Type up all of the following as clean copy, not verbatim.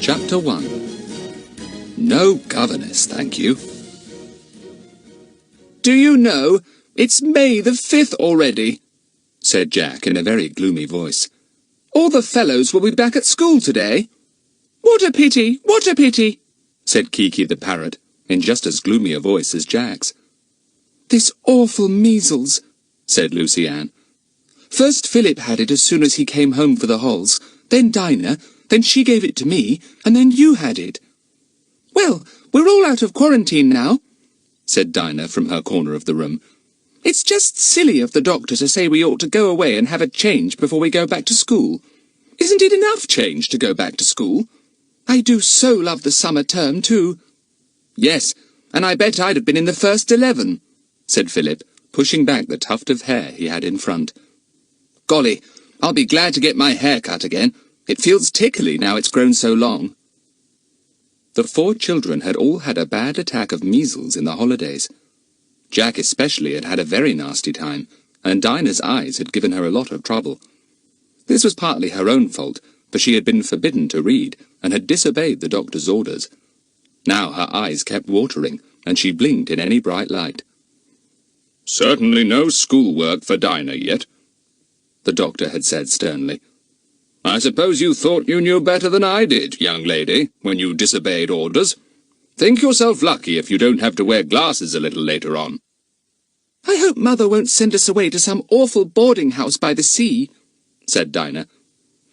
Chapter 1. No governess, thank you. Do you know, it's May the 5th already, said Jack in a very gloomy voice. All the fellows will be back at school today. What a pity, what a pity, said Kiki the parrot, in just as gloomy a voice as Jack's. This awful measles, said Lucy Ann. First Philip had it as soon as he came home for the hols, then Dinah, then she gave it to me, and then you had it. Well, we're all out of quarantine now, said Dinah from her corner of the room. It's just silly of the doctor to say we ought to go away and have a change before we go back to school. Isn't it enough change to go back to school? I do so love the summer term, too. Yes, and I bet I'd have been in the first 11, said Philip, pushing back the tuft of hair he had in front. Golly, I'll be glad to get my hair cut again. It feels tickly now it's grown so long. The 4 children had all had a bad attack of measles in the holidays. Jack especially had had a very nasty time, and Dinah's eyes had given her a lot of trouble. This was partly her own fault, for she had been forbidden to read, and had disobeyed the doctor's orders. Now her eyes kept watering, and she blinked in any bright light. Certainly no schoolwork for Dinah yet, the doctor had said sternly. I suppose you thought you knew better than I did, young lady, when you disobeyed orders. Think yourself lucky if you don't have to wear glasses a little later on. I hope Mother won't send us away to some awful boarding house by the sea, said Dinah.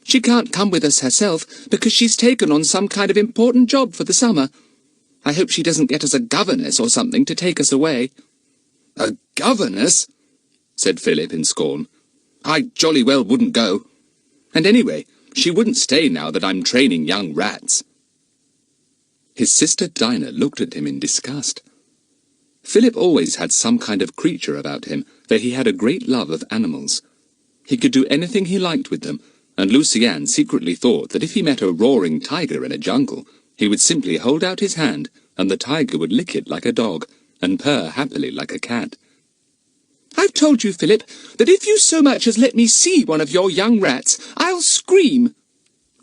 She can't come with us herself, because she's taken on some kind of important job for the summer. I hope she doesn't get us a governess or something to take us away. A governess? Said Philip in scorn. I jolly well wouldn't go. And anyway, she wouldn't stay now that I'm training young rats. His sister Dinah looked at him in disgust. Philip always had some kind of creature about him, for he had a great love of animals. He could do anything he liked with them, and Lucy Ann secretly thought that if he met a roaring tiger in a jungle, he would simply hold out his hand, and the tiger would lick it like a dog, and purr happily like a cat. I've told you, Philip, that if you so much as let me see one of your young rats, I'll scream,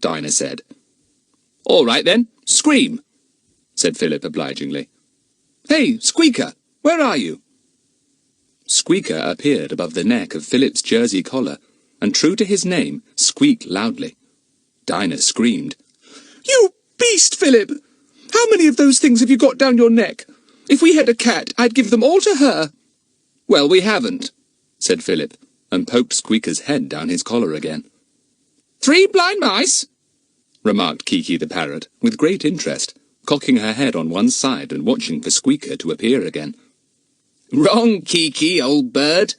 Dinah said. All right then, scream, said Philip obligingly. Hey, Squeaker, where are you? Squeaker appeared above the neck of Philip's jersey collar, and true to his name, squeaked loudly. Dinah screamed. You beast, Philip! How many of those things have you got down your neck? If we had a cat, I'd give them all to her. Well, we haven't, said Philip, and poked Squeaker's head down his collar again. 3 blind mice, remarked Kiki the parrot, with great interest, cocking her head on one side and watching for Squeaker to appear again. Wrong, Kiki, old bird,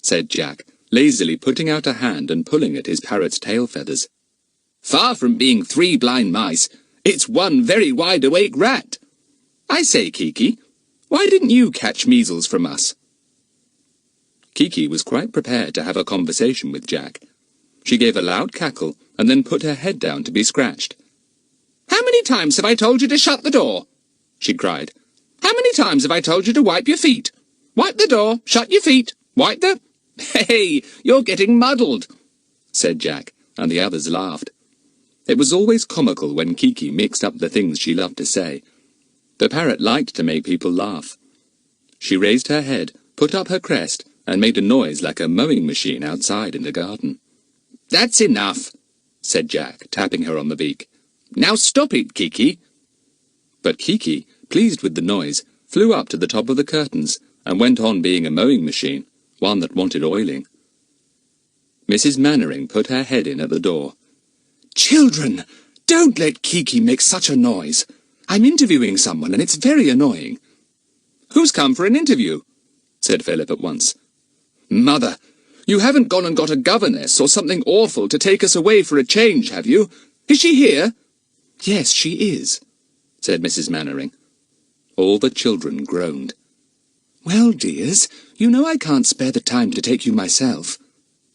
said Jack, lazily putting out a hand and pulling at his parrot's tail feathers. Far from being 3 blind mice, it's 1 very wide-awake rat. I say, Kiki, why didn't you catch measles from us? Kiki was quite prepared to have a conversation with Jack. She gave a loud cackle, and then put her head down to be scratched. How many times have I told you to shut the door? She cried. How many times have I told you to wipe your feet? Wipe the door, shut your feet, wipe the... Hey, you're getting muddled, said Jack, and the others laughed. It was always comical when Kiki mixed up the things she loved to say. The parrot liked to make people laugh. She raised her head, put up her crest, and made a noise like a mowing machine outside in the garden. That's enough, said Jack, tapping her on the beak. Now stop it, Kiki. But Kiki, pleased with the noise, flew up to the top of the curtains and went on being a mowing machine, one that wanted oiling. Mrs. Mannering put her head in at the door. Children, don't let Kiki make such a noise. I'm interviewing someone and it's very annoying. Who's come for an interview? Said Philip at once. Mother, you haven't gone and got a governess or something awful to take us away for a change, have you? Is she here? Yes, she is, said Mrs. Mannering. All the children groaned. Well, dears, you know I can't spare the time to take you myself,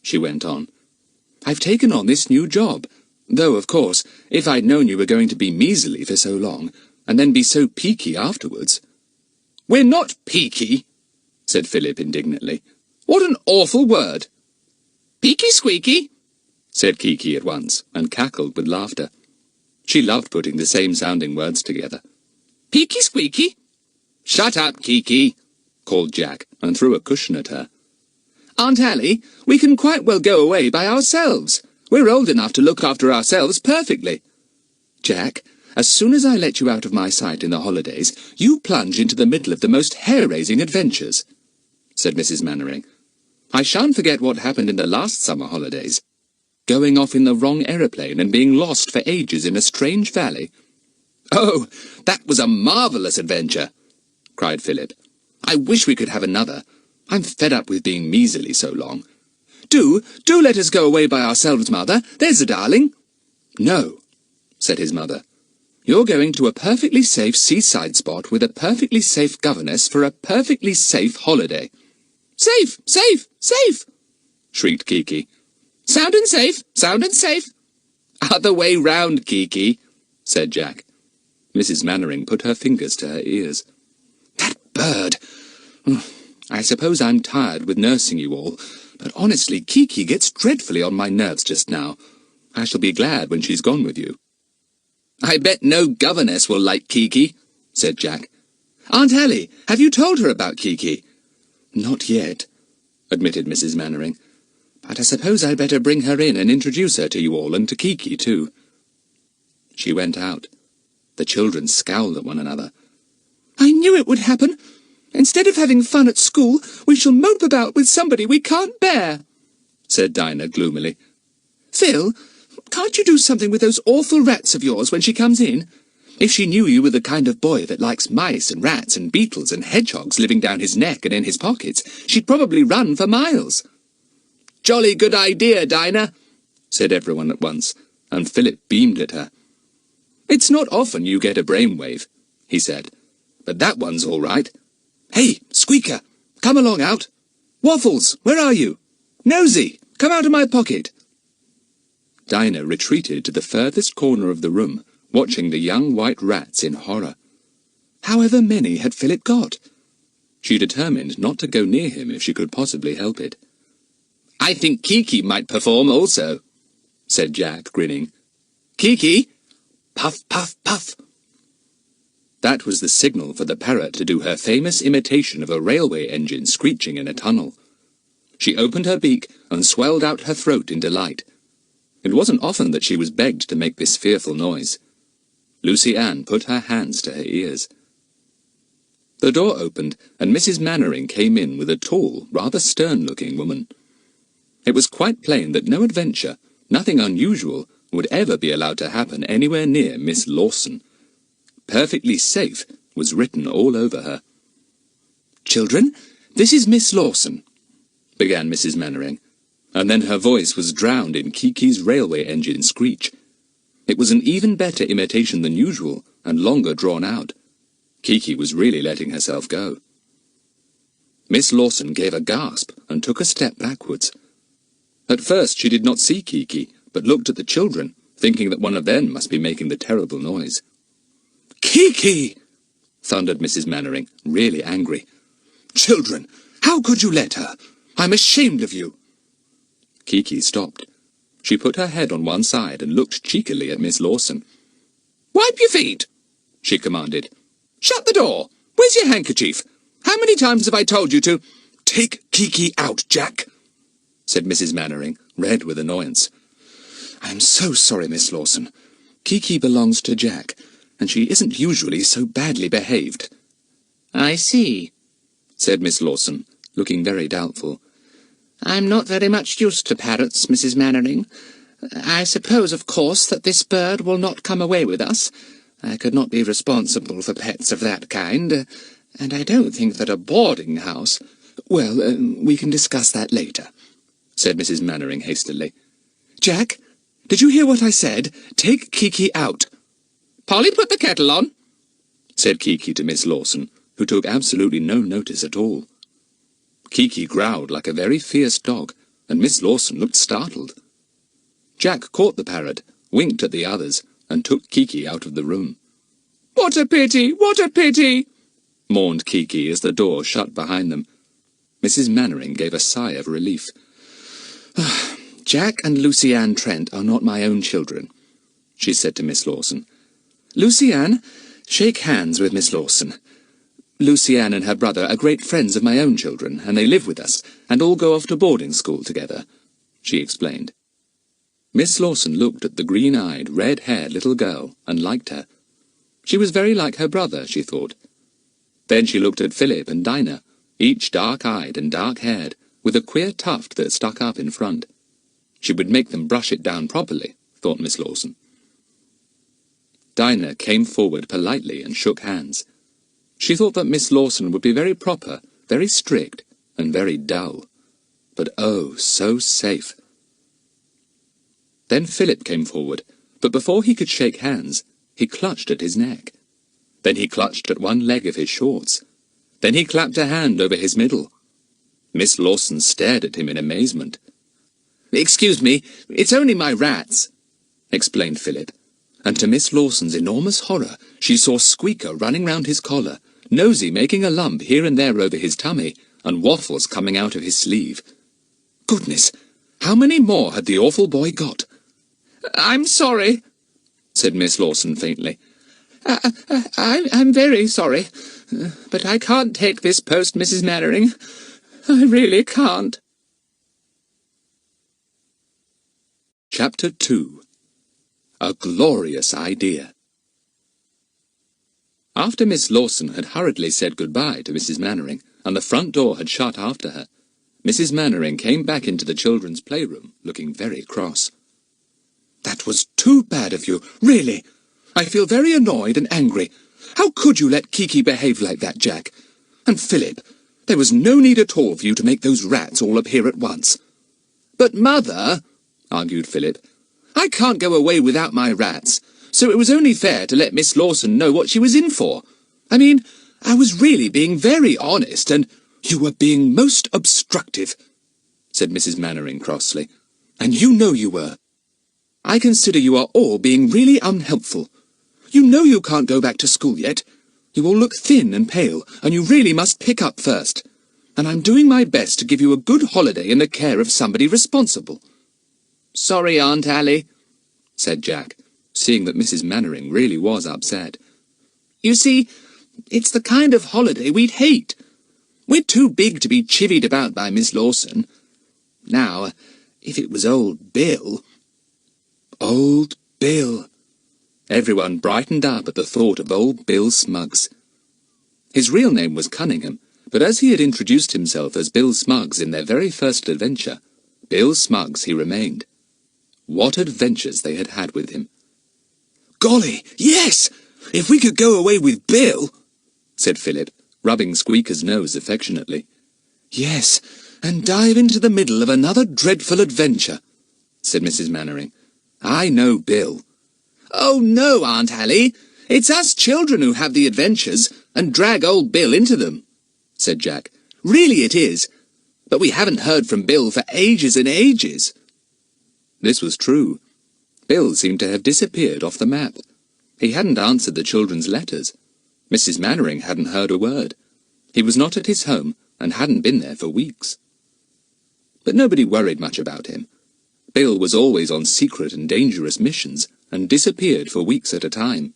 she went on. I've taken on this new job, though, of course, if I'd known you were going to be measly for so long, and then be so peaky afterwards. We're not peaky, said Philip indignantly. What an awful word! Peaky squeaky, said Kiki at once, and cackled with laughter. She loved putting the same-sounding words together. Peaky squeaky. "Shut up, Kiki," called Jack, and threw a cushion at her. Aunt Allie, we can quite well go away by ourselves. We're old enough to look after ourselves perfectly. Jack, as soon as I let you out of my sight in the holidays, you plunge into the middle of the most hair-raising adventures," said Mrs. Mannering. "I shan't forget what happened in the last summer holidays. Going off in the wrong aeroplane and being lost for ages in a strange valley." "Oh, that was a marvellous adventure," cried Philip. "I wish we could have another. I'm fed up with being measly so long. Do let us go away by ourselves, Mother. There's a darling." "No," said his mother. "You're going to a perfectly safe seaside spot with a perfectly safe governess for a perfectly safe holiday." "Safe, safe, safe!" shrieked Kiki. "Sound and safe, sound and safe." "Other way round, Kiki," said Jack. Mrs. Mannering put her fingers to her ears. "That bird! I suppose I'm tired with nursing you all, but honestly, Kiki gets dreadfully on my nerves just now. I shall be glad when she's gone with you." "I bet no governess will like Kiki," said Jack. "Aunt Allie, have you told her about Kiki?" "Not yet," admitted Mrs. Mannering. "But I suppose I'd better bring her in and introduce her to you all, and to Kiki too." She went out. The children scowled at one another. "I knew it would happen. Instead of having fun at school, we shall mope about with somebody we can't bear," said Dinah gloomily. "Phil, can't you do something with those awful rats of yours when she comes in? If she knew you were the kind of boy that likes mice and rats and beetles and hedgehogs living down his neck and in his pockets, she'd probably run for miles." "Jolly good idea, Dinah," said everyone at once, and Philip beamed at her. "It's not often you get a brainwave," he said, "but that one's all right. Hey, Squeaker, come along out. Waffles, where are you? Nosy, come out of my pocket." Dinah retreated to the furthest corner of the room, watching the young white rats in horror. However many had Philip got? She determined not to go near him if she could possibly help it. "I think Kiki might perform also," said Jack, grinning. "Kiki! Puff, puff, puff." That was the signal for the parrot to do her famous imitation of a railway engine screeching in a tunnel. She opened her beak and swelled out her throat in delight. It wasn't often that she was begged to make this fearful noise. Lucy Ann put her hands to her ears. The door opened, and Mrs. Mannering came in with a tall, rather stern-looking woman. It was quite plain that no adventure, nothing unusual, would ever be allowed to happen anywhere near Miss Lawson. "Perfectly safe" was written all over her. "Children, this is Miss Lawson," began Mrs. Mannering, and then her voice was drowned in Kiki's railway engine screech. It was an even better imitation than usual, and longer drawn out. Kiki was really letting herself go. Miss Lawson gave a gasp and took a step backwards. At first she did not see Kiki, but looked at the children, thinking that one of them must be making the terrible noise. "Kiki!" thundered Mrs. Mannering, really angry. "Children, how could you let her? I'm ashamed of you." Kiki stopped. She put her head on one side and looked cheekily at Miss Lawson. "Wipe your feet," she commanded. "Shut the door. Where's your handkerchief? How many times have I told you to—" "Take Kiki out, Jack," said Mrs. Mannering, red with annoyance. "I'm so sorry, Miss Lawson. Kiki belongs to Jack, and she isn't usually so badly behaved." "I see," said Miss Lawson, looking very doubtful. "I'm not very much used to parrots, Mrs. Mannering. I suppose, of course, that this bird will not come away with us. I could not be responsible for pets of that kind, and I don't think that a boarding house—" "Well, we can discuss that later," said Mrs. Mannering hastily. "Jack, did you hear what I said? Take Kiki out." "Polly, put the kettle on," said Kiki to Miss Lawson, who took absolutely no notice at all. Kiki growled like a very fierce dog, and Miss Lawson looked startled. Jack caught the parrot, winked at the others, and took Kiki out of the room. "What a pity! What a pity!" mourned Kiki as the door shut behind them. Mrs. Mannering gave a sigh of relief. "Jack and Lucy Ann Trent are not my own children. she said to Miss Lawson. "Lucy-Anne, shake hands with Miss Lawson. Lucy-Anne and her brother are great friends of my own children, and they live with us, and all go off to boarding school together," she explained. Miss Lawson looked at the green-eyed, red-haired little girl and liked her. She was very like her brother, she thought. Then she looked at Philip and Dinah, each dark-eyed and dark-haired, with a queer tuft that stuck up in front. She would make them brush it down properly, thought Miss Lawson. Dinah came forward politely and shook hands. She thought that Miss Lawson would be very proper, very strict, and very dull. But oh, so safe. Then Philip came forward, but before he could shake hands, he clutched at his neck. Then he clutched at one leg of his shorts. Then he clapped a hand over his middle. Miss Lawson stared at him in amazement. "Excuse me, it's only my rats," explained Philip. And to Miss Lawson's enormous horror, she saw Squeaker running round his collar, Nosy making a lump here and there over his tummy, and Waffles coming out of his sleeve. Goodness, how many more had the awful boy got? "I'm sorry," said Miss Lawson faintly. I'm very sorry, but I can't take this post, Mrs. Mannering. I really can't." Chapter 2. A Glorious Idea. After Miss Lawson had hurriedly said goodbye to Mrs. Mannering, and the front door had shut after her, Mrs. Mannering came back into the children's playroom, looking very cross. "That was too bad of you, really. I feel very annoyed and angry. How could you let Kiki behave like that, Jack? And Philip, there was no need at all for you to make those rats all appear at once." "But, Mother," argued Philip, "I can't go away without my rats, so it was only fair to let Miss Lawson know what she was in for. I mean, I was really being very honest, and—" "You were being most obstructive," said Mrs. Mannering crossly. "And you know you were. I consider you are all being really unhelpful. You know you can't go back to school yet. You all look thin and pale, and you really must pick up first. And I'm doing my best to give you a good holiday in the care of somebody responsible." "Sorry, Aunt Ally," said Jack, seeing that Mrs. Mannering really was upset. "You see, it's the kind of holiday we'd hate. We're too big to be chivied about by Miss Lawson. Now, if it was old Bill—" Old Bill! Everyone brightened up at the thought of old Bill Smuggs. His real name was Cunningham, but as he had introduced himself as Bill Smuggs in their very first adventure, Bill Smuggs he remained. What adventures they had had with him! "Golly, yes! If we could go away with Bill," said Philip, rubbing Squeaker's nose affectionately. "Yes, and dive into the middle of another dreadful adventure," said Mrs. Mannering. "I know Bill." "Oh, no, Aunt Ally. It's us children who have the adventures, and drag old Bill into them," said Jack. "Really it is. But we haven't heard from Bill for ages and ages." This was true. Bill seemed to have disappeared off the map. He hadn't answered the children's letters. Mrs. Mannering hadn't heard a word. He was not at his home, and hadn't been there for weeks. But nobody worried much about him. Bill was always on secret and dangerous missions, and disappeared for weeks at a time.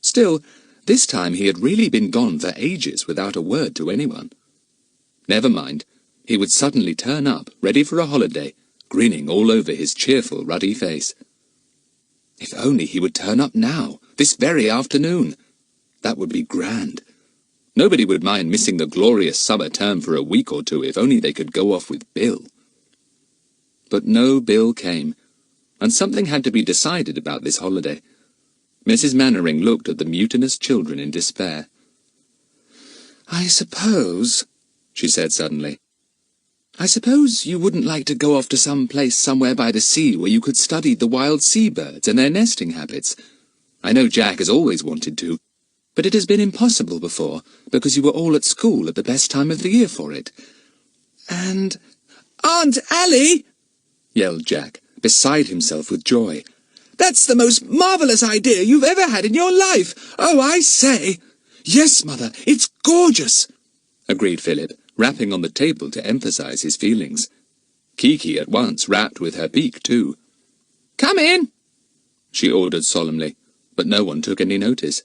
Still, this time he had really been gone for ages without a word to anyone. Never mind, he would suddenly turn up, ready for a holiday, grinning all over his cheerful, ruddy face. If only he would turn up now, this very afternoon. That would be grand. Nobody would mind missing the glorious summer term for a week or two if only they could go off with Bill. But no Bill came, and something had to be decided about this holiday. Mrs. Mannering looked at the mutinous children in despair. "I suppose," she said suddenly, "I suppose you wouldn't like to go off to some place somewhere by the sea where you could study the wild seabirds and their nesting habits. I know Jack has always wanted to, but it has been impossible before, because you were all at school at the best time of the year for it. And—" "Aunt Ally!" yelled Jack, beside himself with joy. "That's the most marvellous idea you've ever had in your life! Oh, I say!" "Yes, Mother, it's gorgeous!" agreed Philip, rapping on the table to emphasize his feelings. Kiki at once rapped with her beak, too. "Come in!" she ordered solemnly, but no one took any notice.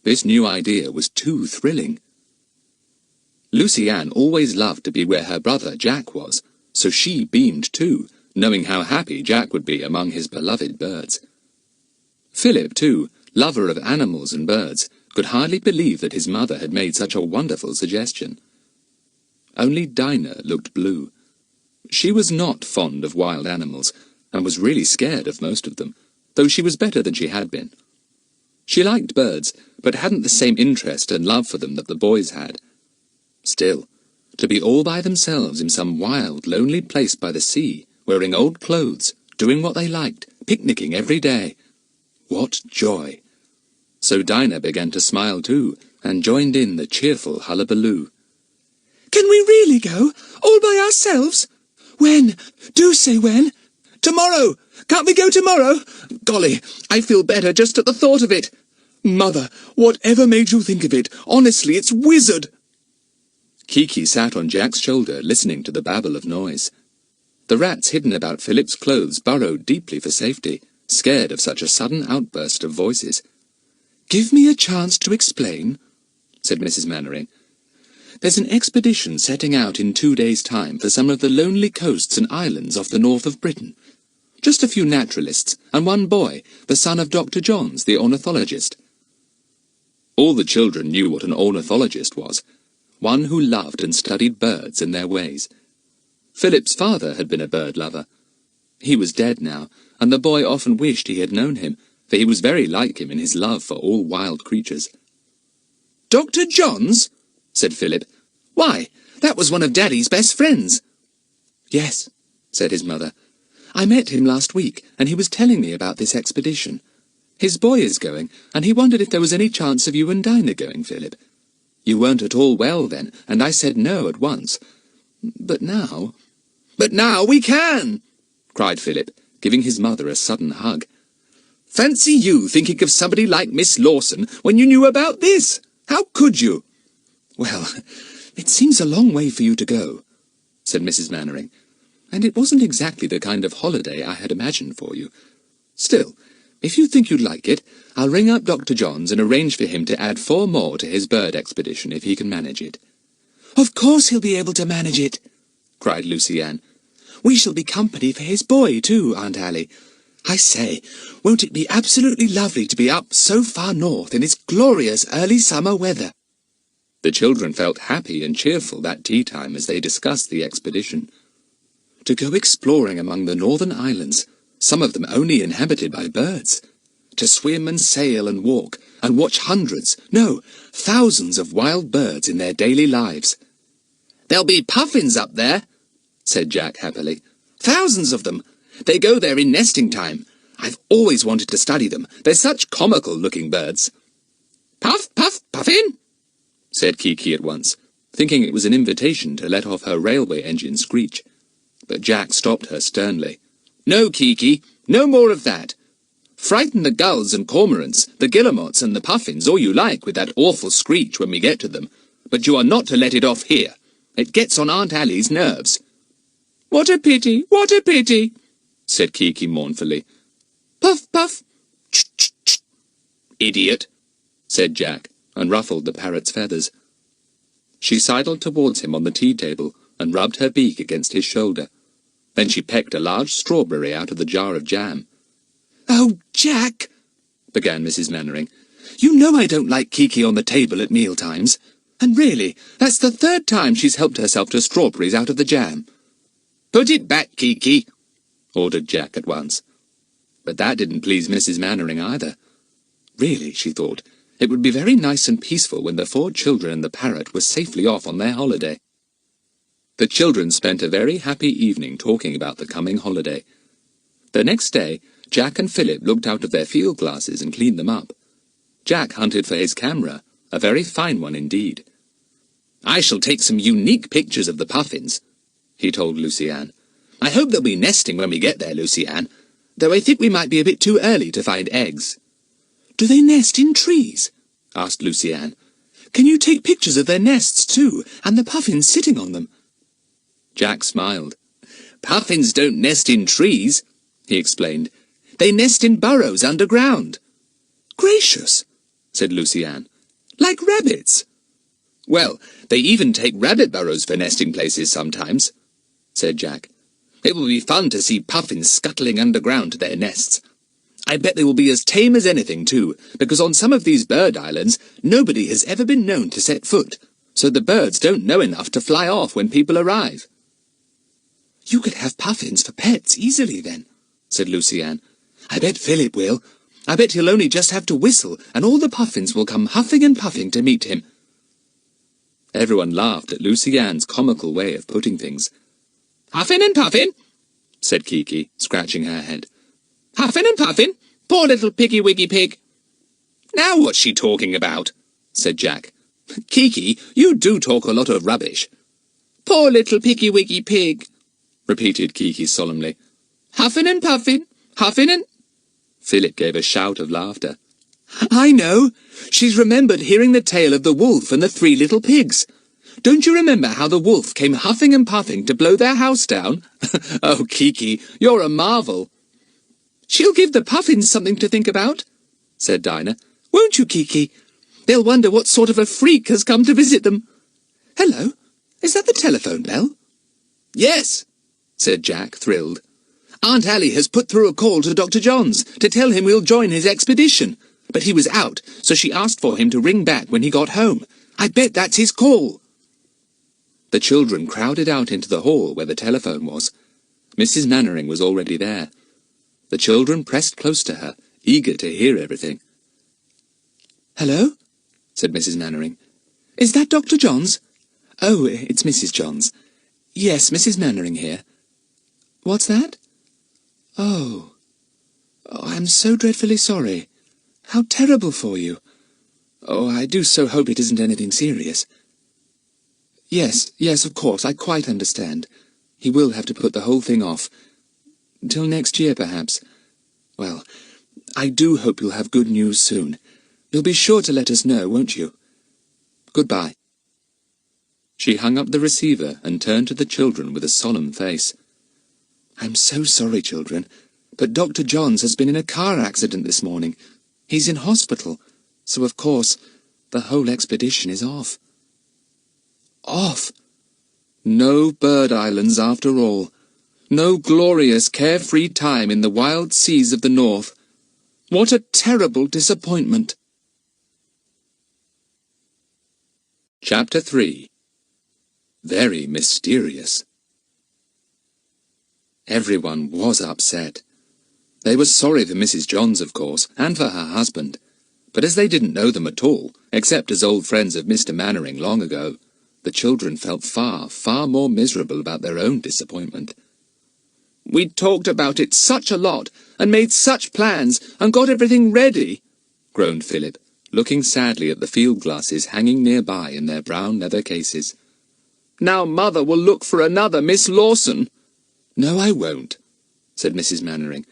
This new idea was too thrilling. Lucy Ann always loved to be where her brother Jack was, so she beamed too, knowing how happy Jack would be among his beloved birds. Philip, too, lover of animals and birds, could hardly believe that his mother had made such a wonderful suggestion. Only Dinah looked blue. She was not fond of wild animals, and was really scared of most of them, though she was better than she had been. She liked birds, but hadn't the same interest and love for them that the boys had. Still, to be all by themselves in some wild, lonely place by the sea, wearing old clothes, doing what they liked, picnicking every day. What joy! So Dinah began to smile too, and joined in the cheerful hullabaloo. "Can we really go? All by ourselves? When? Do say when. Tomorrow! Can't we go tomorrow? Golly, I feel better just at the thought of it. Mother, whatever made you think of it? Honestly, it's wizard!" Kiki sat on Jack's shoulder, listening to the babble of noise. The rats hidden about Philip's clothes burrowed deeply for safety, scared of such a sudden outburst of voices. "Give me a chance to explain," said Mrs. Mannering. "There's an expedition setting out in 2 days' time for some of the lonely coasts and islands off the north of Britain. Just a few naturalists, and one boy, the son of Dr. Johns, the ornithologist." All the children knew what an ornithologist was, one who loved and studied birds and their ways. Philip's father had been a bird lover. He was dead now, and the boy often wished he had known him, for he was very like him in his love for all wild creatures. "Dr. Johns?" said Philip. "Why, that was one of Daddy's best friends." "Yes," said his mother. "I met him last week, and he was telling me about this expedition. His boy is going, and he wondered if there was any chance of you and Dinah going, Philip. You weren't at all well then, and I said no at once. But now—" "But now we can!" cried Philip, giving his mother a sudden hug. "Fancy you thinking of somebody like Miss Lawson when you knew about this! How could you?" "Well, it seems a long way for you to go," said Mrs. Mannering, "and it wasn't exactly the kind of holiday I had imagined for you. Still, if you think you'd like it, I'll ring up Dr. Johns and arrange for him to add 4 more to his bird expedition if he can manage it." "Of course he'll be able to manage it," cried Lucy Ann. "We shall be company for his boy, too, Aunt Allie. I say, won't it be absolutely lovely to be up so far north in its glorious early summer weather?" The children felt happy and cheerful that tea time as they discussed the expedition. To go exploring among the northern islands, some of them only inhabited by birds. To swim and sail and walk, and watch hundreds, no, thousands of wild birds in their daily lives. "There'll be puffins up there," said Jack happily. "Thousands of them. They go there in nesting time. I've always wanted to study them. They're such comical-looking birds." "Puff, puff, puffin," said Kiki at once, thinking it was an invitation to let off her railway engine screech. But Jack stopped her sternly. "No, Kiki, no more of that. Frighten the gulls and cormorants, the guillemots and the puffins all you like with that awful screech when we get to them, but you are not to let it off here. It gets on Aunt Allie's nerves." "What a pity, what a pity," said Kiki mournfully. "Puff, puff." "Ch, ch, ch. Idiot," said Jack, and ruffled the parrot's feathers. She sidled towards him on the tea-table and rubbed her beak against his shoulder. Then she pecked a large strawberry out of the jar of jam. "Oh, Jack," began Mrs. Mannering, "you know I don't like Kiki on the table at meal-times. And really, that's the 3rd time she's helped herself to strawberries out of the jam." "Put it back, Kiki," ordered Jack at once. But that didn't please Mrs. Mannering either. Really, she thought, it would be very nice and peaceful when the 4 children and the parrot were safely off on their holiday. The children spent a very happy evening talking about the coming holiday. The next day, Jack and Philip looked out of their field glasses and cleaned them up. Jack hunted for his camera, a very fine one indeed. "I shall take some unique pictures of the puffins," he told Lucy Ann. "I hope they'll be nesting when we get there, Lucy Ann, though I think we might be a bit too early to find eggs." "Do they nest in trees?" asked Lucy Ann. "Can you take pictures of their nests too, and the puffins sitting on them?" Jack smiled. "Puffins don't nest in trees," he explained. They nest in burrows underground." "Gracious," said Lucy-Anne. "Like rabbits." "Well, they even take rabbit burrows for nesting places sometimes," said Jack. "It will be fun to see puffins scuttling underground to their nests. I bet they will be as tame as anything, too, because on some of these bird islands nobody has ever been known to set foot, so the birds don't know enough to fly off when people arrive." "You could have puffins for pets easily, then," said Lucy-Anne. "I bet Philip will. I bet he'll only just have to whistle, and all the puffins will come huffing and puffing to meet him." Everyone laughed at Lucy-Anne's comical way of putting things. "Huffin' and puffin'," said Kiki, scratching her head. "Huffin' and puffin', poor little piggy-wiggy pig." "Now what's she talking about?" said Jack. "Kiki, you do talk a lot of rubbish." "Poor little piggy-wiggy pig," repeated Kiki solemnly. "Huffin' and puffin', huffin' and—" Philip gave a shout of laughter. "I know! She's remembered hearing the tale of the wolf and the 3 little pigs. Don't you remember how the wolf came huffing and puffing to blow their house down? Oh, Kiki, you're a marvel." "She'll give the puffins something to think about," said Dinah. "Won't you, Kiki? They'll wonder what sort of a freak has come to visit them. Hello, is that the telephone bell?" "Yes," said Jack, thrilled. "Aunt Allie has put through a call to Dr. John's to tell him we'll join his expedition. But he was out, so she asked for him to ring back when he got home. I bet that's his call." The children crowded out into the hall where the telephone was. Mrs. Mannering was already there. The children pressed close to her, eager to hear everything. "Hello?" said Mrs. Mannering. "Is that Dr. John's?" "Oh, it's Mrs. John's. Yes, Mrs. Mannering here." "What's that?" Oh, I'm so dreadfully sorry. How terrible for you. Oh, I do so hope it isn't anything serious." Yes, of course, I quite understand. He will have to put the whole thing off. Till next year, perhaps. Well, I do hope you'll have good news soon. You'll be sure to let us know, won't you? Goodbye." She hung up the receiver and turned to the children with a solemn face. "I'm so sorry, children, but Dr. Johns has been in a car accident this morning. He's in hospital, so of course the whole expedition is off." Off! No bird islands after all. No glorious, carefree time in the wild seas of the north. What a terrible disappointment! Chapter 3. Very mysterious. Everyone was upset. They were sorry for Mrs. Johns, of course, and for her husband, but as they didn't know them at all, except as old friends of Mr. Mannering long ago, the children felt far, far more miserable about their own disappointment. "We'd talked about it such a lot, and made such plans, and got everything ready," groaned Philip, looking sadly at the field glasses hanging nearby in their brown leather cases. "Now Mother will look for another Miss Lawson." "No, I won't," said Mrs. Mannering.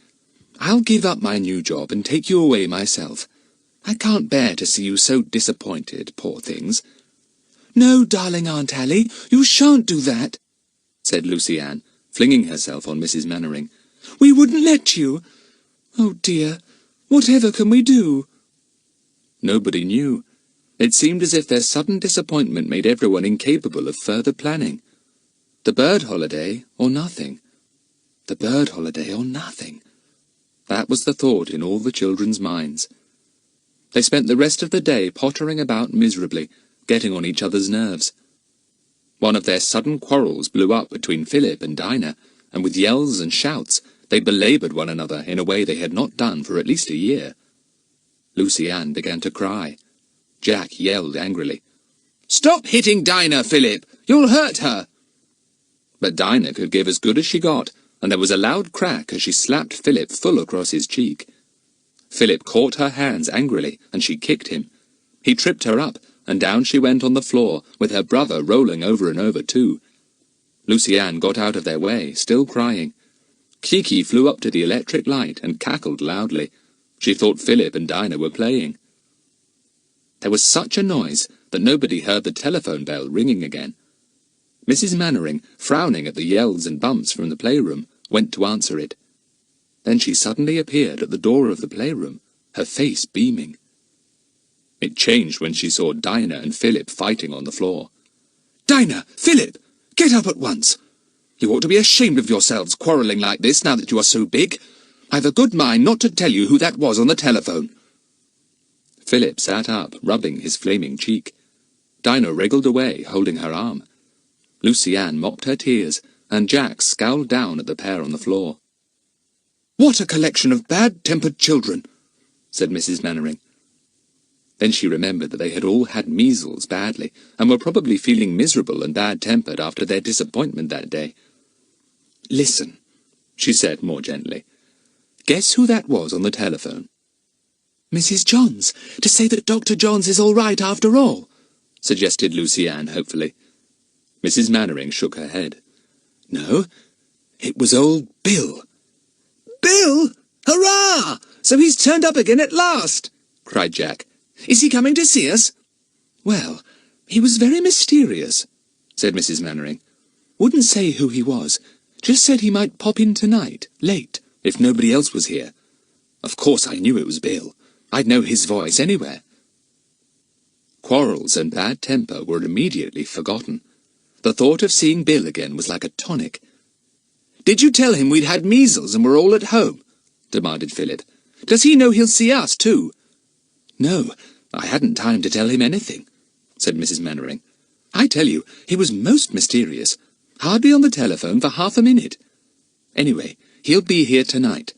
"I'll give up my new job and take you away myself. I can't bear to see you so disappointed, poor things." "No, darling Aunt Allie, you shan't do that," said Lucy-Anne, flinging herself on Mrs. Mannering. "We wouldn't let you. Oh dear, whatever can we do?" Nobody knew. It seemed as if their sudden disappointment made everyone incapable of further planning. The bird holiday or nothing. The bird holiday or nothing. That was the thought in all the children's minds. They spent the rest of the day pottering about miserably, getting on each other's nerves. One of their sudden quarrels blew up between Philip and Dinah, and with yells and shouts they belaboured one another in a way they had not done for at least a year. Lucy-Anne began to cry. Jack yelled angrily, "Stop hitting Dinah, Philip! You'll hurt her!" But Dinah could give as good as she got, and there was a loud crack as she slapped Philip full across his cheek. Philip caught her hands angrily, and she kicked him. He tripped her up, and down she went on the floor, with her brother rolling over and over too. Lucy-Anne got out of their way, still crying. Kiki flew up to the electric light and cackled loudly. She thought Philip and Dinah were playing. There was such a noise that nobody heard the telephone bell ringing again. Mrs. Mannering, frowning at the yells and bumps from the playroom, went to answer it. Then she suddenly appeared at the door of the playroom, her face beaming. It changed when she saw Dinah and Philip fighting on the floor. "Dinah! Philip! Get up at once! You ought to be ashamed of yourselves quarrelling like this now that you are so big. I've a good mind not to tell you who that was on the telephone." Philip sat up, rubbing his flaming cheek. Dinah wriggled away, holding her arm. Lucy-Anne mopped her tears, and Jack scowled down at the pair on the floor. "What a collection of bad-tempered children," said Mrs. Mannering. Then she remembered that they had all had measles badly, and were probably feeling miserable and bad-tempered after their disappointment that day. "Listen," she said more gently. "Guess who that was on the telephone?" "Mrs. Johns, to say that Dr. Johns is all right after all," suggested Lucy-Anne hopefully. Mrs. Mannering shook her head. "No, it was old Bill." "Bill? Hurrah! So he's turned up again at last!" cried Jack. "Is he coming to see us?" "Well, he was very mysterious," said Mrs. Mannering. "Wouldn't say who he was, just said he might pop in tonight, late, if nobody else was here. Of course I knew it was Bill. I'd know his voice anywhere." Quarrels and bad temper were immediately forgotten. The thought of seeing Bill again was like a tonic. "Did you tell him we'd had measles and were all at home?" demanded Philip. "Does he know he'll see us too?" "No, I hadn't time to tell him anything," said Mrs. Mannering. "I tell you, he was most mysterious. Hardly on the telephone for half a minute. Anyway, he'll be here tonight.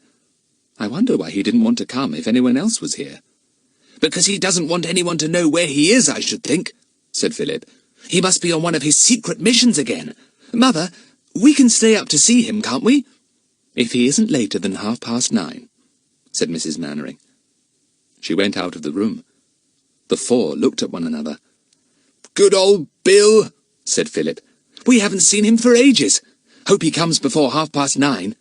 I wonder why he didn't want to come if anyone else was here." "Because he doesn't want anyone to know where he is, I should think," said Philip. "He must be on one of his secret missions again. Mother, we can stay up to see him, can't we?" "If he isn't later than 9:30, said Mrs. Mannering. She went out of the room. The four looked at one another. "Good old Bill," said Philip. "We haven't seen him for ages. Hope he comes before 9:30.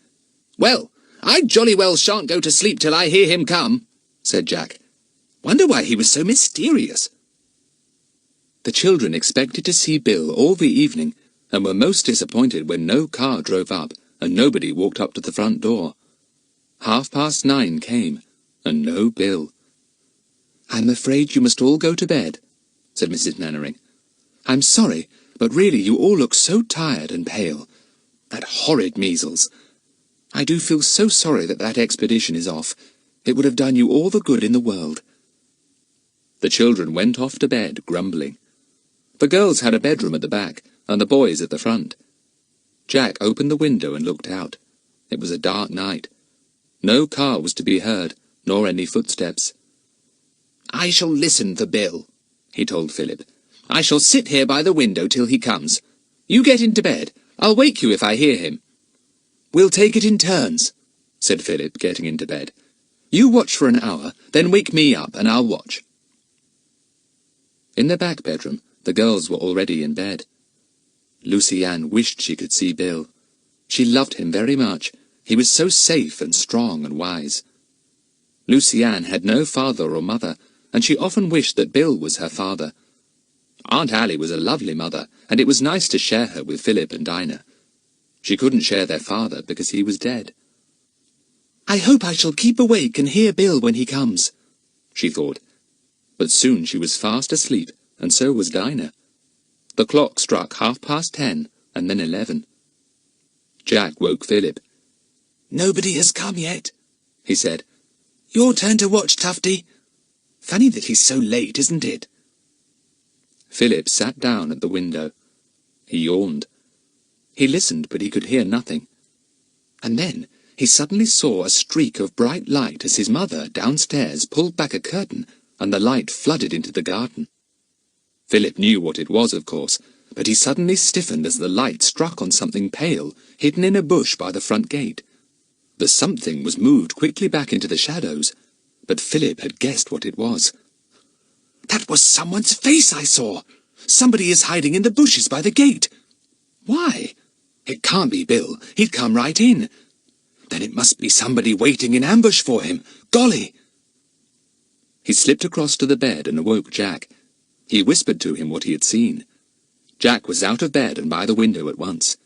"Well, I jolly well shan't go to sleep till I hear him come," said Jack. "Wonder why he was so mysterious." The children expected to see Bill all the evening, and were most disappointed when no car drove up and nobody walked up to the front door. 9:30 came, and no Bill. "I'm afraid you must all go to bed," said Mrs. Mannering. "I'm sorry, but really you all look so tired and pale. That horrid measles. I do feel so sorry that expedition is off. It would have done you all the good in the world." The children went off to bed, grumbling. The girls had a bedroom at the back, and the boys at the front. Jack opened the window and looked out. It was a dark night. No car was to be heard, nor any footsteps. "I shall listen for Bill," he told Philip. "I shall sit here by the window till he comes. You get into bed. I'll wake you if I hear him." "We'll take it in turns," said Philip, getting into bed. "You watch for an hour, then wake me up and I'll watch." In the back bedroom, the girls were already in bed. Lucy-Anne wished she could see Bill. She loved him very much. He was so safe and strong and wise. Lucy-Anne had no father or mother, and she often wished that Bill was her father. Aunt Allie was a lovely mother, and it was nice to share her with Philip and Dinah. She couldn't share their father because he was dead. "I hope I shall keep awake and hear Bill when he comes," she thought. But soon she was fast asleep, and so was Dinah. The clock struck 10:30, and then 11. Jack woke Philip. "Nobody has come yet," he said. "Your turn to watch, Tufty. Funny that he's so late, isn't it?" Philip sat down at the window. He yawned. He listened, but he could hear nothing. And then he suddenly saw a streak of bright light as his mother, downstairs, pulled back a curtain, and the light flooded into the garden. Philip knew what it was, of course, but he suddenly stiffened as the light struck on something pale, hidden in a bush by the front gate. The something was moved quickly back into the shadows, but Philip had guessed what it was. "That was someone's face I saw! Somebody is hiding in the bushes by the gate! Why? It can't be Bill. He'd come right in. Then it must be somebody waiting in ambush for him. Golly!" He slipped across to the bed and awoke Jack. He whispered to him what he had seen. Jack was out of bed and by the window at once.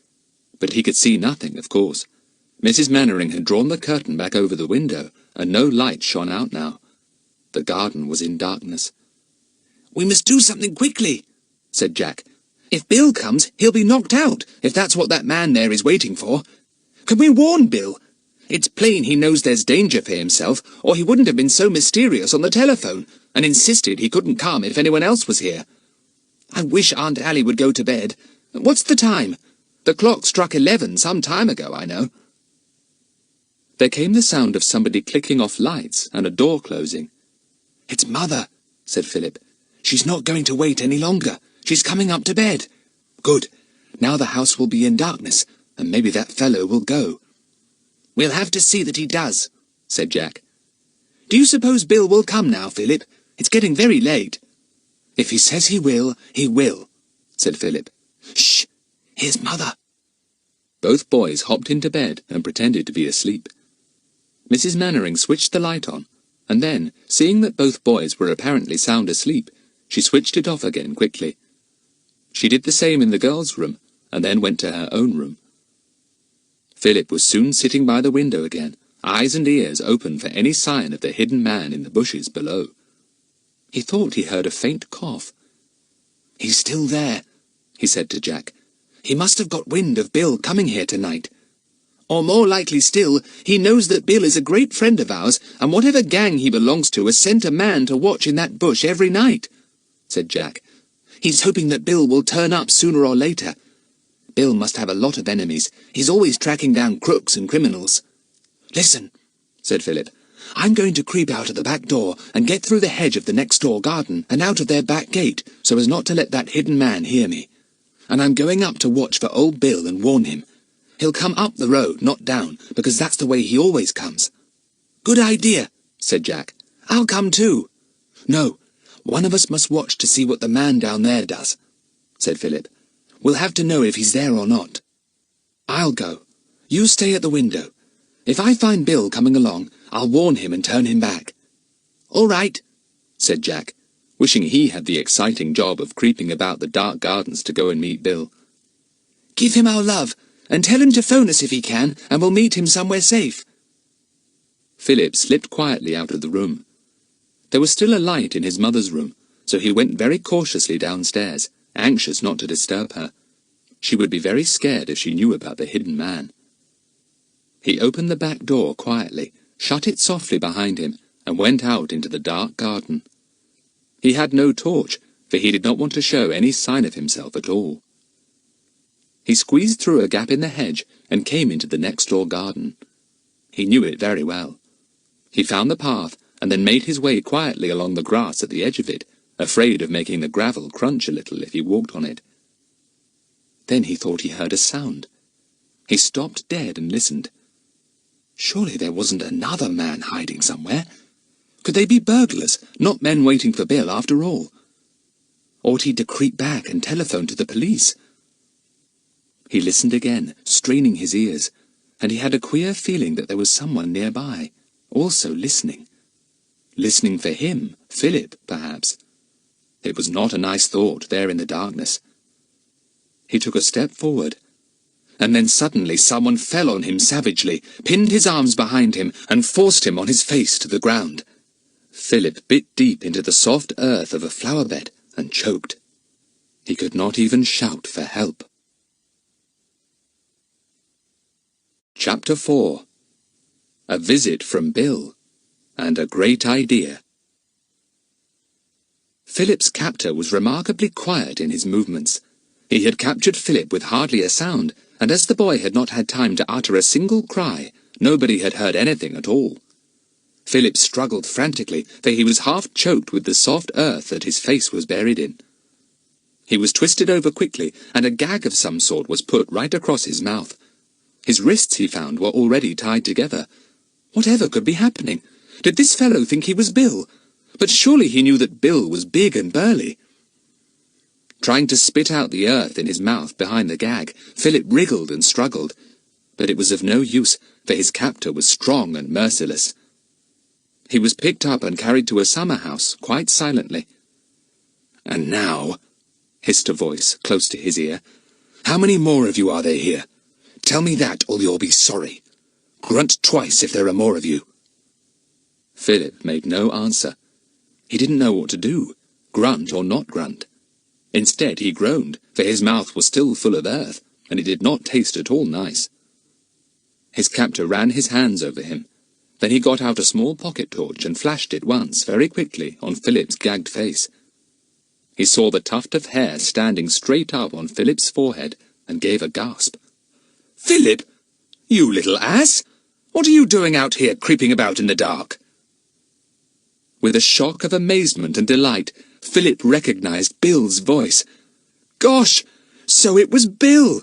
But he could see nothing, of course. Mrs. Mannering had drawn the curtain back over the window, and no light shone out now. The garden was in darkness. "We must do something quickly," said Jack. "If Bill comes, he'll be knocked out, if that's what that man there is waiting for. Can we warn Bill? It's plain he knows there's danger for himself, or he wouldn't have been so mysterious on the telephone, and insisted he couldn't come if anyone else was here. I wish Aunt Allie would go to bed. What's the time? The clock struck 11 some time ago, I know." There came the sound of somebody clicking off lights and a door closing. "It's Mother," said Philip. "She's not going to wait any longer. She's coming up to bed." "Good. Now the house will be in darkness, and maybe that fellow will go." "We'll have to see that he does," said Jack. "Do you suppose Bill will come now, Philip? It's getting very late." "If he says he will, said Philip. "Shh! Here's Mother." Both boys hopped into bed and pretended to be asleep. Mrs. Mannering switched the light on, and then, seeing that both boys were apparently sound asleep, she switched it off again quickly. She did the same in the girls' room, and then went to her own room. Philip was soon sitting by the window again, eyes and ears open for any sign of the hidden man in the bushes below. He thought he heard a faint cough. "He's still there," he said to Jack. "He must have got wind of Bill coming here tonight. Or more likely still, he knows that Bill is a great friend of ours, and whatever gang he belongs to has sent a man to watch in that bush every night," said Jack. "He's hoping that Bill will turn up sooner or later. Bill must have a lot of enemies. He's always tracking down crooks and criminals." "Listen," said Philip. "I'm going to creep out of the back door and get through the hedge of the next-door garden and out of their back gate so as not to let that hidden man hear me. And I'm going up to watch for old Bill and warn him. He'll come up the road, not down, because that's the way he always comes." "Good idea," said Jack. "I'll come too." "No, one of us must watch to see what the man down there does," said Philip. "We'll have to know if he's there or not." "I'll go. You stay at the window. If I find Bill coming along, I'll warn him and turn him back." "All right," said Jack, wishing he had the exciting job of creeping about the dark gardens to go and meet Bill. "Give him our love, and tell him to phone us if he can, and we'll meet him somewhere safe." Philip slipped quietly out of the room. There was still a light in his mother's room, so he went very cautiously downstairs, anxious not to disturb her. She would be very scared if she knew about the hidden man. He opened the back door quietly, shut it softly behind him, and went out into the dark garden. He had no torch, for he did not want to show any sign of himself at all. He squeezed through a gap in the hedge and came into the next-door garden. He knew it very well. He found the path and then made his way quietly along the grass at the edge of it, afraid of making the gravel crunch a little if he walked on it. Then he thought he heard a sound. He stopped dead and listened. Surely there wasn't another man hiding somewhere. Could they be burglars, not men waiting for Bill after all? Ought he to creep back and telephone to the police? He listened again, straining his ears, and he had a queer feeling that there was someone nearby, also listening. Listening for him, Philip, perhaps. It was not a nice thought, there in the darkness. He took a step forward, and then suddenly someone fell on him savagely, pinned his arms behind him, and forced him on his face to the ground. Philip bit deep into the soft earth of a flower-bed and choked. He could not even shout for help. Chapter 4. A Visit from Bill, and a Great Idea. Philip's captor was remarkably quiet in his movements. He had captured Philip with hardly a sound, and as the boy had not had time to utter a single cry, nobody had heard anything at all. Philip struggled frantically, for he was half choked with the soft earth that his face was buried in. He was twisted over quickly, and a gag of some sort was put right across his mouth. His wrists, he found, were already tied together. Whatever could be happening? Did this fellow think he was Bill? But surely he knew that Bill was big and burly. Trying to spit out the earth in his mouth behind the gag, Philip wriggled and struggled. But it was of no use, for his captor was strong and merciless. He was picked up and carried to a summer house, quite silently. "And now," hissed a voice close to his ear, "how many more of you are there here? Tell me that, or you'll be sorry. Grunt twice if there are more of you." Philip made no answer. He didn't know what to do, grunt or not grunt. Instead he groaned, for his mouth was still full of earth, and it did not taste at all nice. His captor ran his hands over him. Then he got out a small pocket torch and flashed it once, very quickly, on Philip's gagged face. He saw the tuft of hair standing straight up on Philip's forehead, and gave a gasp. "Philip! You little ass! What are you doing out here creeping about in the dark?" With a shock of amazement and delight, Philip recognized Bill's voice. Gosh! So it was Bill!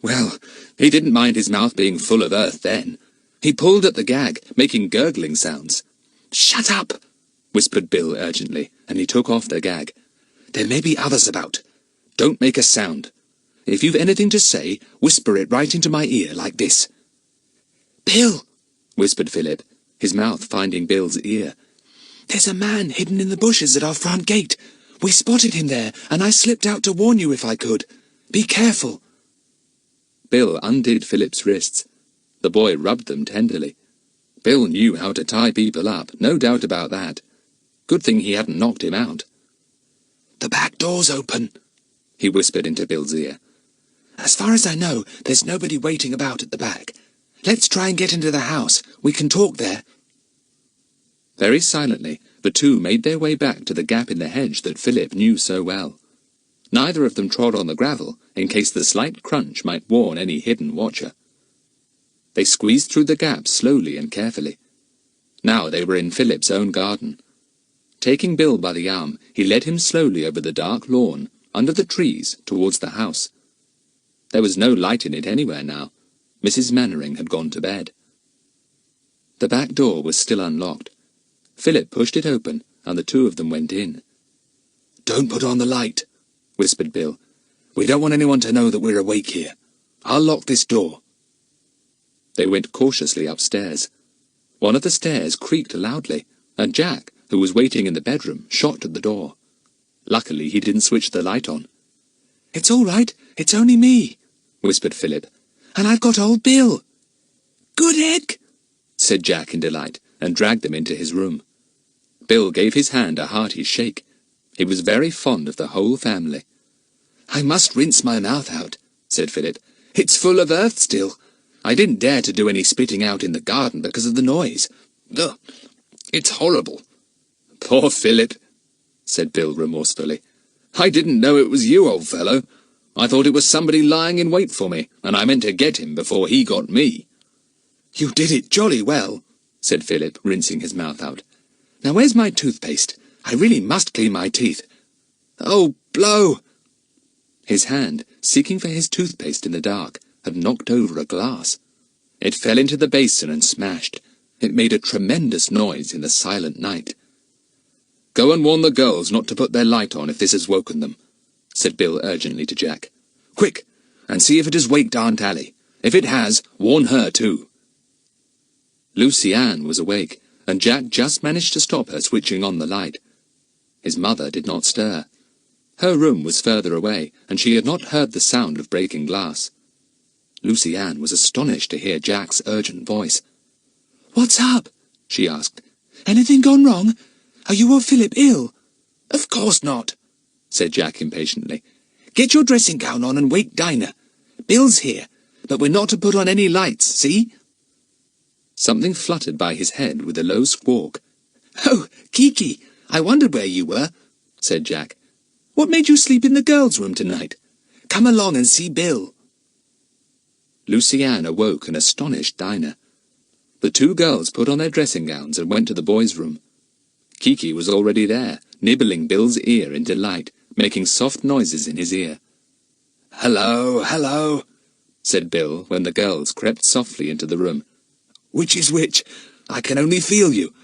Well, he didn't mind his mouth being full of earth then. He pulled at the gag, making gurgling sounds. "Shut up!" whispered Bill urgently, and he took off the gag. "There may be others about. Don't make a sound. If you've anything to say, whisper it right into my ear like this." "Bill," whispered Philip, his mouth finding Bill's ear. "There's a man hidden in the bushes at our front gate. We spotted him there, and I slipped out to warn you if I could. Be careful." Bill undid Philip's wrists. The boy rubbed them tenderly. Bill knew how to tie people up, no doubt about that. Good thing he hadn't knocked him out. "The back door's open," he whispered into Bill's ear. "As far as I know, there's nobody waiting about at the back. Let's try and get into the house. We can talk there." Very silently, the two made their way back to the gap in the hedge that Philip knew so well. Neither of them trod on the gravel, in case the slight crunch might warn any hidden watcher. They squeezed through the gap slowly and carefully. Now they were in Philip's own garden. Taking Bill by the arm, he led him slowly over the dark lawn, under the trees, towards the house. There was no light in it anywhere now. Mrs. Mannering had gone to bed. The back door was still unlocked. Philip pushed it open, and the two of them went in. "Don't put on the light," whispered Bill. "We don't want anyone to know that we're awake here. I'll lock this door." They went cautiously upstairs. One of the stairs creaked loudly, and Jack, who was waiting in the bedroom, shot at the door. Luckily he didn't switch the light on. "It's all right, it's only me," whispered Philip. "And I've got old Bill." "Good egg," said Jack in delight, and dragged them into his room. Bill gave his hand a hearty shake. He was very fond of the whole family. "I must rinse my mouth out," said Philip. "It's full of earth still. I didn't dare to do any spitting out in the garden because of the noise. Ugh, it's horrible." "Poor Philip," said Bill remorsefully. "I didn't know it was you, old fellow. I thought it was somebody lying in wait for me, and I meant to get him before he got me." "You did it jolly well," said Philip, rinsing his mouth out. "Now where's my toothpaste? I really must clean my teeth. Oh, blow!" His hand, seeking for his toothpaste in the dark, had knocked over a glass. It fell into the basin and smashed. It made a tremendous noise in the silent night. "Go and warn the girls not to put their light on if this has woken them," said Bill urgently to Jack. "Quick, and see if it has waked Aunt Allie. If it has, warn her too." Lucy Ann was awake, and Jack just managed to stop her switching on the light. His mother did not stir. Her room was further away, and she had not heard the sound of breaking glass. Lucy Ann was astonished to hear Jack's urgent voice. "What's up?" she asked. "Anything gone wrong? Are you or Philip ill?" "Of course not," said Jack impatiently. "Get your dressing gown on and wake Dinah. Bill's here, but we're not to put on any lights, see?" Something fluttered by his head with a low squawk. "Oh, Kiki, I wondered where you were," said Jack. "What made you sleep in the girls' room tonight? Come along and see Bill." Lucy Ann awoke and astonished Dinah. The two girls put on their dressing gowns and went to the boys' room. Kiki was already there, nibbling Bill's ear in delight, making soft noises in his ear. "Hello, hello," said Bill when the girls crept softly into the room. "Which is which? I can only feel you.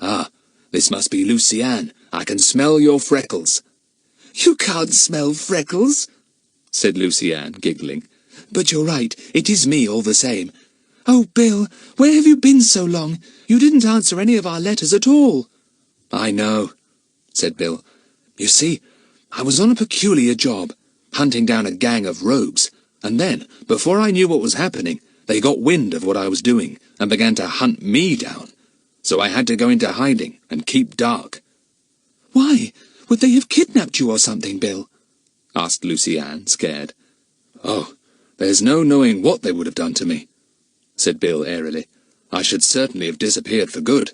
Ah, this must be Lucy Ann. I can smell your freckles." "You can't smell freckles," said Lucy Ann, giggling. "But you're right, it is me all the same. Oh, Bill, where have you been so long? You didn't answer any of our letters at all." "I know," said Bill. "You see, I was on a peculiar job, hunting down a gang of rogues, and then, before I knew what was happening, They got wind of what I was doing and began to hunt me down. So I had to go into hiding and keep dark." "Why? Would they have kidnapped you or something, Bill?" asked Lucy Ann, scared. "Oh, there's no knowing what they would have done to me," said Bill airily. "I should certainly have disappeared for good.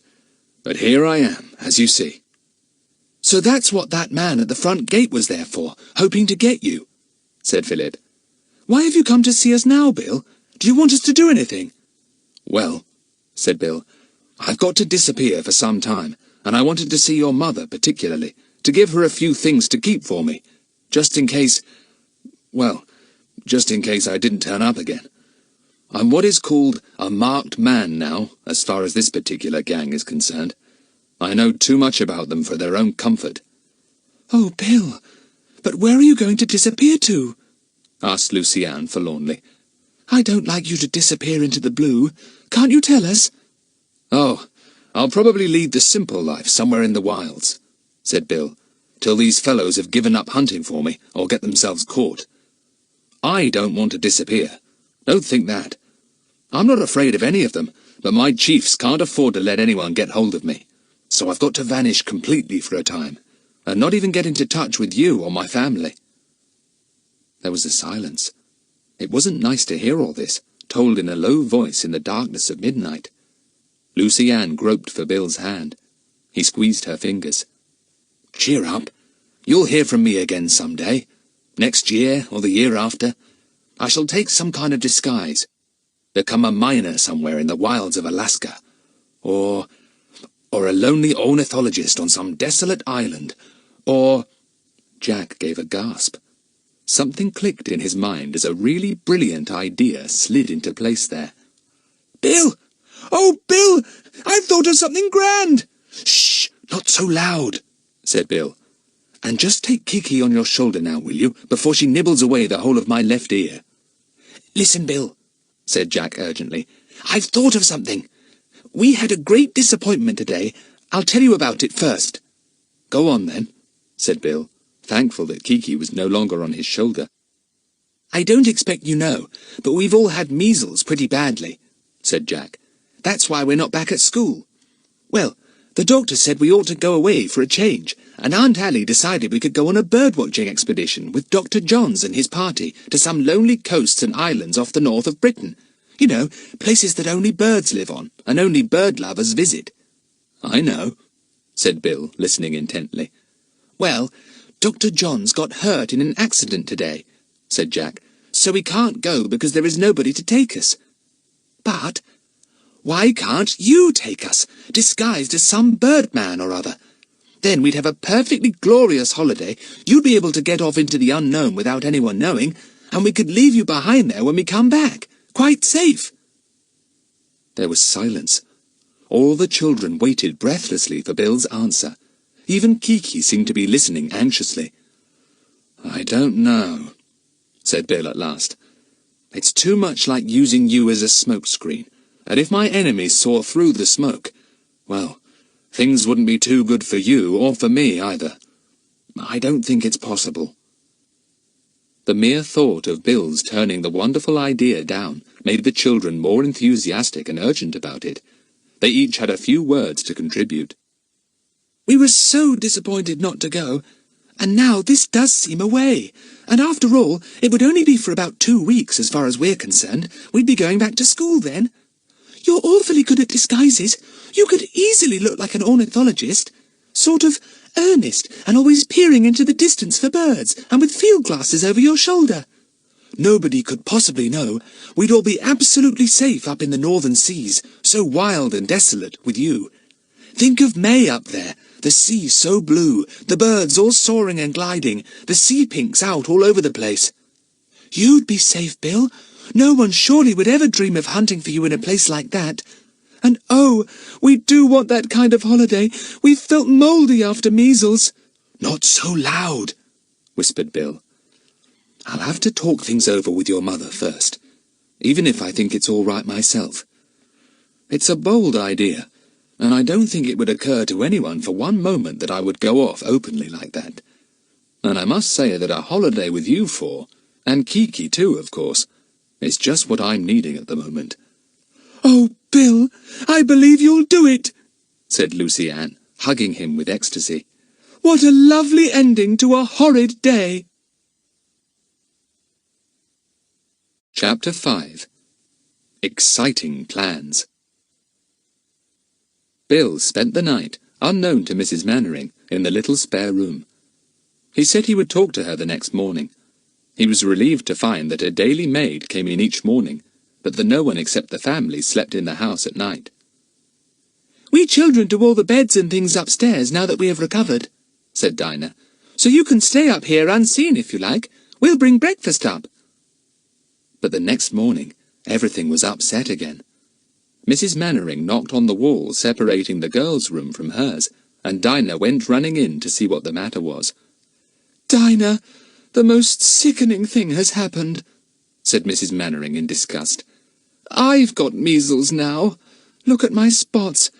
But here I am, as you see." "So that's what that man at the front gate was there for, hoping to get you," said Philip. "Why have you come to see us now, Bill? Do you want us to do anything?" "Well," said Bill, "I've got to disappear for some time, and I wanted to see your mother particularly, to give her a few things to keep for me, just in case I didn't turn up again. I'm what is called a marked man now, as far as this particular gang is concerned. I know too much about them for their own comfort." "Oh, Bill, but where are you going to disappear to?" asked Lucy Ann forlornly. "I don't like you to disappear into the blue. Can't you tell us?" "Oh, I'll probably lead the simple life somewhere in the wilds," said Bill, "till these fellows have given up hunting for me or get themselves caught. I don't want to disappear. Don't think that. I'm not afraid of any of them, but my chiefs can't afford to let anyone get hold of me. So I've got to vanish completely for a time, and not even get into touch with you or my family." There was a silence. It wasn't nice to hear all this, told in a low voice in the darkness of midnight. Lucy Ann groped for Bill's hand. He squeezed her fingers. "Cheer up. You'll hear from me again some day. Next year or the year after. I shall take some kind of disguise. Become a miner somewhere in the wilds of Alaska. Or a lonely ornithologist on some desolate island. Or—" Jack gave a gasp. Something clicked in his mind as a really brilliant idea slid into place there. "Bill! Oh, Bill! I've thought of something grand!" "Shh! Not so loud," said Bill. "And just take Kiki on your shoulder now, will you, before she nibbles away the whole of my left ear." "Listen, Bill," said Jack urgently. "I've thought of something. We had a great disappointment today. I'll tell you about it first." "Go on, then," said Bill, thankful that Kiki was no longer on his shoulder. "I don't expect you know, but we've all had measles pretty badly," said Jack. "That's why we're not back at school. Well, the doctor said we ought to go away for a change, and Aunt Allie decided we could go on a bird-watching expedition with Dr. Johns and his party to some lonely coasts and islands off the north of Britain. You know, places that only birds live on, and only bird-lovers visit." "I know," said Bill, listening intently. "Well, Dr. Johns got hurt in an accident today," said Jack, "so we can't go because there is nobody to take us. But why can't you take us, disguised as some birdman or other? Then we'd have a perfectly glorious holiday, you'd be able to get off into the unknown without anyone knowing, and we could leave you behind there when we come back, quite safe." There was silence. All the children waited breathlessly for Bill's answer. Even Kiki seemed to be listening anxiously. "I don't know," said Bill at last. "It's too much like using you as a smokescreen, and if my enemies saw through the smoke, well, things wouldn't be too good for you or for me either. I don't think it's possible." The mere thought of Bill's turning the wonderful idea down made the children more enthusiastic and urgent about it. They each had a few words to contribute. "We were so disappointed not to go, and now this does seem a way. And after all, it would only be for about 2 weeks as far as we're concerned. We'd be going back to school then. You're awfully good at disguises. You could easily look like an ornithologist. Sort of earnest and always peering into the distance for birds, and with field glasses over your shoulder. Nobody could possibly know. We'd all be absolutely safe up in the northern seas, so wild and desolate with you. Think of May up there, the sea so blue, the birds all soaring and gliding, the sea pinks out all over the place. You'd be safe, Bill. No one surely would ever dream of hunting for you in a place like that. And oh, we do want that kind of holiday. We've felt mouldy after measles." "Not so loud," whispered Bill. "I'll have to talk things over with your mother first, even if I think it's all right myself. It's a bold idea, and I don't think it would occur to anyone for one moment that I would go off openly like that. And I must say that a holiday with you four, and Kiki too, of course, It's just what I'm needing at the moment." "Oh, Bill, I believe you'll do it," said Lucy Ann, hugging him with ecstasy. "What a lovely ending to a horrid day." Chapter 5. Exciting Plans. Bill spent the night, unknown to Mrs. Mannering, in the little spare room. He said he would talk to her the next morning. He was relieved to find that a daily maid came in each morning, but that no one except the family slept in the house at night. "We children do all the beds and things upstairs now that we have recovered," said Dinah. "So you can stay up here unseen if you like. We'll bring breakfast up." But the next morning, everything was upset again. Mrs. Mannering knocked on the wall separating the girls' room from hers, and Dinah went running in to see what the matter was. "Dinah, the most sickening thing has happened," said Mrs. Mannering in disgust. "I've got measles now. Look at my spots.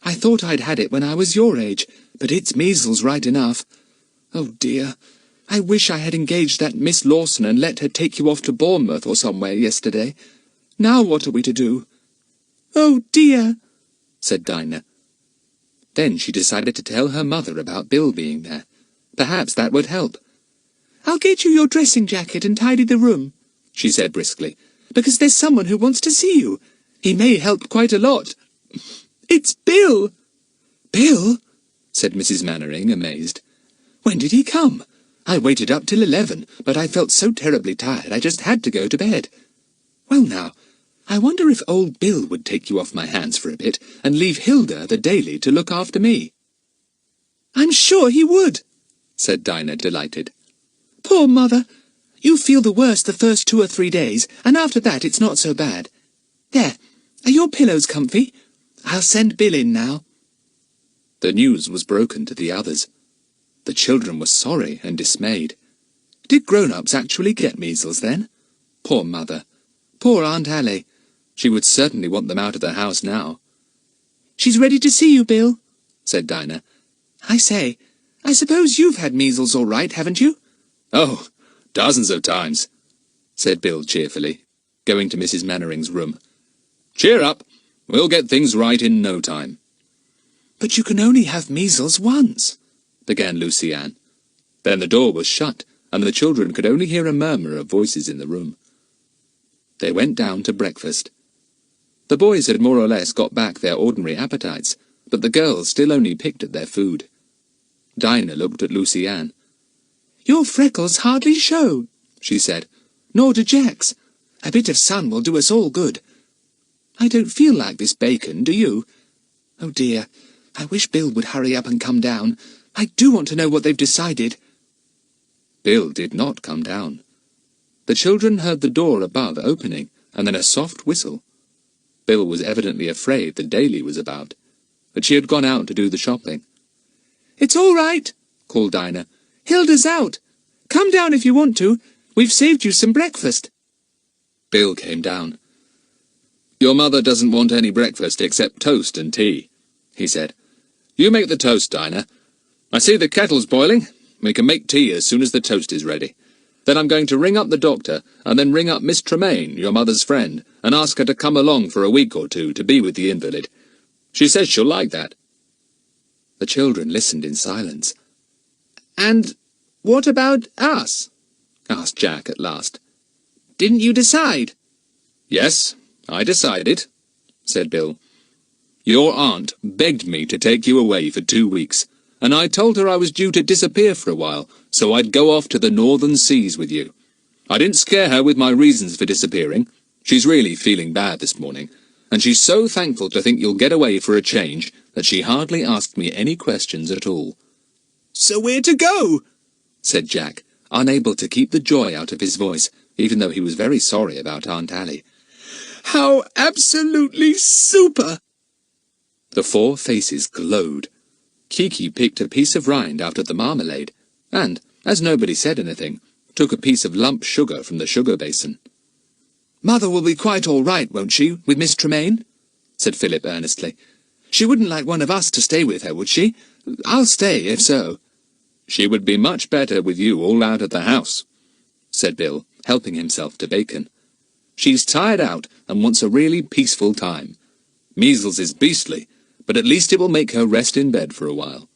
I thought I'd had it when I was your age, but it's measles right enough. Oh dear, I wish I had engaged that Miss Lawson and let her take you off to Bournemouth or somewhere yesterday. Now what are we to do?" "Oh dear," said Dinah. Then she decided to tell her mother about Bill being there. Perhaps that would help. "I'll get you your dressing jacket and tidy the room," she said briskly, "because there's someone who wants to see you. He may help quite a lot. It's Bill." "Bill?" said Mrs. Mannering, amazed. "When did he come? I waited up till 11, but I felt so terribly tired I just had to go to bed. Well now, I wonder if old Bill would take you off my hands for a bit and leave Hilda, the Daily, to look after me." "I'm sure he would," said Dinah, delighted. "Poor mother. You feel the worst the first 2 or 3 days, and after that it's not so bad. There, are your pillows comfy? I'll send Bill in now." The news was broken to the others. The children were sorry and dismayed. Did grown-ups actually get measles then? Poor mother. Poor Aunt Allie. She would certainly want them out of the house now. "She's ready to see you, Bill," said Dinah. "I say, I suppose you've had measles all right, haven't you?" "Oh, dozens of times," said Bill cheerfully, going to Mrs. Mannering's room. "Cheer up. We'll get things right in no time." "But you can only have measles once," began Lucy Ann. Then the door was shut, and the children could only hear a murmur of voices in the room. They went down to breakfast. The boys had more or less got back their ordinary appetites, but the girls still only picked at their food. Dinah looked at Lucy Ann. "Your freckles hardly show," she said. "Nor do Jack's. A bit of sun will do us all good. I don't feel like this bacon, do you? Oh dear, I wish Bill would hurry up and come down. I do want to know what they've decided." Bill did not come down. The children heard the door above opening, and then a soft whistle. Bill was evidently afraid the Daily was about, but she had gone out to do the shopping. "It's all right," called Dinah. "Hilda's out. Come down if you want to. We've saved you some breakfast." Bill came down. "Your mother doesn't want any breakfast except toast and tea," he said. "You make the toast, Dinah. I see the kettle's boiling. We can make tea as soon as the toast is ready. Then I'm going to ring up the doctor, and then ring up Miss Tremaine, your mother's friend, and ask her to come along for a week or two to be with the invalid. She says she'll like that." The children listened in silence. "And what about us?" asked Jack at last. "Didn't you decide?" "Yes, I decided," said Bill. "Your aunt begged me to take you away for 2 weeks, and I told her I was due to disappear for a while, so I'd go off to the northern seas with you. I didn't scare her with my reasons for disappearing. She's really feeling bad this morning, and she's so thankful to think you'll get away for a change that she hardly asked me any questions at all." "So we're to go?" said Jack, unable to keep the joy out of his voice, even though he was very sorry about Aunt Allie. "How absolutely super!" The 4 faces glowed. Kiki picked a piece of rind out of the marmalade, and, as nobody said anything, took a piece of lump sugar from the sugar basin. "Mother will be quite all right, won't she, with Miss Tremaine?" said Philip earnestly. "She wouldn't like one of us to stay with her, would she? I'll stay, if so." "She would be much better with you all out of the house," said Bill, helping himself to bacon. She's tired out and wants a really peaceful time. Measles is beastly, but at least it will make her rest in bed for a while.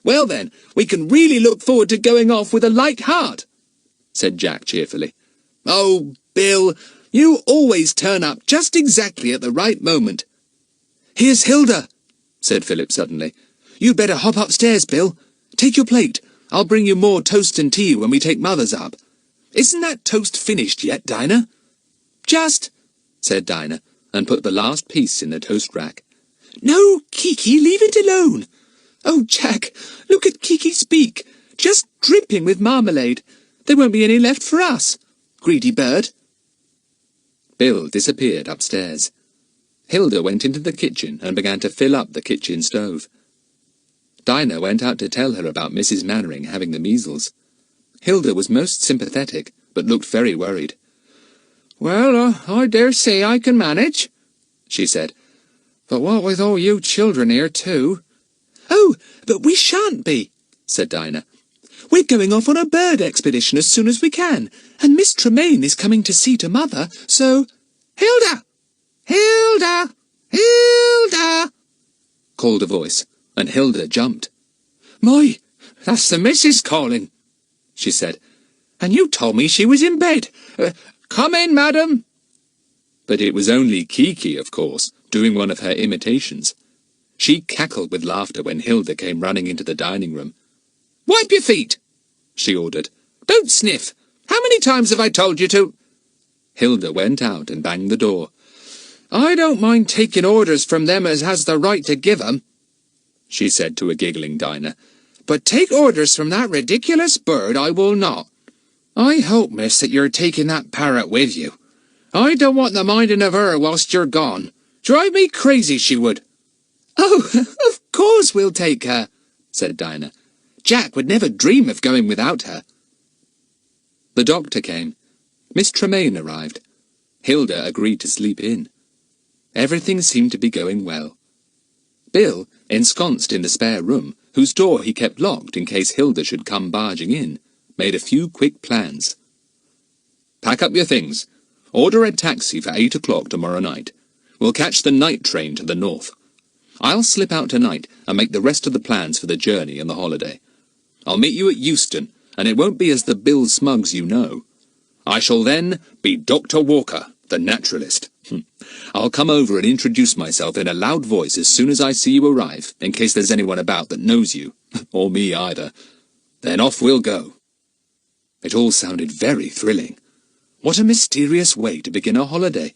Well then, we can really look forward to going off with a light heart, said Jack cheerfully. Oh, Bill, you always turn up just exactly at the right moment. Here's Hilda, said Philip suddenly. You'd better hop upstairs, Bill. Take your plate. I'll bring you more toast and tea when we take Mother's up. Isn't that toast finished yet, Dinah? Just, said Dinah, and put the last piece in the toast rack. No, Kiki, leave it alone. Oh, Jack, look at Kiki's beak, just dripping with marmalade. There won't be any left for us. Greedy bird. Bill disappeared upstairs. Hilda went into the kitchen and began to fill up the kitchen stove. Dinah went out to tell her about Mrs. Mannering having the measles. Hilda was most sympathetic, but looked very worried. Well, I dare say I can manage, she said. But what with all you children here, too? Oh, but we shan't be, said Dinah. We're going off on a bird expedition as soon as we can, and Miss Tremaine is coming to see to Mother, so... Hilda! Hilda! Hilda! called a voice, and Hilda jumped. My, that's the missus calling, she said. And you told me she was in bed. Come in, madam. But it was only Kiki, of course, doing one of her imitations. She cackled with laughter when Hilda came running into the dining room. Wipe your feet, she ordered. Don't sniff. How many times have I told you to? Hilda went out and banged the door. I don't mind taking orders from them as has the right to give 'em, she said to a giggling Dinah. But take orders from that ridiculous bird I will not. I hope, miss, that you're taking that parrot with you. I don't want the minding of her whilst you're gone. Drive me crazy, she would. Oh, of course we'll take her, said Dinah. Jack would never dream of going without her. The doctor came. Miss Tremaine arrived. Hilda agreed to sleep in. Everything seemed to be going well. Bill, ensconced in the spare room, whose door he kept locked in case Hilda should come barging in, made a few quick plans. Pack up your things. Order a taxi for 8 o'clock tomorrow night. We'll catch the night train to the north. I'll slip out tonight and make the rest of the plans for the journey and the holiday. I'll meet you at Euston, and it won't be as the Bill Smuggs you know. I shall then be Dr. Walker, the naturalist. I'll come over and introduce myself in a loud voice as soon as I see you arrive, in case there's anyone about that knows you, or me either. Then off we'll go. It all sounded very thrilling. What a mysterious way to begin a holiday.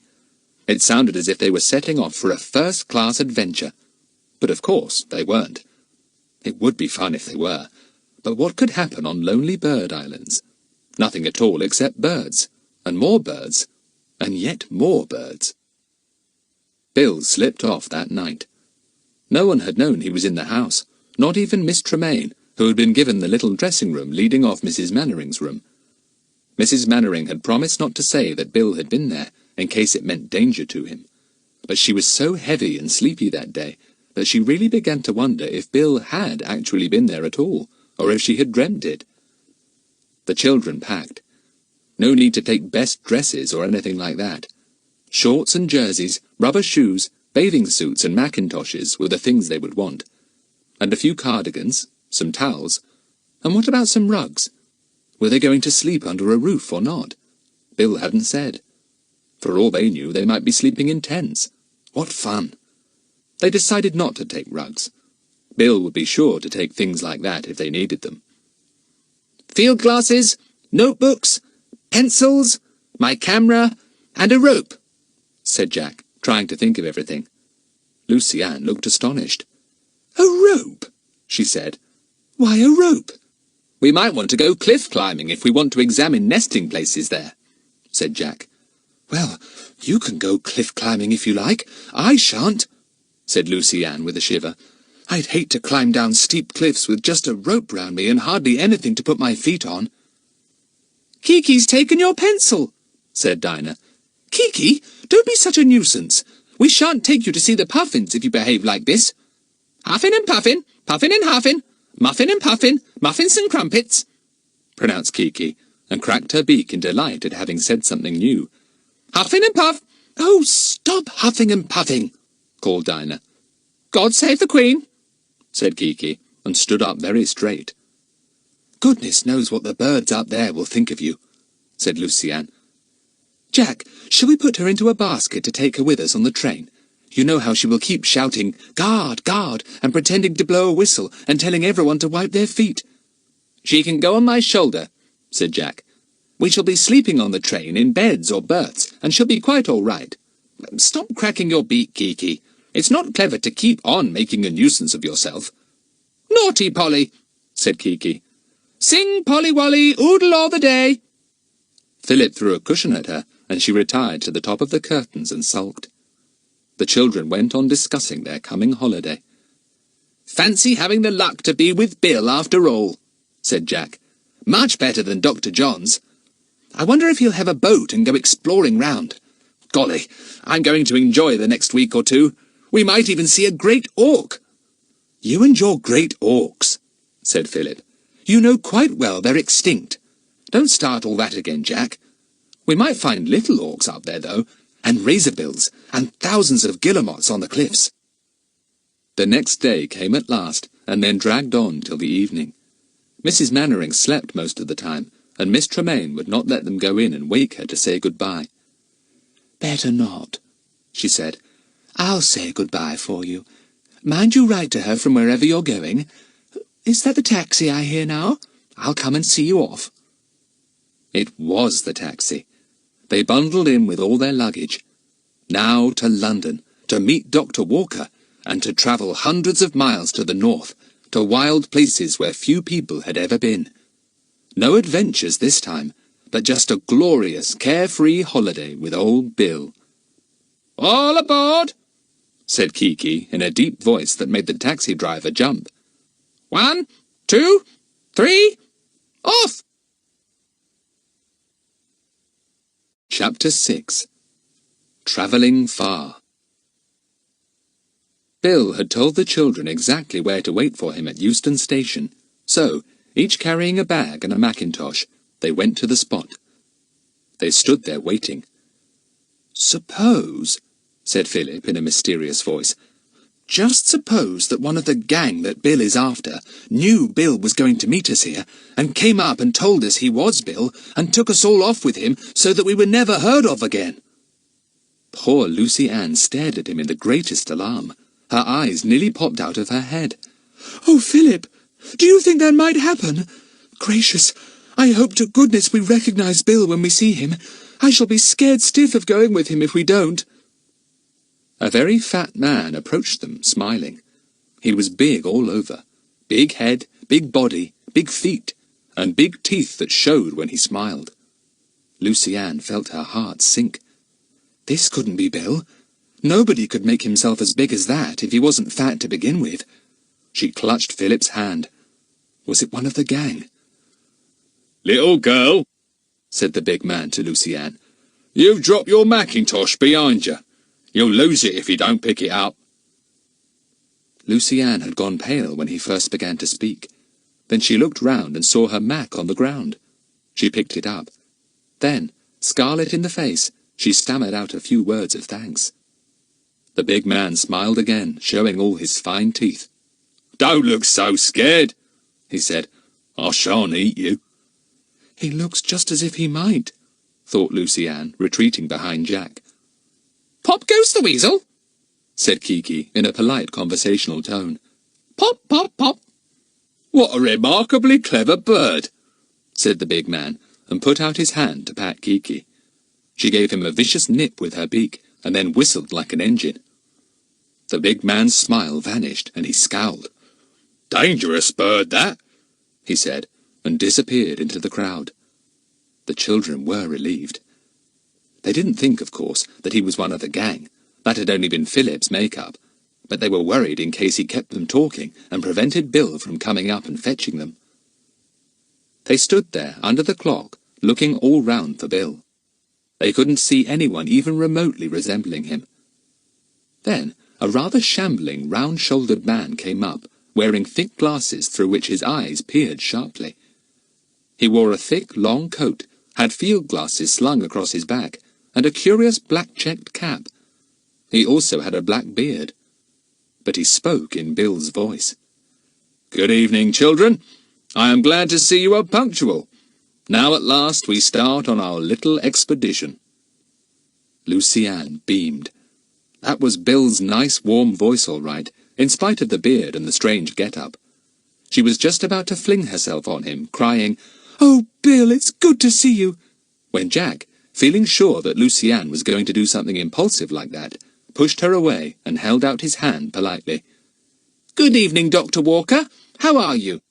It sounded as if they were setting off for a first-class adventure. But of course they weren't. It would be fun if they were. But what could happen on lonely bird islands? Nothing at all except birds, and more birds, and yet more birds. Bill slipped off that night. No one had known he was in the house, not even Miss Tremaine, who had been given the little dressing room leading off Mrs. Mannering's room. Mrs. Mannering had promised not to say that Bill had been there, in case it meant danger to him. But she was so heavy and sleepy that day that she really began to wonder if Bill had actually been there at all, or if she had dreamt it. The children packed. No need to take best dresses or anything like that. Shorts and jerseys, rubber shoes, bathing suits and mackintoshes were the things they would want. And a few cardigans, some towels, and what about some rugs? Were they going to sleep under a roof or not? Bill hadn't said. For all they knew, they might be sleeping in tents. What fun! They decided not to take rugs. Bill would be sure to take things like that if they needed them. Field glasses, notebooks, pencils, my camera, and a rope, said Jack, trying to think of everything. Lucy Ann looked astonished. A rope, she said. Why a rope? We might want to go cliff climbing if we want to examine nesting places there, said Jack. Well, you can go cliff climbing if you like. I shan't, said Lucy Ann with a shiver. I'd hate to climb down steep cliffs with just a rope round me and hardly anything to put my feet on. Kiki's taken your pencil, said Dinah. Kiki, don't be such a nuisance. We shan't take you to see the puffins if you behave like this. Huffin' and puffin', puffin' and huffin', muffin and puffin', muffins and crumpets, pronounced Kiki, and cracked her beak in delight at having said something new. Huffing and puff! Oh, stop huffing and puffing, called Dinah. God save the Queen, said Kiki, and stood up very straight. Goodness knows what the birds up there will think of you, said Lucy-Anne. Jack, shall we put her into a basket to take her with us on the train? You know how she will keep shouting, "Guard, guard," and pretending to blow a whistle and telling everyone to wipe their feet. She can go on my shoulder, said Jack. We shall be sleeping on the train in beds or berths, and she'll be quite all right. Stop cracking your beak, Kiki. It's not clever to keep on making a nuisance of yourself. Naughty Polly, said Kiki. Sing, Polly Wolly, oodle all the day. Philip threw a cushion at her, and she retired to the top of the curtains and sulked. The children went on discussing their coming holiday. Fancy having the luck to be with Bill after all, said Jack. Much better than Dr. John's. I wonder if he'll have a boat and go exploring round. Golly, I'm going to enjoy the next week or two. We might even see a great auk. You and your great auks, said Philip. You know quite well they're extinct. Don't start all that again, Jack. We might find little auks up there, though, and razorbills, and thousands of guillemots on the cliffs. The next day came at last, and then dragged on till the evening. Mrs. Mannering slept most of the time, and Miss Tremaine would not let them go in and wake her to say good-bye. "Better not," she said. "I'll say good-bye for you. Mind you write to her from wherever you're going. Is that the taxi I hear now? I'll come and see you off." It was the taxi. They bundled in with all their luggage. Now to London, to meet Dr. Walker, and to travel hundreds of miles to the north, to wild places where few people had ever been. No adventures this time, but just a glorious, carefree holiday with old Bill. "All aboard," said Kiki in a deep voice that made the taxi driver jump. 1, 2, 3, off! Chapter 6. Travelling Far. Bill had told the children exactly where to wait for him at Euston Station, so, each carrying a bag and a mackintosh, they went to the spot. They stood there waiting. "Suppose," said Philip in a mysterious voice, "just suppose that one of the gang that Bill is after knew Bill was going to meet us here, and came up and told us he was Bill, and took us all off with him so that we were never heard of again." Poor Lucy-Anne stared at him in the greatest alarm. Her eyes nearly popped out of her head. "Oh, Philip, do you think that might happen? Gracious, I hope to goodness we recognise Bill when we see him. I shall be scared stiff of going with him if we don't." A very fat man approached them, smiling. He was big all over. Big head, big body, big feet, and big teeth that showed when he smiled. Lucy-Anne felt her heart sink. This couldn't be Bill. Nobody could make himself as big as that if he wasn't fat to begin with. She clutched Philip's hand. Was it one of the gang? "Little girl," said the big man to Lucy-Anne, "you've dropped your mackintosh behind you. You'll lose it if you don't pick it up." Lucy-Anne had gone pale when he first began to speak. Then she looked round and saw her mac on the ground. She picked it up. Then, scarlet in the face, she stammered out a few words of thanks. The big man smiled again, showing all his fine teeth. "Don't look so scared," he said. "I shan't eat you." "He looks just as if he might," thought Lucy-Anne, retreating behind Jack. "Pop goes the weasel," said Kiki in a polite conversational tone. "Pop, pop, pop." "What a remarkably clever bird," said the big man, and put out his hand to pat Kiki. She gave him a vicious nip with her beak, and then whistled like an engine. The big man's smile vanished, and he scowled. "Dangerous bird, that," he said, and disappeared into the crowd. The children were relieved. They didn't think, of course, that he was one of the gang. That had only been Philip's make-up. But they were worried in case he kept them talking and prevented Bill from coming up and fetching them. They stood there under the clock, looking all round for Bill. They couldn't see anyone even remotely resembling him. Then a rather shambling, round-shouldered man came up, wearing thick glasses through which his eyes peered sharply. He wore a thick, long coat, had field glasses slung across his back, and a curious black-checked cap. He also had a black beard. But he spoke in Bill's voice. "Good evening, children. I am glad to see you are punctual. Now at last we start on our little expedition." Lucy Ann beamed. That was Bill's nice warm voice all right, in spite of the beard and the strange get-up. She was just about to fling herself on him, crying, "Oh, Bill, it's good to see you," when Jack, feeling sure that Lucy Ann was going to do something impulsive like that, pushed her away and held out his hand politely. "Good evening, Dr. Walker. How are you?"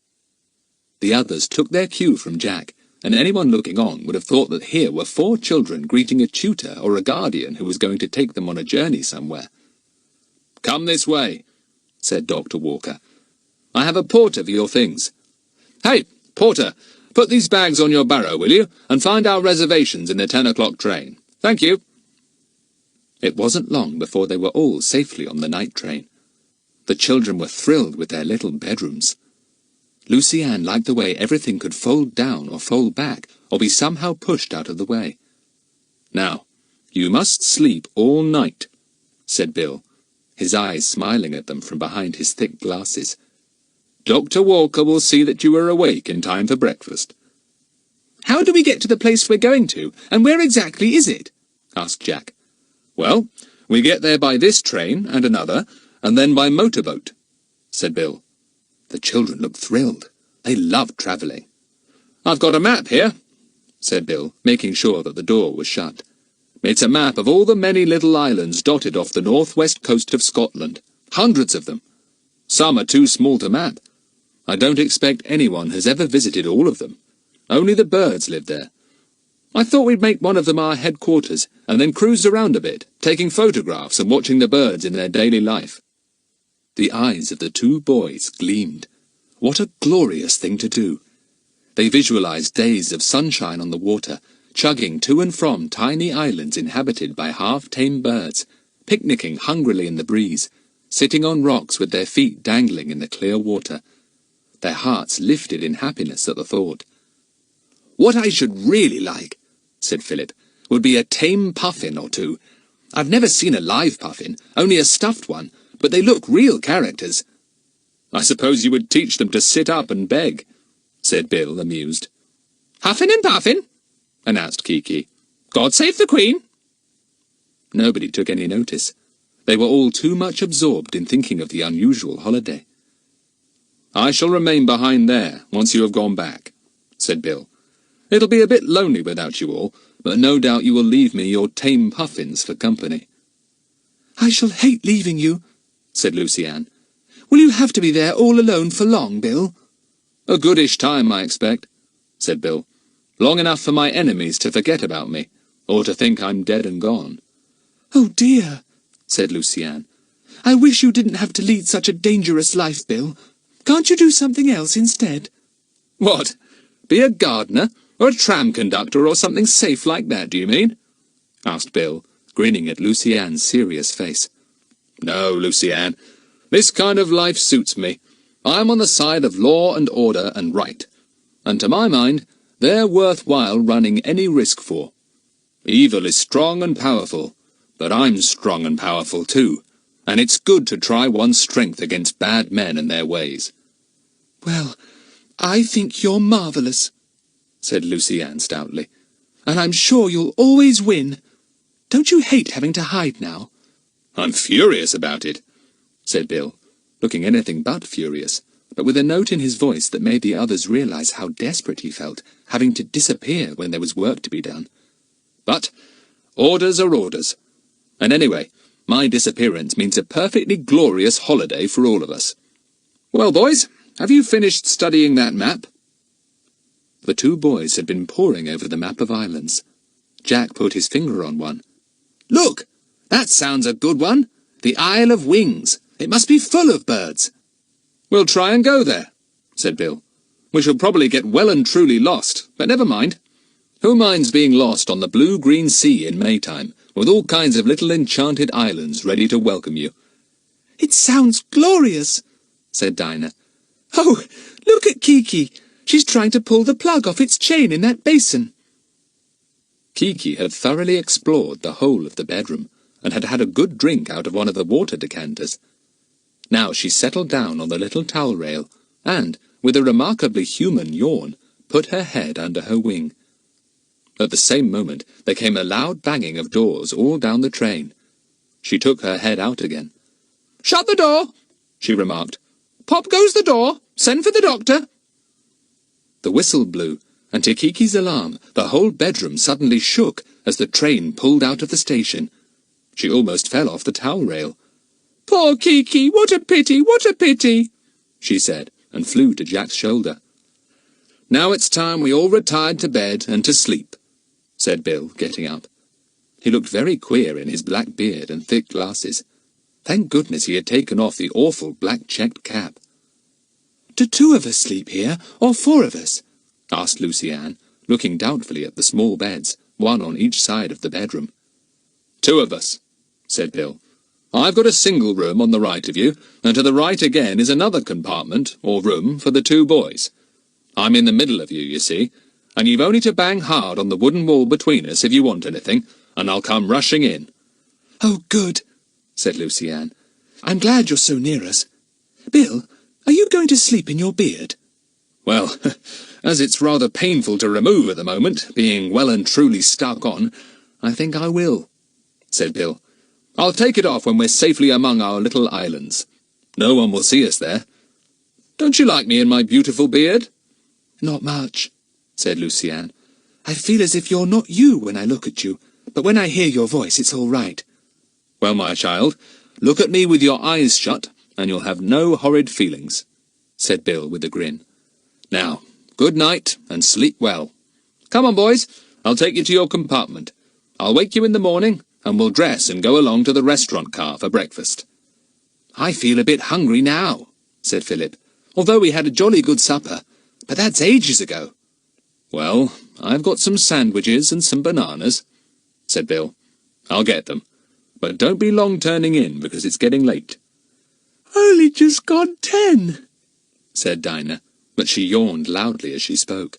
The others took their cue from Jack, and anyone looking on would have thought that here were 4 children greeting a tutor or a guardian who was going to take them on a journey somewhere. "Come this way," said Dr. Walker. "I have a porter for your things. Hey, porter, put these bags on your barrow, will you, and find our reservations in the 10 o'clock train. Thank you." It wasn't long before they were all safely on the night train. The children were thrilled with their little bedrooms. Lucy Ann liked the way everything could fold down or fold back, or be somehow pushed out of the way. "Now, you must sleep all night," said Bill, his eyes smiling at them from behind his thick glasses. "Dr. Walker will see that you are awake in time for breakfast." "How do we get to the place we're going to, and where exactly is it?" asked Jack. "Well, we get there by this train and another, and then by motorboat," said Bill. The children looked thrilled. They loved travelling. "I've got a map here," said Bill, making sure that the door was shut. "It's a map of all the many little islands dotted off the northwest coast of Scotland. Hundreds of them. Some are too small to map. I don't expect anyone has ever visited all of them. Only the birds live there. I thought we'd make one of them our headquarters, and then cruise around a bit, taking photographs and watching the birds in their daily life." The eyes of the 2 boys gleamed. What a glorious thing to do! They visualized days of sunshine on the water, chugging to and from tiny islands inhabited by half-tame birds, picnicking hungrily in the breeze, sitting on rocks with their feet dangling in the clear water. Their hearts lifted in happiness at the thought. "What I should really like," said Philip, "would be a tame puffin or 2. I've never seen a live puffin, only a stuffed one, but they look real characters." "I suppose you would teach them to sit up and beg," said Bill, amused. "Huffin' and puffin'," announced Kiki. "God save the Queen." Nobody took any notice. They were all too much absorbed in thinking of the unusual holiday. "I shall remain behind there, once you have gone back," said Bill. "It'll be a bit lonely without you all, but no doubt you will leave me your tame puffins for company." "I shall hate leaving you," said Lucy Ann. "Will you have to be there all alone for long, Bill?" "A goodish time, I expect," said Bill. "Long enough for my enemies to forget about me, or to think I'm dead and gone." "Oh dear," said Lucy Ann. "I wish you didn't have to lead such a dangerous life, Bill. Can't you do something else instead?" "What? Be a gardener, or a tram conductor, or something safe like that, do you mean?" asked Bill, grinning at Lucy Ann's serious face. "No, Lucy Ann. This kind of life suits me. I'm on the side of law and order and right, and to my mind, they're worthwhile running any risk for. Evil is strong and powerful, but I'm strong and powerful too, and it's good to try one's strength against bad men and their ways." "Well, I think you're marvellous," said Lucy Ann stoutly, "and I'm sure you'll always win. Don't you hate having to hide now?" "I'm furious about it," said Bill, looking anything but furious, but with a note in his voice that made the others realize how desperate he felt, having to disappear when there was work to be done. "But orders are orders. And anyway, my disappearance means a perfectly glorious holiday for all of us. Well, boys, have you finished studying that map?" The 2 boys had been poring over the map of islands. Jack put his finger on one. "Look! That sounds a good one. The Isle of Wings. It must be full of birds." "We'll try and go there," said Bill. "We shall probably get well and truly lost, but never mind. Who minds being lost on the blue-green sea in Maytime, with all kinds of little enchanted islands ready to welcome you?" "It sounds glorious," said Dinah. "Oh, look at Kiki. She's trying to pull the plug off its chain in that basin." Kiki had thoroughly explored the whole of the bedroom, and had had a good drink out of one of the water decanters. Now she settled down on the little towel rail, and, with a remarkably human yawn, put her head under her wing. At the same moment there came a loud banging of doors all down the train. She took her head out again. "Shut the door," she remarked. "Pop goes the door. Send for the doctor." The whistle blew, and to Kiki's alarm, the whole bedroom suddenly shook as the train pulled out of the station. She almost fell off the towel rail. "Poor Kiki, what a pity, what a pity," she said, and flew to Jack's shoulder. "Now it's time we all retired to bed and to sleep," said Bill, getting up. He looked very queer in his black beard and thick glasses. Thank goodness he had taken off the awful black checked cap. "Do 2 of us sleep here, or 4 of us?" asked Lucy Ann, looking doubtfully at the small beds, one on each side of the bedroom. "2 of us," said Bill. "I've got a single room on the right of you, and to the right again is another compartment, or room, for the 2 boys. I'm in the middle of you, you see, and you've only to bang hard on the wooden wall between us if you want anything, and I'll come rushing in." "Oh, good," said Lucy Ann. "I'm glad you're so near us. Bill, are you going to sleep in your beard?" "Well, as it's rather painful to remove at the moment, being well and truly stuck on, I think I will," said Bill. "I'll take it off when we're safely among our little islands. No one will see us there. Don't you like me in my beautiful beard?" "Not much," said Lucy Ann. "I feel as if you're not you when I look at you, but when I hear your voice it's all right." "Well, my child, look at me with your eyes shut, and you'll have no horrid feelings," said Bill with a grin. "Now, good night, and sleep well. Come on, boys, I'll take you to your compartment. I'll wake you in the morning, and we'll dress and go along to the restaurant car for breakfast." "I feel a bit hungry now," said Philip, "although we had a jolly good supper, but that's ages ago." "Well, I've got some sandwiches and some bananas," said Bill. "I'll get them, but don't be long turning in, because it's getting late." "Only just gone 10, said Dinah, but she yawned loudly as she spoke.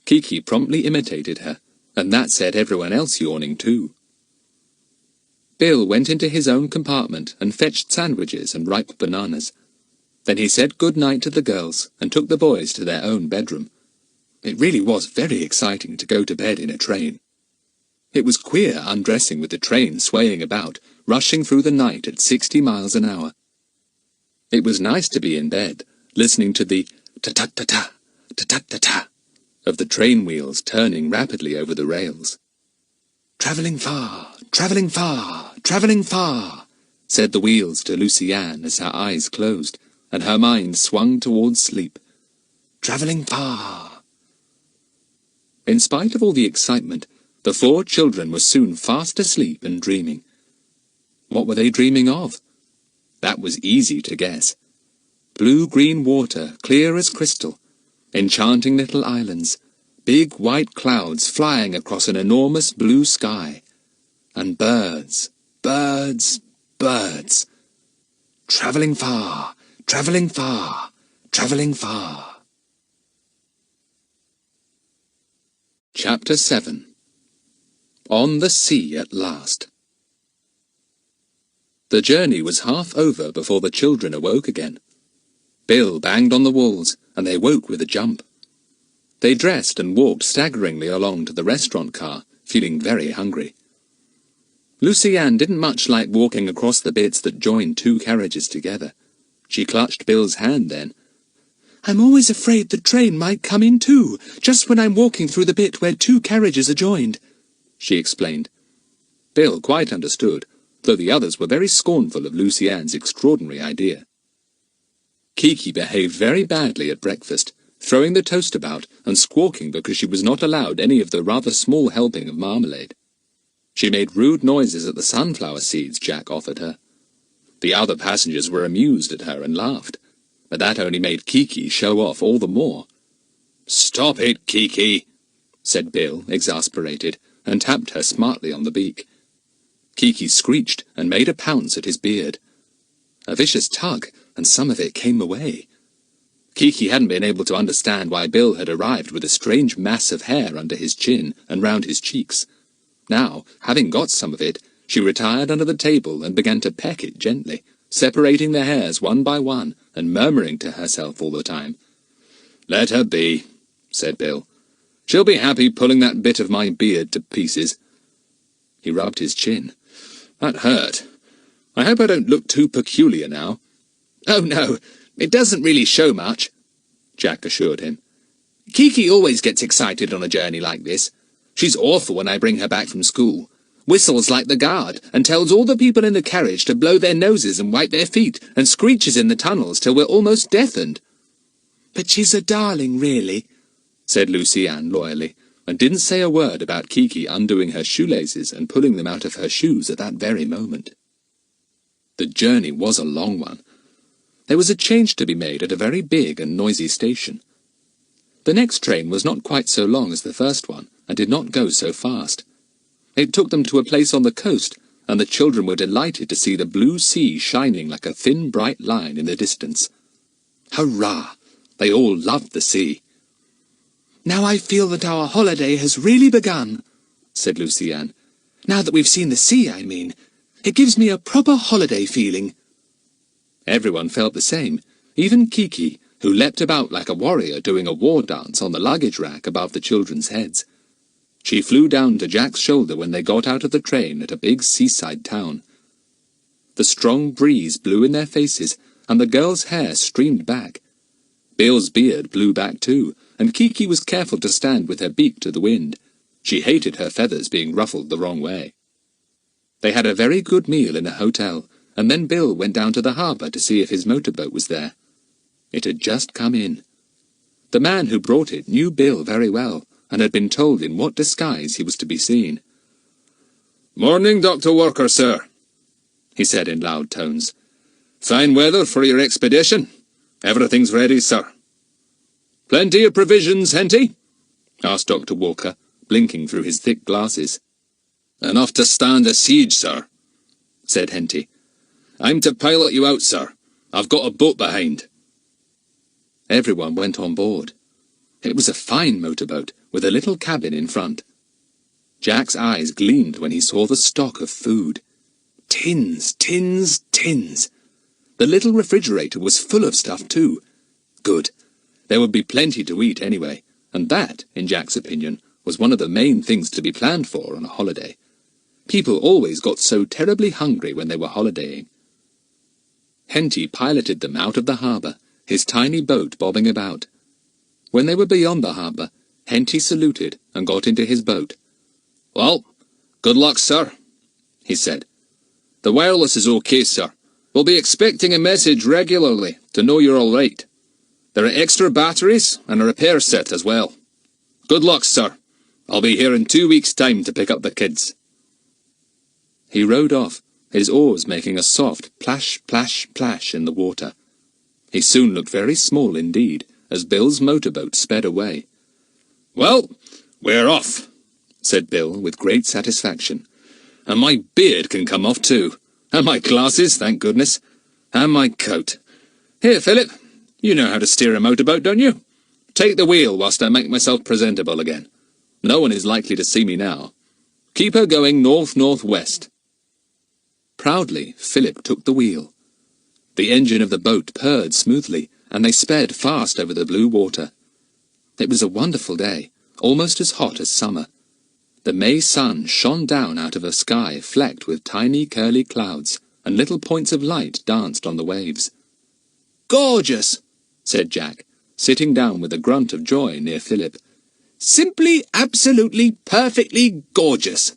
Kiki promptly imitated her, and that set everyone else yawning too. Bill went into his own compartment and fetched sandwiches and ripe bananas. Then he said good night to the girls and took the boys to their own bedroom. It really was very exciting to go to bed in a train. It was queer undressing with the train swaying about, rushing through the night at 60 miles an hour. It was nice to be in bed, listening to the ta-ta-ta-ta, ta-ta-ta-ta of the train wheels turning rapidly over the rails. "Travelling far, travelling far, travelling far," said the wheels to Lucy Ann as her eyes closed, and her mind swung towards sleep. "Travelling far." In spite of all the excitement, the 4 children were soon fast asleep and dreaming. What were they dreaming of? That was easy to guess. Blue-green water, clear as crystal, enchanting little islands, big white clouds flying across an enormous blue sky, and birds, birds, birds. Travelling far, travelling far, travelling far. Chapter 7. On the Sea at Last. The journey was half over before the children awoke again. Bill banged on the walls, and they woke with a jump. They dressed and walked staggeringly along to the restaurant car, feeling very hungry. Lucy Ann didn't much like walking across the bits that joined 2 carriages together. She clutched Bill's hand then. "I'm always afraid the train might come in too, just when I'm walking through the bit where 2 carriages are joined," she explained. Bill quite understood, though the others were very scornful of Lucy Ann's extraordinary idea. Kiki behaved very badly at breakfast, throwing the toast about and squawking because she was not allowed any of the rather small helping of marmalade. She made rude noises at the sunflower seeds Jack offered her. The other passengers were amused at her and laughed, but that only made Kiki show off all the more. "Stop it, Kiki," said Bill, exasperated, and tapped her smartly on the beak. Kiki screeched and made a pounce at his beard. A vicious tug, and some of it came away. Kiki hadn't been able to understand why Bill had arrived with a strange mass of hair under his chin and round his cheeks. Now, having got some of it, she retired under the table and began to peck it gently, separating the hairs one by one and murmuring to herself all the time. "Let her be," said Bill. "She'll be happy pulling that bit of my beard to pieces." He rubbed his chin. "That hurt. I hope I don't look too peculiar now." "Oh, no, it doesn't really show much," Jack assured him. "Kiki always gets excited on a journey like this. She's awful when I bring her back from school. Whistles like the guard, and tells all the people in the carriage to blow their noses and wipe their feet, and screeches in the tunnels till we're almost deafened." "But she's a darling, really," said Lucy Ann loyally, and didn't say a word about Kiki undoing her shoelaces and pulling them out of her shoes at that very moment. The journey was a long one. There was a change to be made at a very big and noisy station. The next train was not quite so long as the first one, and did not go so fast. It took them to a place on the coast, and the children were delighted to see the blue sea shining like a thin bright line in the distance. Hurrah! They all loved the sea. "Now I feel that our holiday has really begun," said Lucy Ann. "Now that we've seen the sea, I mean. It gives me a proper holiday feeling." Everyone felt the same, even Kiki, who leapt about like a warrior doing a war dance on the luggage rack above the children's heads. She flew down to Jack's shoulder when they got out of the train at a big seaside town. The strong breeze blew in their faces, and the girl's hair streamed back. Bill's beard blew back too, and Kiki was careful to stand with her beak to the wind. She hated her feathers being ruffled the wrong way. They had a very good meal in a hotel, and then Bill went down to the harbour to see if his motorboat was there. It had just come in. The man who brought it knew Bill very well, and had been told in what disguise he was to be seen. "Morning, Dr. Walker, sir," he said in loud tones. "Fine weather for your expedition. Everything's ready, sir." "Plenty of provisions, Henty?" asked Dr. Walker, blinking through his thick glasses. "Enough to stand a siege, sir," said Henty. "I'm to pilot you out, sir. I've got a boat behind." Everyone went on board. It was a fine motorboat, with a little cabin in front. Jack's eyes gleamed when he saw the stock of food. Tins, tins, tins. The little refrigerator was full of stuff too. Good. There would be plenty to eat anyway, and that, in Jack's opinion, was one of the main things to be planned for on a holiday. People always got so terribly hungry when they were holidaying. Henty piloted them out of the harbour, his tiny boat bobbing about. When they were beyond the harbour, Henty saluted and got into his boat. "Well, good luck, sir," he said. "The wireless is okay, sir. We'll be expecting a message regularly to know you're all right. There are extra batteries and a repair set as well. Good luck, sir. I'll be here in 2 weeks' time to pick up the kids." He rowed off, his oars making a soft plash, plash, plash in the water. He soon looked very small indeed, as Bill's motorboat sped away. "Well, we're off," said Bill with great satisfaction. "And my beard can come off too. And my glasses, thank goodness. And my coat. Here, Philip, you know how to steer a motorboat, don't you? Take the wheel whilst I make myself presentable again. No one is likely to see me now. Keep her going north-northwest." Proudly, Philip took the wheel. The engine of the boat purred smoothly, and they sped fast over the blue water. It was a wonderful day, almost as hot as summer. The May sun shone down out of a sky flecked with tiny curly clouds, and little points of light danced on the waves. "Gorgeous," said Jack, sitting down with a grunt of joy near Philip. "Simply, absolutely, perfectly gorgeous."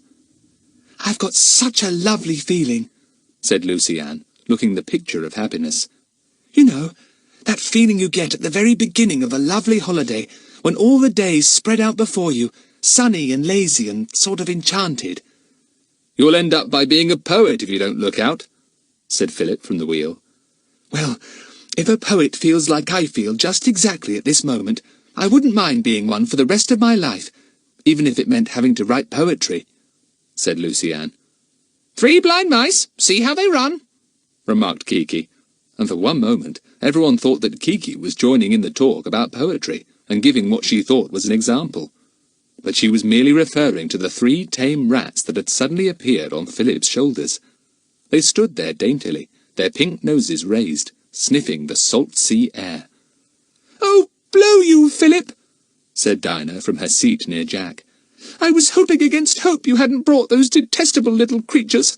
"I've got such a lovely feeling," said Lucy Ann, looking the picture of happiness. "You know, that feeling you get at the very beginning of a lovely holiday, when all the days spread out before you, sunny and lazy and sort of enchanted." "You'll end up by being a poet if you don't look out," said Philip from the wheel. "Well, if a poet feels like I feel just exactly at this moment, I wouldn't mind being one for the rest of my life, even if it meant having to write poetry," said Lucy Ann. "Three blind mice, see how they run," remarked Kiki. and for one moment everyone thought that Kiki was joining in the talk about poetry and giving what she thought was an example. But she was merely referring to the 3 tame rats that had suddenly appeared on Philip's shoulders. They stood there daintily, their pink noses raised, sniffing the salt sea air. "Oh, blow you, Philip!" said Dinah from her seat near Jack. "I was hoping against hope you hadn't brought those detestable little creatures.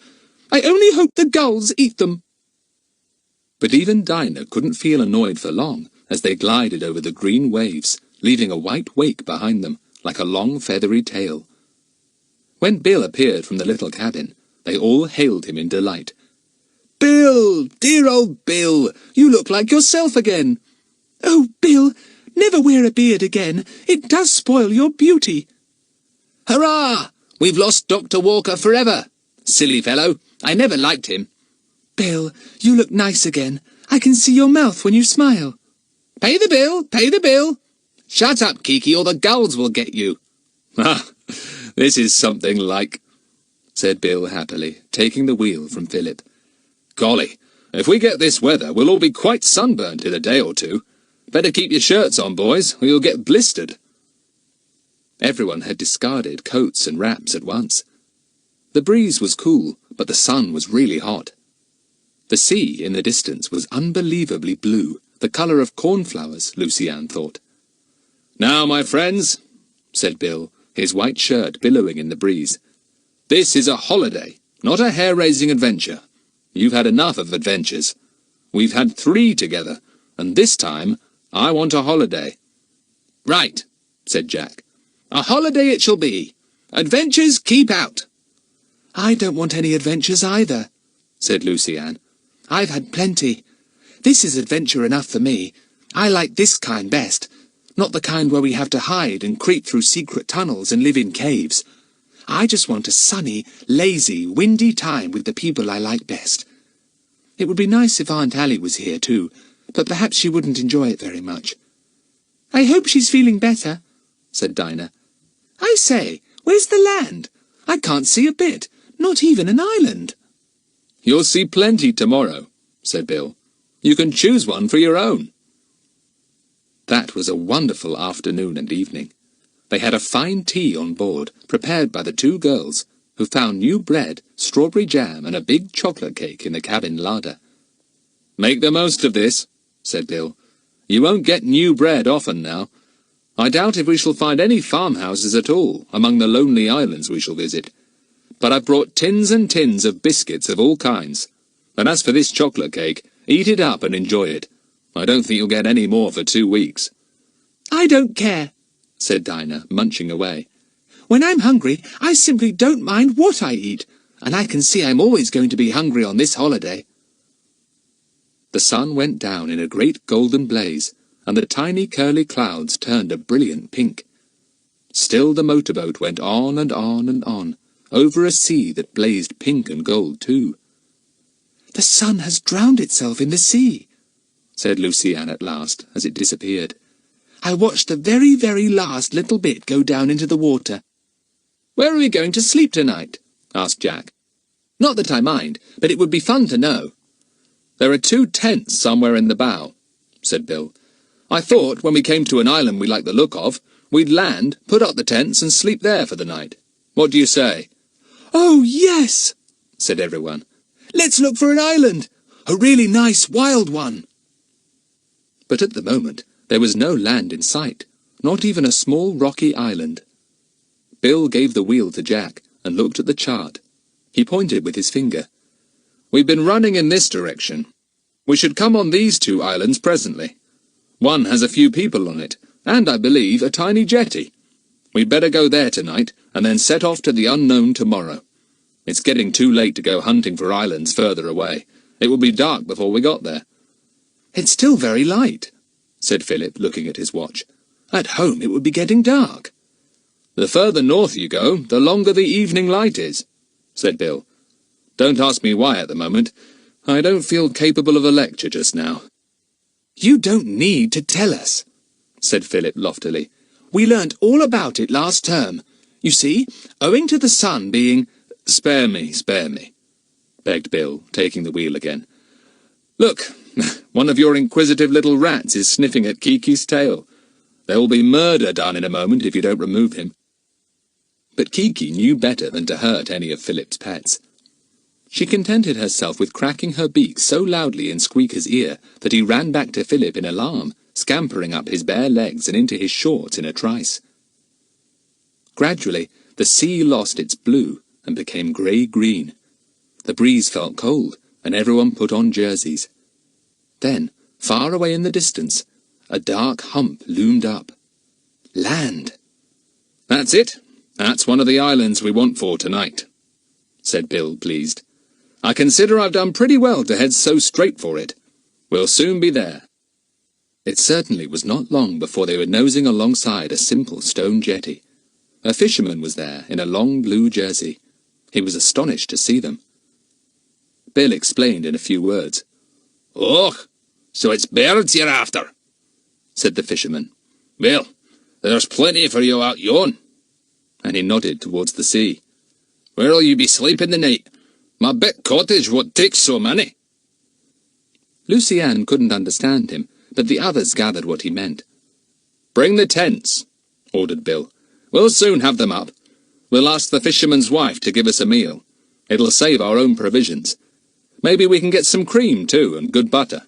I only hope the gulls eat them." But even Dinah couldn't feel annoyed for long as they glided over the green waves, leaving a white wake behind them, like a long feathery tail. When Bill appeared from the little cabin, they all hailed him in delight. "Bill! Dear old Bill! You look like yourself again." "Oh, Bill, never wear a beard again. It does spoil your beauty." "Hurrah! We've lost Dr. Walker forever. Silly fellow. I never liked him." "Bill, you look nice again. I can see your mouth when you smile." "Pay the bill! Pay the bill! Shut up, Kiki, or the gulls will get you." "Ah, this is something like," said Bill happily, taking the wheel from Philip. "Golly, if we get this weather, we'll all be quite sunburnt in a day or two. Better keep your shirts on, boys, or you'll get blistered." Everyone had discarded coats and wraps at once. The breeze was cool, but the sun was really hot. The sea in the distance was unbelievably blue, the colour of cornflowers, Lucy-Anne thought. "Now, my friends," said Bill, his white shirt billowing in the breeze, "this is a holiday, not a hair-raising adventure. You've had enough of adventures. We've had 3 together, and this time I want a holiday." "Right," said Jack. "A holiday it shall be. Adventures keep out." "I don't want any adventures either," said Lucy-Anne. "I've had plenty. This is adventure enough for me. I like this kind best, not the kind where we have to hide and creep through secret tunnels and live in caves. I just want a sunny, lazy, windy time with the people I like best. It would be nice if Aunt Allie was here too, but perhaps she wouldn't enjoy it very much." "I hope she's feeling better," said Dinah. "I say, where's the land? I can't see a bit, not even an island." "You'll see plenty tomorrow," said Bill. "You can choose one for your own." That was a wonderful afternoon and evening. They had a fine tea on board, prepared by the 2 girls, who found new bread, strawberry jam, and a big chocolate cake in the cabin larder. "Make the most of this," said Bill. "You won't get new bread often now. I doubt if we shall find any farmhouses at all among the lonely islands we shall visit. But I've brought tins and tins of biscuits of all kinds. And as for this chocolate cake, eat it up and enjoy it. I don't think you'll get any more for 2 weeks. "I don't care," said Dinah, munching away. "When I'm hungry, I simply don't mind what I eat, and I can see I'm always going to be hungry on this holiday." The sun went down in a great golden blaze, and the tiny curly clouds turned a brilliant pink. Still the motorboat went on and on and on, over a sea that blazed pink and gold too. "The sun has drowned itself in the sea," said Lucy-Anne at last, as it disappeared. "I watched the very, very last little bit go down into the water." "Where are we going to sleep tonight?" asked Jack. "Not that I mind, but it would be fun to know." "There are 2 tents somewhere in the bow," said Bill. "I thought, when we came to an island we like the look of, we'd land, put up the tents, and sleep there for the night. What do you say?" "Oh, yes," said everyone. "Let's look for an island. A really nice, wild one." But at the moment there was no land in sight, not even a small rocky island. Bill gave the wheel to Jack and looked at the chart. He pointed with his finger. "We've been running in this direction. We should come on these 2 islands presently. One has a few people on it, and, I believe, a tiny jetty. We'd better go there tonight, and then set off to the unknown tomorrow. It's getting too late to go hunting for islands further away. It would be dark before we got there." "It's still very light," said Philip, looking at his watch. "At home it would be getting dark." "The further north you go, the longer the evening light is," said Bill. "Don't ask me why at the moment. I don't feel capable of a lecture just now." "You don't need to tell us," said Philip loftily. "We learnt all about it last term. You see, owing to the sun being—" Spare me, begged Bill, taking the wheel again. "Look, One of your inquisitive little rats is sniffing at Kiki's tail. There will be murder done in a moment if you don't remove him. But Kiki knew better than to hurt any of Philip's pets. She contented herself with cracking her beak so loudly in Squeaker's ear that he ran back to Philip in alarm, scampering up his bare legs and into his shorts in a trice. Gradually, the sea lost its blue and became grey-green. The breeze felt cold, and everyone put on jerseys. Then, far away in the distance, a dark hump loomed up. Land! "That's it. That's one of the islands we want for tonight," said Bill, pleased. "I consider I've done pretty well to head so straight for it. We'll soon be there." It certainly was not long before they were nosing alongside a simple stone jetty. A fisherman was there in a long blue jersey. He was astonished to see them. Bill explained in a few words. "Oh, so it's birds you're after," said the fisherman. "Well, there's plenty for you out yon." And he nodded towards the sea. "Where'll you be sleeping the night? My big cottage won't take so many." Lucy-Anne couldn't understand him, but the others gathered what he meant. "Bring the tents," ordered Bill. "We'll soon have them up. We'll ask the fisherman's wife to give us a meal. It'll save our own provisions. Maybe we can get some cream, too, and good butter."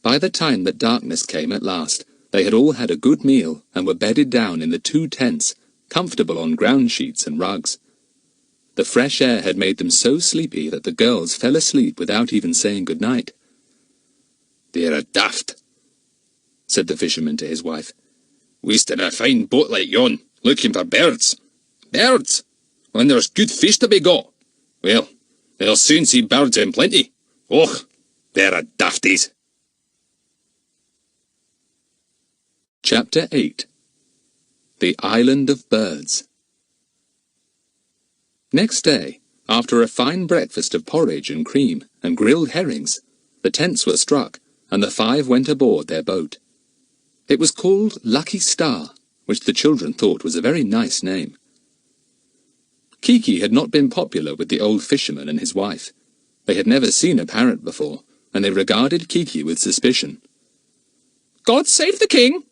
By the time that darkness came at last, they had all had a good meal and were bedded down in the 2 tents, comfortable on ground sheets and rugs. The fresh air had made them so sleepy that the girls fell asleep without even saying good night. "They're a daft," said the fisherman to his wife. "Wasting a fine boat like yon, looking for birds. Birds! When there's good fish to be got. Well, they'll soon see birds in plenty. Och, they're a dafties." Chapter 8. The Island of Birds. Next day, after a fine breakfast of porridge and cream and grilled herrings, the tents were struck, and the 5 went aboard their boat. It was called Lucky Star, which the children thought was a very nice name. Kiki had not been popular with the old fisherman and his wife. They had never seen a parrot before, and they regarded Kiki with suspicion. "God save the king!"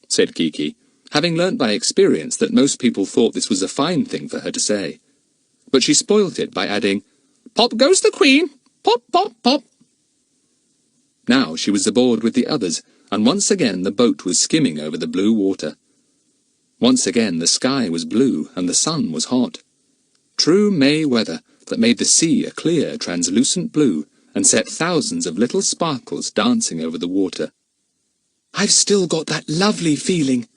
said Kiki, having learnt by experience that most people thought this was a fine thing for her to say. But she spoilt it by adding, "Pop goes the queen! Pop, pop, pop!" Now she was aboard with the others, and once again the boat was skimming over the blue water. Once again the sky was blue and the sun was hot. True May weather that made the sea a clear, translucent blue and set thousands of little sparkles dancing over the water. "I've still got that lovely feeling,"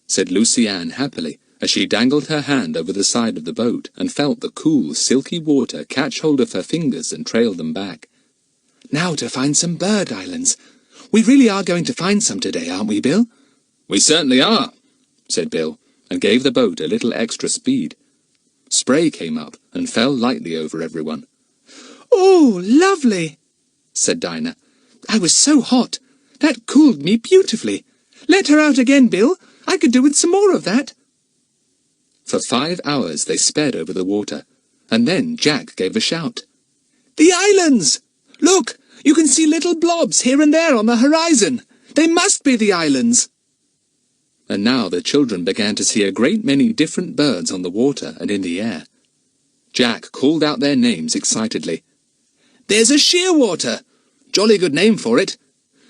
said Lucy-Anne happily, as she dangled her hand over the side of the boat and felt the cool, silky water catch hold of her fingers and trail them back. "Now to find some bird islands. We really are going to find some today, aren't we, Bill?" "We certainly are," said Bill, and gave the boat a little extra speed. Spray came up and fell lightly over everyone. "Oh, lovely," said Dinah. "I was so hot. That cooled me beautifully. Let her out again, Bill. I could do with some more of that." For 5 hours they sped over the water, and then Jack gave a shout. "The islands! Look, you can see little blobs here and there on the horizon. They must be the islands." And now the children began to see a great many different birds on the water and in the air. Jack called out their names excitedly. "There's a shearwater! Jolly good name for it.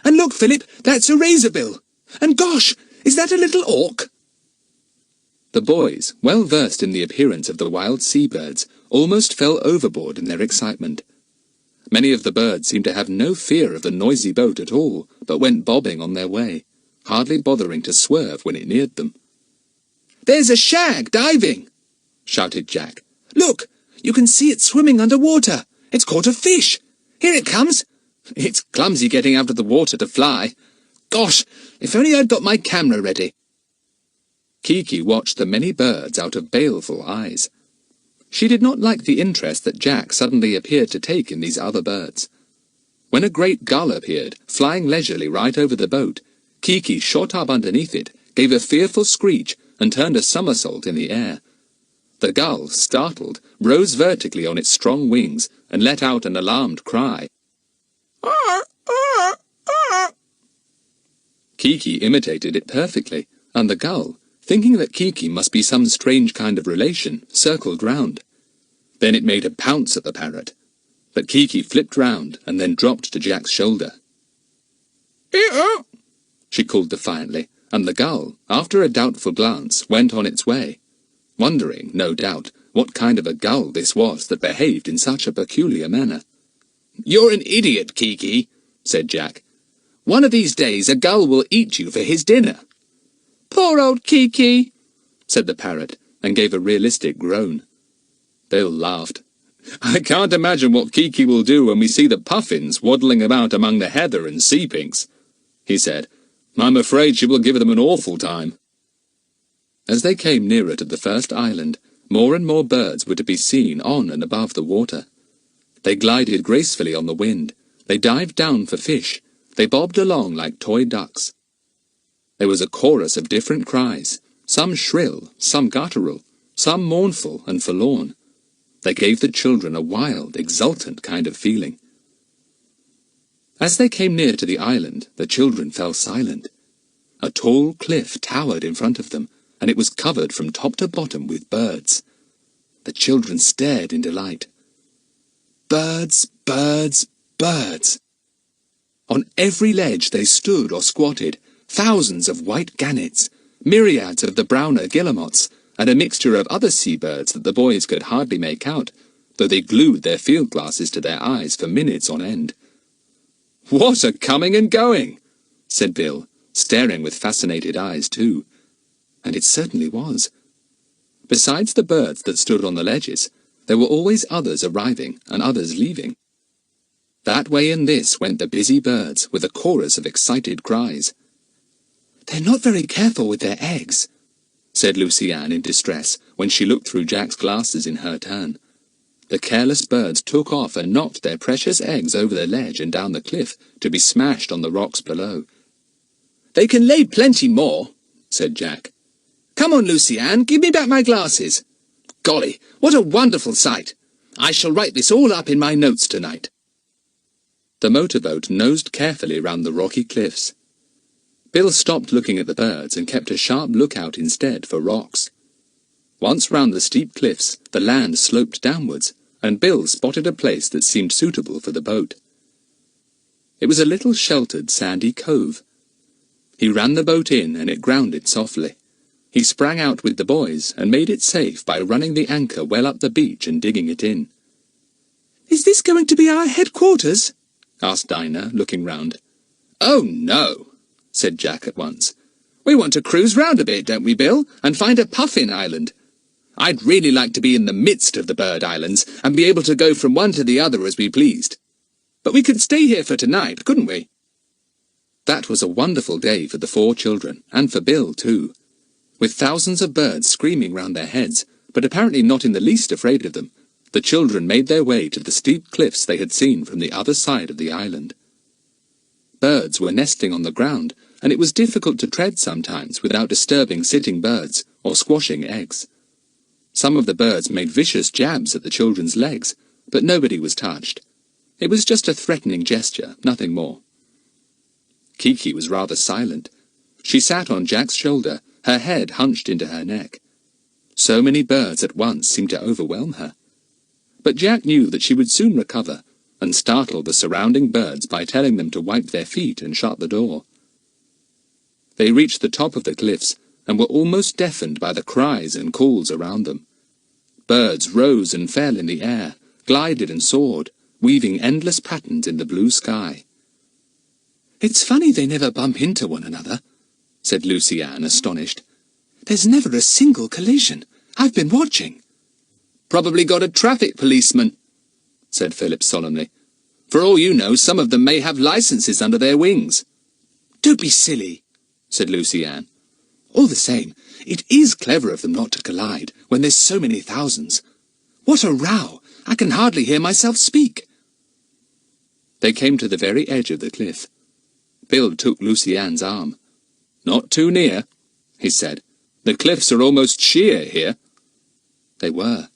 And look, Philip, that's a razorbill. And gosh, is that a little auk?" The boys, well versed in the appearance of the wild seabirds, almost fell overboard in their excitement. Many of the birds seemed to have no fear of the noisy boat at all, but went bobbing on their way, hardly bothering to swerve when it neared them. "There's a shag diving!" shouted Jack. "Look, you can see it swimming under water. It's caught a fish. Here it comes. It's clumsy getting out of the water to fly. Gosh, if only I'd got my camera ready." Kiki watched the many birds out of baleful eyes. She did not like the interest that Jack suddenly appeared to take in these other birds. When a great gull appeared, flying leisurely right over the boat, Kiki shot up underneath it, gave a fearful screech, and turned a somersault in the air. The gull, startled, rose vertically on its strong wings and let out an alarmed cry. Kiki imitated it perfectly, and the gull, thinking that Kiki must be some strange kind of relation, circled round. Then it made a pounce at the parrot, but Kiki flipped round and then dropped to Jack's shoulder. "Ew!" she called defiantly, and the gull, after a doubtful glance, went on its way, wondering, no doubt, what kind of a gull this was that behaved in such a peculiar manner. "You're an idiot, Kiki," said Jack. "One of these days a gull will eat you for his dinner." "Poor old Kiki," said the parrot, and gave a realistic groan. Bill laughed. "I can't imagine what Kiki will do when we see the puffins waddling about among the heather and sea pinks," he said. "I'm afraid she will give them an awful time." As they came nearer to the first island, more and more birds were to be seen on and above the water. They glided gracefully on the wind. They dived down for fish. They bobbed along like toy ducks. There was a chorus of different cries, some shrill, some guttural, some mournful and forlorn. They gave the children a wild, exultant kind of feeling. As they came near to the island, the children fell silent. A tall cliff towered in front of them, and it was covered from top to bottom with birds. The children stared in delight. Birds, birds, birds! On every ledge they stood or squatted, thousands of white gannets, myriads of the browner guillemots, and a mixture of other seabirds that the boys could hardly make out, though they glued their field glasses to their eyes for minutes on end. "What a coming and going!" said Bill, staring with fascinated eyes too. And it certainly was. Besides the birds that stood on the ledges, there were always others arriving and others leaving. That way and this went the busy birds, with a chorus of excited cries. "They're not very careful with their eggs," said Lucy-Anne in distress, when she looked through Jack's glasses in her turn. The careless birds took off and knocked their precious eggs over the ledge and down the cliff, to be smashed on the rocks below. "They can lay plenty more," said Jack. "Come on, Lucy-Anne, give me back my glasses. Golly, what a wonderful sight! I shall write this all up in my notes tonight." The motorboat nosed carefully round the rocky cliffs. Bill stopped looking at the birds and kept a sharp lookout instead for rocks. Once round the steep cliffs, the land sloped downwards, and Bill spotted a place that seemed suitable for the boat. It was a little sheltered sandy cove. He ran the boat in, and it grounded softly. He sprang out with the boys and made it safe by running the anchor well up the beach and digging it in. "Is this going to be our headquarters?" asked Dinah, looking round. "Oh, no," said Jack at once. "We want to cruise round a bit, don't we, Bill, and find a puffin island. I'd really like to be in the midst of the bird islands and be able to go from one to the other as we pleased. But we could stay here for tonight, couldn't we?" That was a wonderful day for the 4 children, and for Bill too. With thousands of birds screaming round their heads, but apparently not in the least afraid of them, the children made their way to the steep cliffs they had seen from the other side of the island. Birds were nesting on the ground, and it was difficult to tread sometimes without disturbing sitting birds or squashing eggs. Some of the birds made vicious jabs at the children's legs, but nobody was touched. It was just a threatening gesture, nothing more. Kiki was rather silent. She sat on Jack's shoulder, her head hunched into her neck. So many birds at once seemed to overwhelm her. But Jack knew that she would soon recover, and startle the surrounding birds by telling them to wipe their feet and shut the door. They reached the top of the cliffs, and were almost deafened by the cries and calls around them. Birds rose and fell in the air, glided and soared, weaving endless patterns in the blue sky. "It's funny they never bump into one another," said Lucy-Anne, astonished. "There's never a single collision. I've been watching." "Probably got a traffic policeman," said Philip solemnly. "For all you know, some of them may have licenses under their wings." "Don't be silly," said Lucy-Anne. "All the same, it is clever of them not to collide, when there's so many thousands. What a row! I can hardly hear myself speak." They came to the very edge of the cliff. Bill took Lucy-Anne's arm. "Not too near," he said. "The cliffs are almost sheer here." They were.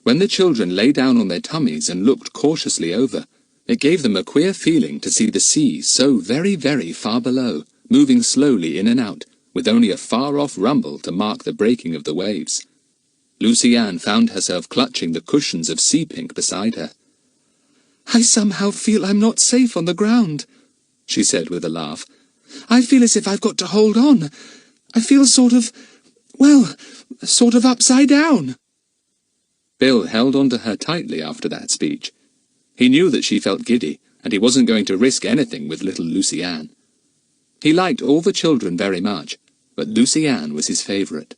When the children lay down on their tummies and looked cautiously over, It gave them a queer feeling to see the sea so very, very far below, moving slowly in and out, with only a far-off rumble to mark the breaking of the waves. Lucy-Anne found herself clutching the cushions of sea-pink beside her. "I somehow feel I'm not safe on the ground," she said with a laugh. "I feel as if I've got to hold on. I feel sort of upside down." Bill held on to her tightly after that speech. He knew that she felt giddy, and he wasn't going to risk anything with little Lucy-Anne. He liked all the children very much, but Lucy-Anne was his favourite.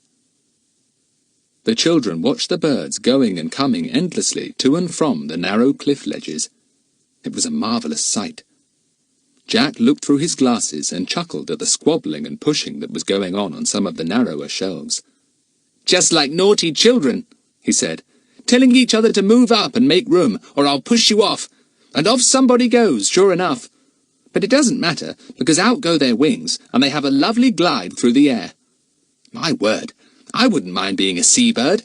The children watched the birds going and coming endlessly to and from the narrow cliff ledges. It was a marvellous sight. Jack looked through his glasses and chuckled at the squabbling and pushing that was going on some of the narrower shelves. "Just like naughty children," he said, "telling each other to move up and make room, or I'll push you off. And off somebody goes, sure enough. But it doesn't matter, because out go their wings, and they have a lovely glide through the air. My word, I wouldn't mind being a seabird,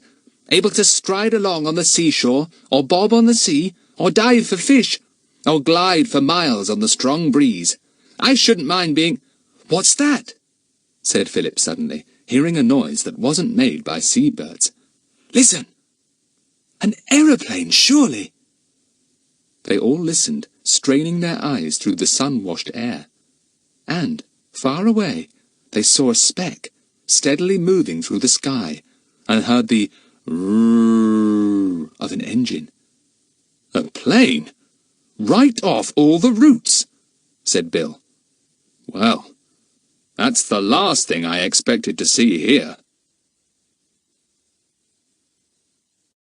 able to stride along on the seashore, or bob on the sea, or dive for fish, or glide for miles on the strong breeze. I shouldn't mind being—" "What's that?" said Philip suddenly, hearing a noise that wasn't made by seabirds. "Listen! An aeroplane, surely!" They all listened, straining their eyes through the sun-washed air. And, far away, they saw a speck, steadily moving through the sky, and heard the roar of an engine. "A plane? Right off all the routes," said Bill. "Well, that's the last thing I expected to see here."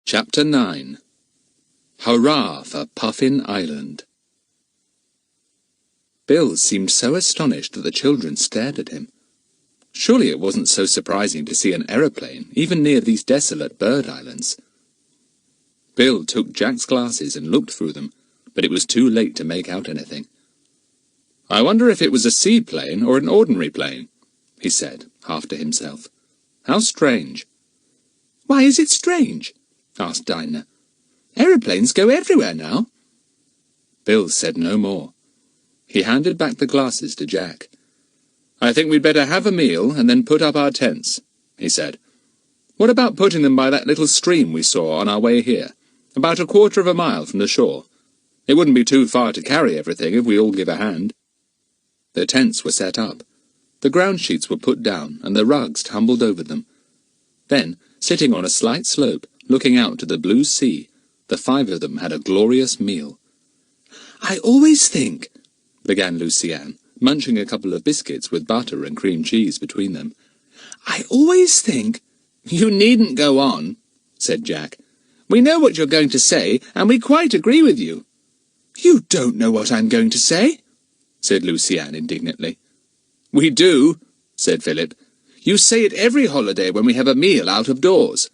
Chapter 9. Hurrah for Puffin Island. Bill seemed so astonished that the children stared at him. Surely it wasn't so surprising to see an aeroplane, even near these desolate bird islands. Bill took Jack's glasses and looked through them, but it was too late to make out anything. "I wonder if it was a seaplane or an ordinary plane," he said, half to himself. "How strange." "Why is it strange?" asked Dinah. "Aeroplanes go everywhere now." Bill said no more. He handed back the glasses to Jack. "I think we'd better have a meal and then put up our tents," he said. "What about putting them by that little stream we saw on our way here, about 1/4 of a mile from the shore? It wouldn't be too far to carry everything if we all give a hand." The tents were set up. The ground sheets were put down and the rugs tumbled over them. Then, sitting on a slight slope, looking out to the blue sea, the 5 of them had a glorious meal. "I always think," began Lucy-Anne, munching a couple of biscuits with butter and cream cheese between them. "I always think—" "You needn't go on," said Jack. "We know what you're going to say, and we quite agree with you." "You don't know what I'm going to say," said Lucy-Anne indignantly. "We do," said Philip. "You say it every holiday when we have a meal out of doors."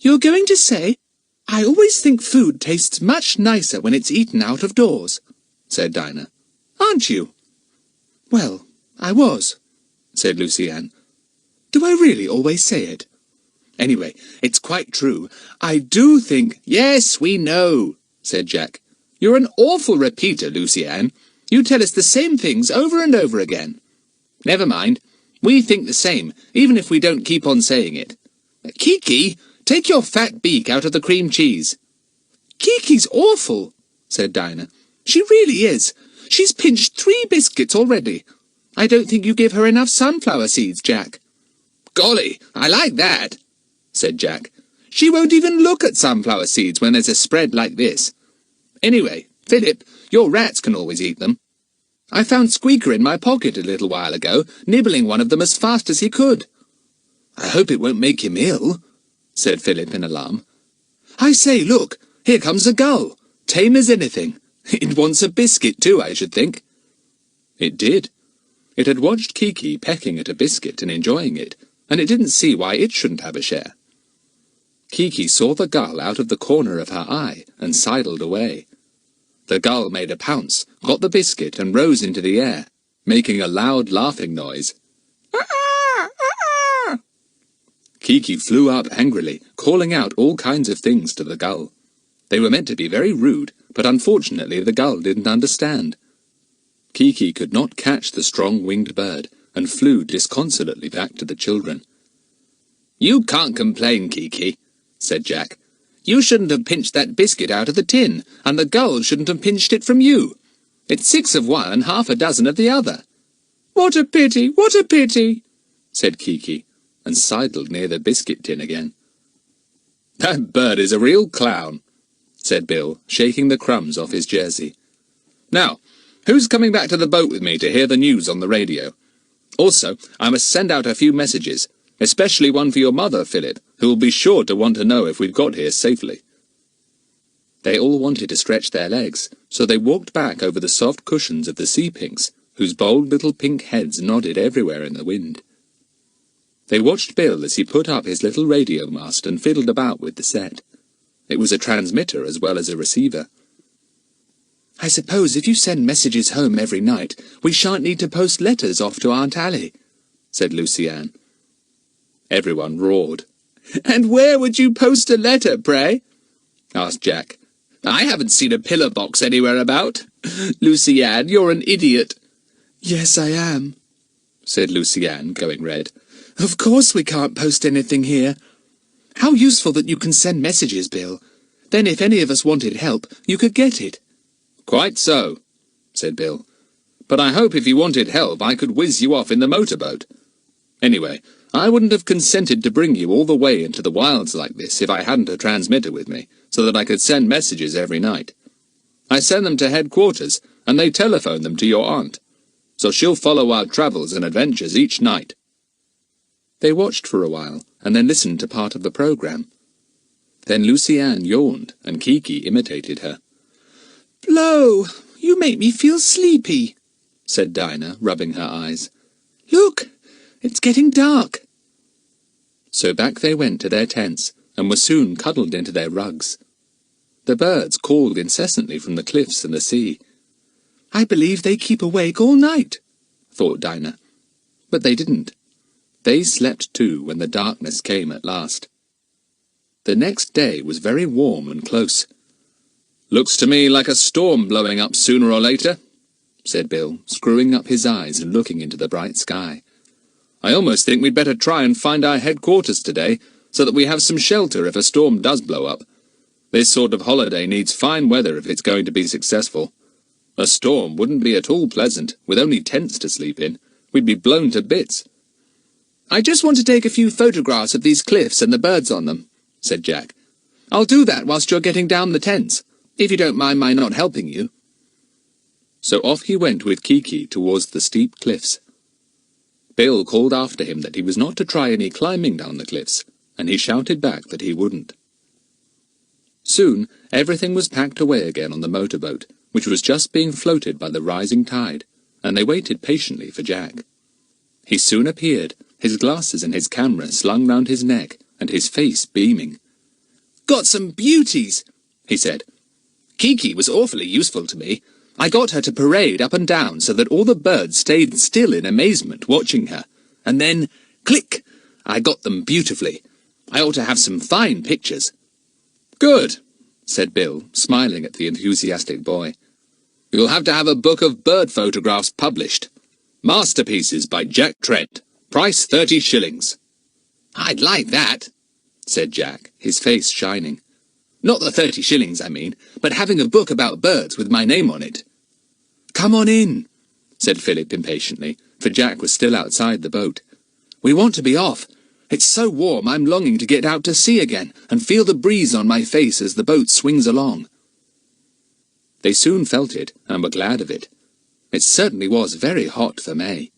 "You're going to say, I always think food tastes much nicer when it's eaten out of doors," said Dinah. "Aren't you?" "Well, I was," said Lucy-Anne. "Do I really always say it? Anyway, it's quite true. I do think—" "Yes, we know," said Jack. "You're an awful repeater, Lucy-Anne. You tell us the same things over and over again. Never mind. We think the same, even if we don't keep on saying it. Kiki, take your fat beak out of the cream cheese." "Kiki's awful," said Dinah. "She really is. She's pinched 3 biscuits already. I don't think you give her enough sunflower seeds, Jack." "Golly, I like that," said Jack. "She won't even look at sunflower seeds when there's a spread like this. Anyway, Philip, your rats can always eat them. I found Squeaker in my pocket a little while ago, nibbling one of them as fast as he could." "I hope it won't make him ill," said Philip in alarm. "I say, look, here comes a gull, tame as anything. It wants a biscuit too, I should think." It did. It had watched Kiki pecking at a biscuit and enjoying it, and it didn't see why it shouldn't have a share. Kiki saw the gull out of the corner of her eye and sidled away. The gull made a pounce, got the biscuit, and rose into the air, making a loud laughing noise. Kiki flew up angrily, calling out all kinds of things to the gull. They were meant to be very rude, but unfortunately the gull didn't understand. Kiki could not catch the strong-winged bird, and flew disconsolately back to the children. "You can't complain, Kiki," said Jack. "You shouldn't have pinched that biscuit out of the tin, and the gull shouldn't have pinched it from you. It's 6 of one and half a dozen of the other." "What a pity, what a pity," said Kiki, and sidled near the biscuit tin again. "That bird is a real clown," said Bill, shaking the crumbs off his jersey. "Now, who's coming back to the boat with me to hear the news on the radio? Also, I must send out a few messages, especially one for your mother, Philip, who will be sure to want to know if we've got here safely." They all wanted to stretch their legs, so they walked back over the soft cushions of the sea pinks, whose bold little pink heads nodded everywhere in the wind. They watched Bill as he put up his little radio mast and fiddled about with the set. It was a transmitter as well as a receiver. "I suppose if you send messages home every night, we shan't need to post letters off to Aunt Allie," said Lucy-Anne. Everyone roared. "And where would you post a letter, pray?" asked Jack. "I haven't seen a pillar box anywhere about. Lucy-Anne, you're an idiot." "Yes, I am," said Lucy-Anne, going red. "Of course we can't post anything here. How useful that you can send messages, Bill. Then if any of us wanted help, you could get it." "Quite so," said Bill. "But I hope if you wanted help I could whiz you off in the motorboat. Anyway, I wouldn't have consented to bring you all the way into the wilds like this if I hadn't a transmitter with me, so that I could send messages every night. I send them to headquarters, and they telephone them to your aunt. So she'll follow our travels and adventures each night." They watched for a while, and then listened to part of the program. Then Lucy-Anne yawned, and Kiki imitated her. "Blow, you make me feel sleepy," said Dinah, rubbing her eyes. "Look, it's getting dark." So back they went to their tents, and were soon cuddled into their rugs. The birds called incessantly from the cliffs and the sea. "I believe they keep awake all night," thought Dinah. But they didn't. They slept too when the darkness came at last. The next day was very warm and close. "Looks to me like a storm blowing up sooner or later," said Bill, screwing up his eyes and looking into the bright sky. "I almost think we'd better try and find our headquarters today, so that we have some shelter if a storm does blow up. This sort of holiday needs fine weather if it's going to be successful. A storm wouldn't be at all pleasant, with only tents to sleep in. We'd be blown to bits." "I just want to take a few photographs of these cliffs and the birds on them," said Jack. "I'll do that whilst you're getting down the tents, if you don't mind my not helping you." So off he went with Kiki towards the steep cliffs. Bill called after him that he was not to try any climbing down the cliffs, and he shouted back that he wouldn't. Soon everything was packed away again on the motorboat, which was just being floated by the rising tide, and they waited patiently for Jack. He soon appeared, his glasses and his camera slung round his neck, and his face beaming. "Got some beauties," he said. "Kiki was awfully useful to me. I got her to parade up and down so that all the birds stayed still in amazement watching her. And then, click, I got them beautifully. I ought to have some fine pictures." "Good," said Bill, smiling at the enthusiastic boy. "You'll have to have a book of bird photographs published. Masterpieces by Jack Trent. Price 30 shillings. "I'd like that," said Jack, his face shining. "Not the 30 shillings, I mean, but having a book about birds with my name on it." "Come on in," said Philip impatiently, for Jack was still outside the boat. "We want to be off. It's so warm I'm longing to get out to sea again and feel the breeze on my face as the boat swings along." They soon felt it, and were glad of it. It certainly was very hot for May.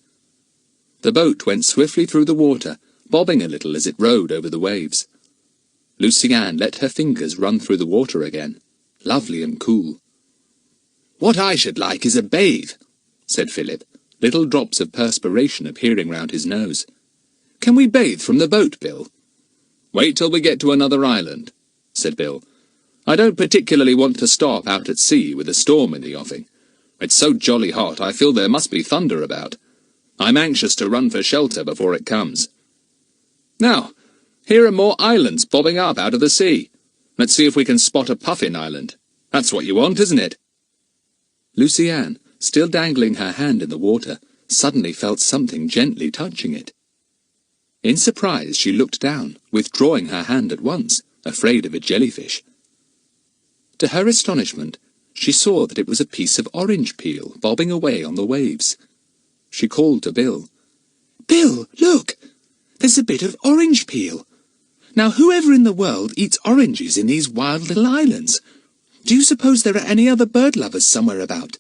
The boat went swiftly through the water, bobbing a little as it rode over the waves. Lucy-Anne let her fingers run through the water again, lovely and cool. "What I should like is a bathe," said Philip, little drops of perspiration appearing round his nose. "Can we bathe from the boat, Bill?" "Wait till we get to another island," said Bill. "I don't particularly want to stop out at sea with a storm in the offing. It's so jolly hot I feel there must be thunder about. I'm anxious to run for shelter before it comes. Now, here are more islands bobbing up out of the sea. Let's see if we can spot a puffin island. That's what you want, isn't it?" Lucy-Anne, still dangling her hand in the water, suddenly felt something gently touching it. In surprise, she looked down, withdrawing her hand at once, afraid of a jellyfish. To her astonishment, she saw that it was a piece of orange peel bobbing away on the waves. She called to Bill. "Bill, look! There's a bit of orange peel. Now, whoever in the world eats oranges in these wild little islands? Do you suppose there are any other bird-lovers somewhere about?"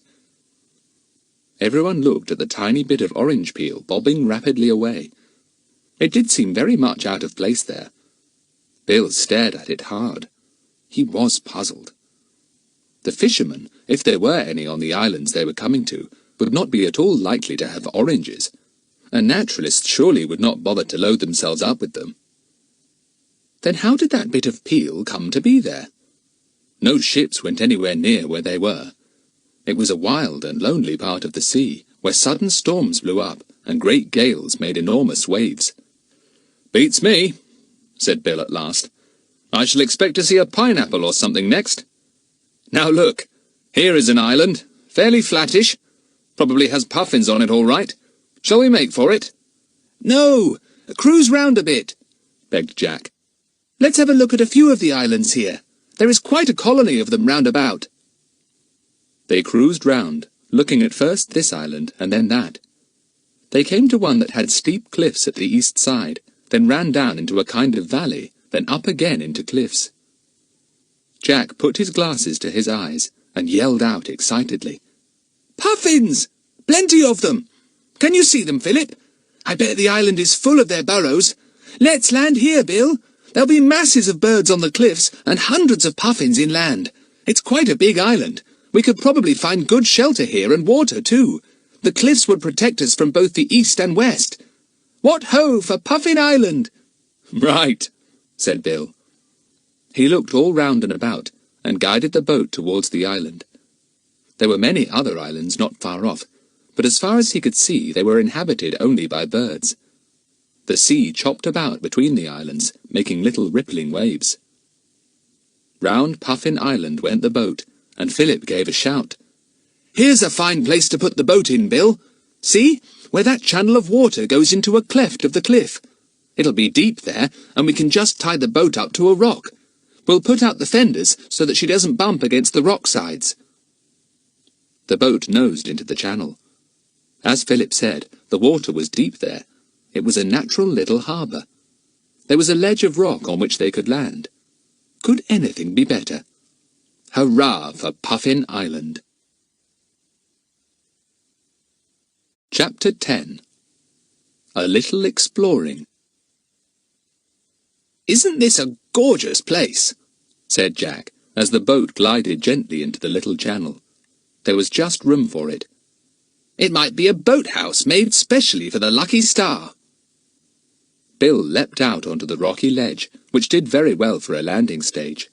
Everyone looked at the tiny bit of orange peel bobbing rapidly away. It did seem very much out of place there. Bill stared at it hard. He was puzzled. The fishermen, if there were any on the islands they were coming to, would not be at all likely to have oranges. A naturalist surely would not bother to load themselves up with them. Then how did that bit of peel come to be there? No ships went anywhere near where they were. It was a wild and lonely part of the sea, where sudden storms blew up, and great gales made enormous waves. "Beats me," said Bill at last. "I shall expect to see a pineapple or something next. Now look, here is an island, fairly flattish. Probably has puffins on it all right. Shall we make for it?" "No, cruise round a bit," begged Jack. "Let's have a look at a few of the islands here. There is quite a colony of them round about." They cruised round, looking at first this island and then that. They came to one that had steep cliffs at the east side, then ran down into a kind of valley, then up again into cliffs. Jack put his glasses to his eyes and yelled out excitedly. "Puffins! Plenty of them! Can you see them, Philip? I bet the island is full of their burrows. Let's land here, Bill. There'll be masses of birds on the cliffs and hundreds of puffins inland. It's quite a big island. We could probably find good shelter here and water, too. The cliffs would protect us from both the east and west. What ho for Puffin Island!" "Right," said Bill. He looked all round and about, and guided the boat towards the island. There were many other islands not far off, but as far as he could see they were inhabited only by birds. The sea chopped about between the islands, making little rippling waves. Round Puffin Island went the boat, and Philip gave a shout. "Here's a fine place to put the boat in, Bill. See, where that channel of water goes into a cleft of the cliff. It'll be deep there, and we can just tie the boat up to a rock. We'll put out the fenders so that she doesn't bump against the rock sides." The boat nosed into the channel. As Philip said, the water was deep there. It was a natural little harbour. There was a ledge of rock on which they could land. Could anything be better? Hurrah for Puffin Island! Chapter 10. A Little Exploring. "Isn't this a gorgeous place?" said Jack, as the boat glided gently into the little channel. There was just room for it. "It might be a boathouse made specially for the lucky star." Bill leapt out onto the rocky ledge, which did very well for a landing stage.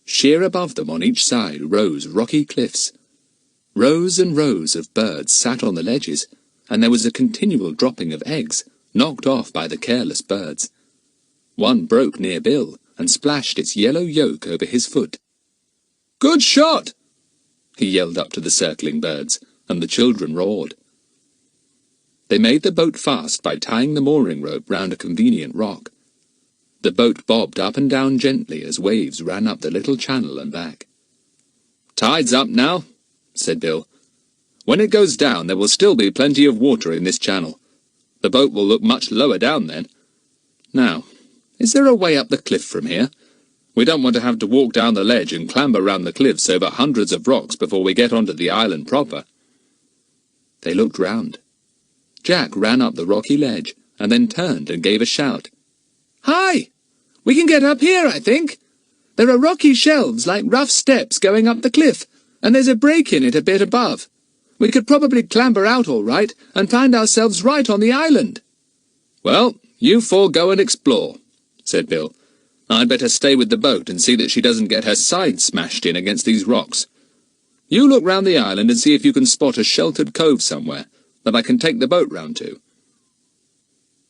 Sheer above them on each side rose rocky cliffs. Rows and rows of birds sat on the ledges, and there was a continual dropping of eggs, knocked off by the careless birds. One broke near Bill, and splashed its yellow yolk over his foot. "Good shot!" he yelled up to the circling birds, and the children roared. They made the boat fast by tying the mooring rope round a convenient rock. The boat bobbed up and down gently as waves ran up the little channel and back. "Tide's up now," said Bill. "When it goes down there will still be plenty of water in this channel. The boat will look much lower down then. Now, is there a way up the cliff from here? We don't want to have to walk down the ledge and clamber round the cliffs over hundreds of rocks before we get onto the island proper." They looked round. Jack ran up the rocky ledge, and then turned and gave a shout. "Hi! We can get up here, I think. There are rocky shelves like rough steps going up the cliff, and there's a break in it a bit above. We could probably clamber out all right, and find ourselves right on the island." "Well, you four go and explore," said Bill. "I'd better stay with the boat and see that she doesn't get her side smashed in against these rocks. You look round the island and see if you can spot a sheltered cove somewhere that I can take the boat round to."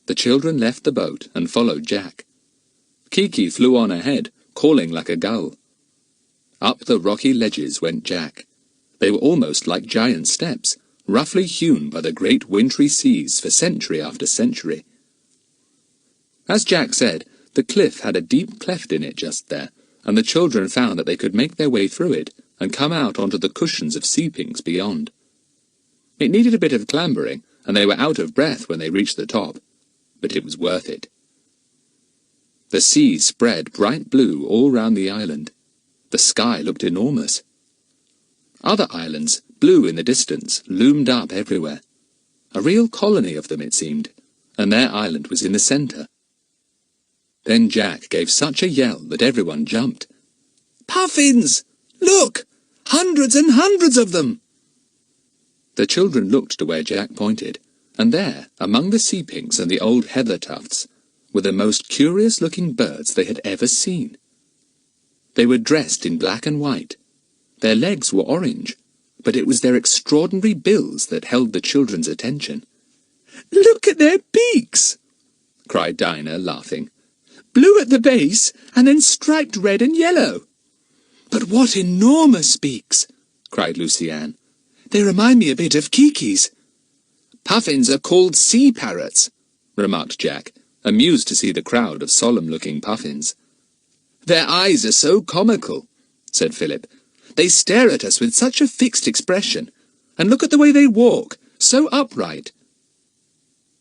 The children left the boat and followed Jack. Kiki flew on ahead, calling like a gull. Up the rocky ledges went Jack. They were almost like giant steps, roughly hewn by the great wintry seas for century after century. As Jack said, the cliff had a deep cleft in it just there, and the children found that they could make their way through it and come out onto the cushions of sea-pinks beyond. It needed a bit of clambering, and they were out of breath when they reached the top, but it was worth it. The sea spread bright blue all round the island. The sky looked enormous. Other islands, blue in the distance, loomed up everywhere. A real colony of them, it seemed, and their island was in the centre. Then Jack gave such a yell that everyone jumped. "Puffins! Look! Hundreds and hundreds of them!" The children looked to where Jack pointed, and there, among the sea-pinks and the old heather tufts, were the most curious-looking birds they had ever seen. They were dressed in black and white. Their legs were orange, but it was their extraordinary bills that held the children's attention. "Look at their beaks!" cried Dinah, laughing. "Blue at the base, and then striped red and yellow." "But what enormous beaks!" cried Lucy-Anne. "They remind me a bit of Kiki's." "Puffins are called sea parrots," remarked Jack, amused to see the crowd of solemn-looking puffins. "Their eyes are so comical," said Philip. "They stare at us with such a fixed expression, and look at the way they walk, so upright."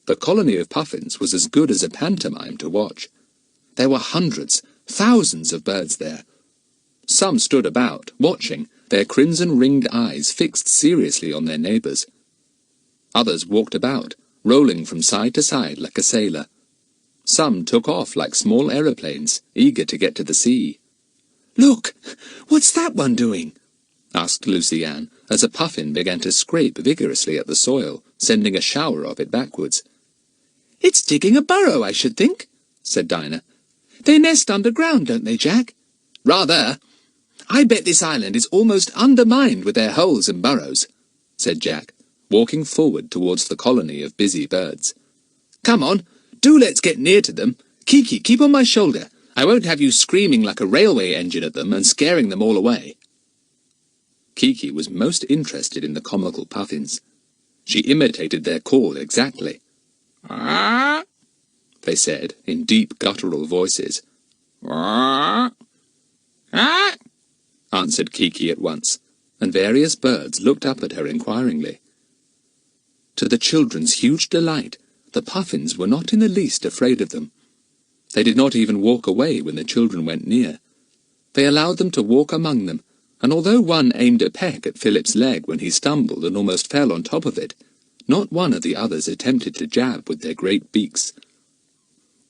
The colony of puffins was as good as a pantomime to watch. There were hundreds, thousands of birds there. Some stood about, watching, their crimson-ringed eyes fixed seriously on their neighbours. Others walked about, rolling from side to side like a sailor. Some took off like small aeroplanes, eager to get to the sea. "Look! What's that one doing?" asked Lucy-Anne, as a puffin began to scrape vigorously at the soil, sending a shower of it backwards. "It's digging a burrow, I should think," said Dinah. "They nest underground, don't they, Jack?" "Rather. I bet this island is almost undermined with their holes and burrows," said Jack, walking forward towards the colony of busy birds. "Come on, do let's get near to them. Kiki, keep on my shoulder. I won't have you screaming like a railway engine at them and scaring them all away." Kiki was most interested in the comical puffins. She imitated their call exactly. "Ah!" they said, in deep guttural voices. "Ah!" "Ah!" answered Kiki at once, and various birds looked up at her inquiringly. To the children's huge delight, the puffins were not in the least afraid of them. They did not even walk away when the children went near. They allowed them to walk among them, and although one aimed a peck at Philip's leg when he stumbled and almost fell on top of it, not one of the others attempted to jab with their great beaks.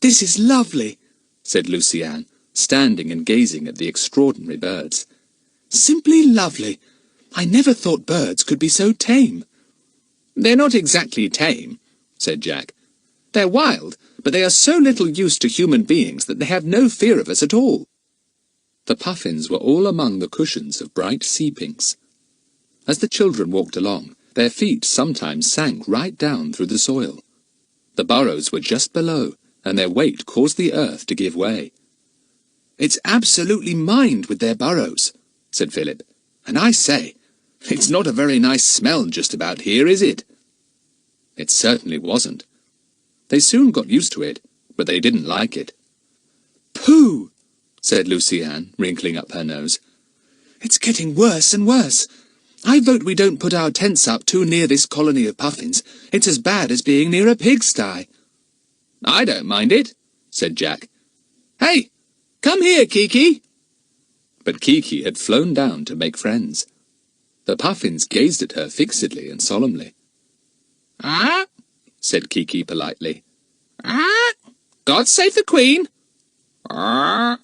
"This is lovely," said Lucy-Anne, standing and gazing at the extraordinary birds. "Simply lovely. I never thought birds could be so tame." "They're not exactly tame," said Jack. "They're wild, but they are so little used to human beings that they have no fear of us at all." The puffins were all among the cushions of bright sea-pinks. As the children walked along, their feet sometimes sank right down through the soil. The burrows were just below, and their weight caused the earth to give way. "It's absolutely mined with their burrows," said Philip. "And I say, it's not a very nice smell just about here, is it?" It certainly wasn't. They soon got used to it, but they didn't like it. "Pooh!" said Lucy-Anne, wrinkling up her nose. "It's getting worse and worse. I vote we don't put our tents up too near this colony of puffins. It's as bad as being near a pigsty." "I don't mind it," said Jack. "Hey, come here, Kiki!" But Kiki had flown down to make friends. The puffins gazed at her fixedly and solemnly. "Ah?" said Kiki politely. "Ah? God save the Queen!" "Ah?"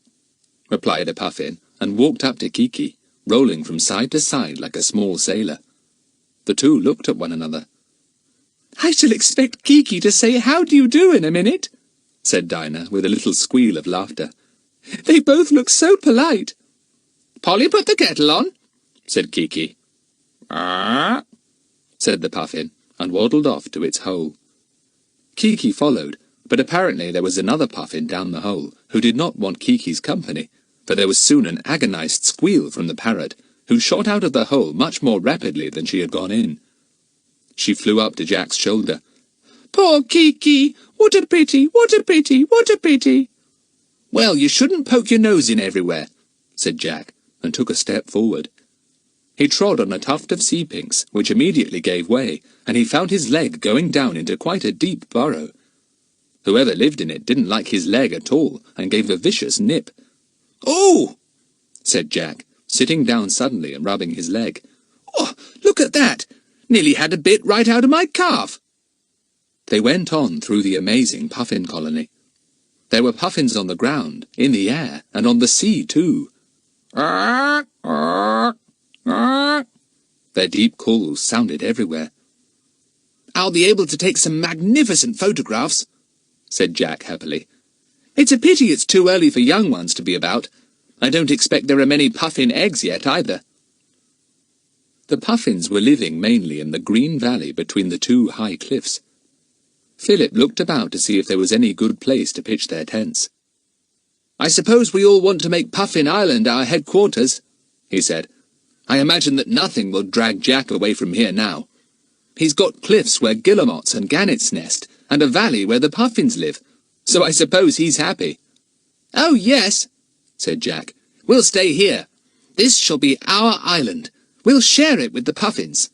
replied a puffin, and walked up to Kiki, rolling from side to side like a small sailor. The two looked at one another. "I shall expect Kiki to say how do you do in a minute," said Dinah, with a little squeal of laughter. "They both look so polite." "Polly, put the kettle on," said Kiki. "Ah," said the puffin, and waddled off to its hole. Kiki followed, but apparently there was another puffin down the hole who did not want Kiki's company, for there was soon an agonized squeal from the parrot, who shot out of the hole much more rapidly than she had gone in. She flew up to Jack's shoulder. "Poor Kiki! What a pity! What a pity! What a pity!" "Well, you shouldn't poke your nose in everywhere," said Jack, and took a step forward. He trod on a tuft of sea pinks, which immediately gave way, and he found his leg going down into quite a deep burrow. Whoever lived in it didn't like his leg at all, and gave a vicious nip. "Oh!" said Jack, sitting down suddenly and rubbing his leg. "Oh, look at that! Nearly had a bit right out of my calf." They went on through the amazing puffin colony. There were puffins on the ground, in the air, and on the sea too. Their deep calls sounded everywhere. "I'll be able to take some magnificent photographs," said Jack happily. "It's a pity it's too early for young ones to be about. I don't expect there are many puffin eggs yet either." The puffins were living mainly in the green valley between the two high cliffs. Philip looked about to see if there was any good place to pitch their tents. "I suppose we all want to make Puffin Island our headquarters," he said. "I imagine that nothing will drag Jack away from here now. He's got cliffs where guillemots and gannets nest, and a valley where the puffins live, so I suppose he's happy." "Oh, yes," said Jack. "We'll stay here. This shall be our island. We'll share it with the puffins."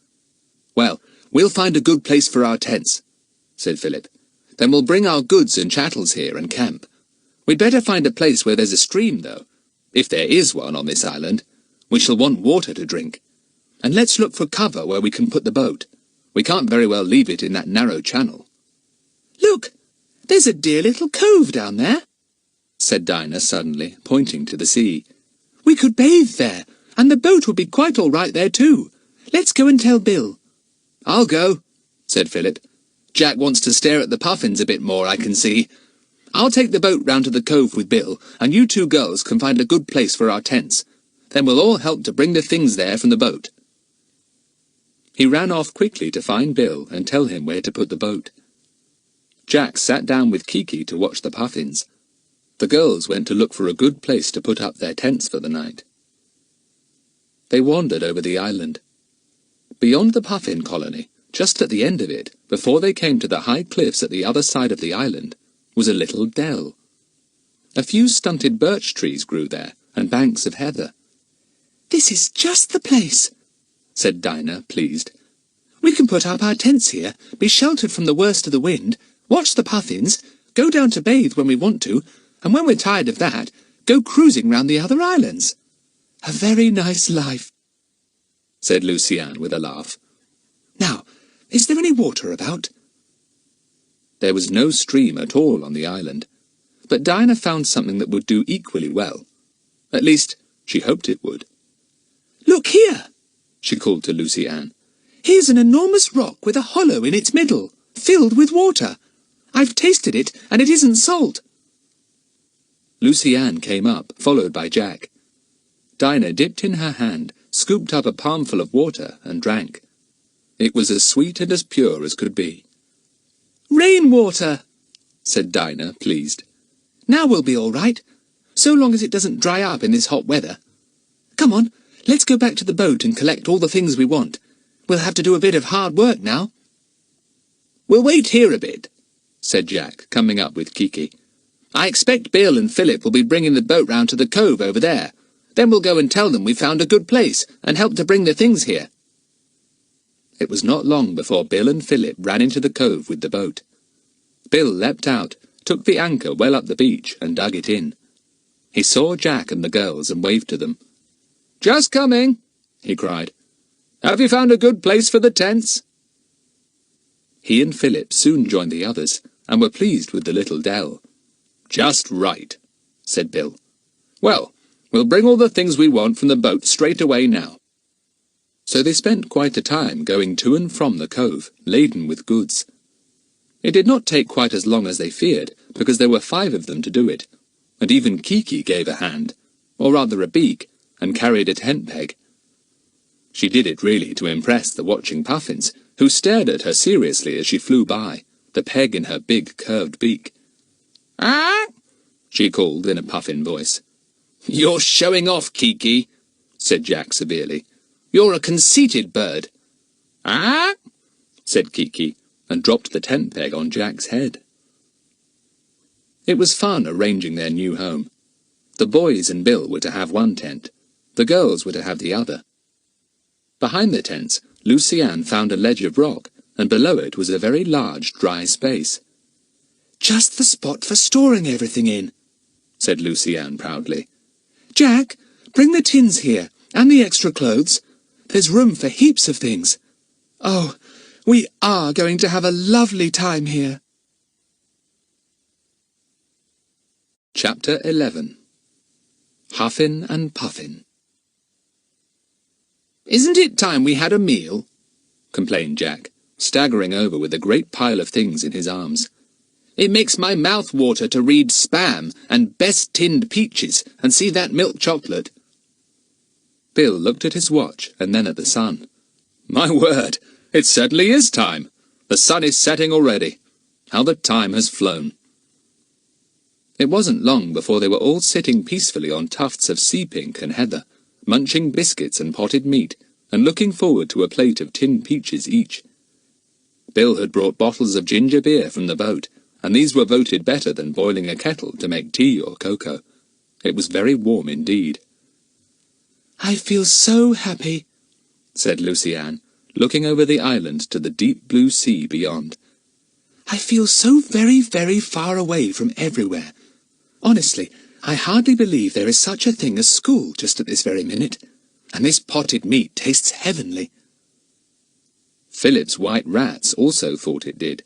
"Well, we'll find a good place for our tents," said Philip. "Then we'll bring our goods and chattels here and camp. We'd better find a place where there's a stream, though, if there is one on this island. We shall want water to drink. And let's look for cover where we can put the boat. We can't very well leave it in that narrow channel." "Look, there's a dear little cove down there," said Dinah suddenly, pointing to the sea. "We could bathe there, and the boat would be quite all right there too. Let's go and tell Bill." "I'll go," said Philip. "Jack wants to stare at the puffins a bit more, I can see. I'll take the boat round to the cove with Bill, and you two girls can find a good place for our tents. Then we'll all help to bring the things there from the boat." He ran off quickly to find Bill and tell him where to put the boat. Jack sat down with Kiki to watch the puffins. The girls went to look for a good place to put up their tents for the night. They wandered over the island. Beyond the puffin colony, just at the end of it, before they came to the high cliffs at the other side of the island, was a little dell. A few stunted birch trees grew there, and banks of heather. "This is just the place," said Dinah, pleased. "We can put up our tents here, be sheltered from the worst of the wind, watch the puffins, go down to bathe when we want to, and when we're tired of that, go cruising round the other islands. A very nice life," said Luciane with a laugh. "Now, is there any water about?" There was no stream at all on the island, but Dinah found something that would do equally well. At least, she hoped it would. "Look here," she called to Luciane. "Here's an enormous rock with a hollow in its middle, filled with water. I've tasted it, and it isn't salt." Luciane came up, followed by Jack. Dinah dipped in her hand, scooped up a palmful of water, and drank. It was as sweet and as pure as could be. "Rainwater," said Dinah, pleased. "Now we'll be all right, so long as it doesn't dry up in this hot weather. Come on, let's go back to the boat and collect all the things we want. We'll have to do a bit of hard work now." "We'll wait here a bit," said Jack, coming up with Kiki. "I expect Bill and Philip will be bringing the boat round to the cove over there. Then we'll go and tell them we found a good place, and help to bring the things here." It was not long before Bill and Philip ran into the cove with the boat. Bill leapt out, took the anchor well up the beach, and dug it in. He saw Jack and the girls and waved to them. "Just coming," he cried. "Have you found a good place for the tents?" He and Philip soon joined the others, and were pleased with the little dell. "Just right," said Bill. "Well, we'll bring all the things we want from the boat straight away now." So they spent quite a time going to and from the cove, laden with goods. It did not take quite as long as they feared, because there were 5 of them to do it, and even Kiki gave a hand, or rather a beak, and carried a tent peg. She did it really to impress the watching puffins, who stared at her seriously as she flew by, the peg in her big curved beak. "Ah!" she called in a puffin voice. "You're showing off, Kiki," said Jack severely. "You're a conceited bird." "Ah?" said Kiki, and dropped the tent peg on Jack's head. It was fun arranging their new home. The boys and Bill were to have one tent. The girls were to have the other. Behind the tents, Lucy-Anne found a ledge of rock, and below it was a very large dry space. "Just the spot for storing everything in," said Lucy-Anne proudly. "Jack, bring the tins here, and the extra clothes. There's room for heaps of things. Oh, we are going to have a lovely time here." Chapter 11. Huffin and Puffin. "Isn't it time we had a meal?" complained Jack, staggering over with a great pile of things in his arms. "It makes my mouth water to read Spam and Best Tinned Peaches and see that milk chocolate." Bill looked at his watch and then at the sun. "My word, it certainly is time. The sun is setting already. How the time has flown." It wasn't long before they were all sitting peacefully on tufts of sea pink and heather, munching biscuits and potted meat, and looking forward to a plate of tinned peaches each. Bill had brought bottles of ginger beer from the boat, and these were voted better than boiling a kettle to make tea or cocoa. It was very warm indeed. "I feel so happy," said Lucy-Anne, looking over the island to the deep blue sea beyond. "I feel so very, very far away from everywhere. Honestly, I hardly believe there is such a thing as school just at this very minute, and this potted meat tastes heavenly." Philip's white rats also thought it did.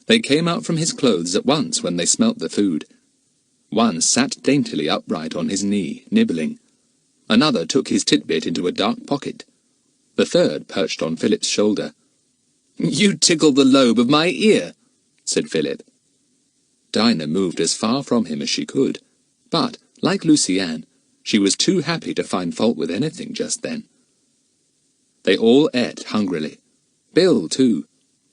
They came out from his clothes at once when they smelt the food. One sat daintily upright on his knee, nibbling. Another took his titbit into a dark pocket. The third perched on Philip's shoulder. "You tickle the lobe of my ear," said Philip. Dinah moved as far from him as she could, but, like Lucy-Anne, she was too happy to find fault with anything just then. They all ate hungrily. Bill, too,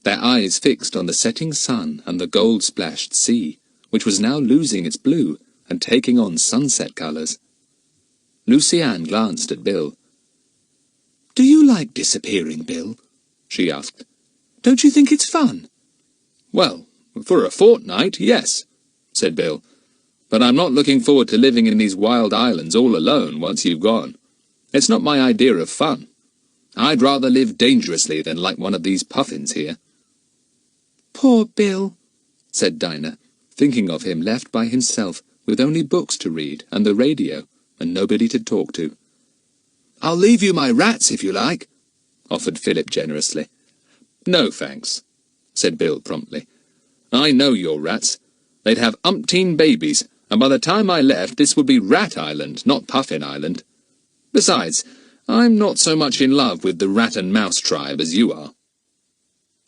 their eyes fixed on the setting sun and the gold-splashed sea, which was now losing its blue and taking on sunset colours. Lucy-Anne glanced at Bill. "Do you like disappearing, Bill?" she asked. "Don't you think it's fun?" "Well, for a fortnight, yes," said Bill. "But I'm not looking forward to living in these wild islands all alone once you've gone. It's not my idea of fun. I'd rather live dangerously than like one of these puffins here." "Poor Bill," said Dinah, thinking of him left by himself with only books to read and the radio and nobody to talk to. "I'll leave you my rats if you like," offered Philip generously. "No, thanks," said Bill promptly. "I know your rats. They'd have umpteen babies, and by the time I left this would be Rat Island, not Puffin Island. Besides, I'm not so much in love with the rat and mouse tribe as you are."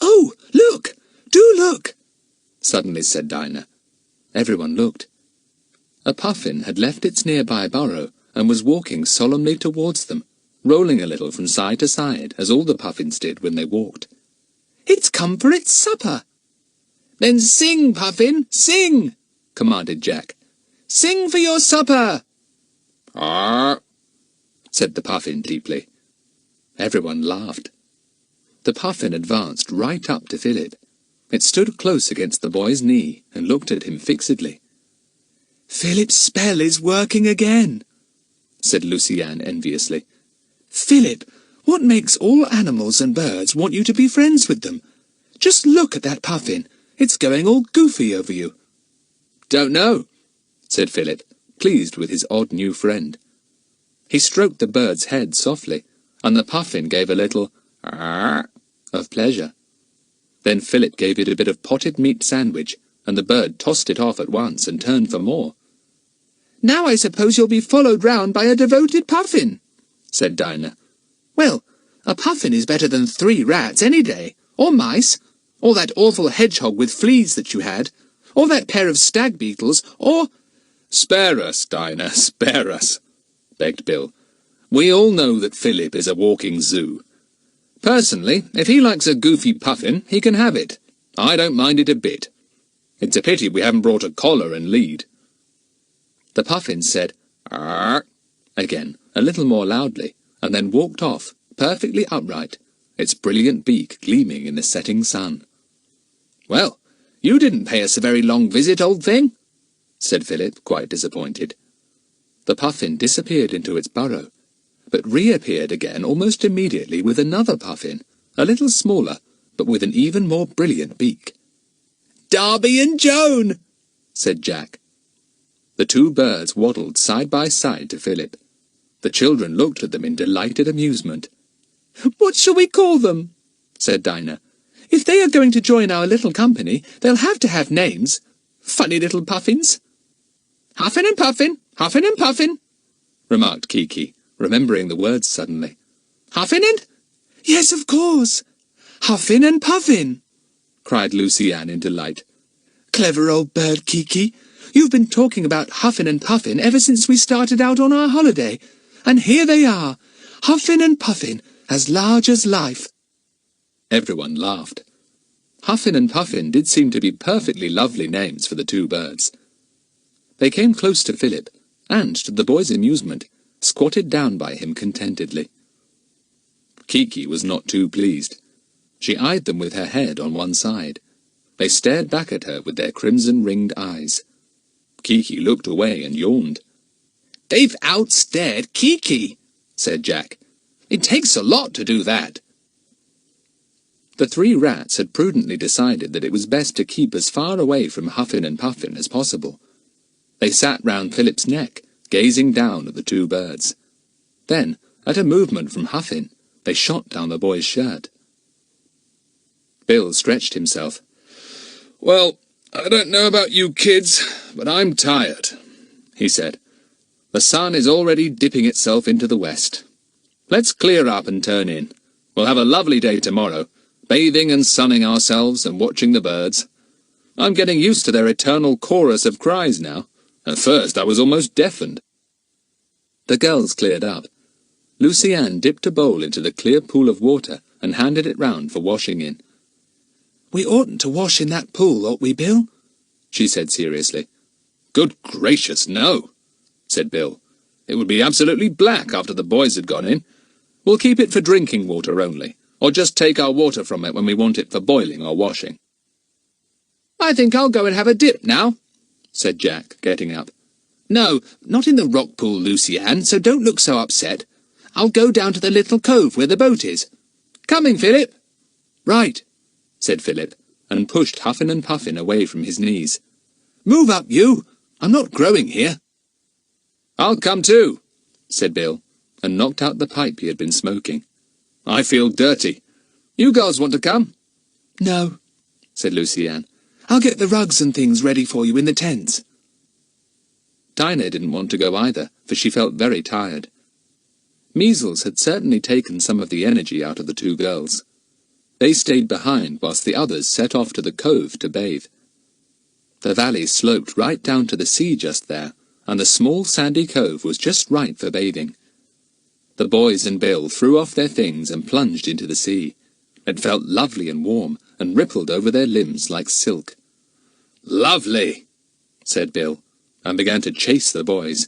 "Oh, look! Do look!" suddenly said Dinah. Everyone looked. A puffin had left its nearby burrow and was walking solemnly towards them, rolling a little from side to side, as all the puffins did when they walked. "It's come for its supper." "Then sing, Puffin, sing!" commanded Jack. "Sing for your supper!" "Ah!" said the puffin deeply. Everyone laughed. The puffin advanced right up to Philip. It stood close against the boy's knee and looked at him fixedly. "Philip's spell is working again," said Lucy-Anne enviously. "Philip, what makes all animals and birds want you to be friends with them? Just look at that puffin. It's going all goofy over you." "Don't know," said Philip, pleased with his odd new friend. He stroked the bird's head softly, and the puffin gave a little "arr" of pleasure. Then Philip gave it a bit of potted meat sandwich, and the bird tossed it off at once and turned for more. "Now I suppose you'll be followed round by a devoted puffin," said Dinah. "Well, a puffin is better than 3 rats any day, or mice, or that awful hedgehog with fleas that you had, or that pair of stag beetles, or—" "Spare us, Dinah, spare us," begged Bill. "We all know that Philip is a walking zoo. Personally, if he likes a goofy puffin, he can have it. I don't mind it a bit. It's a pity we haven't brought a collar and lead." The puffin said, Arr! again, a little more loudly, and then walked off, perfectly upright, its brilliant beak gleaming in the setting sun. "Well, you didn't pay us a very long visit, old thing," said Philip, quite disappointed. The puffin disappeared into its burrow, but reappeared again almost immediately with another puffin, a little smaller, but with an even more brilliant beak. "Darby and Joan," said Jack. The two birds waddled side by side to Philip. The children looked at them in delighted amusement. "What shall we call them?" said Dinah. "If they are going to join our little company, they'll have to have names. Funny little puffins." "Huffin and Puffin, Huffin and Puffin," remarked Kiki, remembering the words suddenly. "Huffin and—" "Yes, of course. Huffin and Puffin," cried Lucy Ann in delight. "Clever old bird, Kiki. You've been talking about Huffin and Puffin ever since we started out on our holiday. And here they are, Huffin and Puffin, as large as life." Everyone laughed. Huffin and Puffin did seem to be perfectly lovely names for the two birds. They came close to Philip, and, to the boys' amusement, squatted down by him contentedly. Kiki was not too pleased. She eyed them with her head on one side. They stared back at her with their crimson-ringed eyes. Kiki looked away and yawned. "They've outstared Kiki," said Jack. "It takes a lot to do that." The three rats had prudently decided that it was best to keep as far away from Huffin and Puffin as possible. They sat round Philip's neck, gazing down at the two birds. Then, at a movement from Huffin, they shot down the boy's shirt. Bill stretched himself. "Well, I don't know about you kids, but I'm tired," he said. "The sun is already dipping itself into the west. Let's clear up and turn in. We'll have a lovely day tomorrow, bathing and sunning ourselves and watching the birds. I'm getting used to their eternal chorus of cries now. At first I was almost deafened." The girls cleared up. Lucy Ann dipped a bowl into the clear pool of water and handed it round for washing in. "We oughtn't to wash in that pool, ought we, Bill?" she said seriously. "Good gracious, no," said Bill. "It would be absolutely black after the boys had gone in. We'll keep it for drinking water only, or just take our water from it when we want it for boiling or washing." "I think I'll go and have a dip now," said Jack, getting up. "No, not in the rock pool, Lucy Ann, so don't look so upset. I'll go down to the little cove where the boat is. Coming, Philip." "Right," said Philip, and pushed Huffin and Puffin away from his knees. "Move up, you! I'm not growing here." "I'll come too," said Bill, and knocked out the pipe he had been smoking. "I feel dirty. You girls want to come?" "No," said Lucy Ann. "I'll get the rugs and things ready for you in the tents." Dinah didn't want to go either, for she felt very tired. Measles had certainly taken some of the energy out of the two girls. They stayed behind whilst the others set off to the cove to bathe. The valley sloped right down to the sea just there, and the small sandy cove was just right for bathing. The boys and Bill threw off their things and plunged into the sea. It felt lovely and warm, and rippled over their limbs like silk. "Lovely," said Bill, and began to chase the boys.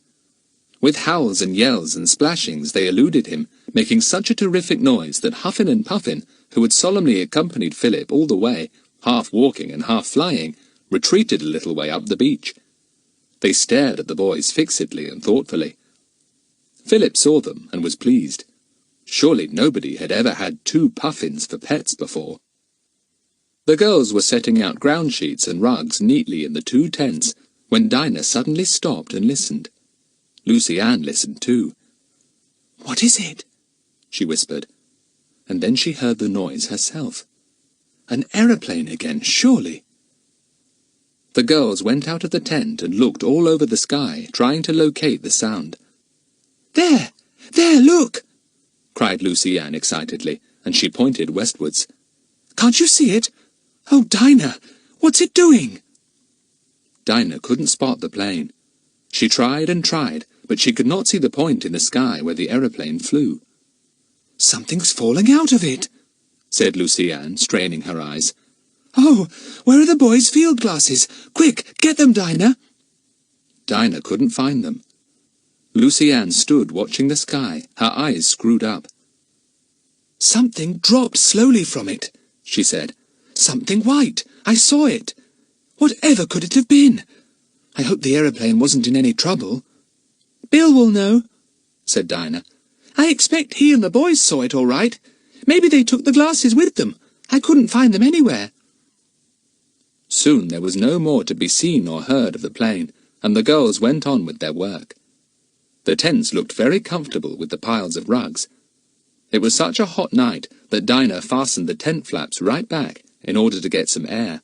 With howls and yells and splashings they eluded him, making such a terrific noise that Huffin and Puffin, who had solemnly accompanied Philip all the way, half walking and half flying, retreated a little way up the beach. They stared at the boys fixedly and thoughtfully. Philip saw them and was pleased. Surely nobody had ever had two puffins for pets before. The girls were setting out ground sheets and rugs neatly in the two tents, when Dinah suddenly stopped and listened. Lucy Ann listened too. "What is it?" she whispered, and then she heard the noise herself. An aeroplane again, surely. The girls went out of the tent and looked all over the sky, trying to locate the sound. "There! There, look!" cried Lucy Ann excitedly, and she pointed westwards. "Can't you see it? Oh, Dinah, what's it doing?" Dinah couldn't spot the plane. She tried and tried, but she could not see the point in the sky where the aeroplane flew. "Something's falling out of it," said Lucy Ann, straining her eyes. "Oh, where are the boys' field glasses? Quick, get them, Dinah!" Dinah couldn't find them. Lucy Ann stood watching the sky, her eyes screwed up. "Something dropped slowly from it," she said. "Something white. I saw it. Whatever could it have been? I hope the aeroplane wasn't in any trouble." "Bill will know," said Dinah. "I expect he and the boys saw it all right. Maybe they took the glasses with them. I couldn't find them anywhere." Soon there was no more to be seen or heard of the plane, and the girls went on with their work. The tents looked very comfortable with the piles of rugs. It was such a hot night that Dinah fastened the tent flaps right back in order to get some air.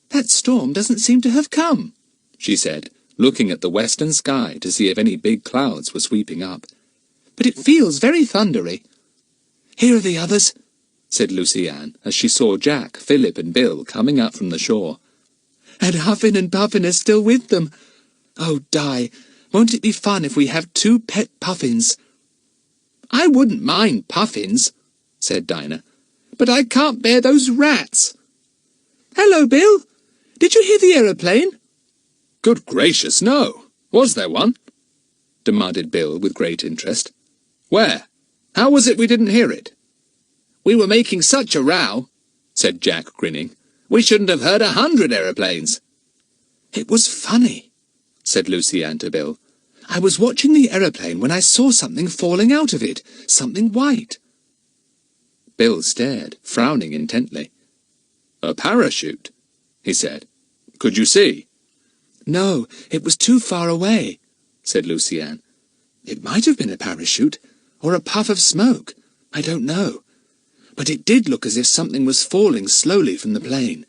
"That storm doesn't seem to have come," she said, looking at the western sky to see if any big clouds were sweeping up. "But it feels very thundery." "Here are the others," said Lucy Ann, as she saw Jack, Philip and Bill coming up from the shore. "And Huffin and Puffin are still with them. Oh, Di, won't it be fun if we have 2 pet puffins?" "I wouldn't mind puffins," said Dinah, "but I can't bear those rats." "Hello, Bill. Did you hear the aeroplane?" Good gracious, no! Was there one? Demanded Bill with great interest. Where? How was it we didn't hear it? "We were making such a row," said Jack, grinning. "We shouldn't have heard 100 aeroplanes." "It was funny," said Lucy Ann to Bill. "I was watching the aeroplane when I saw something falling out of it, something white." Bill stared, frowning intently. A parachute, he said. Could you see? "No, it was too far away," said Lucy Ann. "It might have been a parachute, or a puff of smoke. I don't know. But it did look as if something was falling slowly from the plane.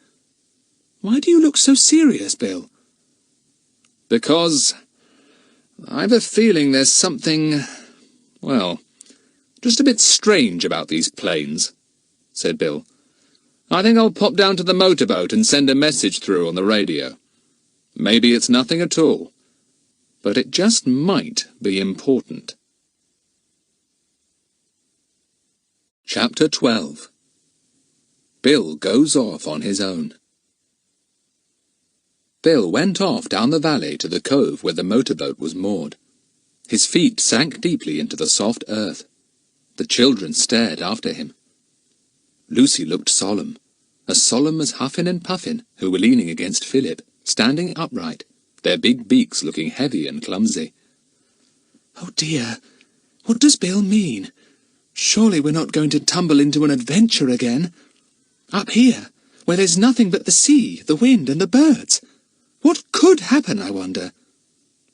Why do you look so serious, Bill?" Because I've a feeling there's something, well, just a bit strange about these planes, said Bill. I think I'll pop down to the motorboat and send a message through on the radio. Maybe it's nothing at all, but it just might be important. Chapter 12. Bill goes off on his own. Bill went off down the valley to the cove where the motorboat was moored. His feet sank deeply into the soft earth. The children stared after him. Lucy looked solemn, as solemn as Huffin and Puffin, who were leaning against Philip, standing upright, their big beaks looking heavy and clumsy. "Oh dear, what does Bill mean? Surely we're not going to tumble into an adventure again? Up here, where there's nothing but the sea, the wind, and the birds. What could happen, I wonder?"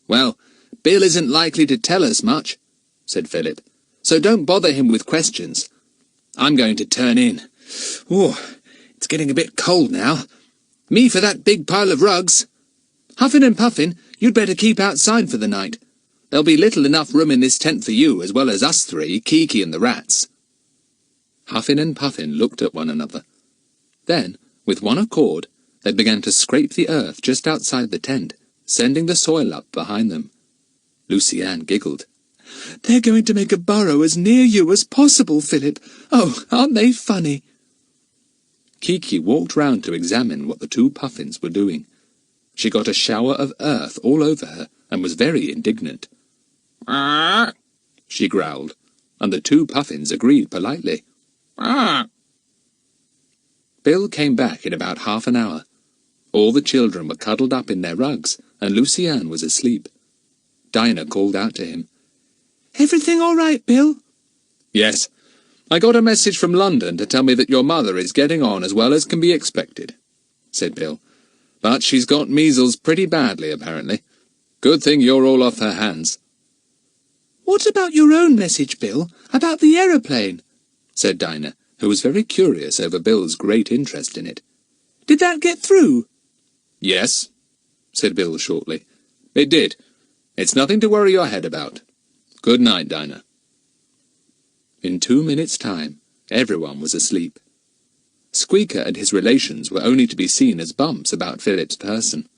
"Well, Bill isn't likely to tell us much," said Philip, "so don't bother him with questions. I'm going to turn in. Oh, it's getting a bit cold now. Me for that big pile of rugs. Huffin and Puffin, you'd better keep outside for the night. There'll be little enough room in this tent for you, as well as us three, Kiki and the rats." Huffin and Puffin looked at one another. Then, with one accord, they began to scrape the earth just outside the tent, sending the soil up behind them. Lucy Ann giggled. "They're going to make a burrow as near you as possible, Philip. Oh, aren't they funny?" Kiki walked round to examine what the two Puffins were doing. She got a shower of earth all over her and was very indignant. "Ah!" she growled, and the two Puffins agreed politely. "Ah!" Bill came back in about half an hour. All the children were cuddled up in their rugs, and Lucy Ann was asleep. Dinah called out to him. "Everything all right, Bill?" "Yes. I got a message from London to tell me that your mother is getting on as well as can be expected," said Bill. "But she's got measles pretty badly, apparently. Good thing you're all off her hands." "What about your own message, Bill? About the aeroplane?" said Dinah, who was very curious over Bill's great interest in it. "Did that get through?" "Yes," said Bill shortly. "It did. It's nothing to worry your head about. Good night, Dinah." In 2 minutes' time, everyone was asleep. Squeaker and his relations were only to be seen as bumps about Philip's person.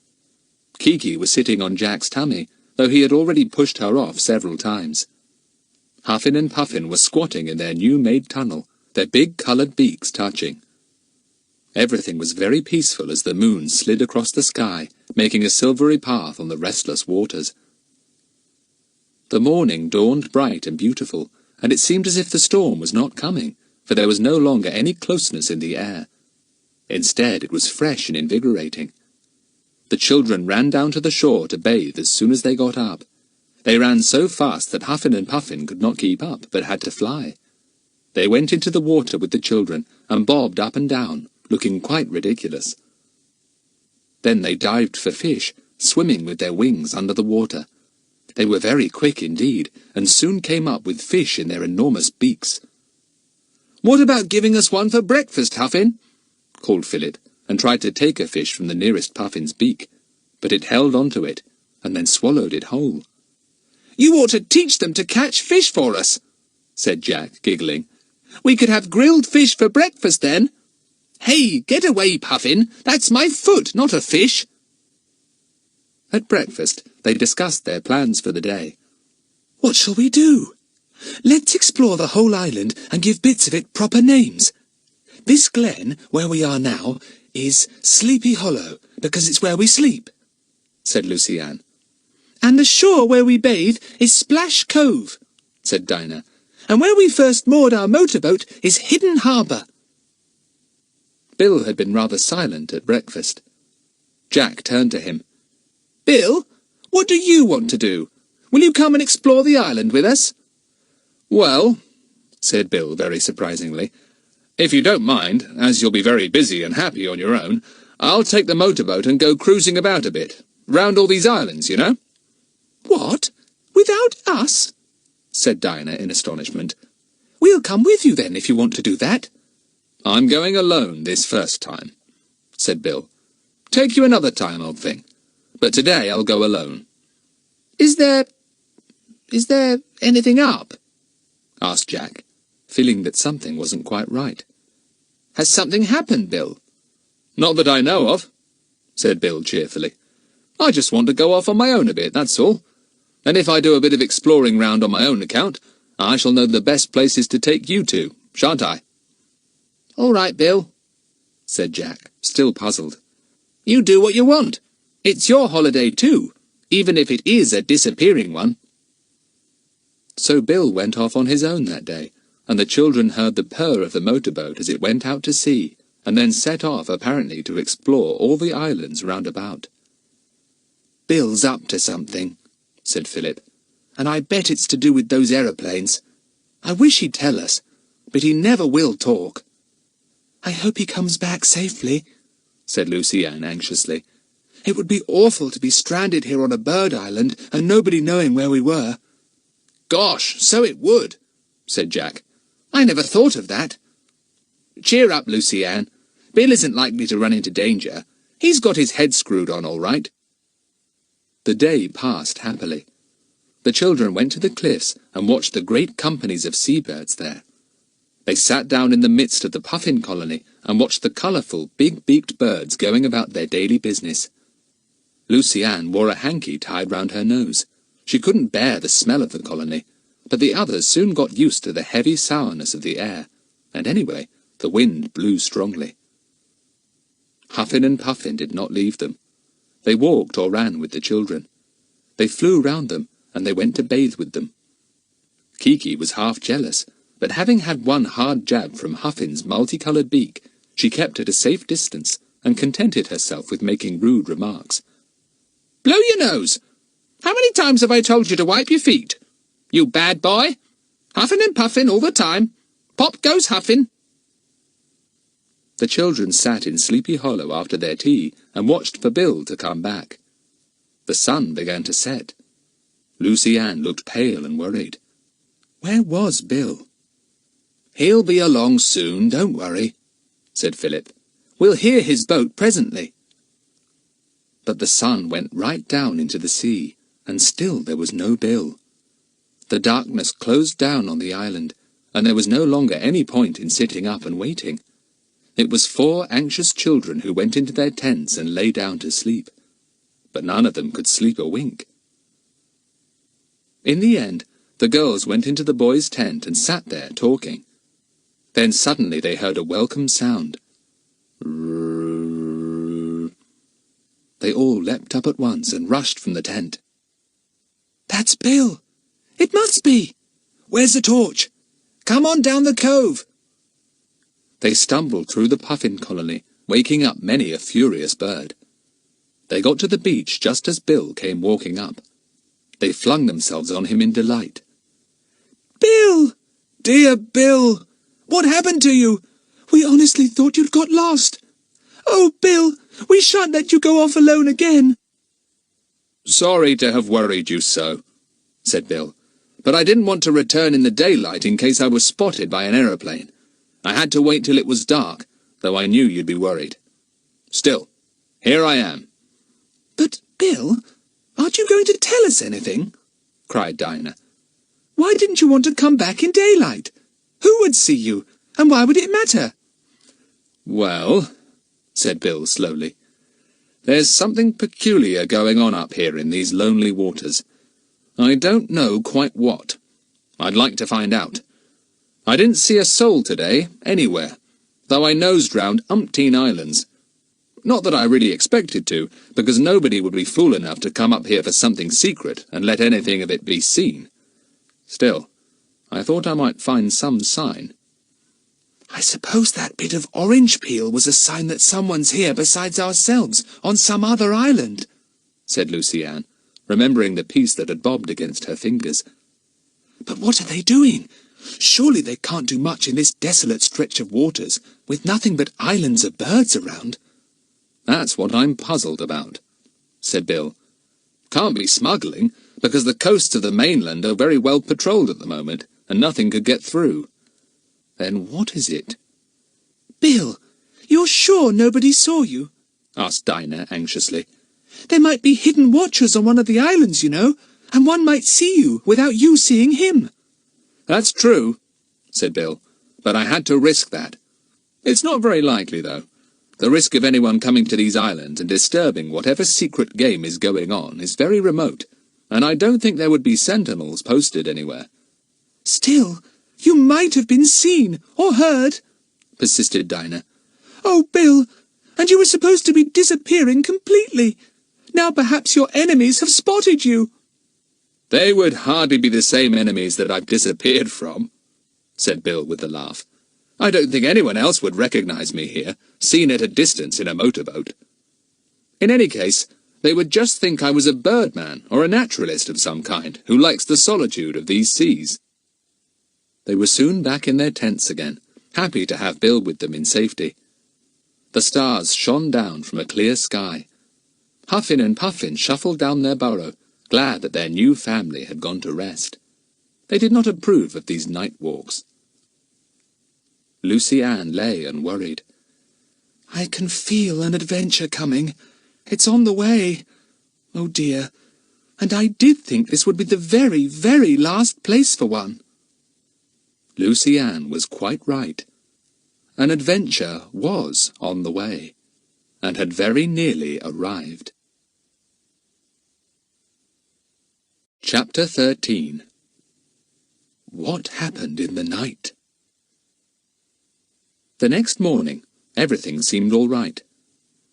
Kiki was sitting on Jack's tummy, though he had already pushed her off several times. Huffin and Puffin were squatting in their new-made tunnel, their big coloured beaks touching. Everything was very peaceful as the moon slid across the sky, making a silvery path on the restless waters. The morning dawned bright and beautiful, and it seemed as if the storm was not coming, for there was no longer any closeness in the air. Instead, it was fresh and invigorating. The children ran down to the shore to bathe as soon as they got up. They ran so fast that Huffin and Puffin could not keep up, but had to fly. They went into the water with the children, and bobbed up and down, looking quite ridiculous. Then they dived for fish, swimming with their wings under the water. They were very quick indeed, and soon came up with fish in their enormous beaks. "What about giving us one for breakfast, Huffin?" called Philip, and tried to take a fish from the nearest Puffin's beak, but it held onto it, and then swallowed it whole. "You ought to teach them to catch fish for us," said Jack, giggling. "We could have grilled fish for breakfast then." "Hey, get away, Puffin! That's my foot, not a fish!" At breakfast, they discussed their plans for the day. "What shall we do? Let's explore the whole island and give bits of it proper names. This glen, where we are now, is Sleepy Hollow, because it's where we sleep," said Lucy-Anne. "And the shore where we bathe is Splash Cove," said Dinah. "And where we first moored our motorboat is Hidden Harbour." Bill had been rather silent at breakfast. Jack turned to him. "Bill, what do you want to do? Will you come and explore the island with us?" "Well," said Bill very surprisingly, "if you don't mind, as you'll be very busy and happy on your own, I'll take the motorboat and go cruising about a bit, round all these islands, you know." "What? Without us?" said Dinah in astonishment. "We'll come with you then, if you want to do that." "I'm going alone this first time," said Bill. "Take you another time, old thing. But today I'll go alone." Is there anything up?" asked Jack, feeling that something wasn't quite right. "Has something happened, Bill?" "Not that I know of," said Bill cheerfully. "I just want to go off on my own a bit, that's all. And if I do a bit of exploring round on my own account, I shall know the best places to take you to, shan't I?" "All right, Bill," said Jack, still puzzled. "You do what you want. It's your holiday too, even if it is a disappearing one." So Bill went off on his own that day, and the children heard the purr of the motorboat as it went out to sea, and then set off apparently to explore all the islands round about. "Bill's up to something," said Philip, "and I bet it's to do with those aeroplanes. I wish he'd tell us, but he never will talk." "I hope he comes back safely," said Lucy-Anne anxiously. "It would be awful to be stranded here on a bird island and nobody knowing where we were." "Gosh, so it would," said Jack. "I never thought of that." "Cheer up, Lucy-Anne. Bill isn't likely to run into danger. He's got his head screwed on all right." The day passed happily. The children went to the cliffs and watched the great companies of seabirds there. They sat down in the midst of the puffin colony and watched the colourful, big-beaked birds going about their daily business. Lucy-Anne wore a hanky tied round her nose. She couldn't bear the smell of the colony, but the others soon got used to the heavy sourness of the air, and anyway, the wind blew strongly. Huffin and Puffin did not leave them. They walked or ran with the children. They flew round them, and they went to bathe with them. Kiki was half jealous, but having had one hard jab from Huffin's multicoloured beak, she kept at a safe distance, and contented herself with making rude remarks. "Blow your nose! How many times have I told you to wipe your feet? You bad boy! Huffin and Puffin all the time. Pop goes Huffin!" The children sat in Sleepy Hollow after their tea and watched for Bill to come back. The sun began to set. Lucy-Anne looked pale and worried. Where was Bill? "He'll be along soon, don't worry," said Philip. "We'll hear his boat presently." But the sun went right down into the sea, and still there was no Bill. The darkness closed down on the island, and there was no longer any point in sitting up and waiting. It was 4 anxious children who went into their tents and lay down to sleep, but none of them could sleep a wink. In the end, the girls went into the boys' tent and sat there talking. Then suddenly they heard a welcome sound. They all leapt up at once and rushed from the tent. "That's Bill! It must be! Where's the torch? Come on down the cove! They stumbled through the puffin colony, waking up many a furious bird. They got to the beach just as Bill came walking up. They flung themselves on him in delight. Bill! Dear Bill! What happened to you? We honestly thought you'd got lost. Oh, Bill, we shan't let you go off alone again. Sorry to have worried you so, said Bill, but I didn't want to return in the daylight in case I was spotted by an aeroplane. I had to wait till it was dark, though I knew you'd be worried. Still, here I am. But, Bill, aren't you going to tell us anything? Cried Dinah. Why didn't you want to come back in daylight? Who would see you, and why would it matter? Well, said Bill slowly, there's something peculiar going on up here in these lonely waters. I don't know quite what. I'd like to find out. I didn't see a soul today, anywhere, though I nosed round umpteen islands. Not that I really expected to, because nobody would be fool enough to come up here for something secret and let anything of it be seen. Still, I thought I might find some sign. I suppose that bit of orange peel was a sign that someone's here besides ourselves, on some other island, said Lucy-Anne, remembering the piece that had bobbed against her fingers. But what are they doing? Surely they can't do much in this desolate stretch of waters, with nothing but islands of birds around. That's what I'm puzzled about, said Bill. Can't be smuggling, because the coasts of the mainland are very well patrolled at the moment, and nothing could get through. Then what is it? Bill, you're sure nobody saw you? Asked Dinah anxiously. There might be hidden watchers on one of the islands, you know, and one might see you without you seeing him. That's true, said Bill, but I had to risk that. It's not very likely, though. The risk of anyone coming to these islands and disturbing whatever secret game is going on is very remote, and I don't think there would be sentinels posted anywhere. Still, you might have been seen or heard, persisted Dinah. Oh, Bill, and you were supposed to be disappearing completely. Now perhaps your enemies have spotted you. They would hardly be the same enemies that I've disappeared from, said Bill with a laugh. I don't think anyone else would recognize me here, seen at a distance in a motorboat. In any case, they would just think I was a birdman or a naturalist of some kind who likes the solitude of these seas. They were soon back in their tents again, happy to have Bill with them in safety. The stars shone down from a clear sky. Huffin and Puffin shuffled down their burrow, glad that their new family had gone to rest. They did not approve of these night walks. Lucy-Anne lay and worried. I can feel an adventure coming. It's on the way. Oh dear, and I did think this would be the very, very last place for one. Lucy-Anne was quite right. An adventure was on the way, and had very nearly arrived. Chapter 13. What happened in the night? The next morning, everything seemed all right.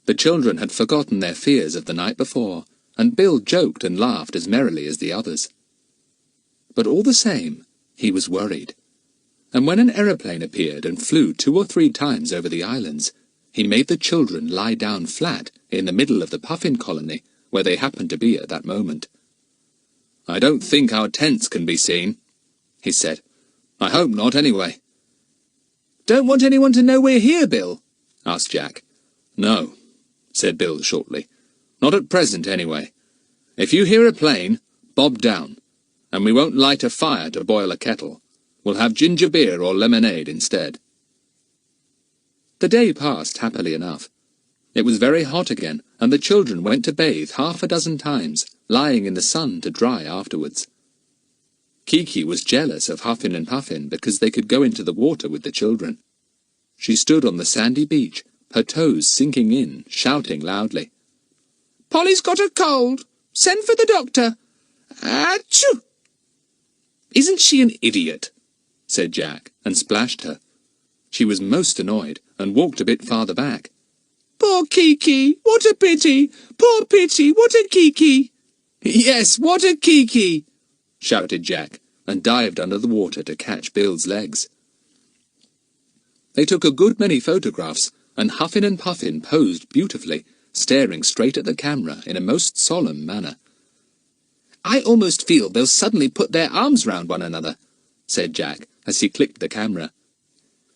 The children had forgotten their fears of the night before, and Bill joked and laughed as merrily as the others. But all the same, he was worried. And when an aeroplane appeared and flew 2 or 3 times over the islands, he made the children lie down flat in the middle of the puffin colony, where they happened to be at that moment. I don't think our tents can be seen, he said. I hope not, anyway. Don't want anyone to know we're here, Bill? Asked Jack. No, said Bill shortly. Not at present, anyway. If you hear a plane, bob down, and we won't light a fire to boil a kettle. We'll have ginger beer or lemonade instead. The day passed happily enough. It was very hot again, and the children went to bathe 6 times, lying in the sun to dry afterwards. Kiki was jealous of Huffin and Puffin because they could go into the water with the children. She stood on the sandy beach, her toes sinking in, shouting loudly. Polly's got a cold. Send for the doctor. Achoo! Isn't she an idiot? Said Jack, and splashed her. She was most annoyed, and walked a bit farther back. Poor Kiki! What a pity! Poor pity! What a Kiki! Yes, what a Kiki! shouted Jack, and dived under the water to catch Bill's legs. They took a good many photographs, and Huffin and Puffin posed beautifully, staring straight at the camera in a most solemn manner. "I almost feel they'll suddenly put their arms round one another," said Jack, as he clicked the camera.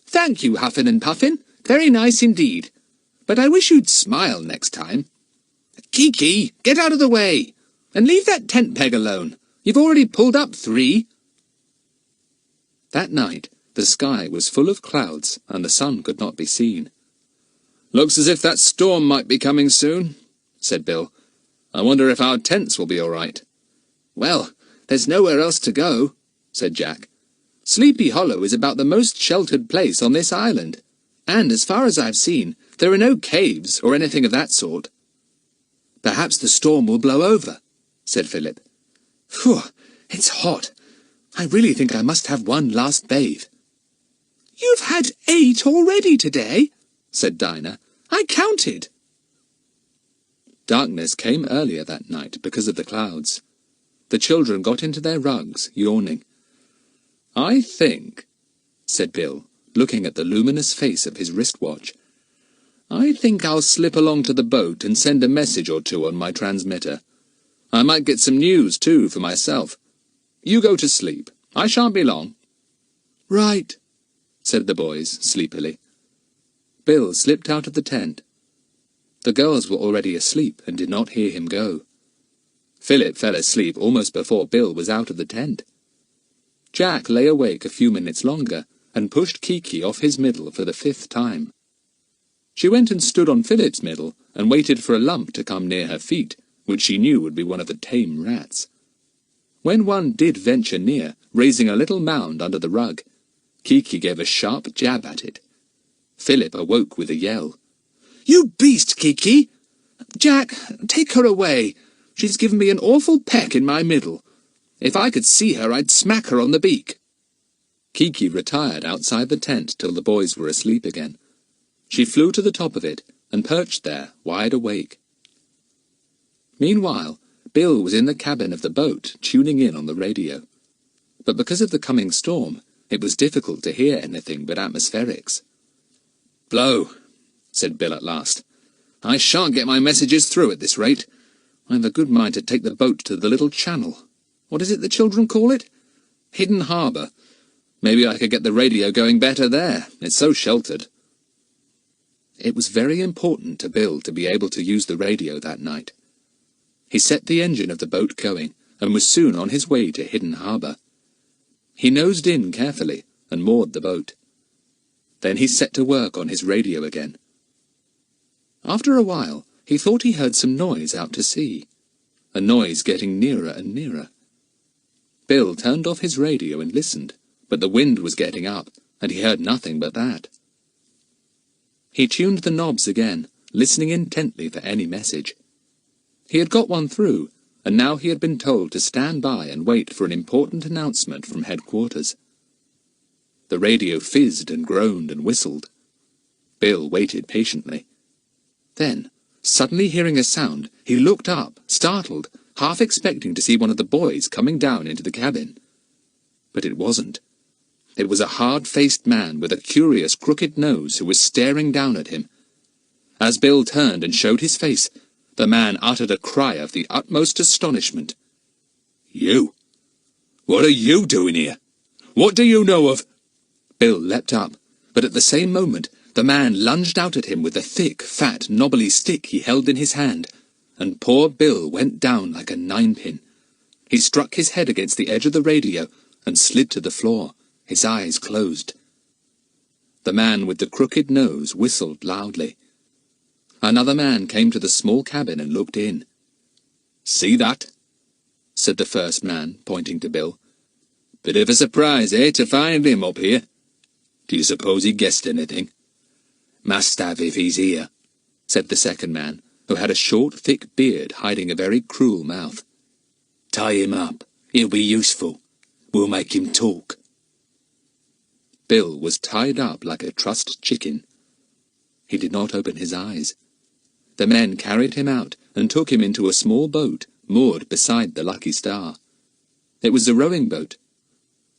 "Thank you, Huffin and Puffin. Very nice indeed. But I wish you'd smile next time. Kiki, get out of the way, and leave that tent peg alone. You've already pulled up 3. That night, the sky was full of clouds, and the sun could not be seen. "Looks as if that storm might be coming soon," said Bill. "I wonder if our tents will be all right." "Well, there's nowhere else to go," said Jack. "Sleepy Hollow is about the most sheltered place on this island, and as far as I've seen, there are no caves or anything of that sort." "Perhaps the storm will blow over," said Philip. "Phew, it's hot. I really think I must have one last bathe." "You've had 8 already today," said Dinah. "I counted." Darkness came earlier that night because of the clouds. The children got into their rugs, yawning. "I think," said Bill, looking at the luminous face of his wristwatch, "I think I'll slip along to the boat and send a message or 2 on my transmitter. I might get some news, too, for myself. You go to sleep. I shan't be long." "Right," said the boys, sleepily. Bill slipped out of the tent. The girls were already asleep and did not hear him go. Philip fell asleep almost before Bill was out of the tent. Jack lay awake a few minutes longer and pushed Kiki off his middle for the 5th time. She went and stood on Philip's middle and waited for a lump to come near her feet, which she knew would be one of the tame rats. When one did venture near, raising a little mound under the rug, Kiki gave a sharp jab at it. Philip awoke with a yell. "You beast, Kiki! Jack, take her away. She's given me an awful peck in my middle. If I could see her, I'd smack her on the beak." Kiki retired outside the tent till the boys were asleep again. She flew to the top of it and perched there, wide awake. Meanwhile, Bill was in the cabin of the boat, tuning in on the radio. But because of the coming storm, it was difficult to hear anything but atmospherics. "Blow," said Bill at last. "I shan't get my messages through at this rate. I've a good mind to take the boat to the little channel. What is it the children call it? Hidden Harbour. Maybe I could get the radio going better there. It's so sheltered." It was very important to Bill to be able to use the radio that night. He set the engine of the boat going, and was soon on his way to Hidden Harbour. He nosed in carefully, and moored the boat. Then he set to work on his radio again. After a while, he thought he heard some noise out to sea, a noise getting nearer and nearer. Bill turned off his radio and listened, but the wind was getting up, and he heard nothing but that. He tuned the knobs again, listening intently for any message. He had got one through, and now he had been told to stand by and wait for an important announcement from headquarters. The radio fizzed and groaned and whistled. Bill waited patiently. Then, suddenly hearing a sound, he looked up, startled, half expecting to see one of the boys coming down into the cabin. But it wasn't. It was a hard-faced man with a curious crooked nose who was staring down at him. As Bill turned and showed his face, the man uttered a cry of the utmost astonishment. "You? What are you doing here? What do you know of—" Bill leapt up, but at the same moment the man lunged out at him with a thick, fat, knobbly stick he held in his hand, and poor Bill went down like a 9-pin. He struck his head against the edge of the radio and slid to the floor, his eyes closed. The man with the crooked nose whistled loudly. Another man came to the small cabin and looked in. "See that?" said the first man, pointing to Bill. "Bit of a surprise, eh, to find him up here? Do you suppose he guessed anything?" "Must have if he's here," said the second man, who had a short, thick beard hiding a very cruel mouth. "Tie him up. He'll be useful. We'll make him talk." Bill was tied up like a trussed chicken. He did not open his eyes. The men carried him out and took him into a small boat moored beside the Lucky Star. It was the rowing boat.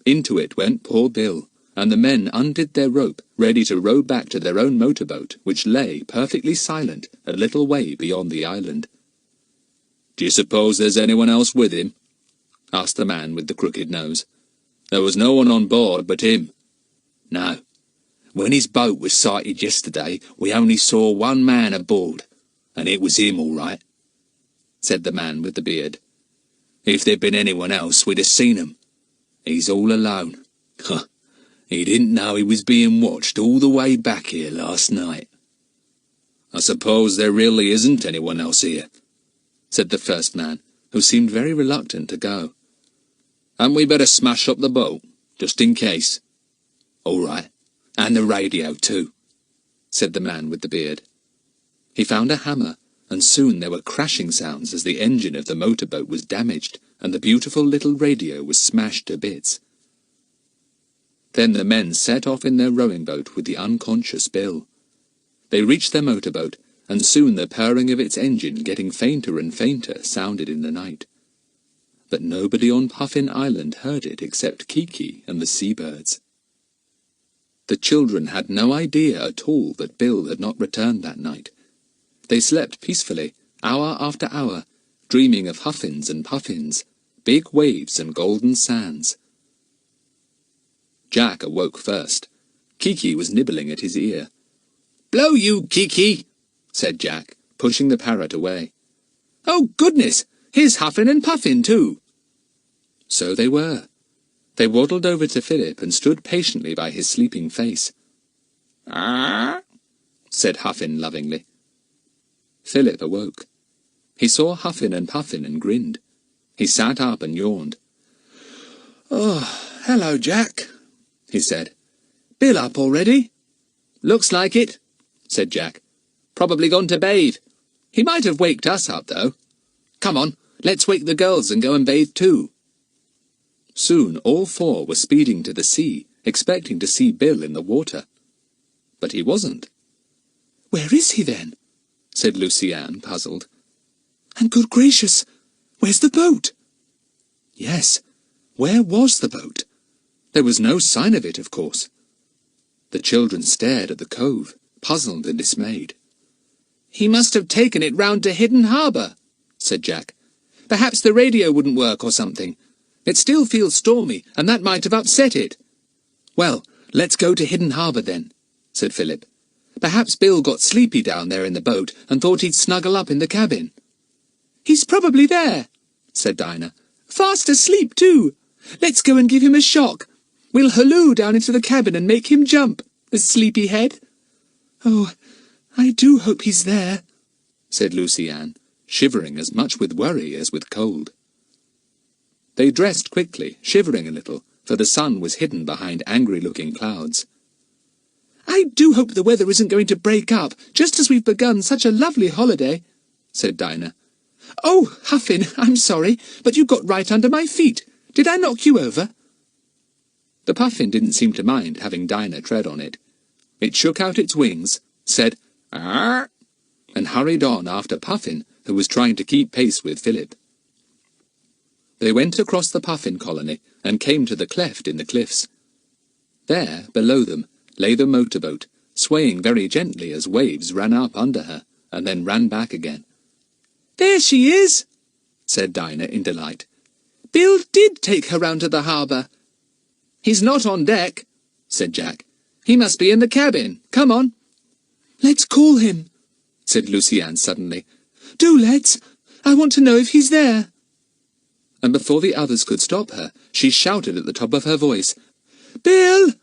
Into it went poor Bill, and the men undid their rope, ready to row back to their own motorboat, which lay, perfectly silent, a little way beyond the island. "Do you suppose there's anyone else with him?" asked the man with the crooked nose. "There was no one on board but him." "No. When his boat was sighted yesterday, we only saw one man aboard, and it was him all right," said the man with the beard. "If there'd been anyone else, we'd have seen him. He's all alone. Huh. He didn't know he was being watched all the way back here last night." "I suppose there really isn't anyone else here," said the first man, who seemed very reluctant to go. "Hadn't we better smash up the boat, just in case?" "All right, and the radio too," said the man with the beard. He found a hammer, and soon there were crashing sounds as the engine of the motorboat was damaged, and the beautiful little radio was smashed to bits. Then the men set off in their rowing boat with the unconscious Bill. They reached their motorboat, and soon the purring of its engine, getting fainter and fainter, sounded in the night. But nobody on Puffin Island heard it except Kiki and the seabirds. The children had no idea at all that Bill had not returned that night. They slept peacefully, hour after hour, dreaming of huffins and puffins, big waves and golden sands. Jack awoke first. Kiki was nibbling at his ear. "Blow you, Kiki!" said Jack, pushing the parrot away. "Oh, goodness! Here's Huffin and Puffin, too!" So they were. They waddled over to Philip and stood patiently by his sleeping face. "Ah!" said Huffin lovingly. Philip awoke. He saw Huffin and Puffin and grinned. He sat up and yawned. "Oh, hello, Jack," he said. "Bill up already?" "Looks like it," said Jack. "Probably gone to bathe. He might have waked us up, though. Come on, let's wake the girls and go and bathe too." Soon all four were speeding to the sea, expecting to see Bill in the water. But he wasn't. "Where is he, then?" said Lucy-Anne, puzzled. "And good gracious, where's the boat?" Yes, where was the boat? There was no sign of it, of course. The children stared at the cove, puzzled and dismayed. "He must have taken it round to Hidden Harbour," said Jack. "Perhaps the radio wouldn't work or something. It still feels stormy, and that might have upset it." "Well, let's go to Hidden Harbour then," said Philip. "Perhaps Bill got sleepy down there in the boat and thought he'd snuggle up in the cabin." "He's probably there," said Dinah. "Fast asleep, too. Let's go and give him a shock. We'll halloo down into the cabin and make him jump, the sleepy head." "Oh, I do hope he's there," said Lucy-Anne, shivering as much with worry as with cold. They dressed quickly, shivering a little, for the sun was hidden behind angry-looking clouds. "I do hope the weather isn't going to break up, just as we've begun such a lovely holiday," said Dinah. "Oh, Huffin, I'm sorry, but you got right under my feet. Did I knock you over?" The Puffin didn't seem to mind having Dinah tread on it. It shook out its wings, said, "Arr!" and hurried on after Puffin, who was trying to keep pace with Philip. They went across the Puffin colony and came to the cleft in the cliffs. There, below them, lay the motorboat, swaying very gently as waves ran up under her, and then ran back again. "There she is," said Dinah in delight. "Bill did take her round to the harbour." "He's not on deck," said Jack. "He must be in the cabin. Come on." "Let's call him," said Lucy-Anne suddenly. "Do let's. I want to know if he's there." And before the others could stop her, she shouted at the top of her voice, "Bill!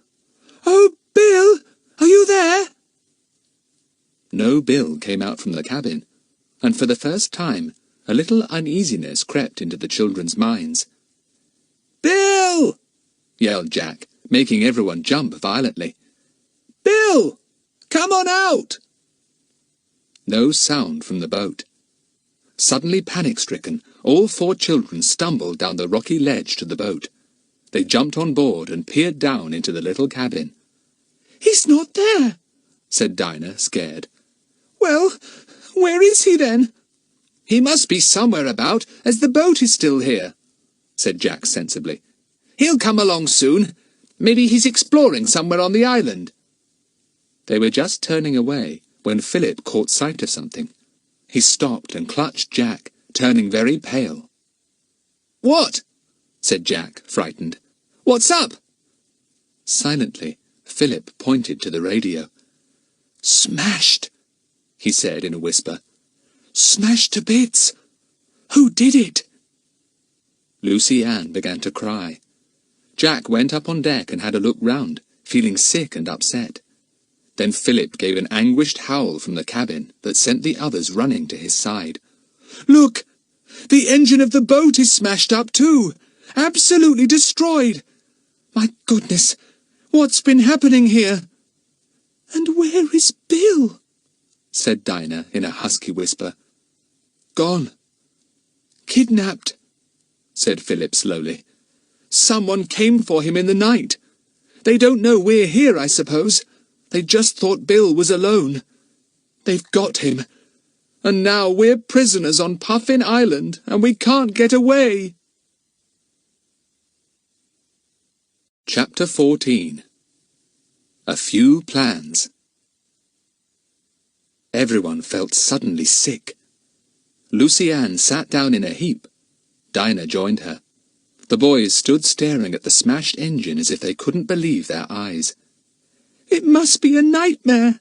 Oh, Bill! Are you there?" No Bill came out from the cabin, and for the first time a little uneasiness crept into the children's minds. "Bill!" yelled Jack, making everyone jump violently. "Bill! Come on out!" No sound from the boat. Suddenly panic-stricken, all four children stumbled down the rocky ledge to the boat. They jumped on board and peered down into the little cabin. "He's not there," said Dinah, scared. "Well, where is he then?" "He must be somewhere about, as the boat is still here," said Jack sensibly. "He'll come along soon. Maybe he's exploring somewhere on the island." They were just turning away when Philip caught sight of something. He stopped and clutched Jack, turning very pale. "What?" said Jack, frightened. "What's up?" Silently, Philip pointed to the radio. "Smashed," he said in a whisper. "Smashed to bits. Who did it?" Lucy Ann began to cry. Jack went up on deck and had a look round, feeling sick and upset. Then Philip gave an anguished howl from the cabin that sent the others running to his side. "Look! The engine of the boat is smashed up too! Absolutely destroyed! My goodness! What's been happening here?" "And where is Bill?" said Dinah in a husky whisper. "Gone. Kidnapped," said Philip slowly. "Someone came for him in the night. They don't know we're here, I suppose. They just thought Bill was alone. They've got him. And now we're prisoners on Puffin Island, and we can't get away." Chapter 14. A Few Plans. Everyone felt suddenly sick. Lucy Ann sat down in a heap. Dinah joined her. The boys stood staring at the smashed engine as if they couldn't believe their eyes. "It must be a nightmare,"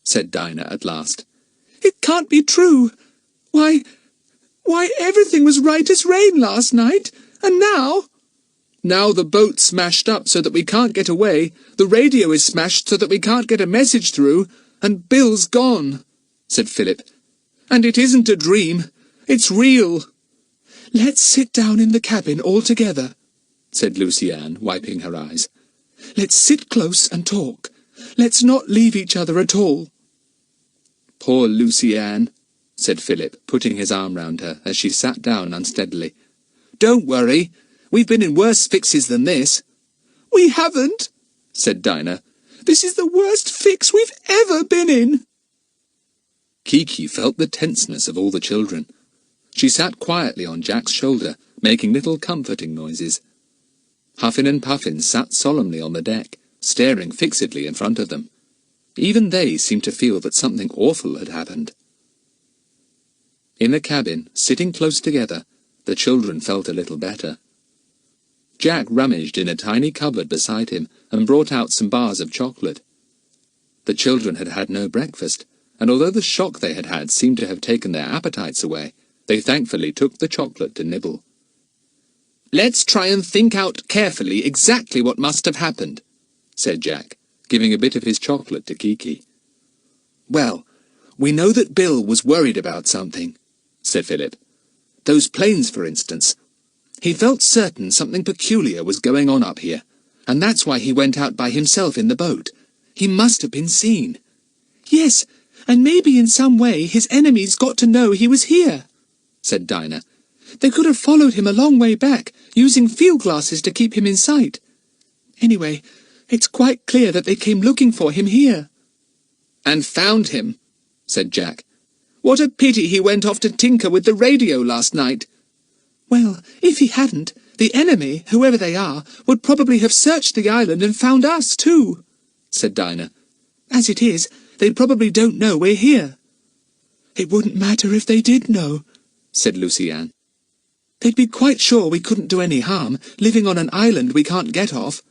said Dinah at last. "It can't be true. Why, everything was right as rain last night, and now—" "Now the boat's smashed up so that we can't get away, the radio is smashed so that we can't get a message through, and Bill's gone," said Philip. "And it isn't a dream. It's real." "Let's sit down in the cabin all together," said Lucy Ann, wiping her eyes. "Let's sit close and talk. Let's not leave each other at all." "Poor Lucy Ann," said Philip, putting his arm round her as she sat down unsteadily. "Don't worry. We've been in worse fixes than this." "We haven't," said Dinah. "This is the worst fix we've ever been in." Kiki felt the tenseness of all the children. She sat quietly on Jack's shoulder, making little comforting noises. Huffin and Puffin sat solemnly on the deck, staring fixedly in front of them. Even they seemed to feel that something awful had happened. In the cabin, sitting close together, the children felt a little better. Jack rummaged in a tiny cupboard beside him and brought out some bars of chocolate. The children had had no breakfast, and although the shock they had had seemed to have taken their appetites away, they thankfully took the chocolate to nibble. "Let's try and think out carefully exactly what must have happened," said Jack, giving a bit of his chocolate to Kiki. "Well, we know that Bill was worried about something," said Philip. "Those planes, for instance. He felt certain something peculiar was going on up here, and that's why he went out by himself in the boat. He must have been seen." "Yes, and maybe in some way his enemies got to know he was here," said Dinah. "They could have followed him a long way back, using field glasses to keep him in sight. Anyway, it's quite clear that they came looking for him here." "And found him," said Jack. "What a pity he went off to tinker with the radio last night." "Well, if he hadn't, the enemy, whoever they are, would probably have searched the island and found us too," said Dinah. "As it is, they probably don't know we're here." "It wouldn't matter if they did know," said Lucy Ann. "They'd be quite sure we couldn't do any harm, living on an island we can't get off."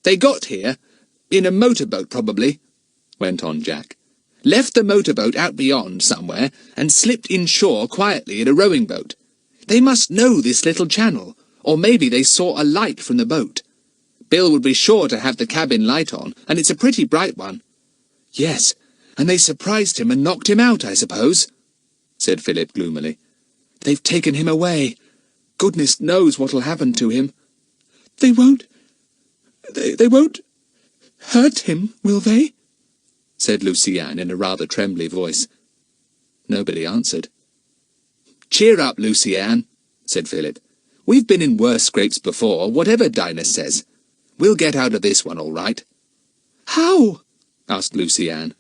"They got here, in a motorboat probably," went on Jack. "Left the motorboat out beyond somewhere, and slipped inshore quietly in a rowing boat. They must know this little channel, or maybe they saw a light from the boat. Bill would be sure to have the cabin light on, and it's a pretty bright one." "Yes, and they surprised him and knocked him out, I suppose," said Philip gloomily. "They've taken him away. Goodness knows what'll happen to him." They won't hurt him, will they?" said Lucy Ann in a rather trembly voice. Nobody answered. "Cheer up, Lucy Ann," said Philip. "We've been in worse scrapes before, whatever Dinah says. We'll get out of this one all right." "How?" asked Lucy Ann.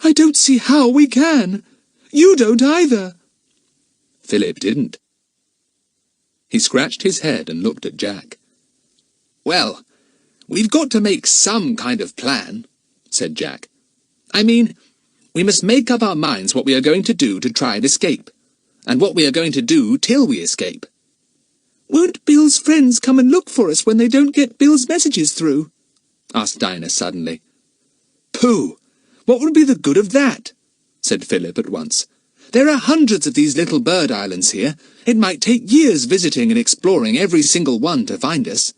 "I don't see how we can. You don't either." Philip didn't. He scratched his head and looked at Jack. "Well, we've got to make some kind of plan," said Jack. "I mean, we must make up our minds what we are going to do to try and escape, and what we are going to do till we escape." "Won't Bill's friends come and look for us when they don't get Bill's messages through?" asked Dinah suddenly. "Pooh! What would be the good of that?" said Philip at once. "There are hundreds of these little bird islands here. It might take years visiting and exploring every single one to find us."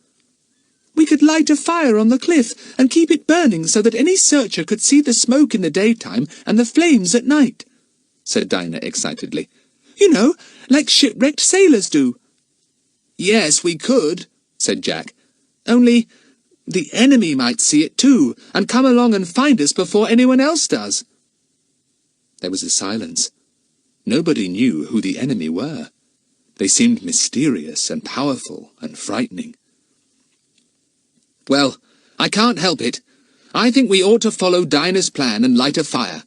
"We could light a fire on the cliff and keep it burning so that any searcher could see the smoke in the daytime and the flames at night," said Dinah excitedly. "You know, like shipwrecked sailors do." "Yes, we could," said Jack. "Only the enemy might see it too, and come along and find us before anyone else does." There was a silence. Nobody knew who the enemy were. They seemed mysterious and powerful and frightening. "Well, I can't help it. I think we ought to follow Dinah's plan and light a fire,"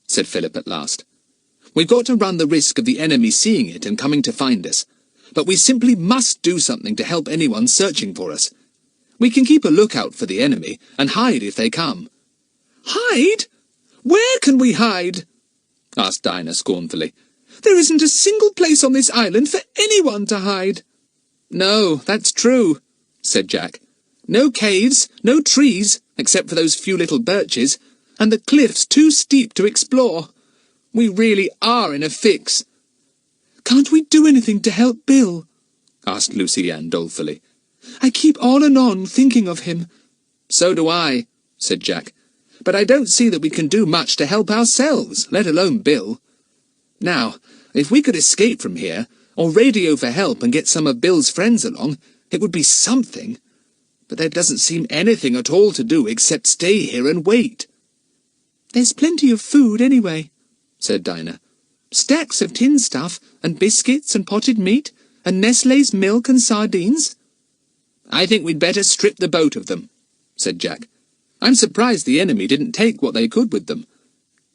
said Philip at last. "We've got to run the risk of the enemy seeing it and coming to find us, but we simply must do something to help anyone searching for us. We can keep a lookout for the enemy and hide if they come." "Hide? Where can we hide?" asked Dinah scornfully. "There isn't a single place on this island for anyone to hide." "No, that's true," said Jack. "No caves, no trees, except for those few little birches, and the cliff's too steep to explore. We really are in a fix." "Can't we do anything to help Bill?" asked Lucy Ann dolefully. "I keep on and on thinking of him." "So do I," said Jack. "But I don't see that we can do much to help ourselves, let alone Bill. Now, if we could escape from here, or radio for help and get some of Bill's friends along, it would be something. But there doesn't seem anything at all to do except stay here and wait." "There's plenty of food anyway," said Dinah. "Stacks of tin stuff, and biscuits and potted meat, and Nestlé's milk and sardines." "I think we'd better strip the boat of them," said Jack. "I'm surprised the enemy didn't take what they could with them.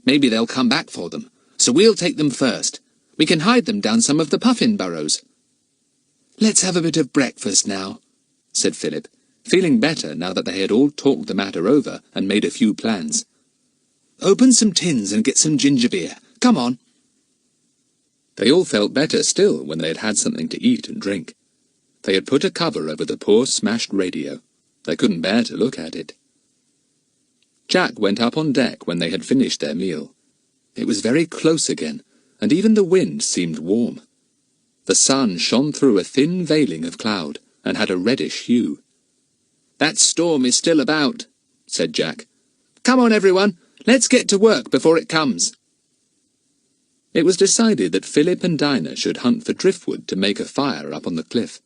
Maybe they'll come back for them, so we'll take them first. We can hide them down some of the puffin burrows." "Let's have a bit of breakfast now," said Philip, feeling better now that they had all talked the matter over and made a few plans. "Open some tins and get some ginger beer. Come on." They all felt better still when they had had something to eat and drink. They had put a cover over the poor smashed radio. They couldn't bear to look at it. Jack went up on deck when they had finished their meal. It was very close again, and even the wind seemed warm. The sun shone through a thin veiling of cloud, and had a reddish hue. "That storm is still about," said Jack. "Come on, everyone, let's get to work before it comes." It was decided that Philip and Dinah should hunt for driftwood to make a fire up on the cliff.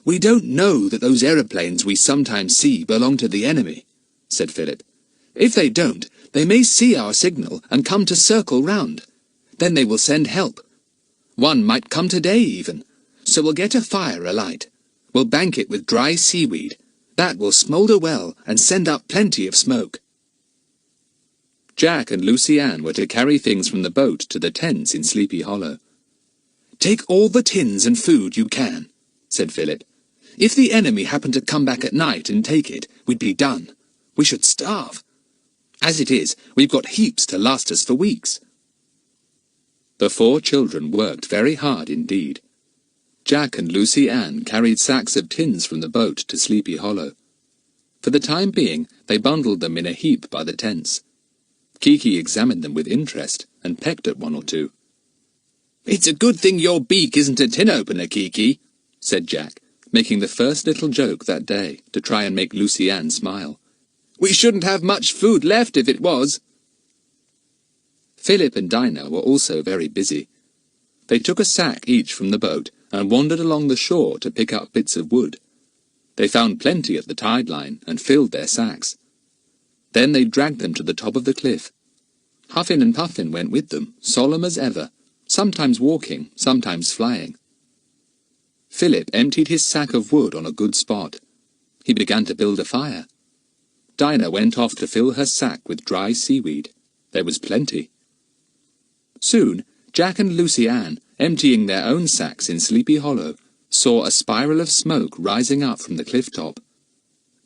"We don't know that those aeroplanes we sometimes see belong to the enemy," said Philip. "If they don't, they may see our signal and come to circle round. Then they will send help. One might come today even, so we'll get a fire alight. We'll bank it with dry seaweed. That will smoulder well and send up plenty of smoke." Jack and Lucy Ann were to carry things from the boat to the tents in Sleepy Hollow. "Take all the tins and food you can," said Philip. "If the enemy happened to come back at night and take it, we'd be done. We should starve. As it is, we've got heaps to last us for weeks." The 4 children worked very hard indeed. Jack and Lucy Ann carried sacks of tins from the boat to Sleepy Hollow. For the time being, they bundled them in a heap by the tents. Kiki examined them with interest and pecked at one or two. "It's a good thing your beak isn't a tin opener, Kiki," said Jack, making the first little joke that day to try and make Lucy Ann smile. "We shouldn't have much food left if it was." Philip and Dinah were also very busy. They took a sack each from the boat and wandered along the shore to pick up bits of wood. They found plenty at the tide line and filled their sacks. Then they dragged them to the top of the cliff. Huffin and Puffin went with them, solemn as ever, sometimes walking, sometimes flying. Philip emptied his sack of wood on a good spot. He began to build a fire. Dinah went off to fill her sack with dry seaweed. There was plenty. Soon, Jack and Lucy Ann, emptying their own sacks in Sleepy Hollow, saw a spiral of smoke rising up from the cliff top.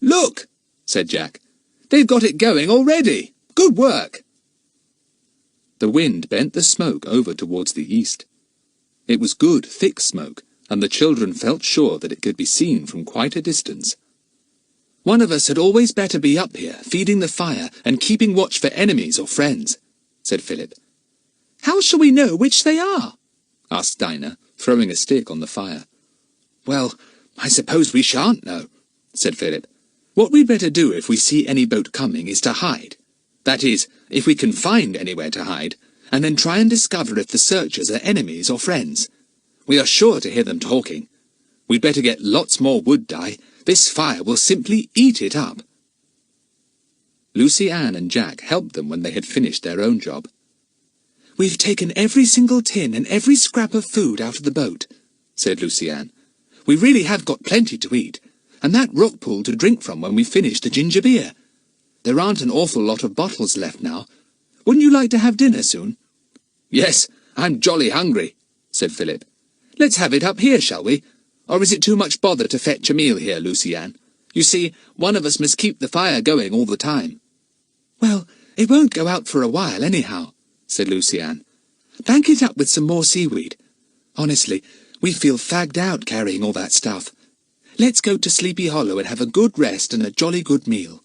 "Look!" said Jack. "They've got it going already! Good work!" The wind bent the smoke over towards the east. It was good, thick smoke, and the children felt sure that it could be seen from quite a distance. "One of us had always better be up here, feeding the fire and keeping watch for enemies or friends," said Philip. "How shall we know which they are?" asked Dinah, throwing a stick on the fire. "Well, I suppose we shan't know," said Philip. "What we'd better do if we see any boat coming is to hide. That is, if we can find anywhere to hide, and then try and discover if the searchers are enemies or friends. We are sure to hear them talking. We'd better get lots more wood dye. This fire will simply eat it up." Lucy Ann and Jack helped them when they had finished their own job. "We've taken every single tin and every scrap of food out of the boat," said Lucy Ann. "We really have got plenty to eat, and that rock pool to drink from when we finish the ginger beer. There aren't an awful lot of bottles left now. Wouldn't you like to have dinner soon?" "Yes, I'm jolly hungry," said Philip. "Let's have it up here, shall we? Or is it too much bother to fetch a meal here, Lucy Ann? You see, one of us must keep the fire going all the time." "Well, it won't go out for a while anyhow," said Lucy Ann. "Bank it up with some more seaweed. Honestly, we feel fagged out carrying all that stuff. Let's go to Sleepy Hollow and have a good rest and a jolly good meal."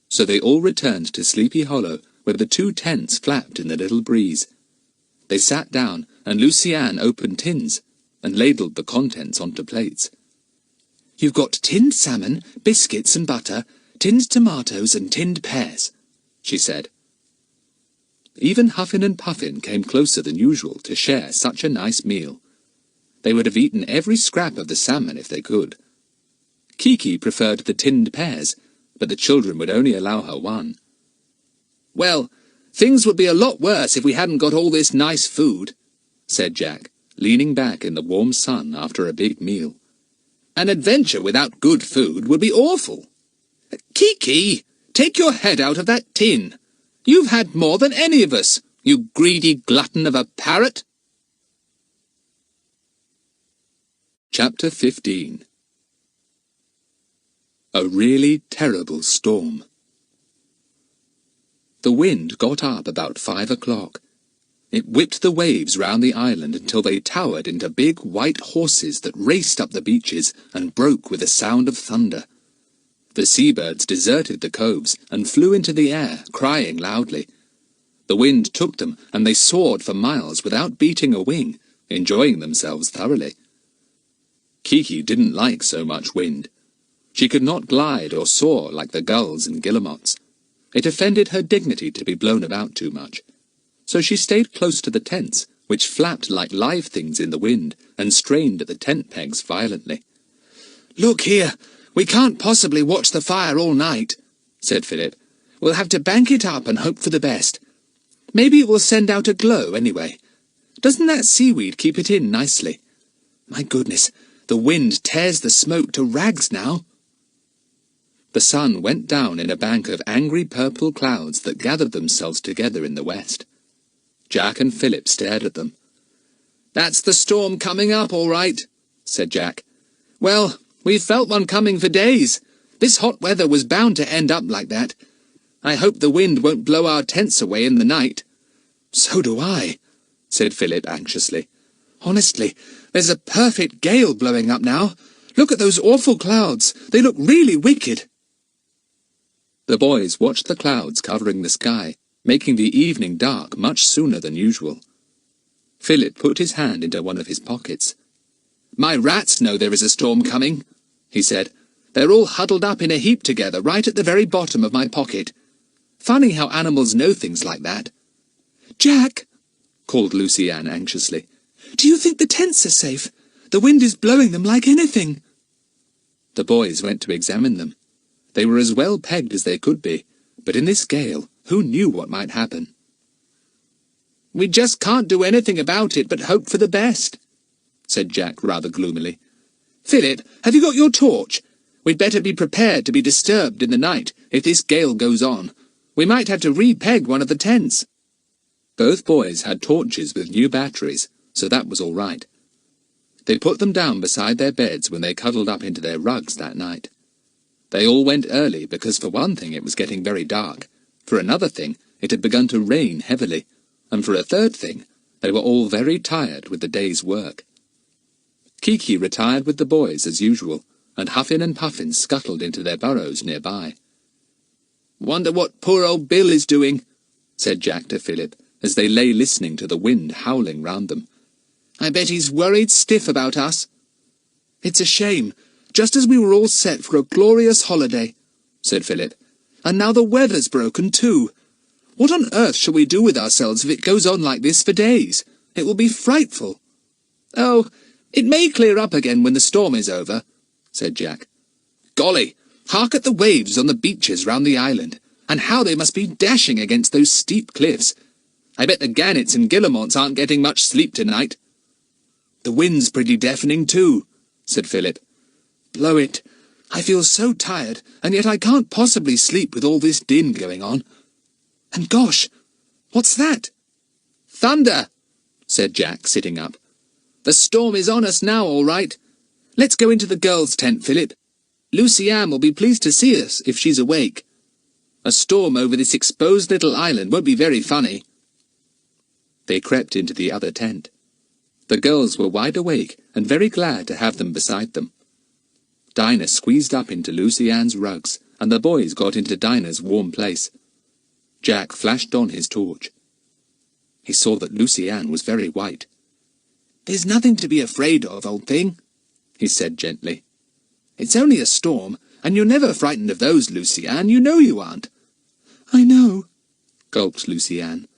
So they all returned to Sleepy Hollow, where the 2 tents flapped in the little breeze. They sat down, and Lucy Ann opened tins and ladled the contents onto plates. "You've got tinned salmon, biscuits and butter, tinned tomatoes and tinned pears," she said. Even Huffin and Puffin came closer than usual to share such a nice meal. They would have eaten every scrap of the salmon if they could. Kiki preferred the tinned pears, but the children would only allow her one. "Well, things would be a lot worse if we hadn't got all this nice food," said Jack, leaning back in the warm sun after a big meal. "An adventure without good food would be awful. Kiki, take your head out of that tin. You've had more than any of us, you greedy glutton of a parrot." Chapter 15. A really terrible storm. The wind got up about 5 o'clock. It whipped the waves round the island until they towered into big white horses that raced up the beaches and broke with a sound of thunder. The seabirds deserted the coves and flew into the air, crying loudly. The wind took them, and they soared for miles without beating a wing, enjoying themselves thoroughly. Kiki didn't like so much wind. She could not glide or soar like the gulls and guillemots. It offended her dignity to be blown about too much. So she stayed close to the tents, which flapped like live things in the wind, and strained at the tent pegs violently. "Look here, we can't possibly watch the fire all night," said Philip. "We'll have to bank it up and hope for the best. Maybe it will send out a glow anyway. Doesn't that seaweed keep it in nicely? My goodness, the wind tears the smoke to rags now." The sun went down in a bank of angry purple clouds that gathered themselves together in the west. Jack and Philip stared at them. "That's the storm coming up, all right," said Jack. "Well, we've felt one coming for days. This hot weather was bound to end up like that. I hope the wind won't blow our tents away in the night." "So do I," said Philip anxiously. "Honestly, there's a perfect gale blowing up now. Look at those awful clouds. They look really wicked." The boys watched the clouds covering the sky, making the evening dark much sooner than usual. Philip put his hand into one of his pockets. "My rats know there is a storm coming," he said. "They're all huddled up in a heap together right at the very bottom of my pocket. Funny how animals know things like that." "Jack," called Lucy Ann anxiously, "do you think the tents are safe? The wind is blowing them like anything." The boys went to examine them. They were as well pegged as they could be, but in this gale, who knew what might happen? "We just can't do anything about it but hope for the best," said Jack rather gloomily. "Philip, have you got your torch? We'd better be prepared to be disturbed in the night if this gale goes on. We might have to re-peg one of the tents." Both boys had torches with new batteries, so that was all right. They put them down beside their beds when they cuddled up into their rugs that night. They all went early because for one thing it was getting very dark, for another thing it had begun to rain heavily, and for a third thing they were all very tired with the day's work. Kiki retired with the boys as usual, and Huffin and Puffin scuttled into their burrows nearby. "Wonder what poor old Bill is doing," said Jack to Philip, as they lay listening to the wind howling round them. "I bet he's worried stiff about us." "It's a shame, just as we were all set for a glorious holiday," said Philip. "And now the weather's broken too. What on earth shall we do with ourselves if it goes on like this for days? It will be frightful." "Oh, it may clear up again when the storm is over," said Jack. "Golly, hark at the waves on the beaches round the island, and how they must be dashing against those steep cliffs. I bet the gannets and guillemots aren't getting much sleep tonight." "The wind's pretty deafening too," said Philip. "Blow it. I feel so tired, and yet I can't possibly sleep with all this din going on. And gosh, what's that?" "Thunder," said Jack, sitting up. "The storm is on us now, all right. Let's go into the girls' tent, Philip. Lucy Ann will be pleased to see us if she's awake. A storm over this exposed little island won't be very funny." They crept into the other tent. The girls were wide awake and very glad to have them beside them. Dinah squeezed up into Lucy Ann's rugs, and the boys got into Dinah's warm place. Jack flashed on his torch. He saw that Lucy Ann was very white. "There's nothing to be afraid of, old thing," he said gently. "It's only a storm, and you're never frightened of those, Lucy Ann. You know you aren't." "I know," gulped Lucy Ann.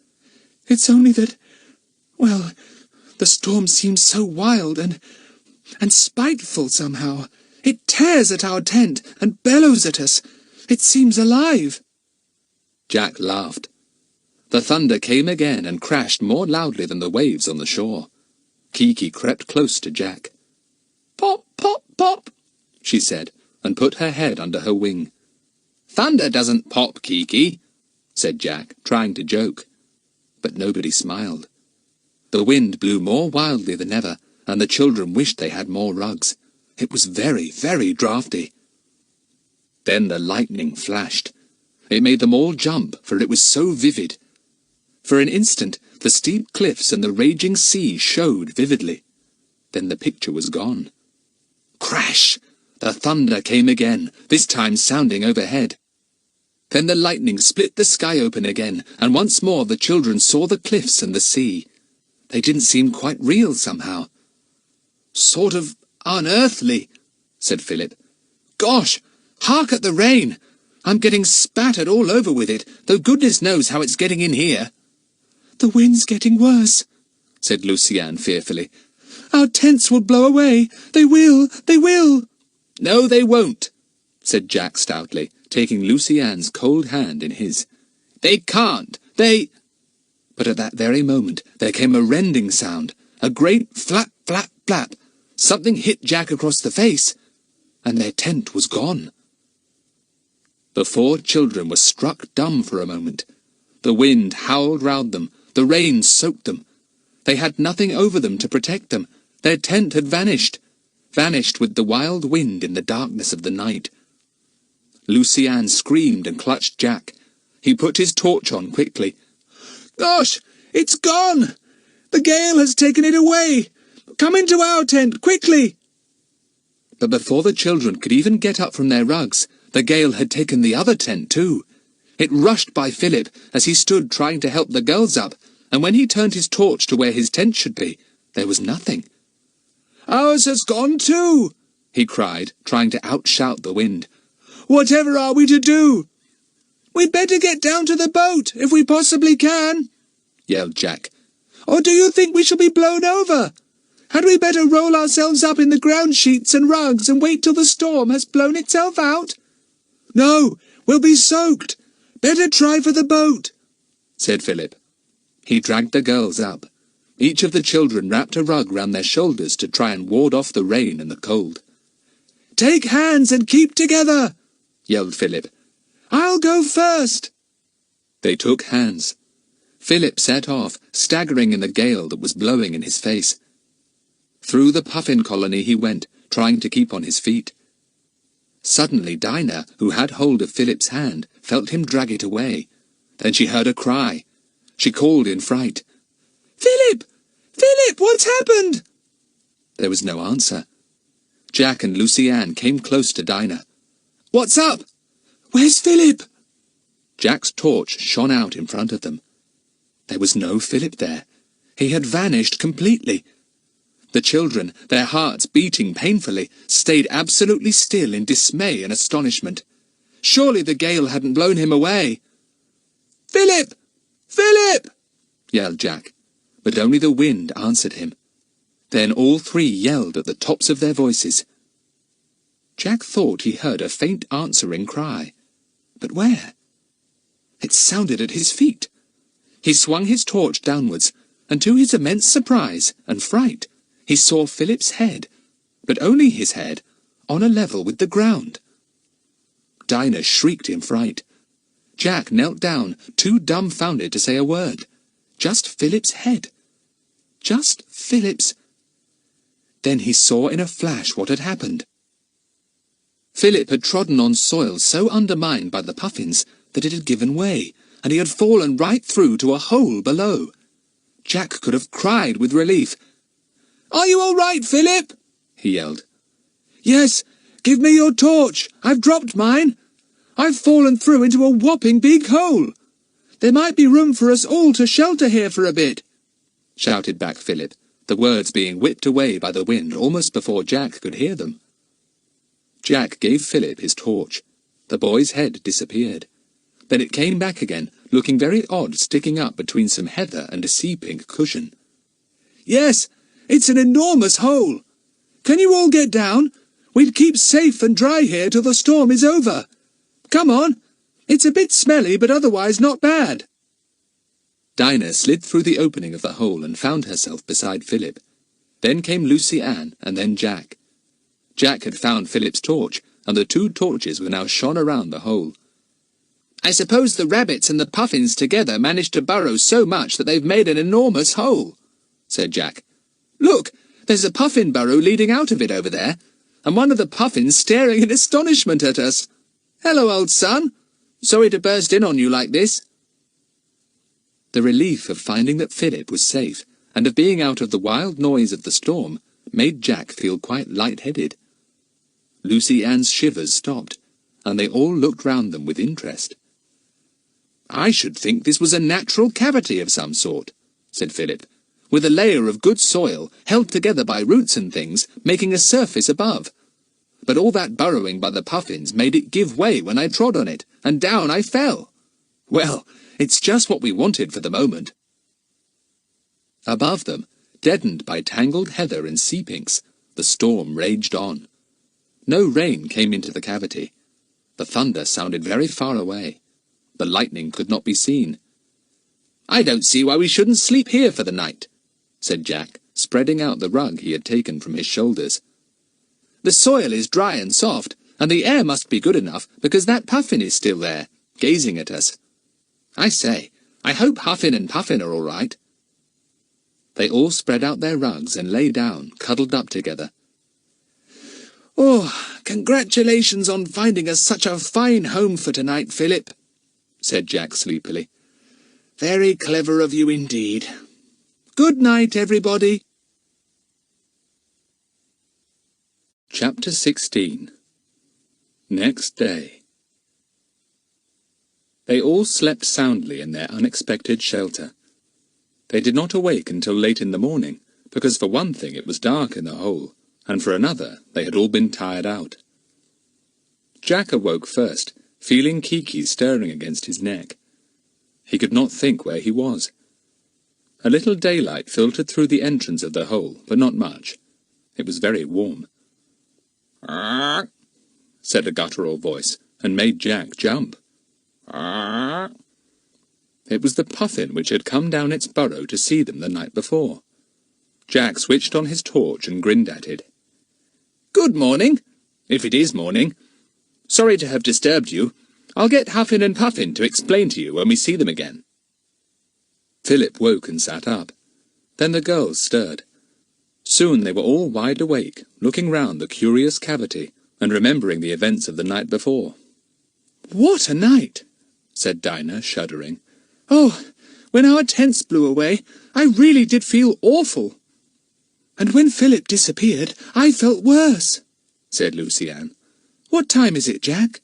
"It's only that, well, the storm seems so wild and spiteful somehow. It tears at our tent and bellows at us. It seems alive." Jack laughed. The thunder came again and crashed more loudly than the waves on the shore. Kiki crept close to Jack. "Pop, pop, pop," she said, and put her head under her wing. "Thunder doesn't pop, Kiki," said Jack, trying to joke. But nobody smiled. The wind blew more wildly than ever, and the children wished they had more rugs. It was very, very draughty. Then the lightning flashed. It made them all jump, for it was so vivid. For an instant, the steep cliffs and the raging sea showed vividly. Then the picture was gone. Crash! The thunder came again, this time sounding overhead. Then the lightning split the sky open again, and once more the children saw the cliffs and the sea. They didn't seem quite real somehow. "Sort of unearthly," said Philip. "Gosh, hark at the rain! I'm getting spattered all over with it, though goodness knows how it's getting in here." "The wind's getting worse," said Lucy Ann fearfully. "Our tents will blow away. They will, they will." "No, they won't," said Jack stoutly, taking Lucy Ann's cold hand in his. "They can't. They—" But at that very moment there came a rending sound, a great flap, flap, flap. Something hit Jack across the face, and their tent was gone. The 4 children were struck dumb for a moment. The wind howled round them, the rain soaked them. They had nothing over them to protect them. Their tent had vanished with the wild wind in the darkness of the night. Lucy Ann screamed and clutched Jack. He put his torch on quickly. "Gosh, it's gone! The gale has taken it away! Come into our tent, quickly!" But before the children could even get up from their rugs, the gale had taken the other tent too. It rushed by Philip as he stood trying to help the girls up, and when he turned his torch to where his tent should be, there was nothing. "Ours has gone too!" he cried, trying to outshout the wind. "Whatever are we to do?" "We'd better get down to the boat, if we possibly can," yelled Jack. "Or do you think we shall be blown over? Had we better roll ourselves up in the ground sheets and rugs and wait till the storm has blown itself out?" "No, we'll be soaked. Better try for the boat," said Philip. He dragged the girls up. Each of the children wrapped a rug round their shoulders to try and ward off the rain and the cold. "Take hands and keep together," yelled Philip. "I'll go first." They took hands. Philip set off, staggering in the gale that was blowing in his face. Through the puffin colony he went, trying to keep on his feet. Suddenly Dinah, who had hold of Philip's hand, felt him drag it away. Then she heard a cry. She called in fright. "Philip! Philip, what's happened?" There was no answer. Jack and Lucy Ann came close to Dinah. "What's up? Where's Philip?" Jack's torch shone out in front of them. There was no Philip there. He had vanished completely. The children, their hearts beating painfully, stayed absolutely still in dismay and astonishment. Surely the gale hadn't blown him away. "Philip! Philip!" yelled Jack, but only the wind answered him. Then all three yelled at the tops of their voices. Jack thought he heard a faint answering cry. But where? It sounded at his feet. He swung his torch downwards, and to his immense surprise and fright, he saw Philip's head, but only his head, on a level with the ground. Dinah shrieked in fright. Jack knelt down, too dumbfounded to say a word. Just Philip's head. Just Philip's. Then he saw in a flash what had happened. Philip had trodden on soil so undermined by the puffins that it had given way, and he had fallen right through to a hole below. Jack could have cried with relief. "Are you all right, Philip?" he yelled. "Yes, give me your torch. I've dropped mine. I've fallen through into a whopping big hole. There might be room for us all to shelter here for a bit," shouted back Philip, the words being whipped away by the wind almost before Jack could hear them. Jack gave Philip his torch. The boy's head disappeared. Then it came back again, looking very odd sticking up between some heather and a sea-pink cushion. "Yes, it's an enormous hole. Can you all get down? We'd keep safe and dry here till the storm is over. Come on. It's a bit smelly, but otherwise not bad." Dinah slid through the opening of the hole and found herself beside Philip. Then came Lucy Ann, and then Jack. Jack had found Philip's torch, and the two torches were now shone around the hole. "I suppose the rabbits and the puffins together managed to burrow so much that they've made an enormous hole," said Jack. "Look, there's a puffin burrow leading out of it over there, and one of the puffins staring in astonishment at us. Hello, old son. Sorry to burst in on you like this." The relief of finding that Philip was safe, and of being out of the wild noise of the storm, made Jack feel quite light-headed. Lucy Ann's shivers stopped, and they all looked round them with interest. "I should think this was a natural cavity of some sort," said Philip, "with a layer of good soil, held together by roots and things, making a surface above. But all that burrowing by the puffins made it give way when I trod on it, and down I fell. Well, it's just what we wanted for the moment." Above them, deadened by tangled heather and sea-pinks, the storm raged on. No rain came into the cavity. The thunder sounded very far away. The lightning could not be seen. "I don't see why we shouldn't sleep here for the night," said Jack, spreading out the rug he had taken from his shoulders. "The soil is dry and soft, and the air must be good enough, because that puffin is still there, gazing at us. I say, I hope Huffin and Puffin are all right." They all spread out their rugs and lay down, cuddled up together. "Oh, congratulations on finding us such a fine home for tonight, Philip," said Jack sleepily. "Very clever of you indeed. Good night, everybody." Chapter 16. Next day. They all slept soundly in their unexpected shelter. They did not awake until late in the morning, because for one thing it was dark in the hole, and for another they had all been tired out. Jack awoke first, feeling Kiki stirring against his neck. He could not think where he was. A little daylight filtered through the entrance of the hole, but not much. It was very warm. "Arr!" said a guttural voice, and made Jack jump. "Arr!" It was the puffin which had come down its burrow to see them the night before. Jack switched on his torch and grinned at it. "Good morning, if it is morning. Sorry to have disturbed you. I'll get Huffin and Puffin to explain to you when we see them again." Philip woke and sat up. Then the girls stirred. Soon they were all wide awake, looking round the curious cavity, and remembering the events of the night before. "What a night!" said Dinah, shuddering. "Oh, when our tents blew away, I really did feel awful. And when Philip disappeared, I felt worse," said Lucy Ann. "What time is it, Jack?"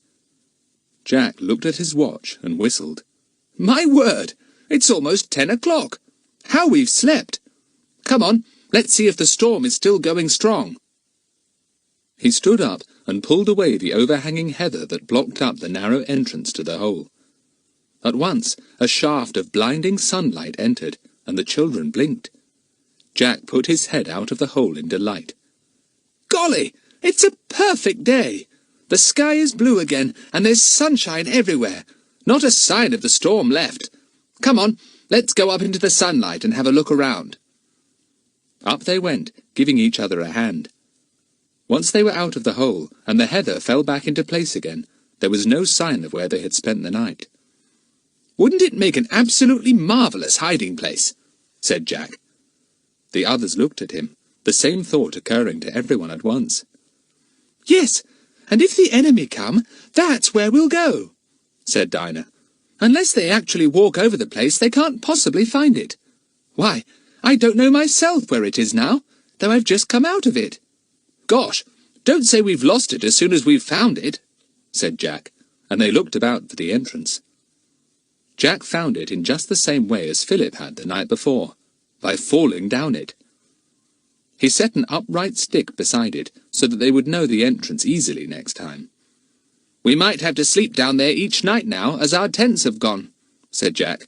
Jack looked at his watch and whistled. "My word! It's almost 10 o'clock. How we've slept! Come on, let's see if the storm is still going strong." He stood up and pulled away the overhanging heather that blocked up the narrow entrance to the hole. At once a shaft of blinding sunlight entered, and the children blinked. Jack put his head out of the hole in delight. "Golly, it's a perfect day! The sky is blue again, and there's sunshine everywhere. Not a sign of the storm left. Come on, let's go up into the sunlight and have a look around." Up they went, giving each other a hand. Once they were out of the hole, and the heather fell back into place again, there was no sign of where they had spent the night. "Wouldn't it make an absolutely marvellous hiding place?" said Jack. The others looked at him, the same thought occurring to everyone at once. "Yes, and if the enemy come, that's where we'll go," said Dinah. "Unless they actually walk over the place, they can't possibly find it. Why, I don't know myself where it is now, though I've just come out of it." "Gosh, don't say we've lost it as soon as we've found it," said Jack, and they looked about for the entrance. Jack found it in just the same way as Philip had the night before, by falling down it. He set an upright stick beside it, so that they would know the entrance easily next time. "We might have to sleep down there each night now, as our tents have gone," said Jack.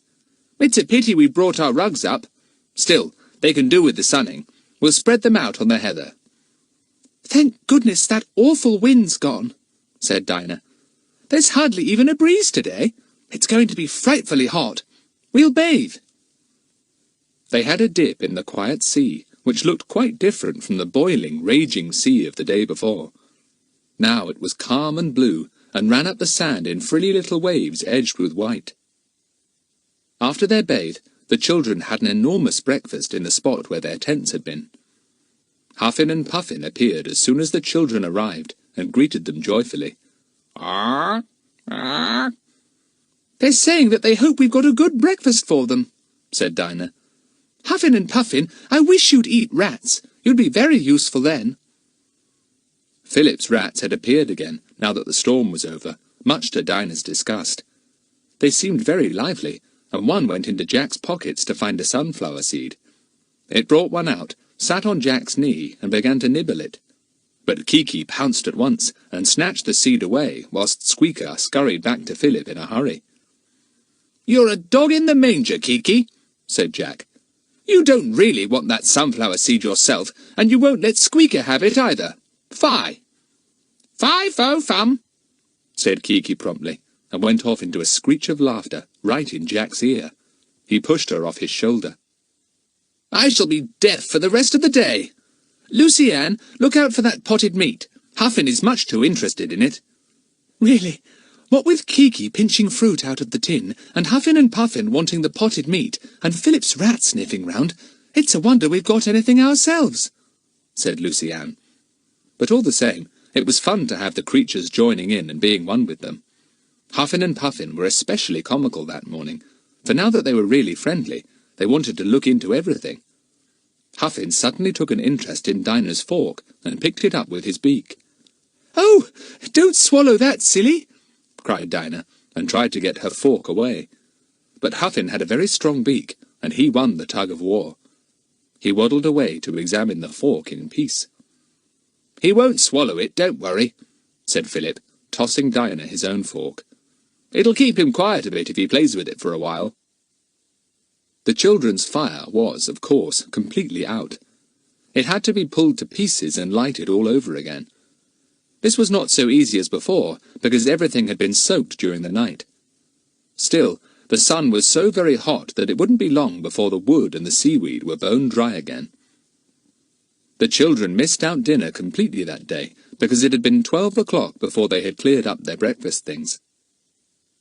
"It's a pity we brought our rugs up. Still, they can do with the sunning. We'll spread them out on the heather." "Thank goodness that awful wind's gone," said Dinah. "There's hardly even a breeze today. It's going to be frightfully hot. We'll bathe." They had a dip in the quiet sea, which looked quite different from the boiling, raging sea of the day before. Now it was calm and blue, and ran up the sand in frilly little waves edged with white. After their bathe, the children had an enormous breakfast in the spot where their tents had been. Huffin and Puffin appeared as soon as the children arrived, and greeted them joyfully. "Ah, ah." "They're saying that they hope we've got a good breakfast for them," said Dinah. "Huffin and Puffin, I wish you'd eat rats. You'd be very useful then." Philip's rats had appeared again, now that the storm was over, much to Dinah's disgust. They seemed very lively, and one went into Jack's pockets to find a sunflower seed. It brought one out, sat on Jack's knee, and began to nibble it. But Kiki pounced at once, and snatched the seed away, whilst Squeaker scurried back to Philip in a hurry. "You're a dog in the manger, Kiki," said Jack. "You don't really want that sunflower seed yourself, and you won't let Squeaker have it either. Fie!" "Fie-fo-fum," said Kiki promptly, and went off into a screech of laughter, right in Jack's ear. He pushed her off his shoulder. "I shall be deaf for the rest of the day. Lucy Ann, look out for that potted meat. Huffin is much too interested in it." "Really, what with Kiki pinching fruit out of the tin, and Huffin and Puffin wanting the potted meat, and Philip's rat sniffing round, it's a wonder we've got anything ourselves," said Lucy Ann. But all the same, it was fun to have the creatures joining in and being one with them. Huffin and Puffin were especially comical that morning, for now that they were really friendly, they wanted to look into everything. Huffin suddenly took an interest in Dinah's fork, and picked it up with his beak. "Oh, don't swallow that, silly!" cried Dinah, and tried to get her fork away. But Huffin had a very strong beak, and he won the tug-of-war. He waddled away to examine the fork in peace. "He won't swallow it, don't worry," said Philip, tossing Dinah his own fork. "It'll keep him quiet a bit if he plays with it for a while." The children's fire was, of course, completely out. It had to be pulled to pieces and lighted all over again. This was not so easy as before, because everything had been soaked during the night. Still, the sun was so very hot that it wouldn't be long before the wood and the seaweed were bone dry again. The children missed out dinner completely that day, because it had been 12 o'clock before they had cleared up their breakfast things.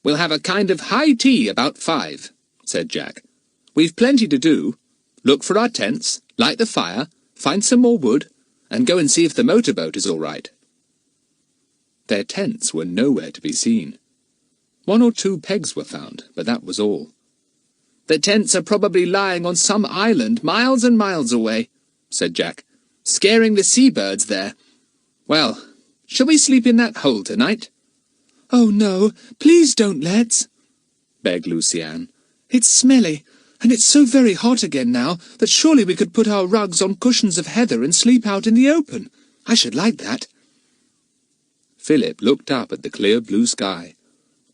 "We'll have a kind of high tea about 5, said Jack. "We've plenty to do. Look for our tents, light the fire, find some more wood, and go and see if the motorboat is all right." Their tents were nowhere to be seen. 1 or 2 pegs were found, but that was all. "The tents are probably lying on some island miles and miles away," said Jack, "scaring the seabirds there. Well, shall we sleep in that hole tonight?" "Oh, no, please don't let's," begged Lucy-Anne. "It's smelly, and it's so very hot again now that surely we could put our rugs on cushions of heather and sleep out in the open. I should like that." Philip looked up at the clear blue sky.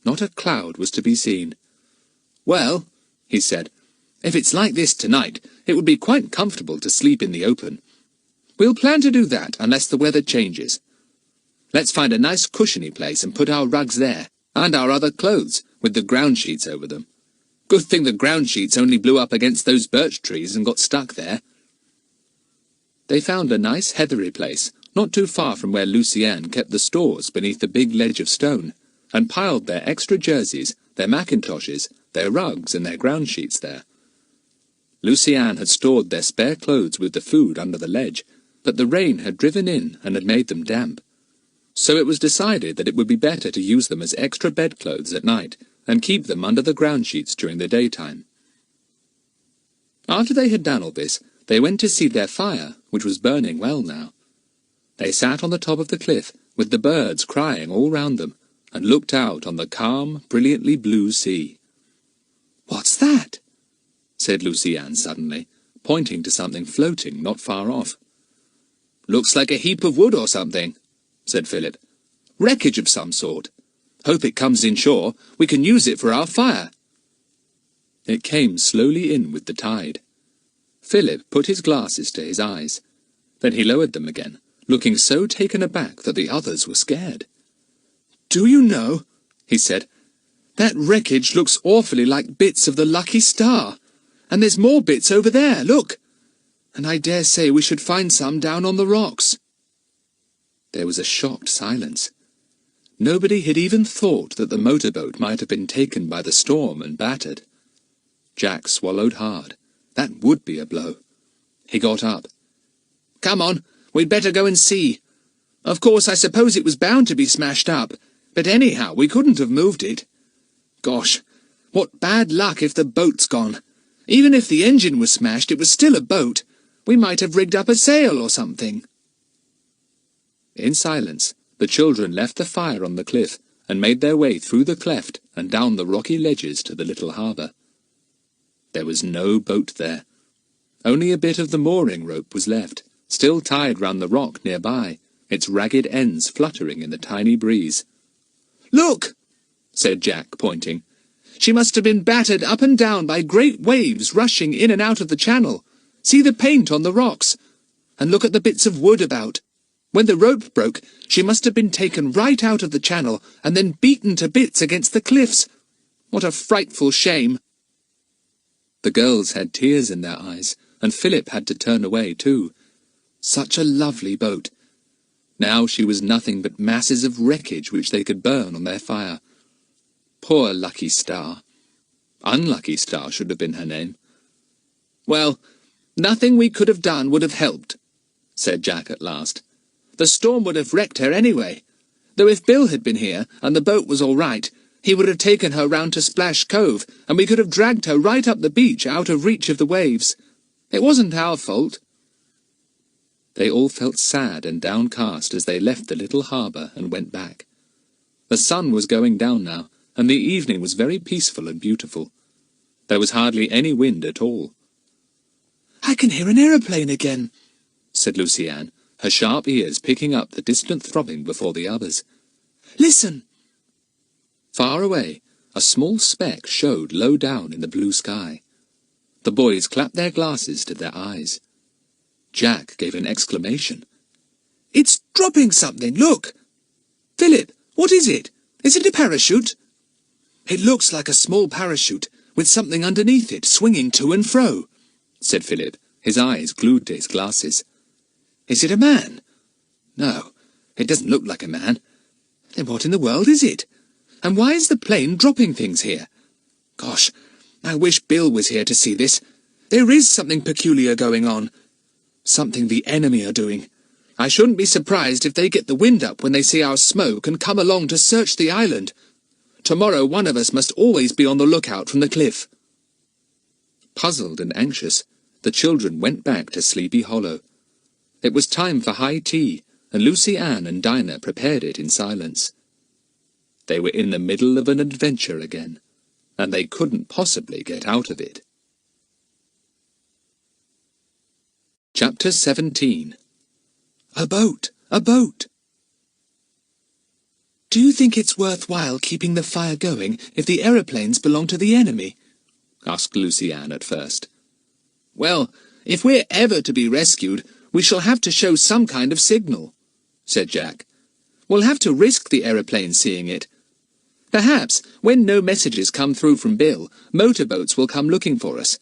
Not a cloud was to be seen. "Well," he said, "if it's like this tonight, it would be quite comfortable to sleep in the open. We'll plan to do that unless the weather changes. Let's find a nice cushiony place and put our rugs there, and our other clothes, with the ground sheets over them. Good thing the ground sheets only blew up against those birch trees and got stuck there." They found a nice heathery place, not too far from where Lucy-Anne kept the stores beneath the big ledge of stone, and piled their extra jerseys, their mackintoshes, their rugs and their ground sheets there. Lucy-Anne had stored their spare clothes with the food under the ledge, but the rain had driven in and had made them damp. So it was decided that it would be better to use them as extra bedclothes at night, and keep them under the ground sheets during the daytime. After they had done all this, they went to see their fire, which was burning well now. They sat on the top of the cliff, with the birds crying all round them, and looked out on the calm, brilliantly blue sea. "What's that?" said Lucy-Anne suddenly, pointing to something floating not far off. "Looks like a heap of wood or something," said Philip. "Wreckage of some sort. Hope it comes inshore. We can use it for our fire." It came slowly in with the tide. Philip put his glasses to his eyes. Then he lowered them again, looking so taken aback that the others were scared. "Do you know," he said, "that wreckage looks awfully like bits of the lucky star. And there's more bits over there, look! And I dare say we should find some down on the rocks." There was a shocked silence. Nobody had even thought that the motorboat might have been taken by the storm and battered. Jack swallowed hard. That would be a blow. He got up. "Come on, we'd better go and see. Of course, I suppose it was bound to be smashed up, but anyhow, we couldn't have moved it. Gosh, what bad luck if the boat's gone. Even if the engine was smashed, it was still a boat. We might have rigged up a sail or something." In silence, the children left the fire on the cliff and made their way through the cleft and down the rocky ledges to the little harbour. There was no boat there. Only a bit of the mooring rope was left, still tied round the rock nearby, its ragged ends fluttering in the tiny breeze. "Look!" said Jack, pointing. "She must have been battered up and down by great waves rushing in and out of the channel. See the paint on the rocks. And look at the bits of wood about. When the rope broke, she must have been taken right out of the channel and then beaten to bits against the cliffs. What a frightful shame!" The girls had tears in their eyes, and Philip had to turn away too. Such a lovely boat. Now she was nothing but masses of wreckage which they could burn on their fire. Poor Lucky Star. Unlucky Star should have been her name. "Well, nothing we could have done would have helped," said Jack at last. "The storm would have wrecked her anyway. Though if Bill had been here, and the boat was all right, he would have taken her round to Splash Cove, and we could have dragged her right up the beach out of reach of the waves. It wasn't our fault." They all felt sad and downcast as they left the little harbour and went back. The sun was going down now, and the evening was very peaceful and beautiful. There was hardly any wind at all. "I can hear an aeroplane again," said Lucy-Anne, her sharp ears picking up the distant throbbing before the others. "Listen!" Far away, a small speck showed low down in the blue sky. The boys clapped their glasses to their eyes. Jack gave an exclamation. "It's dropping something, look! Philip, what is it? Is it a parachute?" "It looks like a small parachute, with something underneath it, swinging to and fro," said Philip, his eyes glued to his glasses. "Is it a man? No, it doesn't look like a man. Then what in the world is it? And why is the plane dropping things here? Gosh, I wish Bill was here to see this. There is something peculiar going on. Something the enemy are doing. I shouldn't be surprised if they get the wind up when they see our smoke and come along to search the island. Tomorrow one of us must always be on the lookout from the cliff." Puzzled and anxious, the children went back to Sleepy Hollow. It was time for high tea, and Lucy Ann and Dinah prepared it in silence. They were in the middle of an adventure again, and they couldn't possibly get out of it. Chapter 17. A boat! A boat! "Do you think it's worthwhile keeping the fire going if the aeroplanes belong to the enemy?" asked Lucy Ann at first. "Well, if we're ever to be rescued, we shall have to show some kind of signal," said Jack. "We'll have to risk the aeroplane seeing it. Perhaps, when no messages come through from Bill, motorboats will come looking for us.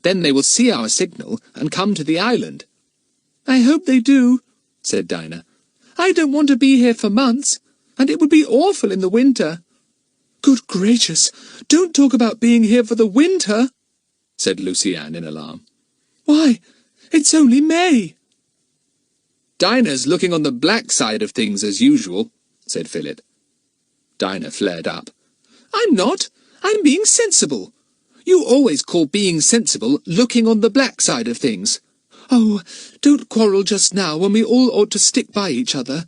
Then they will see our signal and come to the island." "I hope they do," said Dinah. "I don't want to be here for months, and it would be awful in the winter." "Good gracious, don't talk about being here for the winter," said Lucy Ann in alarm. "Why, it's only May." "Dinah's looking on the black side of things as usual," said Philip. Dinah flared up. "I'm not. I'm being sensible. You always call being sensible looking on the black side of things." "Oh, don't quarrel just now when we all ought to stick by each other,"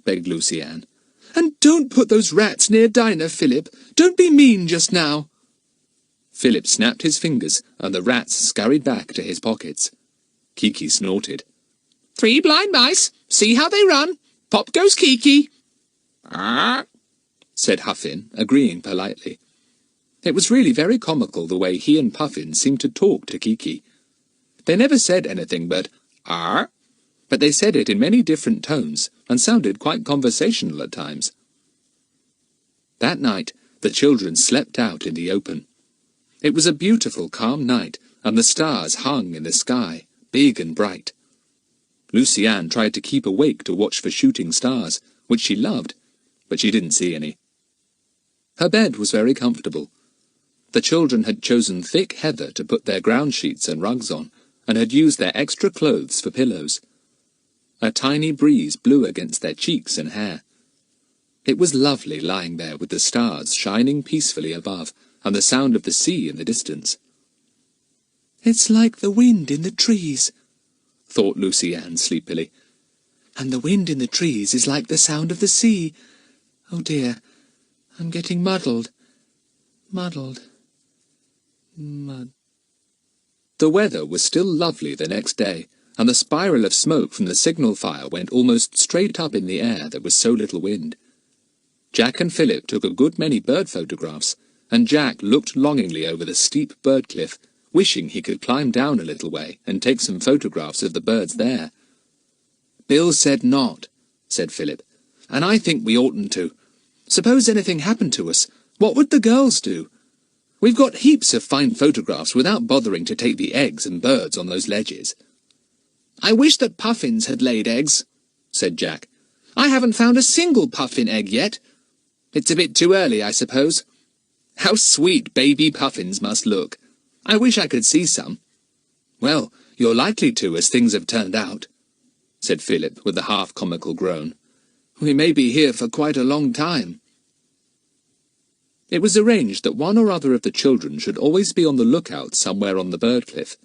begged Lucy Ann. "And don't put those rats near Dinah, Philip. Don't be mean just now." Philip snapped his fingers, and the rats scurried back to his pockets. Kiki snorted. "3 blind mice. See how they run. Pop goes Kiki." "Ah," said Huffin, agreeing politely. It was really very comical the way he and Puffin seemed to talk to Kiki. They never said anything but "ah," but they said it in many different tones and sounded quite conversational at times. That night the children slept out in the open. It was a beautiful, calm night, and the stars hung in the sky, big and bright. Lucy Ann tried to keep awake to watch for shooting stars, which she loved, but she didn't see any. Her bed was very comfortable. The children had chosen thick heather to put their ground sheets and rugs on, and had used their extra clothes for pillows. A tiny breeze blew against their cheeks and hair. It was lovely lying there with the stars shining peacefully above, and the sound of the sea in the distance. "It's like the wind in the trees," thought Lucy Ann sleepily. "And the wind in the trees is like the sound of the sea. Oh dear, I'm getting muddled. The weather was still lovely the next day, and the spiral of smoke from the signal fire went almost straight up in the air, there was so little wind. Jack and Philip took a good many bird photographs, and Jack looked longingly over the steep bird cliff, wishing he could climb down a little way and take some photographs of the birds there. "Bill said not," said Philip, "and I think we oughtn't to. Suppose anything happened to us, what would the girls do? We've got heaps of fine photographs without bothering to take the eggs and birds on those ledges." "I wish that puffins had laid eggs," said Jack. "I haven't found a single puffin egg yet. It's a bit too early, I suppose. How sweet baby puffins must look. I wish I could see some." "Well, you're likely to, as things have turned out," said Philip with a half-comical groan. "We may be here for quite a long time." It was arranged that one or other of the children should always be on the lookout somewhere on the bird cliff.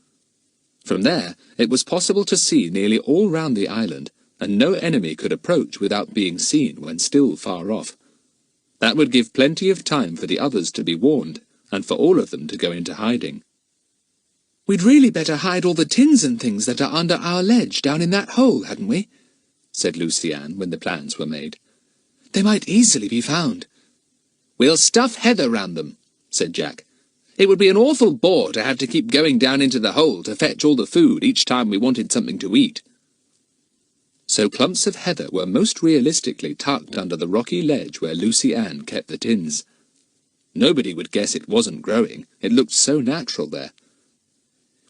From there, it was possible to see nearly all round the island, and no enemy could approach without being seen when still far off. That would give plenty of time for the others to be warned, and for all of them to go into hiding. "We'd really better hide all the tins and things that are under our ledge down in that hole, hadn't we?" said Lucy Ann when the plans were made. "They might easily be found." "We'll stuff heather round them," said Jack. "It would be an awful bore to have to keep going down into the hole to fetch all the food each time we wanted something to eat." So clumps of heather were most realistically tucked under the rocky ledge where Lucy Ann kept the tins. Nobody would guess it wasn't growing, it looked so natural there.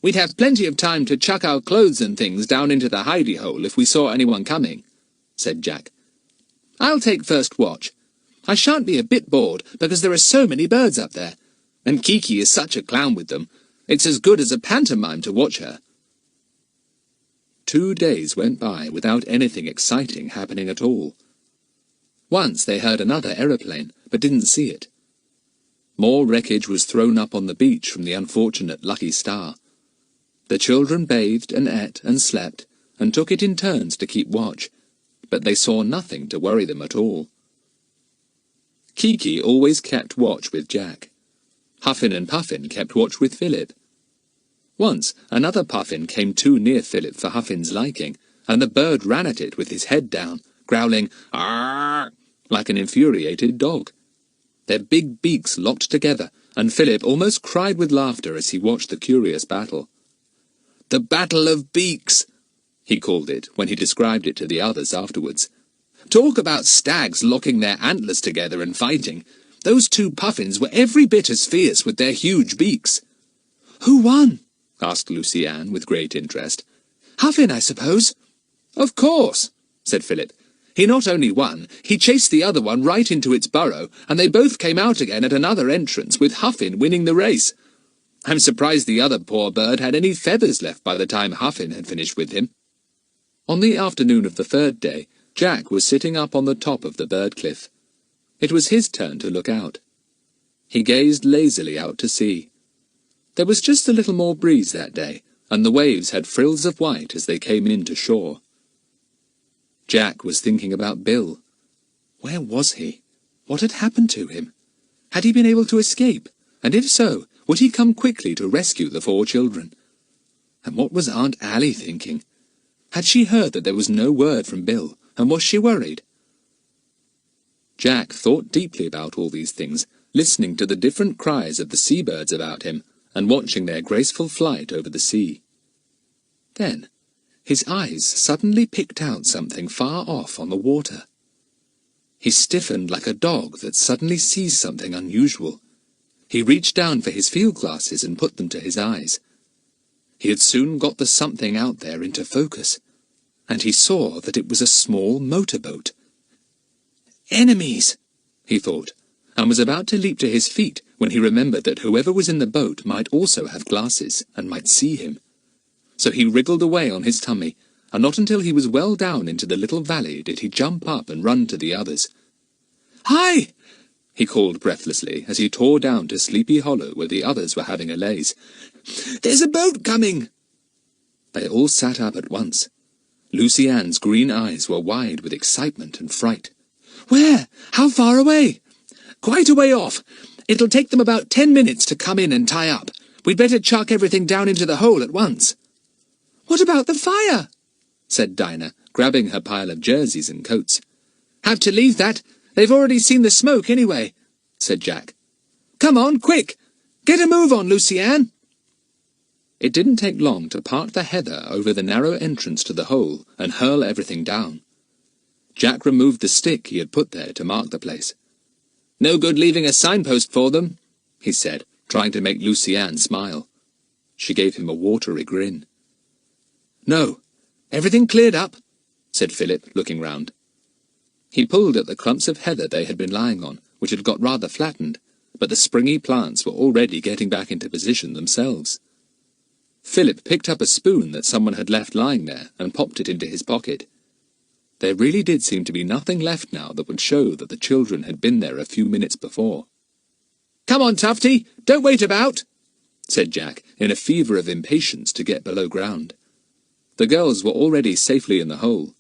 "We'd have plenty of time to chuck our clothes and things down into the hidey hole if we saw anyone coming," said Jack. "I'll take first watch. I shan't be a bit bored, because there are so many birds up there, and Kiki is such a clown with them. It's as good as a pantomime to watch her." 2 days went by without anything exciting happening at all. Once they heard another aeroplane, but didn't see it. More wreckage was thrown up on the beach from the unfortunate Lucky Star. The children bathed and ate and slept, and took it in turns to keep watch, but they saw nothing to worry them at all. Kiki always kept watch with Jack. Huffin and Puffin kept watch with Philip. Once another Puffin came too near Philip for Huffin's liking, and the bird ran at it with his head down, growling "Arr!" like an infuriated dog. Their big beaks locked together, and Philip almost cried with laughter as he watched the curious battle. "The Battle of Beaks," he called it when he described it to the others afterwards. "Talk about stags locking their antlers together and fighting. Those 2 Puffins were every bit as fierce with their huge beaks." "Who won?" asked Lucy Ann with great interest. "Huffin, I suppose." "Of course," said Philip. "He not only won, he chased the other one right into its burrow, and they both came out again at another entrance, with Huffin winning the race. I'm surprised the other poor bird had any feathers left by the time Huffin had finished with him." On the afternoon of the 3rd day, Jack was sitting up on the top of the bird cliff. It was his turn to look out. He gazed lazily out to sea. There was just a little more breeze that day, and the waves had frills of white as they came in to shore. Jack was thinking about Bill. Where was he? What had happened to him? Had he been able to escape? And if so, would he come quickly to rescue the 4 children? And what was Aunt Allie thinking? Had she heard that there was no word from Bill, and was she worried? Jack thought deeply about all these things, listening to the different cries of the seabirds about him, and watching their graceful flight over the sea. Then his eyes suddenly picked out something far off on the water. He stiffened like a dog that suddenly sees something unusual. He reached down for his field glasses and put them to his eyes. He had soon got the something out there into focus, and he saw that it was a small motorboat. "Enemies!" he thought, and was about to leap to his feet when he remembered that whoever was in the boat might also have glasses and might see him. So he wriggled away on his tummy, and not until he was well down into the little valley did he jump up and run to the others. "Hi!" he called breathlessly as he tore down to Sleepy Hollow where the others were having a laze. "There's a boat coming!" They all sat up at once. Lucy Ann's green eyes were wide with excitement and fright. "Where? How far away?" "Quite a way off. It'll take them about 10 minutes to come in and tie up. We'd better chuck everything down into the hole at once." "What about the fire?" said Dinah, grabbing her pile of jerseys and coats. "Have to leave that. They've already seen the smoke anyway," said Jack. "Come on, quick! Get a move on, Lucy Ann!" It didn't take long to part the heather over the narrow entrance to the hole and hurl everything down. Jack removed the stick he had put there to mark the place. "No good leaving a signpost for them," he said, trying to make Lucy Ann smile. She gave him a watery grin. "No, everything cleared up," said Philip, looking round. He pulled at the clumps of heather they had been lying on, which had got rather flattened, but the springy plants were already getting back into position themselves. Philip picked up a spoon that someone had left lying there and popped it into his pocket. There really did seem to be nothing left now that would show that the children had been there a few minutes before. "Come on, Tufty, don't wait about," said Jack, in a fever of impatience to get below ground. The girls were already safely in the hole.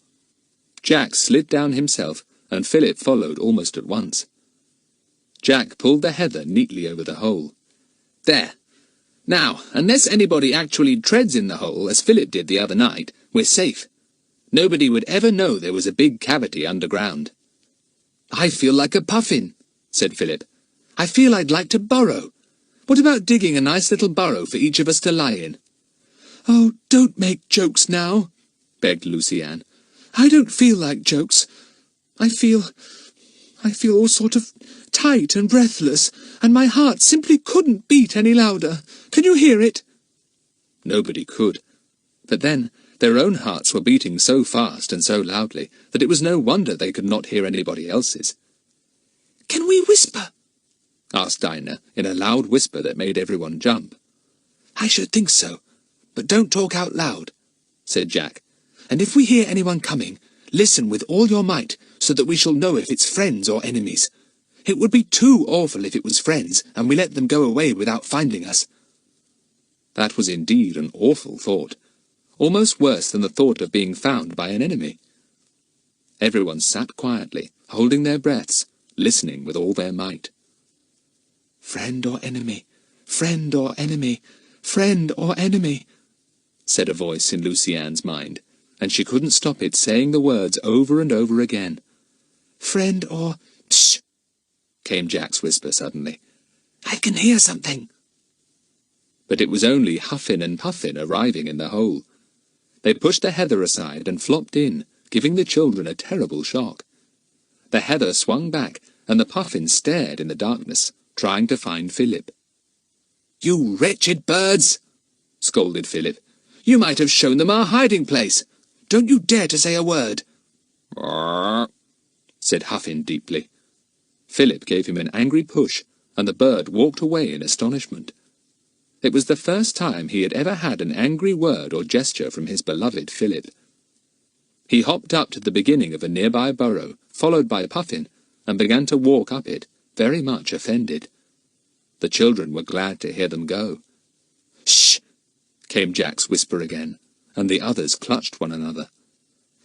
Jack slid down himself, and Philip followed almost at once. Jack pulled the heather neatly over the hole. "There. Now, unless anybody actually treads in the hole, as Philip did the other night, we're safe. Nobody would ever know there was a big cavity underground." "I feel like a puffin," said Philip. "I feel I'd like to burrow. What about digging a nice little burrow for each of us to lie in?" "Oh, don't make jokes now," begged Lucy Ann. "I don't feel like jokes. I feel all sort of tight and breathless, and my heart simply couldn't beat any louder. Can you hear it?" Nobody could. But then their own hearts were beating so fast and so loudly that it was no wonder they could not hear anybody else's. "Can we whisper?" asked Dinah, in a loud whisper that made everyone jump. "I should think so. But don't talk out loud," said Jack, and if we hear anyone coming, listen with all your might, so that we shall know if it's friends or enemies. It would be too awful if it was friends, and we let them go away without finding us." That was indeed an awful thought, almost worse than the thought of being found by an enemy. Everyone sat quietly, holding their breaths, listening with all their might. "Friend or enemy, friend or enemy, friend or enemy," said a voice in Lucian's mind, and she couldn't stop it saying the words over and over again. "Friend or—" "Shh!" came Jack's whisper suddenly. "I can hear something." But it was only Huffin and Puffin arriving in the hole. They pushed the heather aside and flopped in, giving the children a terrible shock. The heather swung back, and the Puffin stared in the darkness, trying to find Philip. "You wretched birds!" scolded Philip. "You might have shown them our hiding place. Don't you dare to say a word." "Arr," said Huffin deeply. Philip gave him an angry push, and the bird walked away in astonishment. It was the first time he had ever had an angry word or gesture from his beloved Philip. He hopped up to the beginning of a nearby burrow, followed by Puffin, and began to walk up it, very much offended. The children were glad to hear them go. "Shh!" came Jack's whisper again, and the others clutched one another.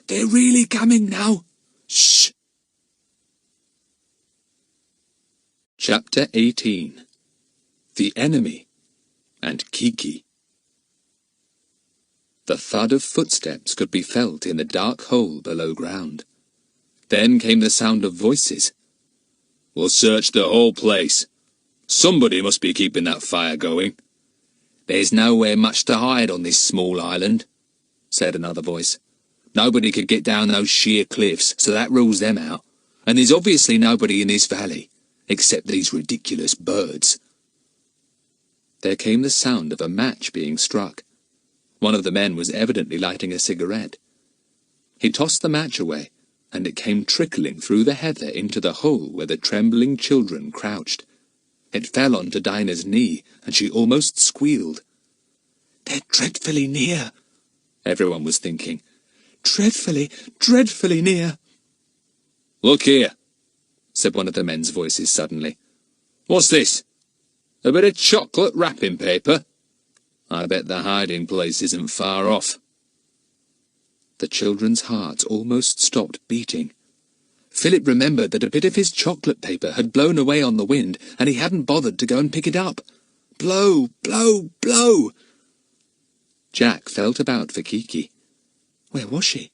"They're really coming now. Shh!" Chapter 18. The Enemy and Kiki. The thud of footsteps could be felt in the dark hole below ground. Then came the sound of voices. "We'll search the whole place. Somebody must be keeping that fire going." "There's nowhere much to hide on this small island," said another voice. "Nobody could get down those sheer cliffs, so that rules them out. And there's obviously nobody in this valley, except these ridiculous birds." There came the sound of a match being struck. One of the men was evidently lighting a cigarette. He tossed the match away, and it came trickling through the heather into the hole where the trembling children crouched. It fell onto Dinah's knee, and she almost squealed. "They're dreadfully near," everyone was thinking. "Dreadfully, dreadfully near." "Look here," said one of the men's voices suddenly. "What's this? A bit of chocolate wrapping paper? I bet the hiding place isn't far off." The children's hearts almost stopped beating. Philip remembered that a bit of his chocolate paper had blown away on the wind, and he hadn't bothered to go and pick it up. Blow, blow, blow! Jack felt about for Kiki. Where was she?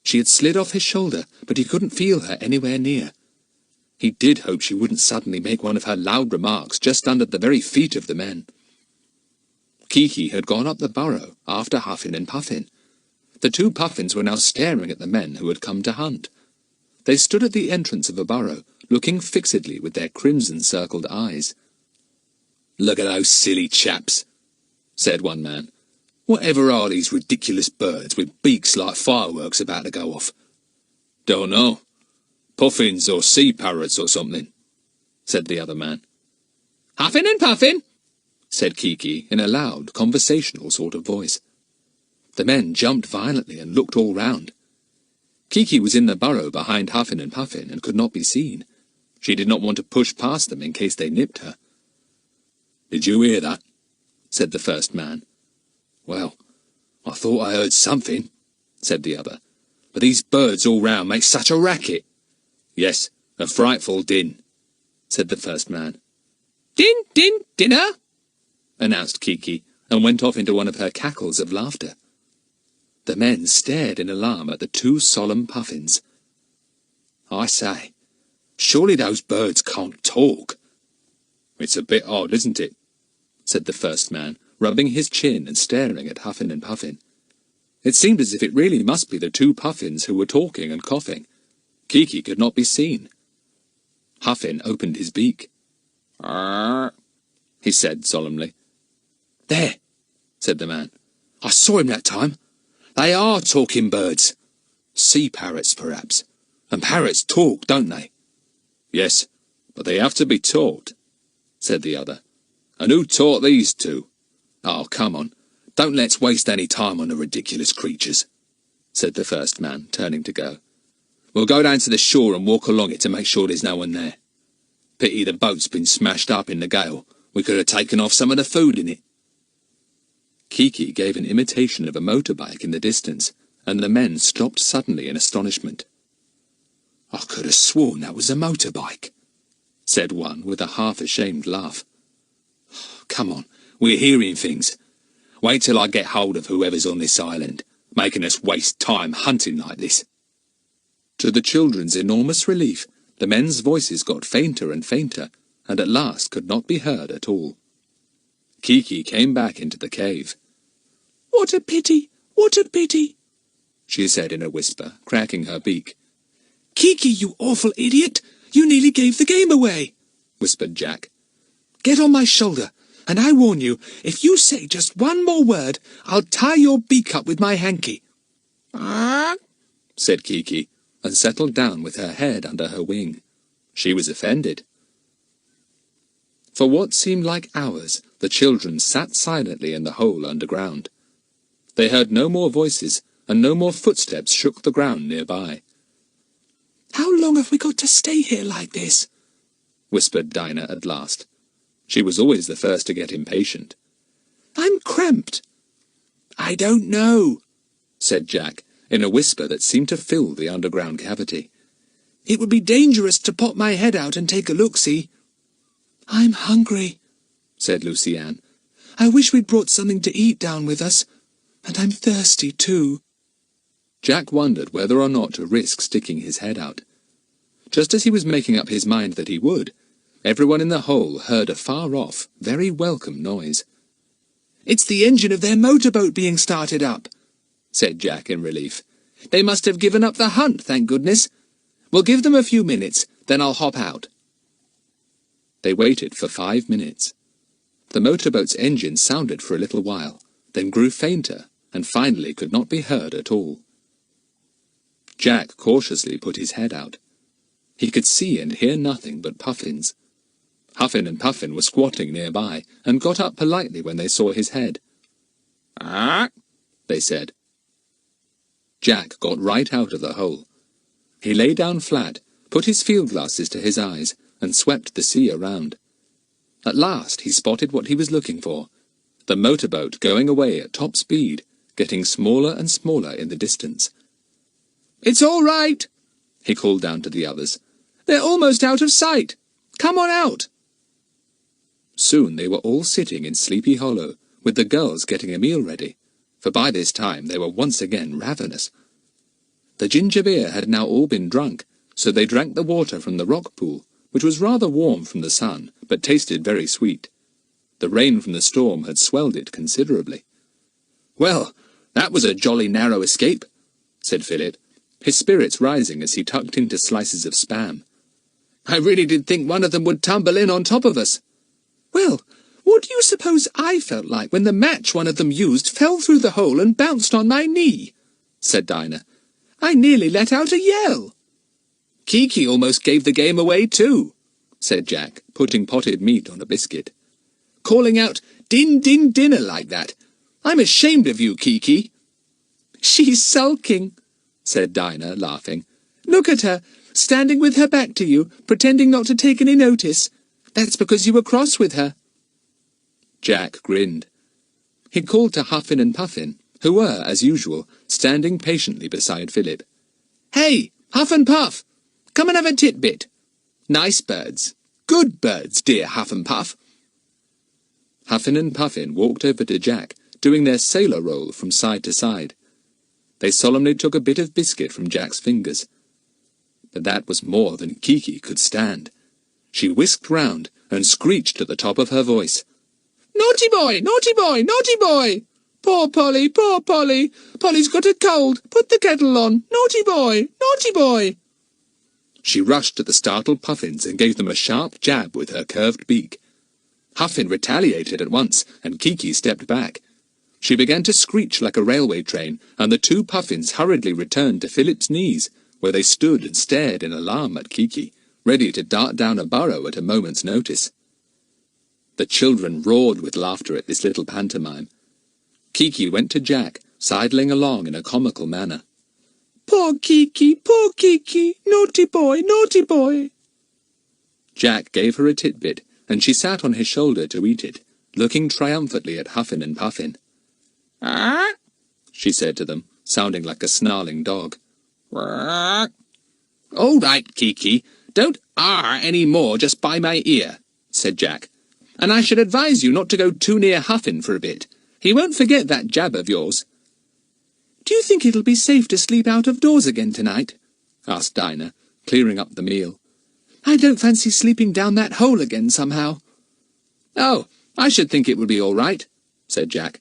She had slid off his shoulder, but he couldn't feel her anywhere near. He did hope she wouldn't suddenly make one of her loud remarks just under the very feet of the men. Kiki had gone up the burrow after Huffin and Puffin. The two Puffins were now staring at the men who had come to hunt. They stood at the entrance of a burrow, looking fixedly with their crimson-circled eyes. "Look at those silly chaps," said one man. "Whatever are these ridiculous birds with beaks like fireworks about to go off?" "Don't know. Puffins or sea parrots or something," said the other man. "Huffin and Puffin," said Kiki in a loud, conversational sort of voice. The men jumped violently and looked all round. Kiki was in the burrow behind Huffin and Puffin and could not be seen. She did not want to push past them in case they nipped her. "Did you hear that?" said the first man. "Well, I thought I heard something," said the other. "But these birds all round make such a racket." "Yes, a frightful din," said the first man. "Din, din, dinner," announced Kiki, and went off into one of her cackles of laughter. The men stared in alarm at the two solemn Puffins. "I say, surely those birds can't talk." "It's a bit odd, isn't it?" said the first man, rubbing his chin and staring at Huffin and Puffin. It seemed as if it really must be the two Puffins who were talking and coughing. Kiki could not be seen. Huffin opened his beak. "Arr," he said solemnly. "There," said the man. "I saw him that time. They are talking birds. Sea parrots, perhaps. And parrots talk, don't they?" "Yes, but they have to be taught," said the other. "And who taught these two? Oh, come on. Don't let's waste any time on the ridiculous creatures, said the first man, turning to go. We'll go down to the shore and walk along it to make sure there's no one there. Pity the boat's been smashed up in the gale. We could have taken off some of the food in it. Kiki gave an imitation of a motorbike in the distance, and the men stopped suddenly in astonishment. I could have sworn that was a motorbike, said one with a half-ashamed laugh. Come on, we're hearing things. Wait till I get hold of whoever's on this island, making us waste time hunting like this. To the children's enormous relief, the men's voices got fainter and fainter, and at last could not be heard at all. Kiki came back into the cave. What a pity! What a pity! She said in a whisper, cracking her beak. Kiki, you awful idiot! You nearly gave the game away, whispered Jack. Get on my shoulder, and I warn you, if you say just one more word, I'll tie your beak up with my hanky. Ah, said Kiki, and settled down with her head under her wing. She was offended. For what seemed like hours, the children sat silently in the hole underground. They heard no more voices, and no more footsteps shook the ground nearby. How long have we got to stay here like this? Whispered Dinah at last. She was always the first to get impatient. I'm cramped. I don't know, said Jack, in a whisper that seemed to fill the underground cavity. It would be dangerous to pop my head out and take a look-see. I'm hungry, said Luciane. I wish we'd brought something to eat down with us, and I'm thirsty too. Jack wondered whether or not to risk sticking his head out. Just as he was making up his mind that he would, everyone in the hole heard a far-off, very welcome noise. It's the engine of their motorboat being started up, said Jack in relief. They must have given up the hunt, thank goodness. We'll give them a few minutes, then I'll hop out. They waited for 5 minutes. The motorboat's engine sounded for a little while, then grew fainter, and finally could not be heard at all. Jack cautiously put his head out. He could see and hear nothing but puffins. Huffin and Puffin were squatting nearby, and got up politely when they saw his head. "Ah," they said. Jack got right out of the hole. He lay down flat, put his field glasses to his eyes, and swept the sea around. At last he spotted what he was looking for, the motorboat going away at top speed, getting smaller and smaller in the distance. "It's all right," he called down to the others. "They're almost out of sight. Come on out." Soon they were all sitting in Sleepy Hollow, with the girls getting a meal ready, for by this time they were once again ravenous. The ginger beer had now all been drunk, so they drank the water from the rock pool, which was rather warm from the sun, but tasted very sweet. The rain from the storm had swelled it considerably. "Well, that was a jolly narrow escape," said Philip, his spirits rising as he tucked into slices of spam. "I really did think one of them would tumble in on top of us." "Well, what do you suppose I felt like when the match one of them used fell through the hole and bounced on my knee?" said Dinah. "I nearly let out a yell." "Kiki almost gave the game away too," said Jack, putting potted meat on a biscuit. "Calling out, 'Din, din, dinner' like that. I'm ashamed of you, Kiki." "She's sulking," said Dinah, laughing. "Look at her, standing with her back to you, pretending not to take any notice. That's because you were cross with her." Jack grinned. He called to Huffin and Puffin, who were, as usual, standing patiently beside Philip. "Hey, Huff and Puff, come and have a titbit. Nice birds. Good birds, dear Huff and Puff." Huffin and Puffin walked over to Jack, doing their sailor roll from side to side. They solemnly took a bit of biscuit from Jack's fingers. But that was more than Kiki could stand. She whisked round and screeched at the top of her voice. "Naughty boy! Naughty boy! Naughty boy! Poor Polly! Poor Polly! Polly's got a cold! Put the kettle on! Naughty boy! Naughty boy!" She rushed at the startled Puffins and gave them a sharp jab with her curved beak. Huffin retaliated at once, and Kiki stepped back. She began to screech like a railway train, and the two Puffins hurriedly returned to Philip's knees, where they stood and stared in alarm at Kiki, ready to dart down a burrow at a moment's notice. The children roared with laughter at this little pantomime. Kiki went to Jack, sidling along in a comical manner. Poor Kiki, naughty boy, naughty boy. Jack gave her a titbit, and she sat on his shoulder to eat it, looking triumphantly at Huffin and Puffin. Ah! She said to them, sounding like a snarling dog. Ah! All right, Kiki, don't any more just by my ear, said Jack. And I should advise you not to go too near Huffin for a bit. He won't forget that jab of yours. Do you think it'll be safe to sleep out of doors again tonight? Asked Dinah, clearing up the meal. I don't fancy sleeping down that hole again somehow. Oh, I should think it would be all right, said Jack.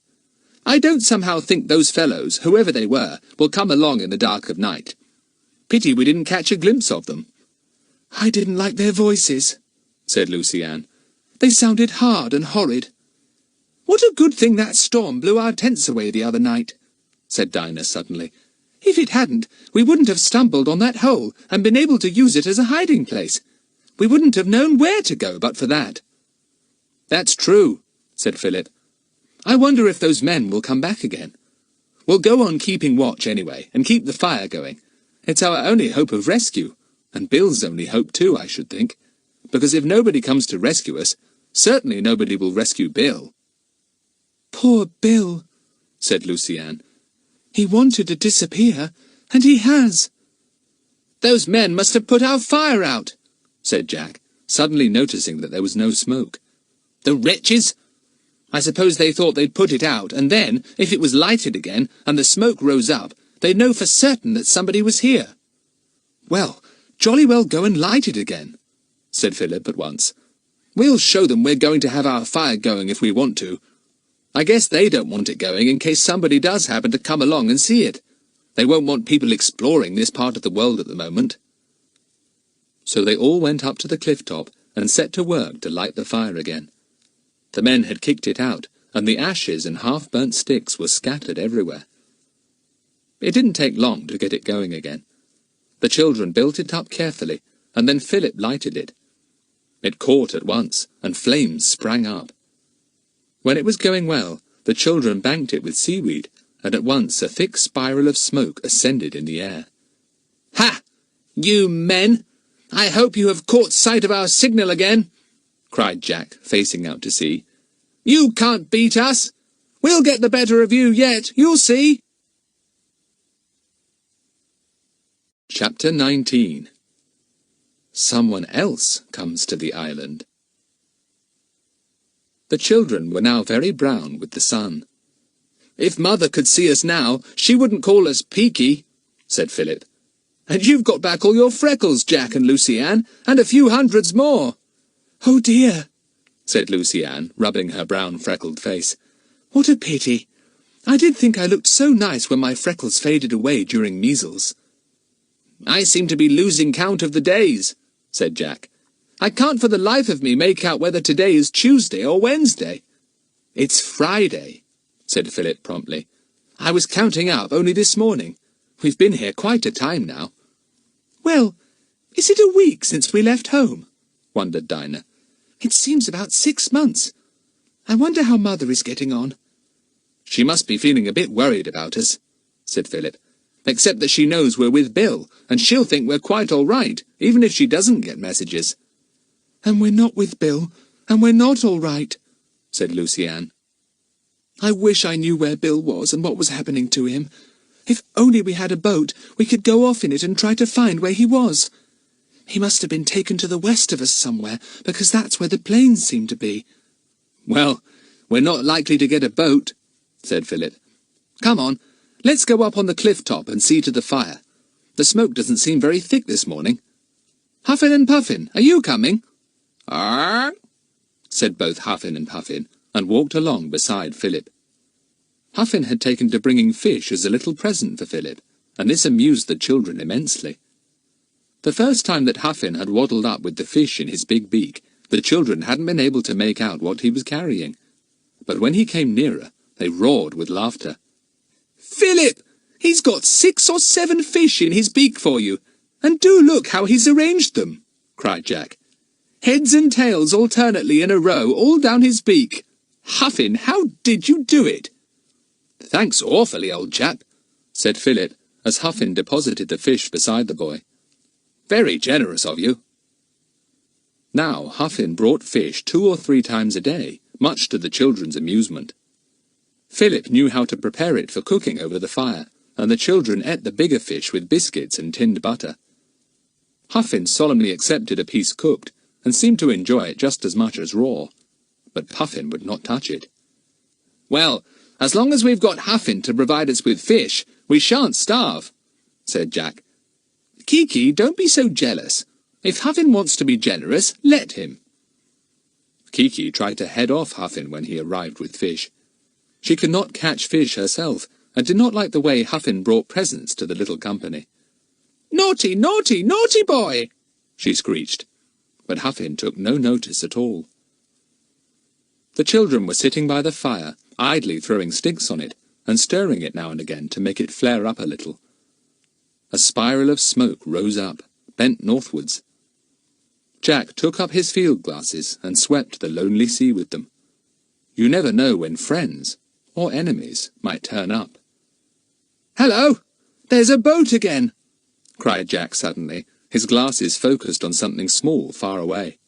I don't somehow think those fellows, whoever they were, will come along in the dark of night. Pity we didn't catch a glimpse of them. I didn't like their voices, said Lucy-Anne. They sounded hard and horrid. What a good thing that storm blew our tents away the other night, said Dinah suddenly. If it hadn't, we wouldn't have stumbled on that hole and been able to use it as a hiding place. We wouldn't have known where to go but for that. That's true, said Philip. I wonder if those men will come back again. We'll go on keeping watch anyway, and keep the fire going. It's our only hope of rescue, and Bill's only hope too, I should think. Because if nobody comes to rescue us, certainly nobody will rescue Bill. Poor Bill, said Lucy-Anne. He wanted to disappear, and he has. Those men must have put our fire out, said Jack, suddenly noticing that there was no smoke. The wretches! I suppose they thought they'd put it out, and then, if it was lighted again, and the smoke rose up, they'd know for certain that somebody was here. Well, jolly well go and light it again, said Philip at once. We'll show them we're going to have our fire going if we want to. I guess they don't want it going in case somebody does happen to come along and see it. They won't want people exploring this part of the world at the moment. So they all went up to the cliff top and set to work to light the fire again. The men had kicked it out, and the ashes and half-burnt sticks were scattered everywhere. It didn't take long to get it going again. The children built it up carefully, and then Philip lighted it. It caught at once, and flames sprang up. When it was going well, the children banked it with seaweed, and at once a thick spiral of smoke ascended in the air. "Ha! You men! I hope you have caught sight of our signal again!" cried Jack, facing out to sea. "You can't beat us! We'll get the better of you yet, you'll see!" Chapter 19. Someone else comes to the island. The children were now very brown with the sun. "If Mother could see us now, she wouldn't call us peaky," said Philip. "And you've got back all your freckles, Jack and Lucy-Anne, and a few hundreds more." "Oh dear," said Lucy-Anne, rubbing her brown freckled face. "What a pity. I did think I looked so nice when my freckles faded away during measles." "I seem to be losing count of the days," said Jack. "I can't for the life of me make out whether today is Tuesday or Wednesday." "It's Friday," said Philip promptly. "I was counting up only this morning. We've been here quite a time now." "Well, is it a week since we left home?" wondered Dinah. "It seems about 6 months. I wonder how Mother is getting on." "She must be feeling a bit worried about us," said Philip. "Except that she knows we're with Bill, and she'll think we're quite all right, even if she doesn't get messages." "And we're not with Bill, and we're not all right," said Lucy-Anne. "I wish I knew where Bill was and what was happening to him. If only we had a boat, we could go off in it and try to find where he was. He must have been taken to the west of us somewhere, because that's where the plains seem to be." "Well, we're not likely to get a boat," said Philip. "Come on, let's go up on the cliff top and see to the fire. The smoke doesn't seem very thick this morning. Huffin and Puffin, are you coming?" "Arr!" said both Huffin and Puffin, and walked along beside Philip. Huffin had taken to bringing fish as a little present for Philip, and this amused the children immensely. The first time that Huffin had waddled up with the fish in his big beak, the children hadn't been able to make out what he was carrying. But when he came nearer, they roared with laughter. "Philip! He's got 6 or 7 fish in his beak for you, and do look how he's arranged them!" cried Jack. "Heads and tails alternately in a row, all down his beak. Huffin, how did you do it?" "Thanks awfully, old chap," said Philip, as Huffin deposited the fish beside the boy. "Very generous of you." Now Huffin brought fish 2 or 3 times a day, much to the children's amusement. Philip knew how to prepare it for cooking over the fire, and the children ate the bigger fish with biscuits and tinned butter. Huffin solemnly accepted a piece cooked, and seemed to enjoy it just as much as raw, but Puffin would not touch it. "Well, as long as we've got Huffin to provide us with fish, we shan't starve," said Jack. "Kiki, don't be so jealous. If Huffin wants to be generous, let him." Kiki tried to head off Huffin when he arrived with fish. She could not catch fish herself, and did not like the way Huffin brought presents to the little company. "Naughty, naughty, naughty boy!" she screeched, but Huffin took no notice at all. The children were sitting by the fire, idly throwing sticks on it, and stirring it now and again to make it flare up a little. A spiral of smoke rose up, bent northwards. Jack took up his field glasses and swept the lonely sea with them. You never know when friends, or enemies, might turn up. "Hello! There's a boat again!" cried Jack suddenly, his glasses focused on something small far away.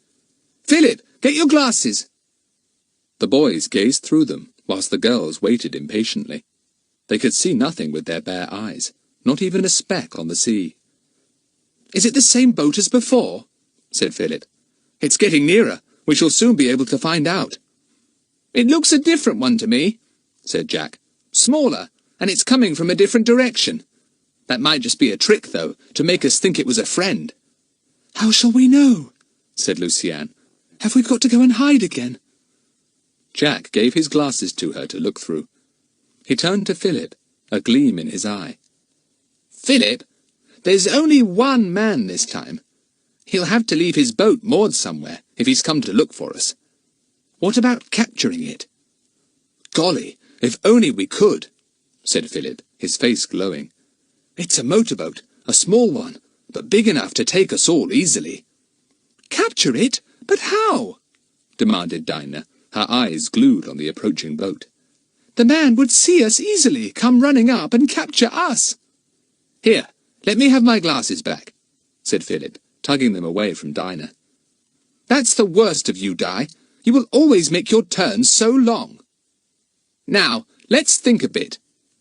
"Philip, get your glasses!" The boys gazed through them, whilst the girls waited impatiently. They could see nothing with their bare eyes, not even a speck on the sea. "Is it the same boat as before?" said Philip. "It's getting nearer. We shall soon be able to find out." "It looks a different one to me," said Jack. "Smaller, and it's coming from a different direction. That might just be a trick, though, to make us think it was a friend." "How shall we know?" said Lucienne. "Have we got to go and hide again?" Jack gave his glasses to her to look through. He turned to Philip, a gleam in his eye. "Philip, there's only one man this time. He'll have to leave his boat moored somewhere if he's come to look for us. What about capturing it?" "Golly, if only we could," said Philip, his face glowing. "It's a motorboat, a small one, but big enough to take us all easily." "Capture it? But how?" demanded Dinah, her eyes glued on the approaching boat. "The man would see us easily, come running up and capture us." "Here, let me have my glasses back," said Philip, tugging them away from Dinah. "That's the worst of you, Di. You will always make your turns so long." "Now, let's think a bit,"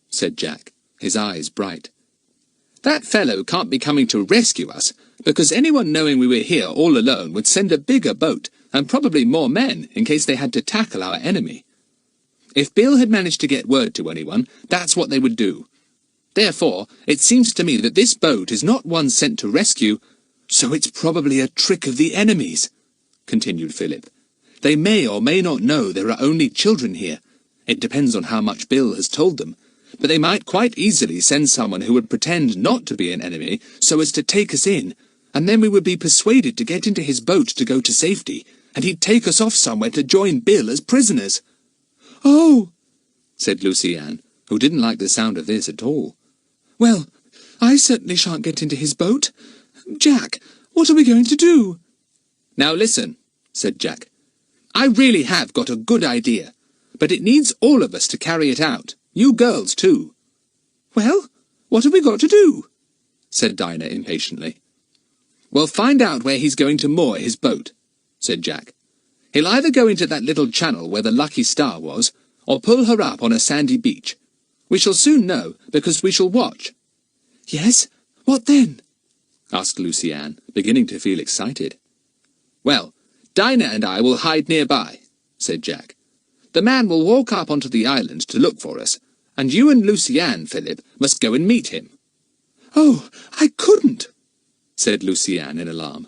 said Jack, his eyes bright. "That fellow can't be coming to rescue us, because anyone knowing we were here all alone would send a bigger boat, and probably more men, in case they had to tackle our enemy. If Bill had managed to get word to anyone, that's what they would do. Therefore, it seems to me that this boat is not one sent to rescue, so it's probably a trick of the enemies," continued Philip. "They may or may not know there are only children here. It depends on how much Bill has told them. But they might quite easily send someone who would pretend not to be an enemy so as to take us in, and then we would be persuaded to get into his boat to go to safety, and he'd take us off somewhere to join Bill as prisoners." "Oh," said Lucienne, who didn't like the sound of this at all. "Well, I certainly shan't get into his boat. Jack, what are we going to do?" "Now listen," said Jack. "I really have got a good idea, but it needs all of us to carry it out. You girls, too." "Well, what have we got to do?" said Dinah impatiently. "Well, find out where he's going to moor his boat," said Jack. "He'll either go into that little channel where the Lucky Star was, or pull her up on a sandy beach. We shall soon know, because we shall watch." "Yes? What then?" asked Lucienne, beginning to feel excited. "Well, Dinah and I will hide nearby," said Jack. "The man will walk up onto the island to look for us, and you and Lucienne, Philip, must go and meet him." "Oh, I couldn't," said Lucienne in alarm.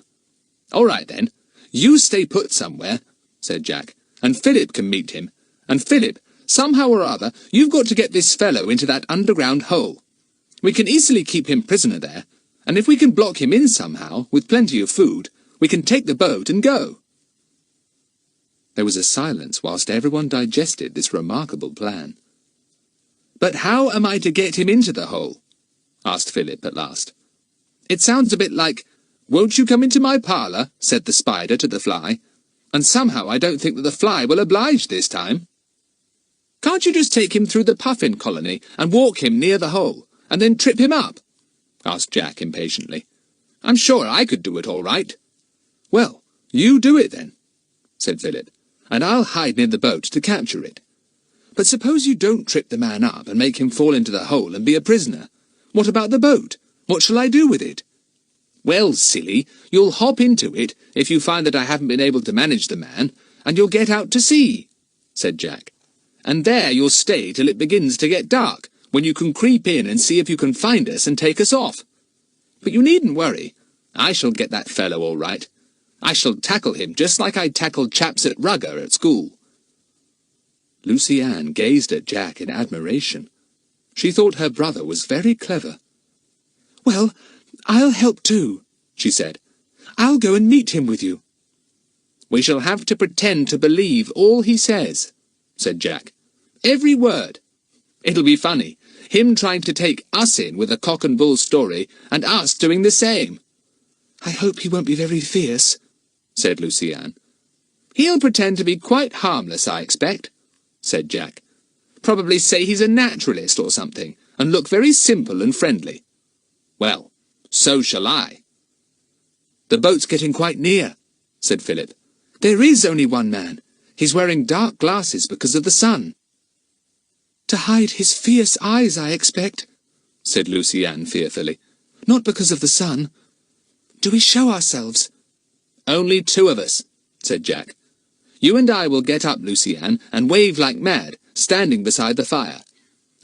"All right, then. You stay put somewhere," said Jack, "and Philip can meet him. And Philip, somehow or other, you've got to get this fellow into that underground hole. We can easily keep him prisoner there, and if we can block him in somehow, with plenty of food, we can take the boat and go." There was a silence whilst everyone digested this remarkable plan. "But how am I to get him into the hole?" asked Philip at last. "It sounds a bit like, 'Won't you come into my parlour?' said the spider to the fly, and somehow I don't think that the fly will oblige this time." Can't you just take him through the puffin colony and walk him near the hole, and then trip him up?" asked Jack impatiently. "I'm sure I could do it all right." "Well, you do it then," said Philip, "and I'll hide near the boat to capture it. But suppose you don't trip the man up and make him fall into the hole and be a prisoner. What about the boat? What shall I do with it?" "Well, silly, you'll hop into it if you find that I haven't been able to manage the man, and you'll get out to sea," said Jack. "And there you'll stay till it begins to get dark, when you can creep in and see if you can find us and take us off. But you needn't worry. I shall get that fellow all right. I shall tackle him just like I tackled chaps at rugger at school." Lucy Ann gazed at Jack in admiration. She thought her brother was very clever. "Well, I'll help too," she said. "I'll go and meet him with you." "We shall have to pretend to believe all he says," said Jack. "Every word. It'll be funny, him trying to take us in with a cock and bull story, and us doing the same." "I hope he won't be very fierce," said Lucy Ann. "He'll pretend to be quite harmless, I expect," said Jack. "Probably say he's a naturalist or something, and look very simple and friendly. Well, so shall I." "The boat's getting quite near," said Philip. "There is only one man. He's wearing dark glasses because of the sun." "To hide his fierce eyes, I expect," said Lucy Ann fearfully. "Not because of the sun. Do we show ourselves?" "Only two of us," said Jack. "You and I will get up, Lucy Ann, and wave like mad, standing beside the fire.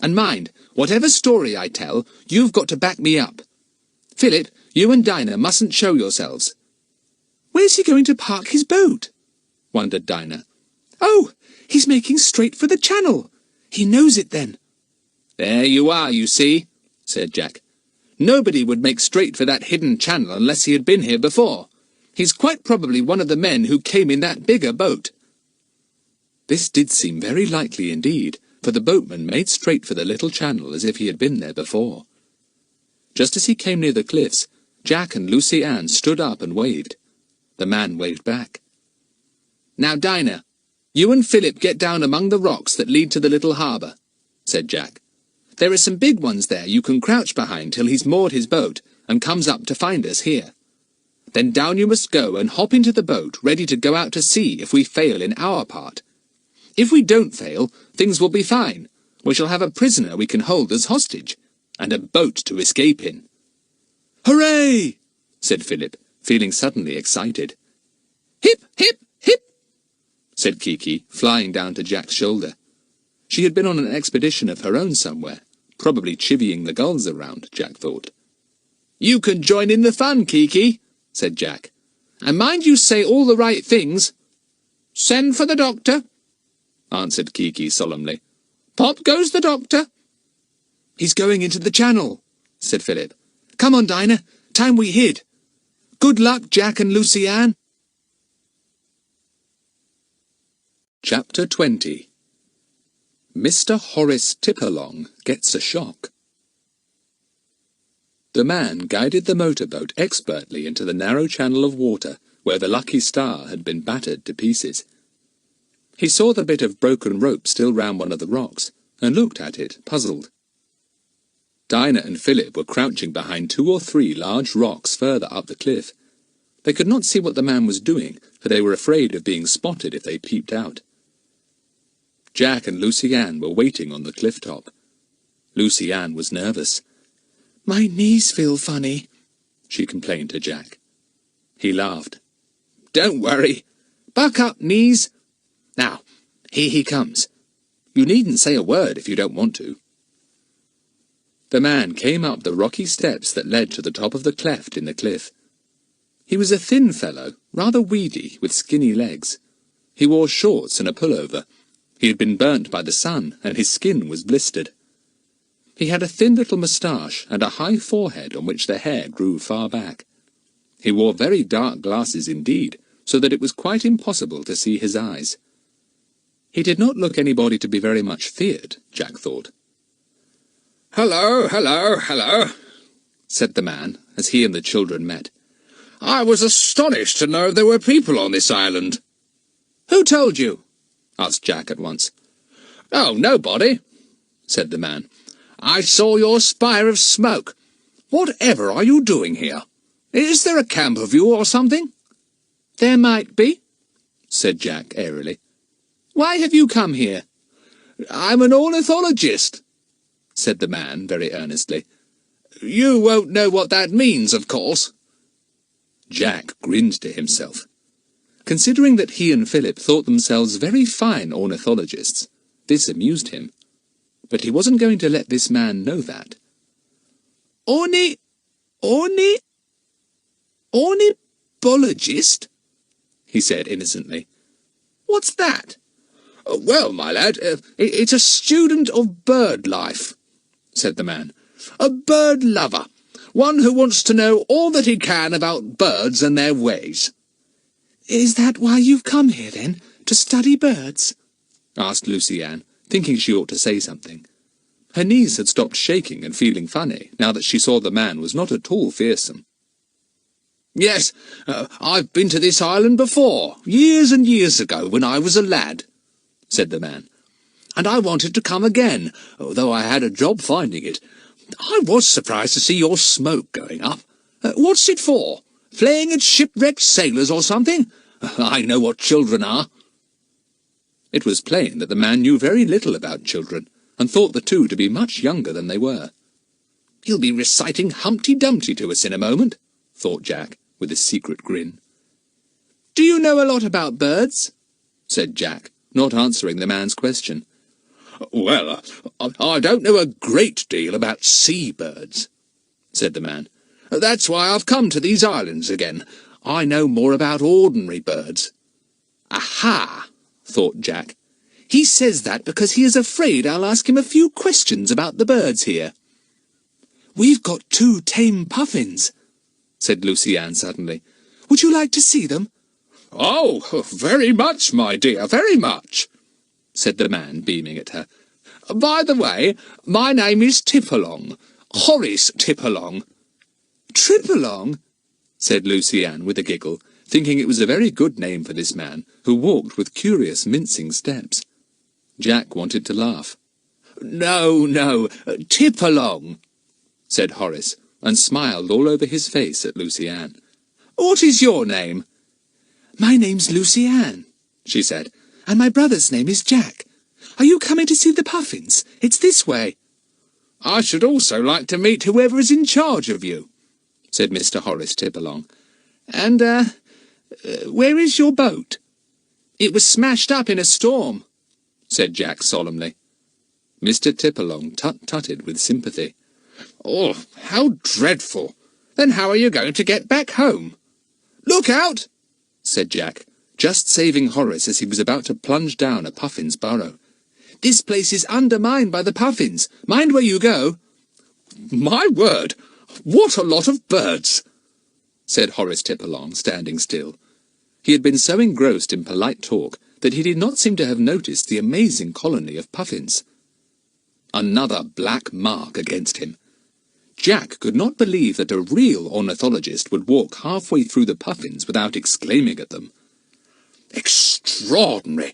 And mind, whatever story I tell, you've got to back me up. Philip, you and Dinah mustn't show yourselves." "Where's he going to park his boat?" wondered Dinah. "Oh, he's making straight for the channel. He knows it then." "There you are, you see," said Jack. "Nobody would make straight for that hidden channel unless he had been here before. He's quite probably one of the men who came in that bigger boat." This did seem very likely indeed, for the boatman made straight for the little channel as if he had been there before. Just as he came near the cliffs, Jack and Lucy Ann stood up and waved. The man waved back. "Now, Dinah, you and Philip get down among the rocks that lead to the little harbour," said Jack. "There are some big ones there you can crouch behind till he's moored his boat and comes up to find us here. Then down you must go and hop into the boat, ready to go out to sea if we fail in our part. If we don't fail, things will be fine. We shall have a prisoner we can hold as hostage, and a boat to escape in." "Hooray!" said Philip, feeling suddenly excited. "Hip, hip, hip!" said Kiki, flying down to Jack's shoulder. She had been on an expedition of her own somewhere, probably chivying the gulls around, Jack thought. "You can join in the fun, Kiki," said Jack. "And mind you say all the right things." "Send for the doctor," answered Kiki solemnly. "Pop goes the doctor." "He's going into the channel," said Philip. "Come on, Dinah. Time we hid. Good luck, Jack and Lucy Ann." Chapter 20. Mr. Horace Tipperlong Gets a Shock. The man guided the motorboat expertly into the narrow channel of water where the Lucky Star had been battered to pieces. He saw the bit of broken rope still round one of the rocks, and looked at it, puzzled. Dinah and Philip were crouching behind 2 or 3 large rocks further up the cliff. They could not see what the man was doing, for they were afraid of being spotted if they peeped out. Jack and Lucy Ann were waiting on the cliff top. Lucy Ann was nervous. "My knees feel funny," she complained to Jack. He laughed. "Don't worry. Buck up, knees. Now, here he comes. You needn't say a word if you don't want to." The man came up the rocky steps that led to the top of the cleft in the cliff. He was a thin fellow, rather weedy, with skinny legs. He wore shorts and a pullover. He had been burnt by the sun, and his skin was blistered. He had a thin little moustache and a high forehead on which the hair grew far back. He wore very dark glasses indeed, so that it was quite impossible to see his eyes. He did not look anybody to be very much feared, Jack thought. "Hello, hello, hello," said the man, as he and the children met. "I was astonished to know there were people on this island." "Who told you?" asked Jack at once. "Oh, nobody," said the man. "I saw your spire of smoke. Whatever are you doing here? Is there a camp of you or something?" "There might be," said Jack airily. "Why have you come here?" "I'm an ornithologist," said the man very earnestly. "You won't know what that means, of course." Jack grinned to himself. Considering that he and Philip thought themselves very fine ornithologists, this amused him. But he wasn't going to let this man know that. Ornithologist? He said innocently. "What's that?" "Well, my lad, it's a student of bird life," said the man. "A bird lover. One who wants to know all that he can about birds and their ways." "Is that why you've come here, then, to study birds?" asked Lucy Ann, thinking she ought to say something. Her knees had stopped shaking and feeling funny, now that she saw the man was not at all fearsome. "Yes, I've been to this island before, years and years ago, when I was a lad," said the man. "And I wanted to come again, though I had a job finding it. I was surprised to see your smoke going up. What's it for? Playing at shipwrecked sailors or something? I know what children are." It was plain that the man knew very little about children, and thought the two to be much younger than they were. "He'll be reciting Humpty Dumpty to us in a moment," thought Jack, with a secret grin. "Do you know a lot about birds?" said Jack, not answering the man's question. "Well, I don't know a great deal about sea-birds," said the man. "That's why I've come to these islands again. I know more about ordinary birds." "Aha!" thought Jack. "He says that because he is afraid I'll ask him a few questions about the birds here." "We've got 2 tame puffins," said Lucy Ann suddenly. "Would you like to see them?" "Oh, very much, my dear, very much," said the man, beaming at her. "By the way, my name is Tipalong, Horace Tipalong." "Tripalong?" said Lucy Ann with a giggle, thinking it was a very good name for this man, who walked with curious mincing steps. Jack wanted to laugh. No, Tipalong," said Horace, and smiled all over his face at Lucy Ann. "What is your name?" "My name's Lucy Ann," she said, "and my brother's name is Jack. Are you coming to see the puffins? It's this way." "I should also like to meet whoever is in charge of you," said Mr. Horace Tipalong. "And, where is your boat?" "It was smashed up in a storm," said Jack solemnly. Mr. Tipalong tut-tutted with sympathy. "Oh, how dreadful! Then how are you going to get back home?" "Look out!" said Jack, just saving Horace as he was about to plunge down a puffin's burrow. "This place is undermined by the puffins. Mind where you go." "My word! What a lot of birds!" said Horace Tipalong, standing still. He had been so engrossed in polite talk that he did not seem to have noticed the amazing colony of puffins. Another black mark against him. Jack could not believe that a real ornithologist would walk halfway through the puffins without exclaiming at them. "Extraordinary!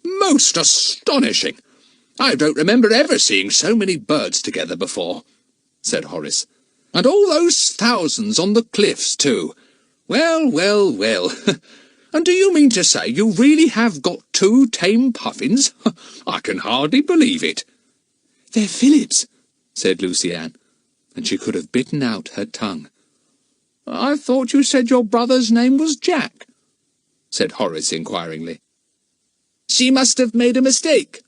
Most astonishing! I don't remember ever seeing so many birds together before," said Horace. "And all those thousands on the cliffs, too. Well. And do you mean to say you really have got 2 tame puffins? I can hardly believe it." "They're Philip's," said Lucy Ann, and she could have bitten out her tongue. "I thought you said your brother's name was Jack," said Horace inquiringly. "She must have made a mistake,"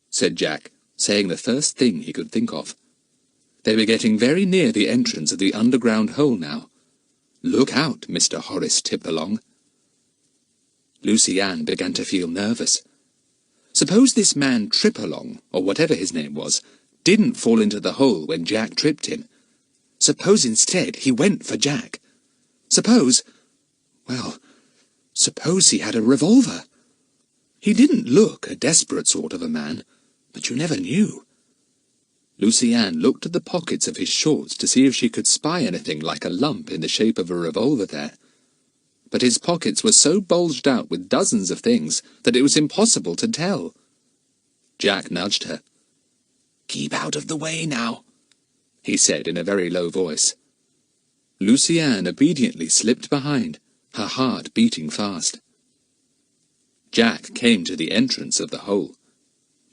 said Jack, saying the first thing he could think of. They were getting very near the entrance of the underground hole now. Look out, Mr. Horace Tipalong. Lucy Ann began to feel nervous. Suppose this man Tripalong, or whatever his name was, didn't fall into the hole when Jack tripped him. Suppose instead he went for Jack. Suppose he had a revolver. He didn't look a desperate sort of a man, but you never knew. Lucy Ann looked at the pockets of his shorts to see if she could spy anything like a lump in the shape of a revolver there. But his pockets were so bulged out with dozens of things that it was impossible to tell. Jack nudged her. "Keep out of the way now," he said in a very low voice. Lucy Ann obediently slipped behind, her heart beating fast. Jack came to the entrance of the hole.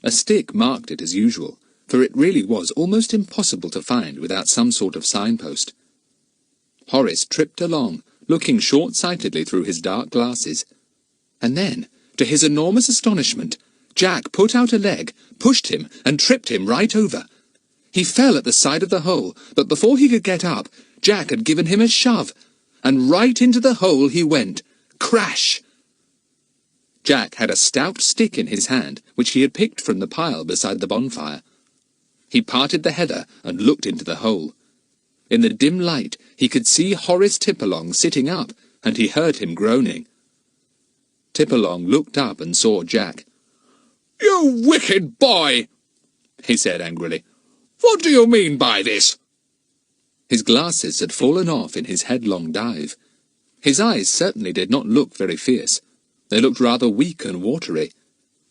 A stick marked it as usual, for it really was almost impossible to find without some sort of signpost. Horace tripped along, looking short-sightedly through his dark glasses. And then, to his enormous astonishment, Jack put out a leg, pushed him, and tripped him right over. He fell at the side of the hole, but before he could get up, Jack had given him a shove, and right into the hole he went. Crash! Jack had a stout stick in his hand, which he had picked from the pile beside the bonfire. He parted the heather and looked into the hole. In the dim light, he could see Horace Tippalong sitting up, and he heard him groaning. Tippalong looked up and saw Jack. "You wicked boy!" he said angrily. "What do you mean by this?" His glasses had fallen off in his headlong dive. His eyes certainly did not look very fierce. They looked rather weak and watery.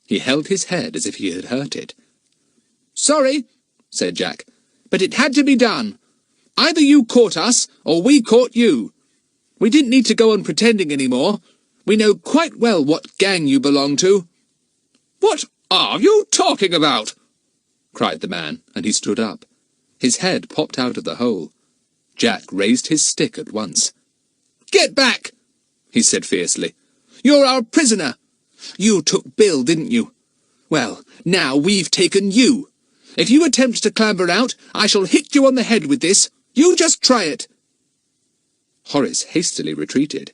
He held his head as if he had hurt it. "Sorry," said Jack, "but it had to be done. Either you caught us, or we caught you. We didn't need to go on pretending any more. We know quite well what gang you belong to." "What are you talking about?" cried the man, and he stood up. His head popped out of the hole. Jack raised his stick at once. "Get back!" he said fiercely. "You're our prisoner. You took Bill, didn't you? Well, now we've taken you. If you attempt to clamber out, I shall hit you on the head with this. You just try it." Horace hastily retreated.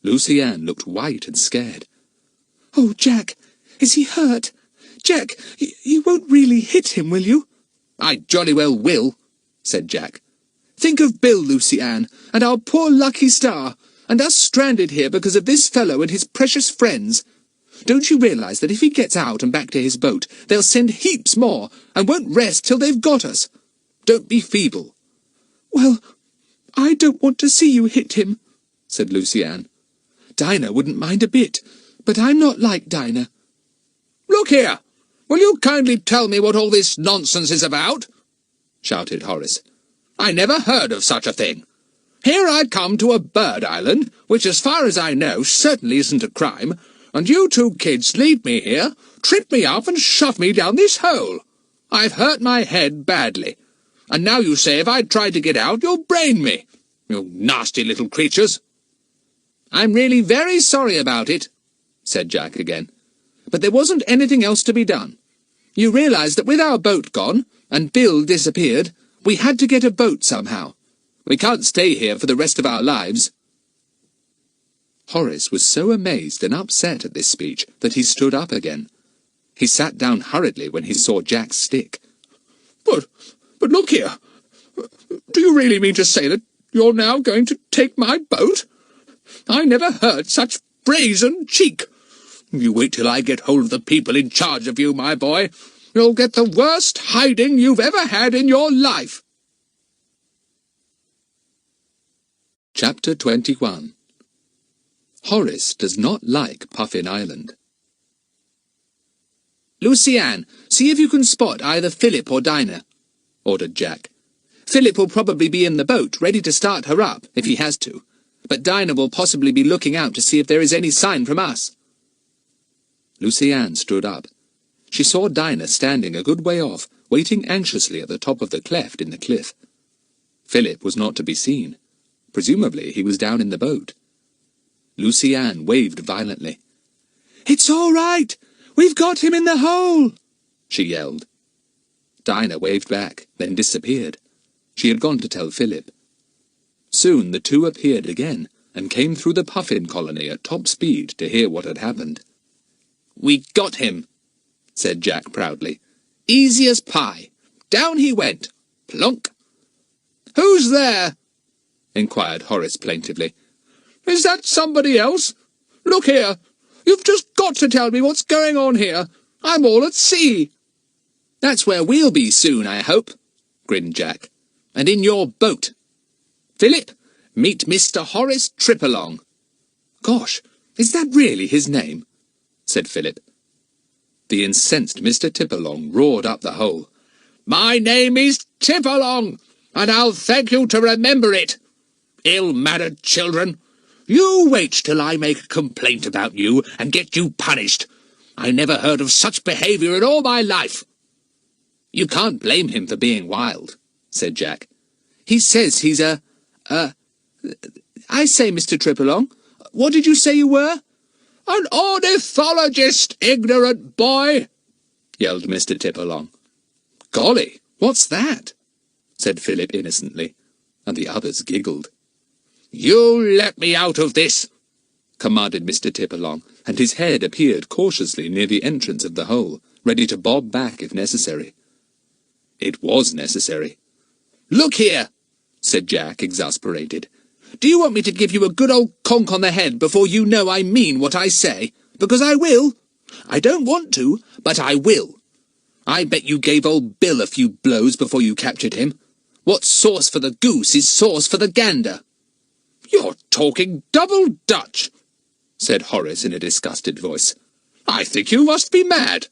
Lucy Ann looked white and scared. "Oh, Jack, is he hurt? Jack, you won't really hit him, will you?" "I jolly well will," said Jack. "Think of Bill, Lucy Ann, and our poor lucky star, and us stranded here because of this fellow and his precious friends. Don't you realise that if he gets out and back to his boat, they'll send heaps more, and won't rest till they've got us? Don't be feeble." "Well, I don't want to see you hit him," said Lucy Ann. "Dinah wouldn't mind a bit, but I'm not like Dinah." "Look here! Will you kindly tell me what all this nonsense is about?" shouted Horace. "I never heard of such a thing. Here I come to a bird island, which as far as I know certainly isn't a crime, and you two kids leave me here, trip me up and shove me down this hole. I've hurt my head badly, and now you say if I try to get out you'll brain me. You nasty little creatures." "I'm really very sorry about it," said Jack again. "But there wasn't anything else to be done. You realise that with our boat gone, and Bill disappeared, we had to get a boat somehow. We can't stay here for the rest of our lives." Horace was so amazed and upset at this speech that he stood up again. He sat down hurriedly when he saw Jack's stick. But look here. Do you really mean to say that you're now going to take my boat? I never heard such brazen cheek. You wait till I get hold of the people in charge of you, my boy. You'll get the worst hiding you've ever had in your life." Chapter 21. Horace does not like Puffin Island. "Lucy Ann, see if you can spot either Philip or Dinah," ordered Jack. "Philip will probably be in the boat, ready to start her up, if he has to. But Dinah will possibly be looking out to see if there is any sign from us." Lucy Ann stood up. She saw Dinah standing a good way off, waiting anxiously at the top of the cleft in the cliff. Philip was not to be seen. Presumably he was down in the boat. Lucy Ann waved violently. "It's all right! We've got him in the hole!" she yelled. Dinah waved back, then disappeared. She had gone to tell Philip. Soon the two appeared again, and came through the puffin colony at top speed to hear what had happened. "We got him," said Jack proudly. "Easy as pie. Down he went. Plonk." "Who's there?" inquired Horace plaintively. "Is that somebody else? Look here. You've just got to tell me what's going on here. I'm all at sea." "That's where we'll be soon, I hope," grinned Jack. "And in your boat. Philip, meet Mr. Horace Tippalong." "Gosh, is that really his name?" said Philip. The incensed Mr. Tipperlong roared up the hole. "My name is Tipperlong, and I'll thank you to remember it. Ill-mannered children, you wait till I make a complaint about you and get you punished. I never heard of such behaviour in all my life." "You can't blame him for being wild," said Jack. "He says he's I say, Mr. Tipperlong, what did you say you were?" "An ornithologist, ignorant boy!" yelled Mr. Tipperlong. "Golly, what's that?" said Philip innocently, and the others giggled. "You let me out of this!" commanded Mr. Tipperlong, and his head appeared cautiously near the entrance of the hole, ready to bob back if necessary. It was necessary. "Look here," said Jack, exasperated. "Do you want me to give you a good old conk on the head before you know I mean what I say? Because I will. I don't want to, but I will. I bet you gave old Bill a few blows before you captured him. What's sauce for the goose is sauce for the gander." "You're talking double Dutch," said Horace in a disgusted voice. "I think you must be mad.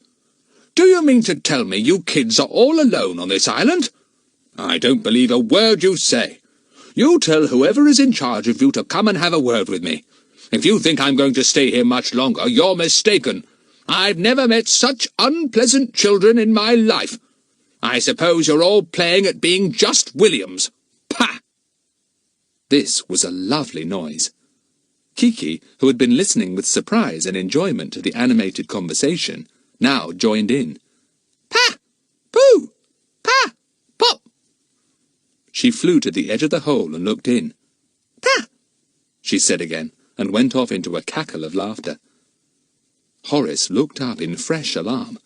Do you mean to tell me you kids are all alone on this island? I don't believe a word you say. You tell whoever is in charge of you to come and have a word with me. If you think I'm going to stay here much longer, you're mistaken. I've never met such unpleasant children in my life. I suppose you're all playing at being just Williams. Pah!" This was a lovely noise. Kiki, who had been listening with surprise and enjoyment to the animated conversation, now joined in. "Pa! Pooh! Pa! Pop!" She flew to the edge of the hole and looked in. "Pa!" she said again, and went off into a cackle of laughter. Horace looked up in fresh alarm.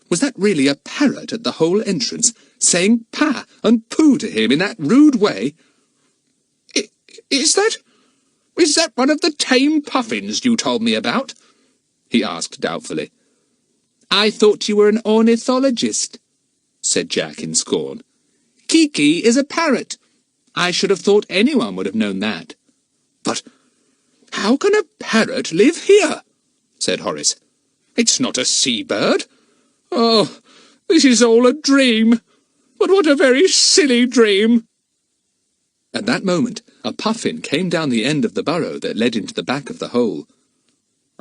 Was that really a parrot at the hole entrance, saying pa and pooh to him in that rude way? Is that one of the tame puffins you told me about?" he asked doubtfully. "I thought you were an ornithologist," said Jack in scorn. "Kiki is a parrot. I should have thought anyone would have known that." "But how can a parrot live here?" said Horace. "It's not a seabird. Oh, this is all a dream. But what a very silly dream." At that moment, a puffin came down the end of the burrow that led into the back of the hole.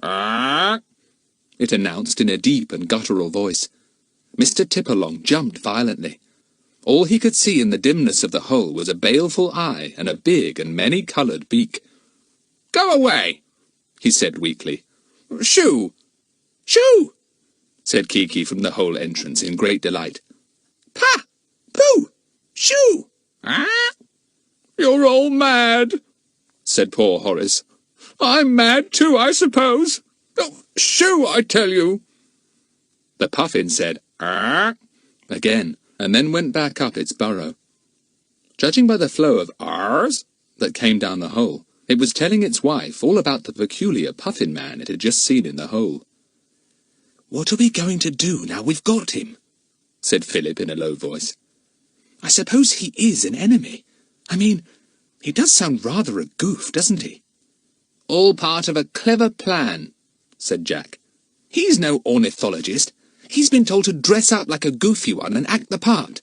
"Ah!" it announced in a deep and guttural voice. Mr. Tipperlong jumped violently. All he could see in the dimness of the hole was a baleful eye and a big and many-coloured beak. "Go away," he said weakly. "Shoo! Shoo!" said Kiki from the hole entrance in great delight. "Pa! Pooh! Shoo! Ah! You're all mad," said poor Horace. "I'm mad too, I suppose. Oh, shoo, I tell you." The puffin said, "Ah!" again, and then went back up its burrow. Judging by the flow of ahs that came down the hole, it was telling its wife all about the peculiar puffin man it had just seen in the hole. "What are we going to do now we've got him?" said Philip in a low voice. "I suppose he is an enemy. I mean, he does sound rather a goof, doesn't he?" "All part of a clever plan," said Jack. "He's no ornithologist. He's been told to dress up like a goofy one and act the part.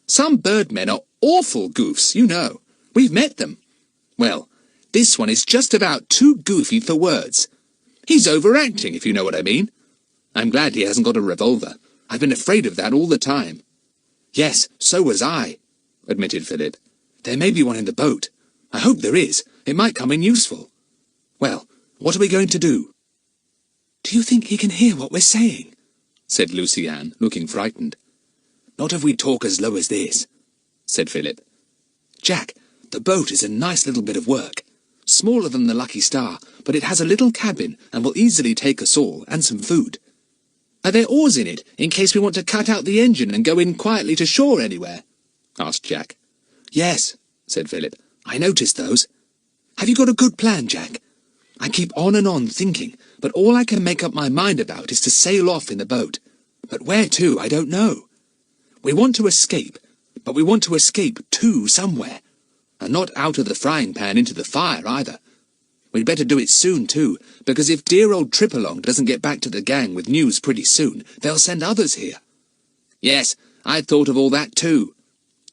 Some birdmen are awful goofs, you know. We've met them. Well, this one is just about too goofy for words. He's overacting, if you know what I mean. I'm glad he hasn't got a revolver. I've been afraid of that all the time." "Yes, so was I," admitted Philip. "There may be one in the boat. I hope there is. It might come in useful. Well, what are we going to do?" "Do you think he can hear what we're saying?" said Lucy-Anne, looking frightened. "Not if we talk as low as this," said Philip. "Jack, the boat is a nice little bit of work. Smaller than the Lucky Star, but it has a little cabin and will easily take us all, and some food. Are there oars in it, in case we want to cut out the engine and go in quietly to shore anywhere?" asked Jack. "Yes," said Philip. "I noticed those. Have you got a good plan, Jack? I keep on and on thinking, but all I can make up my mind about is to sail off in the boat. But where to, I don't know. We want to escape, but we want to escape to somewhere, and not out of the frying pan into the fire either. We'd better do it soon, too, because if dear old Tripalong doesn't get back to the gang with news pretty soon, they'll send others here. Yes, I thought of all that too,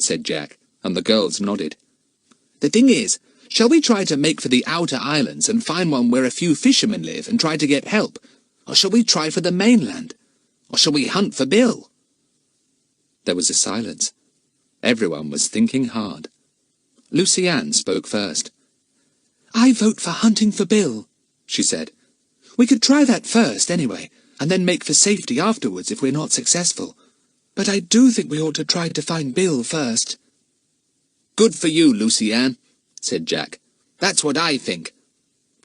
said Jack, and the girls nodded. The thing is, shall we try to make for the outer islands and find one where a few fishermen live and try to get help? Or shall we try for the mainland? Or shall we hunt for Bill? There was a silence. Everyone was thinking hard. Lucy Ann spoke first. I vote for hunting for Bill, she said. We could try that first, anyway, and then make for safety afterwards if we're not successful. But I do think we ought to try to find Bill first. Good for you, Lucy Ann, said Jack. That's what I think.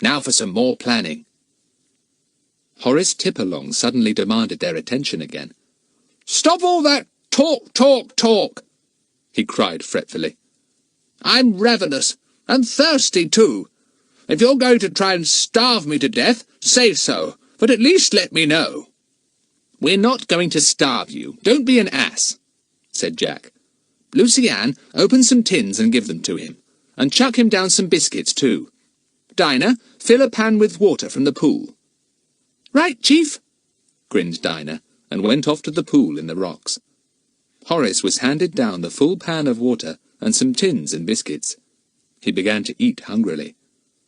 Now for some more planning. Horace Tipperlong suddenly demanded their attention again. Stop all that talk, talk, talk, he cried fretfully. I'm ravenous, and thirsty too. If you're going to try and starve me to death, say so, but at least let me know. We're not going to starve you. Don't be an ass, said Jack. Lucy Ann, open some tins and give them to him, and chuck him down some biscuits too. Dinah, fill a pan with water from the pool. Right, Chief, grinned Dinah, and went off to the pool in the rocks. Horace was handed down the full pan of water and some tins and biscuits. He began to eat hungrily.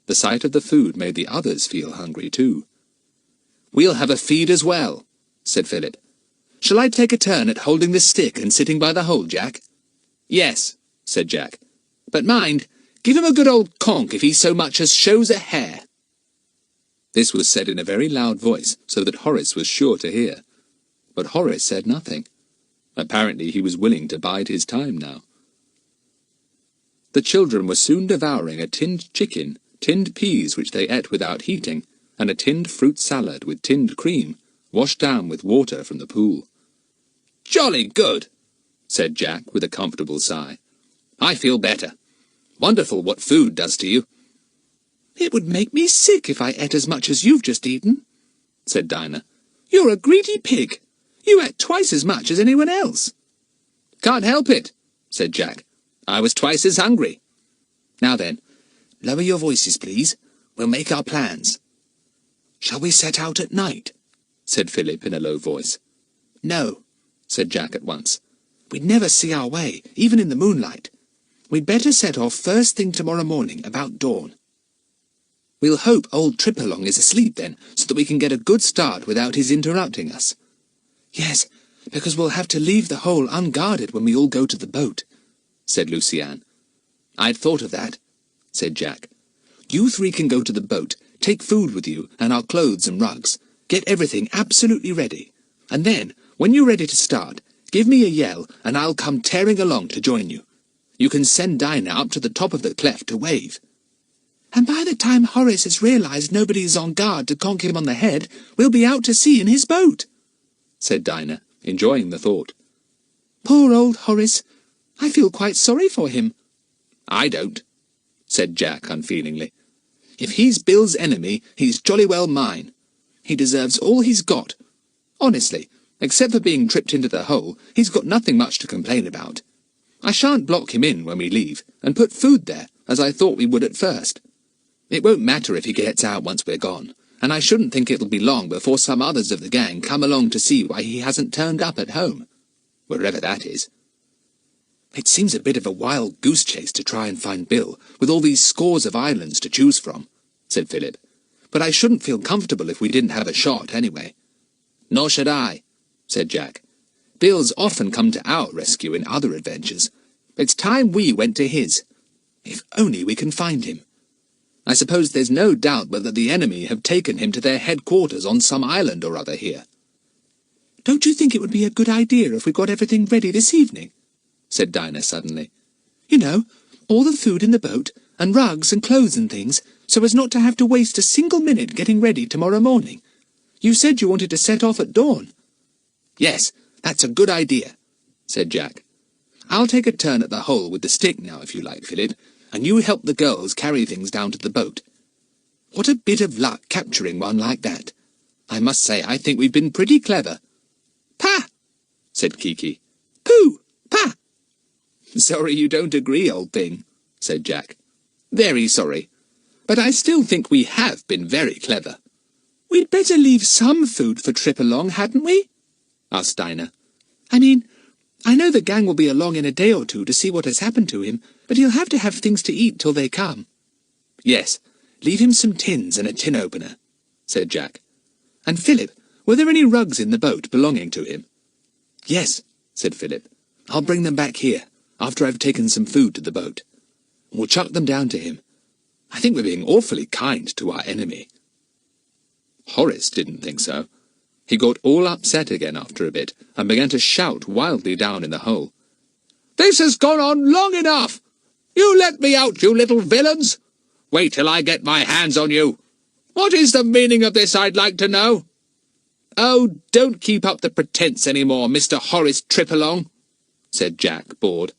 The sight of the food made the others feel hungry too. We'll have a feed as well, said Philip. Shall I take a turn at holding the stick and sitting by the hole, Jack? Yes, said Jack. But mind, give him a good old conk if he so much as shows a hair. This was said in a very loud voice, so that Horace was sure to hear. But Horace said nothing. Apparently he was willing to bide his time now. The children were soon devouring a tinned chicken, tinned peas which they ate without heating, and a tinned fruit salad with tinned cream, washed down with water from the pool. Jolly good, said Jack with a comfortable sigh. I feel better. Wonderful what food does to you. It would make me sick if I ate as much as you've just eaten, said Dinah. You're a greedy pig. You ate twice as much as anyone else. Can't help it, said Jack. I was twice as hungry. Now then, lower your voices, please. We'll make our plans. Shall we set out at night? Said Philip in a low voice. No, said Jack at once. We'd never see our way, even in the moonlight. We'd better set off first thing tomorrow morning, about dawn. We'll hope old Tripalong is asleep then, so that we can get a good start without his interrupting us. Yes, because we'll have to leave the hole unguarded when we all go to the boat, said Lucy Ann. I'd thought of that, said Jack. You three can go to the boat, take food with you, and our clothes and rugs. Get everything absolutely ready. And then, when you're ready to start, give me a yell, and I'll come tearing along to join you. You can send Dinah up to the top of the cleft to wave. And by the time Horace has realized nobody is on guard to conk him on the head, we'll be out to sea in his boat, said Dinah, enjoying the thought. Poor old Horace. I feel quite sorry for him. I don't, said Jack unfeelingly. If he's Bill's enemy, he's jolly well mine. He deserves all he's got. Honestly, except for being tripped into the hole, he's got nothing much to complain about. I shan't block him in when we leave, and put food there, as I thought we would at first. It won't matter if he gets out once we're gone, and I shouldn't think it'll be long before some others of the gang come along to see why he hasn't turned up at home, wherever that is. It seems a bit of a wild goose chase to try and find Bill, with all these scores of islands to choose from, said Philip. But I shouldn't feel comfortable if we didn't have a shot, anyway. Nor should I, said Jack. Bill's often come to our rescue in other adventures. It's time we went to his. If only we can find him. I suppose there's no doubt but that the enemy have taken him to their headquarters on some island or other here. Don't you think it would be a good idea if we got everything ready this evening? Said Dinah suddenly. You know, all the food in the boat, and rugs and clothes and things, so as not to have to waste a single minute getting ready tomorrow morning. You said you wanted to set off at dawn. Yes, that's a good idea, said Jack. I'll take a turn at the hole with the stick now, if you like, Philip, and you help the girls carry things down to the boat. What a bit of luck capturing one like that. I must say I think we've been pretty clever. Pa! Said Kiki. Pooh! Pa! Sorry you don't agree, old thing, said Jack. Very sorry. but I still think we have been very clever. We'd better leave some food for Trip along, hadn't we? Asked Dinah. I mean, I know the gang will be along in a day or two to see what has happened to him, but he'll have to have things to eat till they come. Yes, leave him some tins and a tin opener, said Jack. And Philip, were there any rugs in the boat belonging to him? Yes, said Philip. I'll bring them back here, after I've taken some food to the boat. We'll chuck them down to him. I think we're being awfully kind to our enemy. Horace didn't think so. He got all upset again after a bit, and began to shout wildly down in the hole. This has gone on long enough! You let me out, you little villains! Wait till I get my hands on you! What is the meaning of this, I'd like to know? Oh, don't keep up the pretence any more, Mr. Horace Tripalong, said Jack, bored.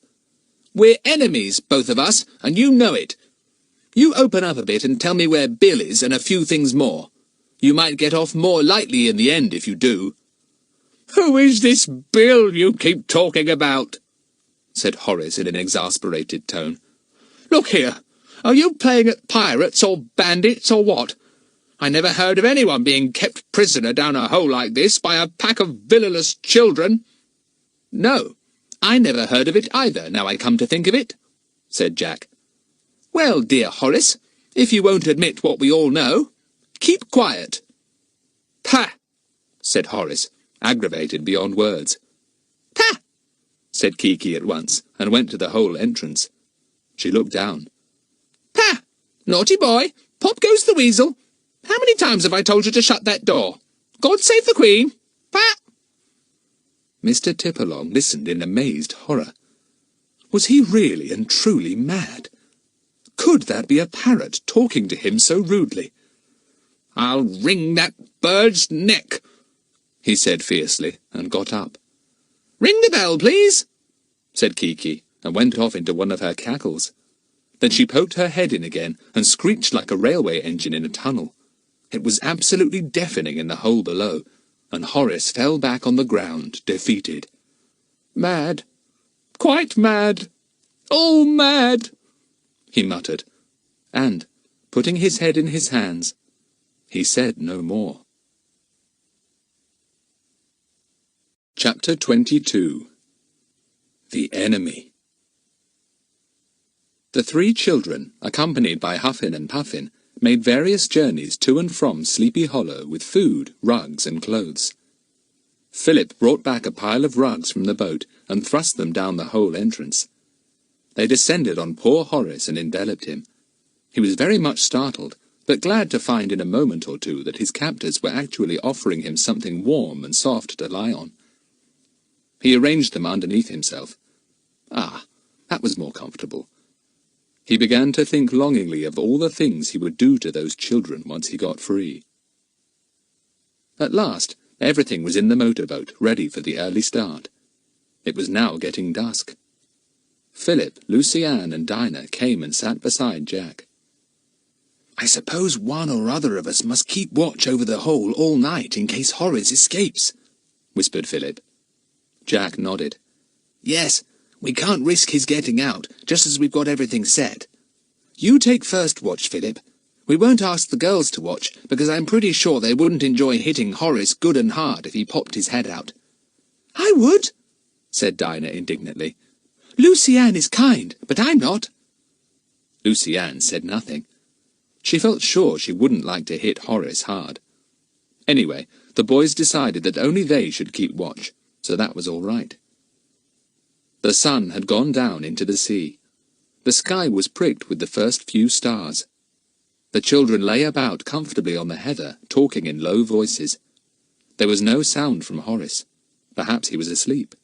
We're enemies, both of us, and you know it. You open up a bit and tell me where Bill is and a few things more. You might get off more lightly in the end if you do. Who is this Bill you keep talking about? Said Horace in an exasperated tone. Look here, are you playing at pirates or bandits or what? I never heard of anyone being kept prisoner down a hole like this by a pack of villainous children. No, I never heard of it either, now I come to think of it, said Jack. Well, dear Horace, if you won't admit what we all know, keep quiet. Pah! Said Horace, aggravated beyond words. Pah! Said Kiki at once, and went to the hole entrance. She looked down. Pah! Naughty boy! Pop goes the weasel! How many times have I told you to shut that door? God save the Queen! Pah! Mr. Tipalong listened in amazed horror. Was he really and truly mad? Could that be a parrot talking to him so rudely? I'll wring that bird's neck, he said fiercely, and got up. Ring the bell, please, said Kiki, and went off into one of her cackles. Then she poked her head in again, and screeched like a railway engine in a tunnel. It was absolutely deafening in the hole below, and Horace fell back on the ground, defeated. Mad. Quite mad. All mad, he muttered, and, putting his head in his hands, he said no more. Chapter 22. The Enemy. The three children, accompanied by Huffin and Puffin, made various journeys to and from Sleepy Hollow with food, rugs, and clothes. Philip brought back a pile of rugs from the boat and thrust them down the hole entrance. They descended on poor Horace and enveloped him. He was very much startled, but glad to find in a moment or two that his captors were actually offering him something warm and soft to lie on. He arranged them underneath himself. Ah, that was more comfortable. He began to think longingly of all the things he would do to those children once he got free. At last, everything was in the motorboat, ready for the early start. It was now getting dusk. Philip, Lucy-Anne, and Dinah came and sat beside Jack. I suppose one or other of us must keep watch over the hole all night in case Horace escapes, whispered Philip. Jack nodded. Yes, we can't risk his getting out, just as we've got everything set. You take first watch, Philip. We won't ask the girls to watch, because I'm pretty sure they wouldn't enjoy hitting Horace good and hard if he popped his head out. I would, said Dinah indignantly. Lucy-Anne is kind, but I'm not. Lucy-Anne said nothing. She felt sure she wouldn't like to hit Horace hard. Anyway, the boys decided that only they should keep watch, so that was all right. The sun had gone down into the sea. The sky was pricked with the first few stars. The children lay about comfortably on the heather, talking in low voices. There was no sound from Horace. Perhaps he was asleep.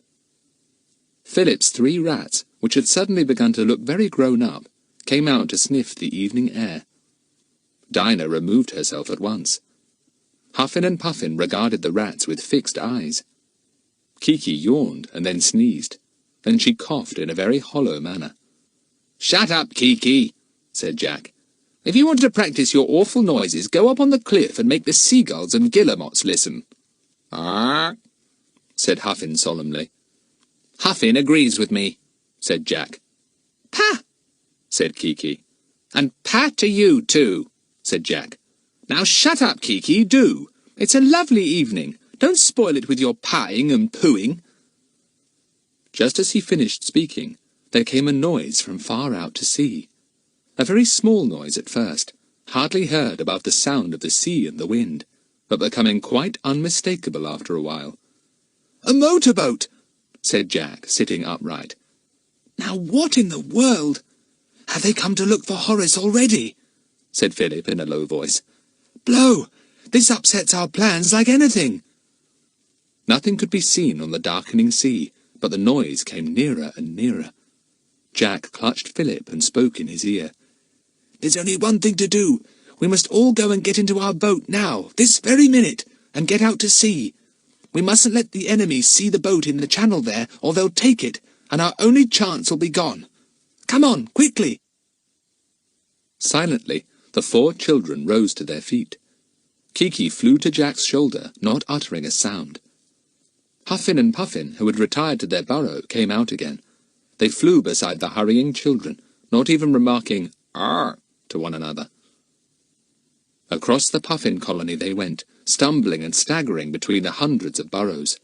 Philip's 3 rats, which had suddenly begun to look very grown up, came out to sniff the evening air. Dinah removed herself at once. Huffin and Puffin regarded the rats with fixed eyes. Kiki yawned and then sneezed. Then she coughed in a very hollow manner. "Shut up, Kiki," said Jack. "If you want to practice your awful noises, go up on the cliff and make the seagulls and guillemots listen." "Ah," said Huffin solemnly. "Huffin agrees with me," said Jack. "Pah!" said Kiki. "And pat to you, too," said Jack. "Now shut up, Kiki, do. It's a lovely evening. Don't spoil it with your pieing and pooing." Just as he finished speaking, there came a noise from far out to sea. A very small noise at first, hardly heard above the sound of the sea and the wind, but becoming quite unmistakable after a while. "A motorboat," said Jack, sitting upright. "Now what in the world? Have they come to look for Horace already?" said Philip in a low voice. "Blow! This upsets our plans like anything." Nothing could be seen on the darkening sea, but the noise came nearer and nearer. Jack clutched Philip and spoke in his ear. "There's only one thing to do. We must all go and get into our boat now, this very minute, and get out to sea. We mustn't let the enemy see the boat in the channel there, or they'll take it, and our only chance will be gone. Come on, quickly!" Silently, the 4 children rose to their feet. Kiki flew to Jack's shoulder, not uttering a sound. Puffin and Puffin, who had retired to their burrow, came out again. They flew beside the hurrying children, not even remarking "Arr" to one another. Across the Puffin colony they went, stumbling and staggering between the hundreds of burrows.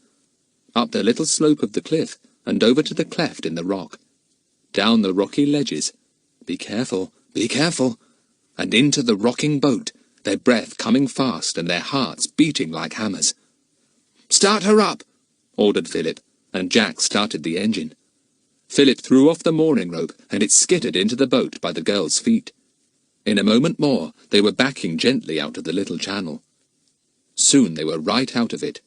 Up the little slope of the cliff, and over to the cleft in the rock. Down the rocky ledges. Be careful, be careful! And into the rocking boat, their breath coming fast and their hearts beating like hammers. "Start her up!" ordered Philip, and Jack started the engine. Philip threw off the mooring rope, and it skittered into the boat by the girls' feet. In a moment more, they were backing gently out of the little channel. Soon they were right out of it.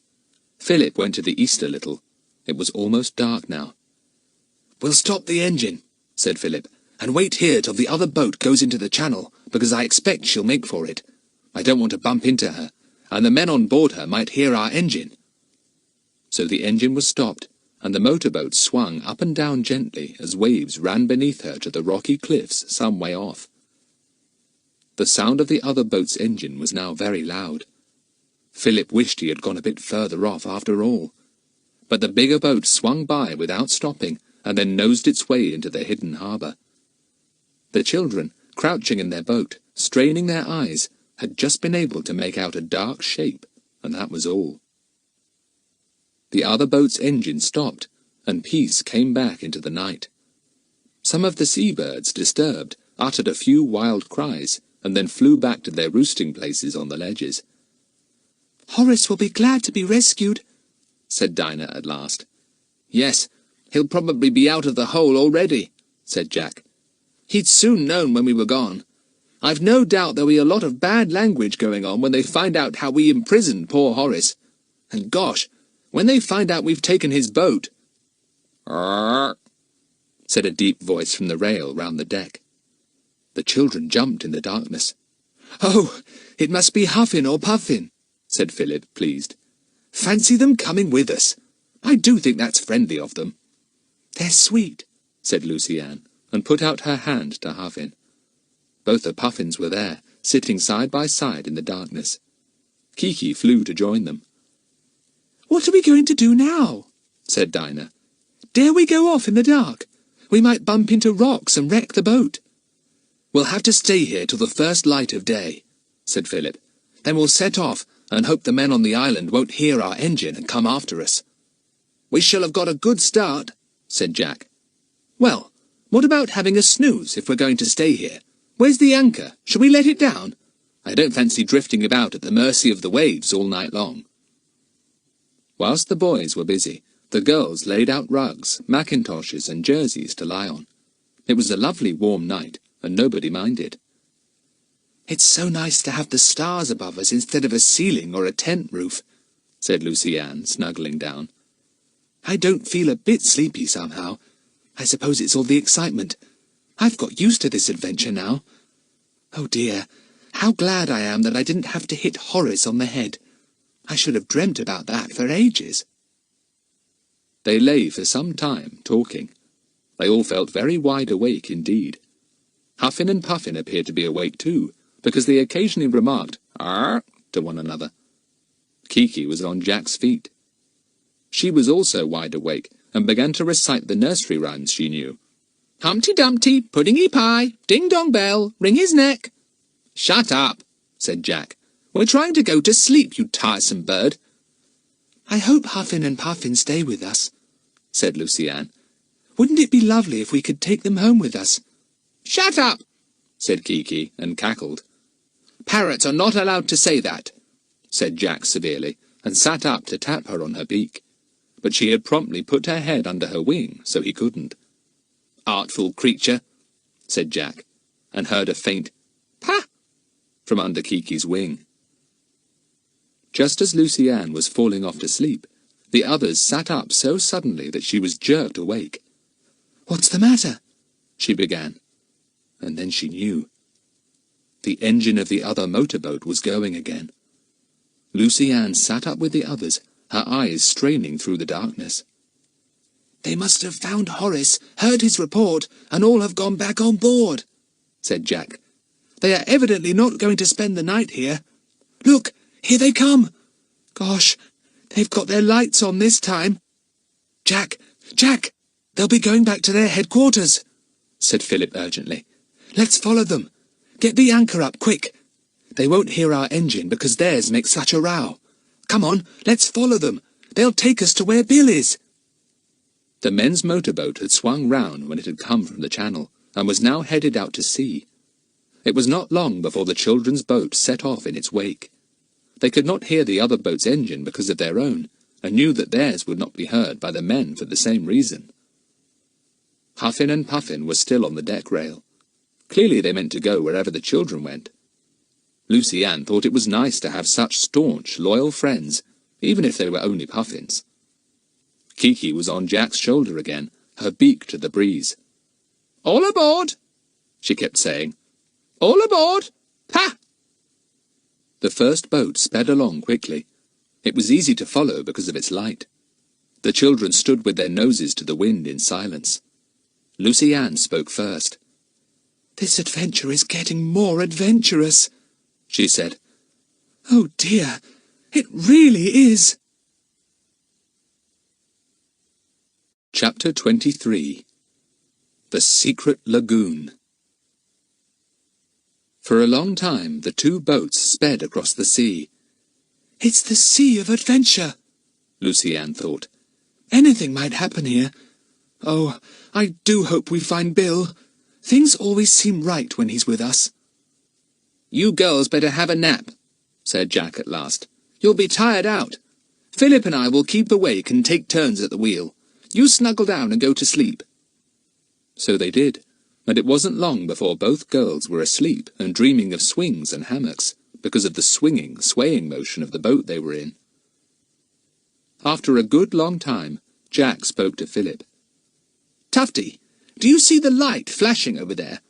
Philip went to the east a little. It was almost dark now. "We'll stop the engine," said Philip, "and wait here till the other boat goes into the channel, because I expect she'll make for it. I don't want to bump into her, and the men on board her might hear our engine." So the engine was stopped, and the motorboat swung up and down gently as waves ran beneath her to the rocky cliffs some way off. The sound of the other boat's engine was now very loud. Philip wished he had gone a bit further off after all. But the bigger boat swung by without stopping, and then nosed its way into the hidden harbour. The children, crouching in their boat, straining their eyes, had just been able to make out a dark shape, and that was all. The other boat's engine stopped, and peace came back into the night. Some of the seabirds, disturbed, uttered a few wild cries, and then flew back to their roosting places on the ledges. "Horace will be glad to be rescued," said Dinah at last. "Yes, he'll probably be out of the hole already," said Jack. "He'd soon known when we were gone. I've no doubt there'll be a lot of bad language going on when they find out how we imprisoned poor Horace. And gosh, when they find out we've taken his boat—" "Arr!" said a deep voice from the rail round the deck. The children jumped in the darkness. "Oh, it must be Huffin or Puffin," said Philip, pleased. "Fancy them coming with us. I do think that's friendly of them." "They're sweet," said Lucy Ann, and put out her hand to Huffin. Both the Puffins were there, sitting side by side in the darkness. Kiki flew to join them. "What are we going to do now?" said Dinah. "Dare we go off in the dark? We might bump into rocks and wreck the boat." "We'll have to stay here till the first light of day," said Philip. "Then we'll set off and hope the men on the island won't hear our engine and come after us." "We shall have got a good start," said Jack. "Well, what about having a snooze if we're going to stay here? Where's the anchor? Shall we let it down? I don't fancy drifting about at the mercy of the waves all night long." Whilst the boys were busy, the girls laid out rugs, mackintoshes, and jerseys to lie on. It was a lovely warm night, and nobody minded. "It's so nice to have the stars above us instead of a ceiling or a tent roof," said Lucy Ann, snuggling down. "I don't feel a bit sleepy somehow. I suppose it's all the excitement. I've got used to this adventure now. Oh dear, how glad I am that I didn't have to hit Horace on the head. I should have dreamt about that for ages." They lay for some time, talking. They all felt very wide awake indeed. Huffin and Puffin appeared to be awake too, because they occasionally remarked "Arr" to one another. Kiki was on Jack's feet. She was also wide awake, and began to recite the nursery rhymes she knew. Humpty Dumpty, puddingy pie, ding-dong bell, ring his neck. Shut up, said Jack. We're trying to go to sleep, you tiresome bird. I hope Huffin and Puffin stay with us, said Lucy-Anne. Wouldn't it be lovely if we could take them home with us? Shut up, said Kiki, and cackled. Parrots are not allowed to say that, said Jack severely, and sat up to tap her on her beak. But she had promptly put her head under her wing, so he couldn't. Artful creature, said Jack, and heard a faint "Pah!" from under Kiki's wing. Just as Lucy-Anne was falling off to sleep, the others sat up so suddenly that she was jerked awake. "What's the matter?" she began, and then she knew. The engine of the other motorboat was going again. Lucy-Anne sat up with the others, her eyes straining through the darkness. "They must have found Horace, heard his report, and all have gone back on board," said Jack. "They are evidently not going to spend the night here. Look, here they come! Gosh, they've got their lights on this time. Jack! Jack! They'll be going back to their headquarters," said Philip urgently. "Let's follow them. Get the anchor up, quick. They won't hear our engine because theirs makes such a row. Come on, let's follow them. They'll take us to where Bill is." The men's motorboat had swung round when it had come from the channel, and was now headed out to sea. It was not long before the children's boat set off in its wake. They could not hear the other boat's engine because of their own, and knew that theirs would not be heard by the men for the same reason. Huffin and Puffin were still on the deck rail. Clearly they meant to go wherever the children went. Lucy-Anne thought it was nice to have such staunch, loyal friends, even if they were only Puffins. Kiki was on Jack's shoulder again, her beak to the breeze. "All aboard!" she kept saying. "All aboard! Ha!" The first boat sped along quickly. It was easy to follow because of its light. The children stood with their noses to the wind in silence. Lucy-Anne spoke first. "This adventure is getting more adventurous," she said. "Oh dear, it really is." Chapter 23. The Secret Lagoon. For a long time the two boats sped across the sea. "It's the Sea of Adventure," Lucy-Anne thought. "Anything might happen here. Oh, I do hope we find Bill. Things always seem right when he's with us." "You girls better have a nap," said Jack at last. "You'll be tired out. Philip and I will keep awake and take turns at the wheel. You snuggle down and go to sleep." So they did, and it wasn't long before both girls were asleep and dreaming of swings and hammocks, because of the swinging, swaying motion of the boat they were in. After a good long time, Jack spoke to Philip. "Tufty, do you see the light flashing over there?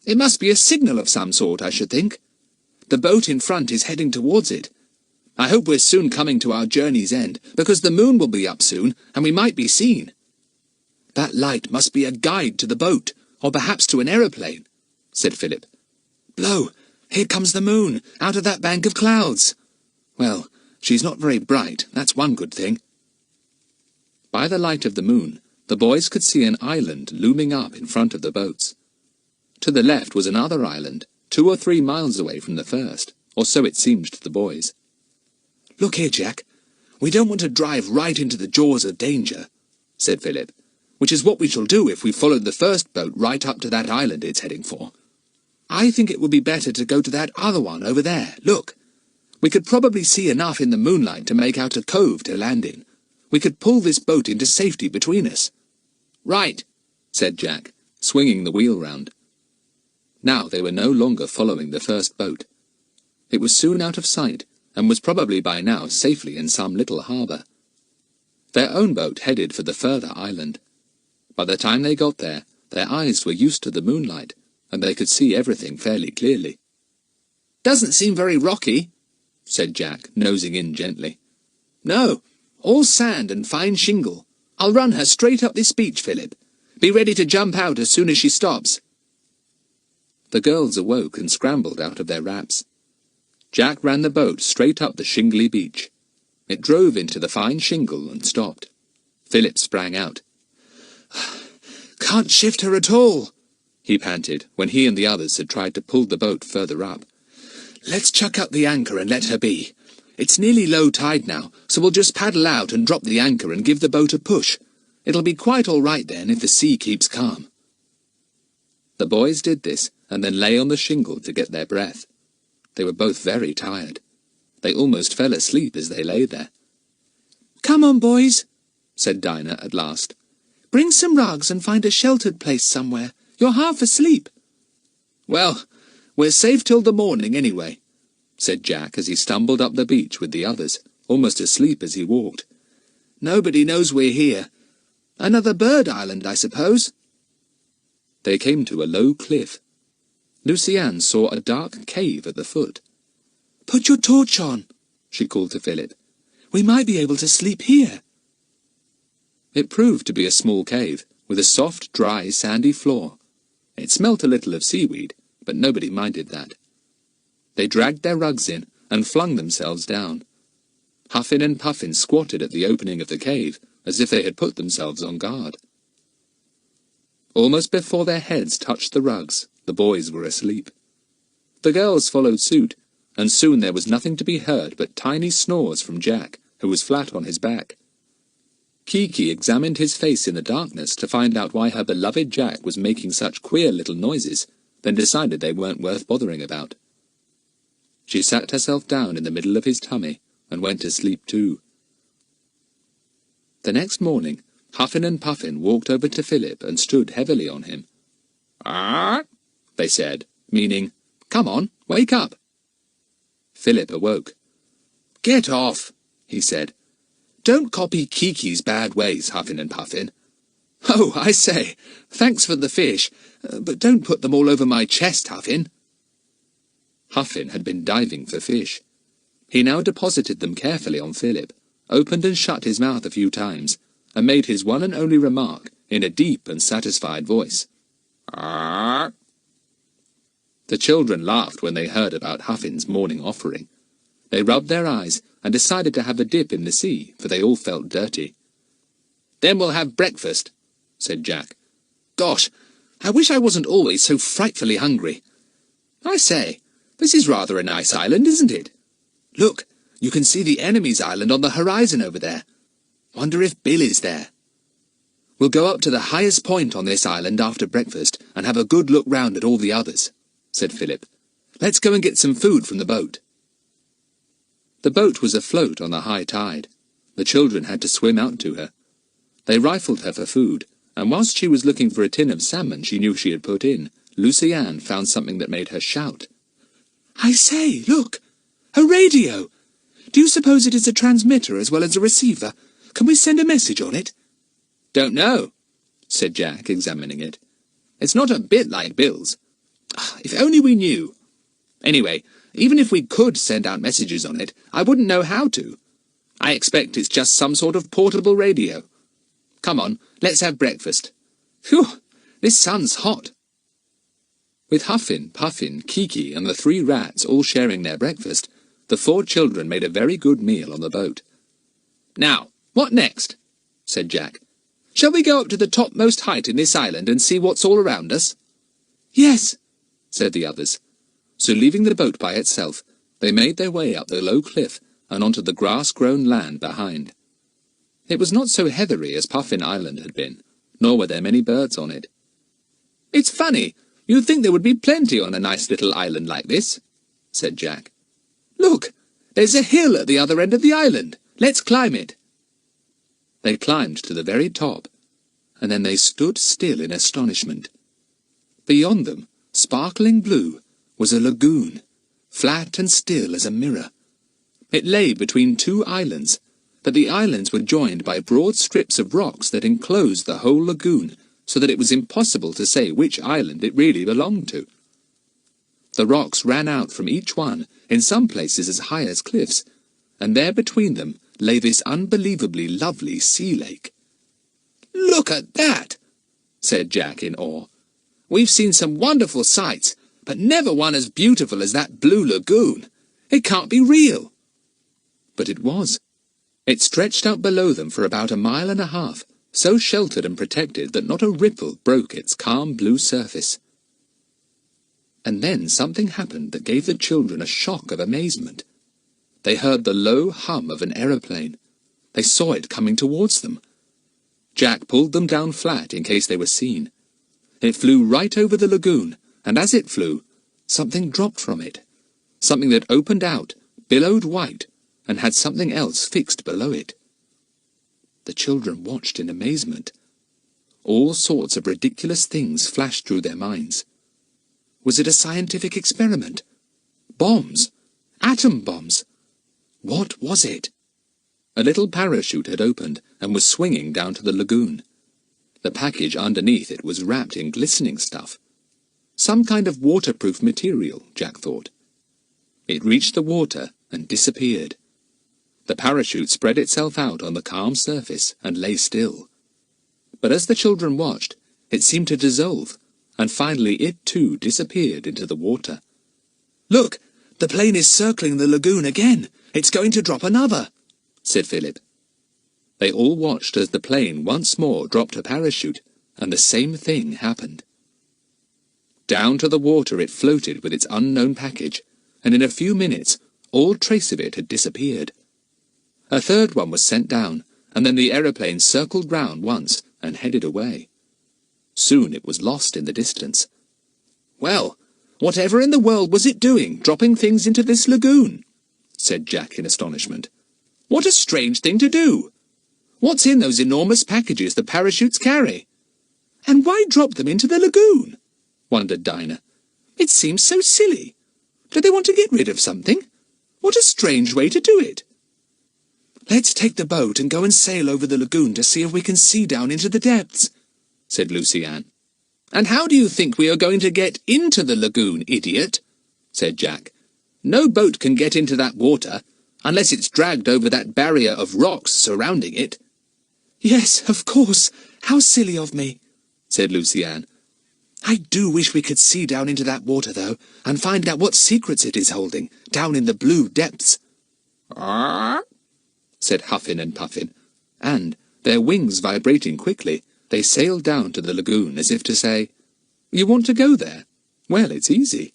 It must be a signal of some sort, I should think. The boat in front is heading towards it. I hope we're soon coming to our journey's end, because the moon will be up soon, and we might be seen. That light must be a guide to the boat, or perhaps to an aeroplane," said Philip. "Blow! Here comes the moon, out of that bank of clouds. Well, she's not very bright, that's one good thing." By the light of the moon, the boys could see an island looming up in front of the boats. To the left was another island, 2 or 3 miles away from the first, or so it seemed to the boys. "Look here, Jack. We don't want to drive right into the jaws of danger," said Philip, "which is what we shall do if we follow the first boat right up to that island it's heading for. I think it would be better to go to that other one over there. Look. We could probably see enough in the moonlight to make out a cove to land in. We could pull this boat into safety between us." "Right," said Jack, swinging the wheel round. Now they were no longer following the first boat. It was soon out of sight, and was probably by now safely in some little harbour. Their own boat headed for the further island. By the time they got there, their eyes were used to the moonlight, and they could see everything fairly clearly. "Doesn't seem very rocky," said Jack, nosing in gently. "No, all sand and fine shingle. I'll run her straight up this beach, Philip. Be ready to jump out as soon as she stops." The girls awoke and scrambled out of their wraps. Jack ran the boat straight up the shingly beach. It drove into the fine shingle and stopped. Philip sprang out. Can't shift her at all, he panted, when he and the others had tried to pull the boat further up. Let's chuck up the anchor and let her be. It's nearly low tide now, so we'll just paddle out and drop the anchor and give the boat a push. It'll be quite all right then if the sea keeps calm. The boys did this, and then lay on the shingle to get their breath. They were both very tired. They almost fell asleep as they lay there. "Come on, boys," said Dinah at last. "Bring some rugs and find a sheltered place somewhere. You're half asleep." "Well, we're safe till the morning anyway," said Jack as he stumbled up the beach with the others, almost asleep as he walked. "Nobody knows we're here. Another bird island, I suppose." They came to a low cliff. Lucy-Anne saw a dark cave at the foot. "Put your torch on," she called to Philip. "We might be able to sleep here." It proved to be a small cave, with a soft, dry, sandy floor. It smelt a little of seaweed, but nobody minded that. They dragged their rugs in and flung themselves down. Huffin and Puffin squatted at the opening of the cave, as if they had put themselves on guard. Almost before their heads touched the rugs, the boys were asleep. The girls followed suit, and soon there was nothing to be heard but tiny snores from Jack, who was flat on his back. Kiki examined his face in the darkness to find out why her beloved Jack was making such queer little noises, then decided they weren't worth bothering about. She sat herself down in the middle of his tummy and went to sleep too. The next morning, Huffin and Puffin walked over to Philip and stood heavily on him. "Ah," they said, meaning, "Come on, wake up." Philip awoke. "Get off," he said. "Don't copy Kiki's bad ways, Huffin and Puffin." "Oh, I say, thanks for the fish, but don't put them all over my chest, Huffin." Huffin had been diving for fish. He now deposited them carefully on Philip, opened and shut his mouth a few times, and made his one and only remark in a deep and satisfied voice. "Ah." The children laughed when they heard about Huffin's morning offering. They rubbed their eyes and decided to have a dip in the sea, for they all felt dirty. "Then we'll have breakfast," said Jack. "Gosh, I wish I wasn't always so frightfully hungry. I say, this is rather a nice island, isn't it? Look, you can see the enemy's island on the horizon over there. Wonder if Bill is there. We'll go up to the highest point on this island after breakfast and have a good look round at all the others," said Philip. "Let's go and get some food from the boat." The boat was afloat on the high tide. The children had to swim out to her. They rifled her for food, and whilst she was looking for a tin of salmon she knew she had put in, Lucy-Anne found something that made her shout. "I say, look! A radio! Do you suppose it is a transmitter as well as a receiver? Can we send a message on it?" "Don't know," said Jack, examining it. "It's not a bit like Bill's. If only we knew. Anyway, even if we could send out messages on it, I wouldn't know how to. I expect it's just some sort of portable radio. Come on, let's have breakfast. Phew, this sun's hot." With Huffin, Puffin, Kiki, and the 3 rats all sharing their breakfast, the 4 children made a very good meal on the boat. "Now, what next?" said Jack. "Shall we go up to the topmost height in this island and see what's all around us?" "Yes," said the others. So leaving the boat by itself, they made their way up the low cliff and onto the grass-grown land behind. It was not so heathery as Puffin Island had been, nor were there many birds on it. "It's funny, you'd think there would be plenty on a nice little island like this," said Jack. "Look, there's a hill at the other end of the island. Let's climb it." They climbed to the very top, and then they stood still in astonishment. Beyond them, sparkling blue, was a lagoon, flat and still as a mirror. It lay between 2 islands, but the islands were joined by broad strips of rocks that enclosed the whole lagoon, so that it was impossible to say which island it really belonged to. The rocks ran out from each one, in some places as high as cliffs, and there between them lay this unbelievably lovely sea lake. "Look at that!" said Jack in awe. "We've seen some wonderful sights, but never one as beautiful as that blue lagoon. It can't be real." But it was. It stretched out below them for about 1.5 miles, so sheltered and protected that not a ripple broke its calm blue surface. And then something happened that gave the children a shock of amazement. They heard the low hum of an aeroplane. They saw it coming towards them. Jack pulled them down flat in case they were seen. It flew right over the lagoon, and as it flew, something dropped from it. Something that opened out, billowed white, and had something else fixed below it. The children watched in amazement. All sorts of ridiculous things flashed through their minds. Was it a scientific experiment? Bombs? Atom bombs? What was it? A little parachute had opened and was swinging down to the lagoon. The package underneath it was wrapped in glistening stuff. Some kind of waterproof material, Jack thought. It reached the water and disappeared. The parachute spread itself out on the calm surface and lay still. But as the children watched, it seemed to dissolve, and finally it too disappeared into the water. "Look, the plane is circling the lagoon again. It's going to drop another," said Philip. They all watched as the plane once more dropped a parachute, and the same thing happened. Down to the water it floated with its unknown package, and in a few minutes all trace of it had disappeared. A third one was sent down, and then the aeroplane circled round once and headed away. Soon it was lost in the distance. "Well, whatever in the world was it doing, dropping things into this lagoon?" said Jack in astonishment. "What a strange thing to do! What's in those enormous packages the parachutes carry? And why drop them into the lagoon?" wondered Dinah. "It seems so silly. Do they want to get rid of something? What a strange way to do it!" "Let's take the boat and go and sail over the lagoon to see if we can see down into the depths," said Lucy-Anne. "And how do you think we are going to get into the lagoon, idiot?" said Jack. "No boat can get into that water, unless it's dragged over that barrier of rocks surrounding it." "Yes, of course. How silly of me," said Lucy-Anne. "I do wish we could see down into that water, though, and find out what secrets it is holding, down in the blue depths." "Ah," said Huffin and Puffin, and, their wings vibrating quickly, they sailed down to the lagoon as if to say, "You want to go there? Well, it's easy."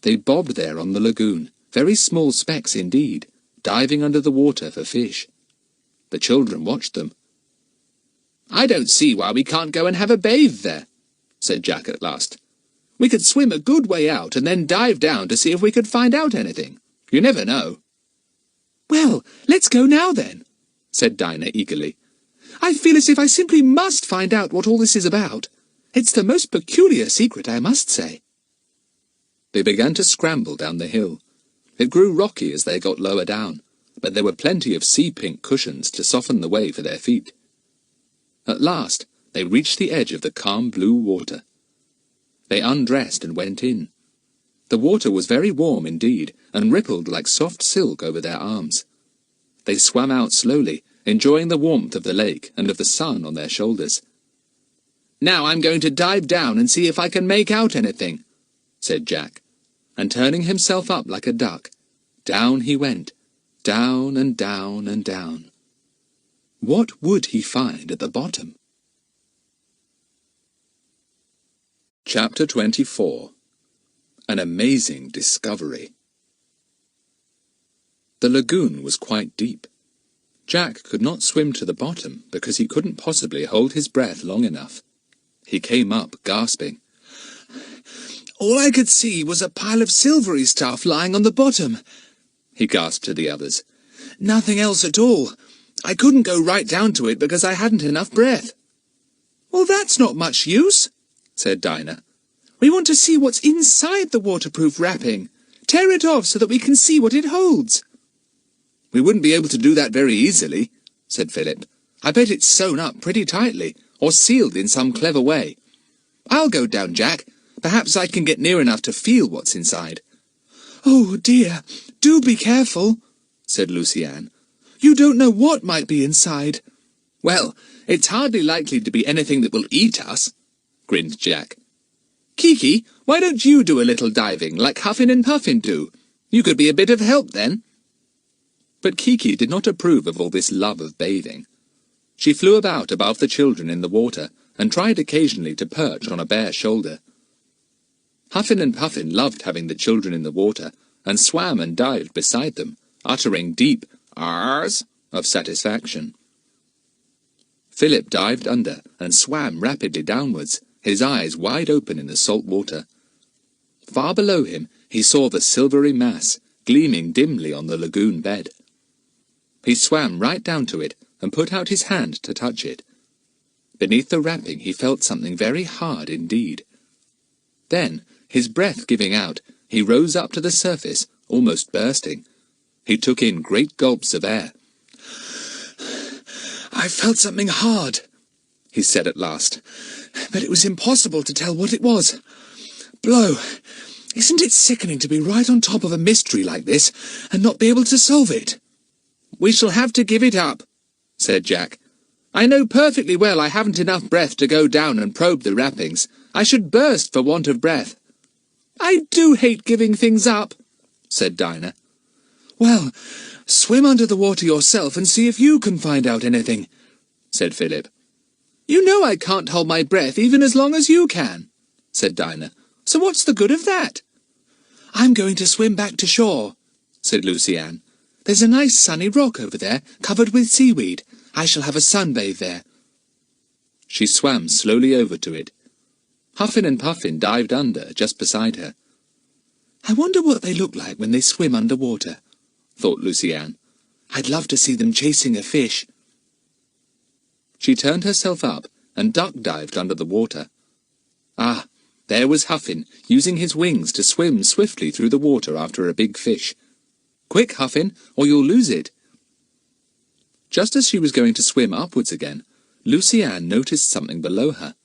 They bobbed there on the lagoon, very small specks indeed, diving under the water for fish. The children watched them. "I don't see why we can't go and have a bathe there," said Jack at last. "We could swim a good way out and then dive down to see if we could find out anything. You never know." "Well, let's go now then," said Dinah eagerly. "I feel as if I simply must find out what all this is about. It's the most peculiar secret, I must say." They began to scramble down the hill. It grew rocky as they got lower down, but there were plenty of sea-pink cushions to soften the way for their feet. At last they reached the edge of the calm blue water. They undressed and went in. The water was very warm indeed, and rippled like soft silk over their arms. They swam out slowly, enjoying the warmth of the lake and of the sun on their shoulders. "Now I'm going to dive down and see if I can make out anything," said Jack, and turning himself up like a duck, down he went, down and down and down. What would he find at the bottom? Chapter 24. An Amazing Discovery. The lagoon was quite deep. Jack could not swim to the bottom because he couldn't possibly hold his breath long enough. He came up gasping. "All I could see was a pile of silvery stuff lying on the bottom," he gasped to the others. "Nothing else at all. I couldn't go right down to it because I hadn't enough breath." "Well, that's not much use," said Dinah. "We want to see what's inside the waterproof wrapping. Tear it off so that we can see what it holds." "We wouldn't be able to do that very easily," said Philip. "I bet it's sewn up pretty tightly, or sealed in some clever way. I'll go down, Jack. Perhaps I can get near enough to feel what's inside." "Oh, dear, do be careful," said Lucy-Anne. "You don't know what might be inside." "Well, it's hardly likely to be anything that will eat us," grinned Jack. "Kiki, why don't you do a little diving, like Huffin and Puffin do? You could be a bit of help then." But Kiki did not approve of all this love of bathing. She flew about above the children in the water, and tried occasionally to perch on a bare shoulder. Huffin and Puffin loved having the children in the water, and swam and dived beside them, uttering deep "ahs" of satisfaction. Philip dived under and swam rapidly downwards, his eyes wide open in the salt water. Far below him he saw the silvery mass, gleaming dimly on the lagoon bed. He swam right down to it, and put out his hand to touch it. Beneath the wrapping he felt something very hard indeed. Then, his breath giving out, he rose up to the surface, almost bursting. He took in great gulps of air. "I felt something hard," he said at last, "but it was impossible to tell what it was. Blow, isn't it sickening to be right on top of a mystery like this, and not be able to solve it?" "We shall have to give it up," said Jack. "I know perfectly well I haven't enough breath to go down and probe the wrappings. I should burst for want of breath." "I do hate giving things up," said Dinah. "Well, swim under the water yourself and see if you can find out anything," said Philip. "You know I can't hold my breath even as long as you can," said Dinah. "So what's the good of that?" "I'm going to swim back to shore," said Lucy Ann. "There's a nice sunny rock over there, covered with seaweed. I shall have a sunbathe there." She swam slowly over to it. Huffin and Puffin dived under, just beside her. "I wonder what they look like when they swim under water," thought Lucy Ann. "I'd love to see them chasing a fish." She turned herself up and duck-dived under the water. Ah, there was Huffin, using his wings to swim swiftly through the water after a big fish. "Quick, Huffin, or you'll lose it." Just as she was going to swim upwards again, Lucy Ann noticed something below her.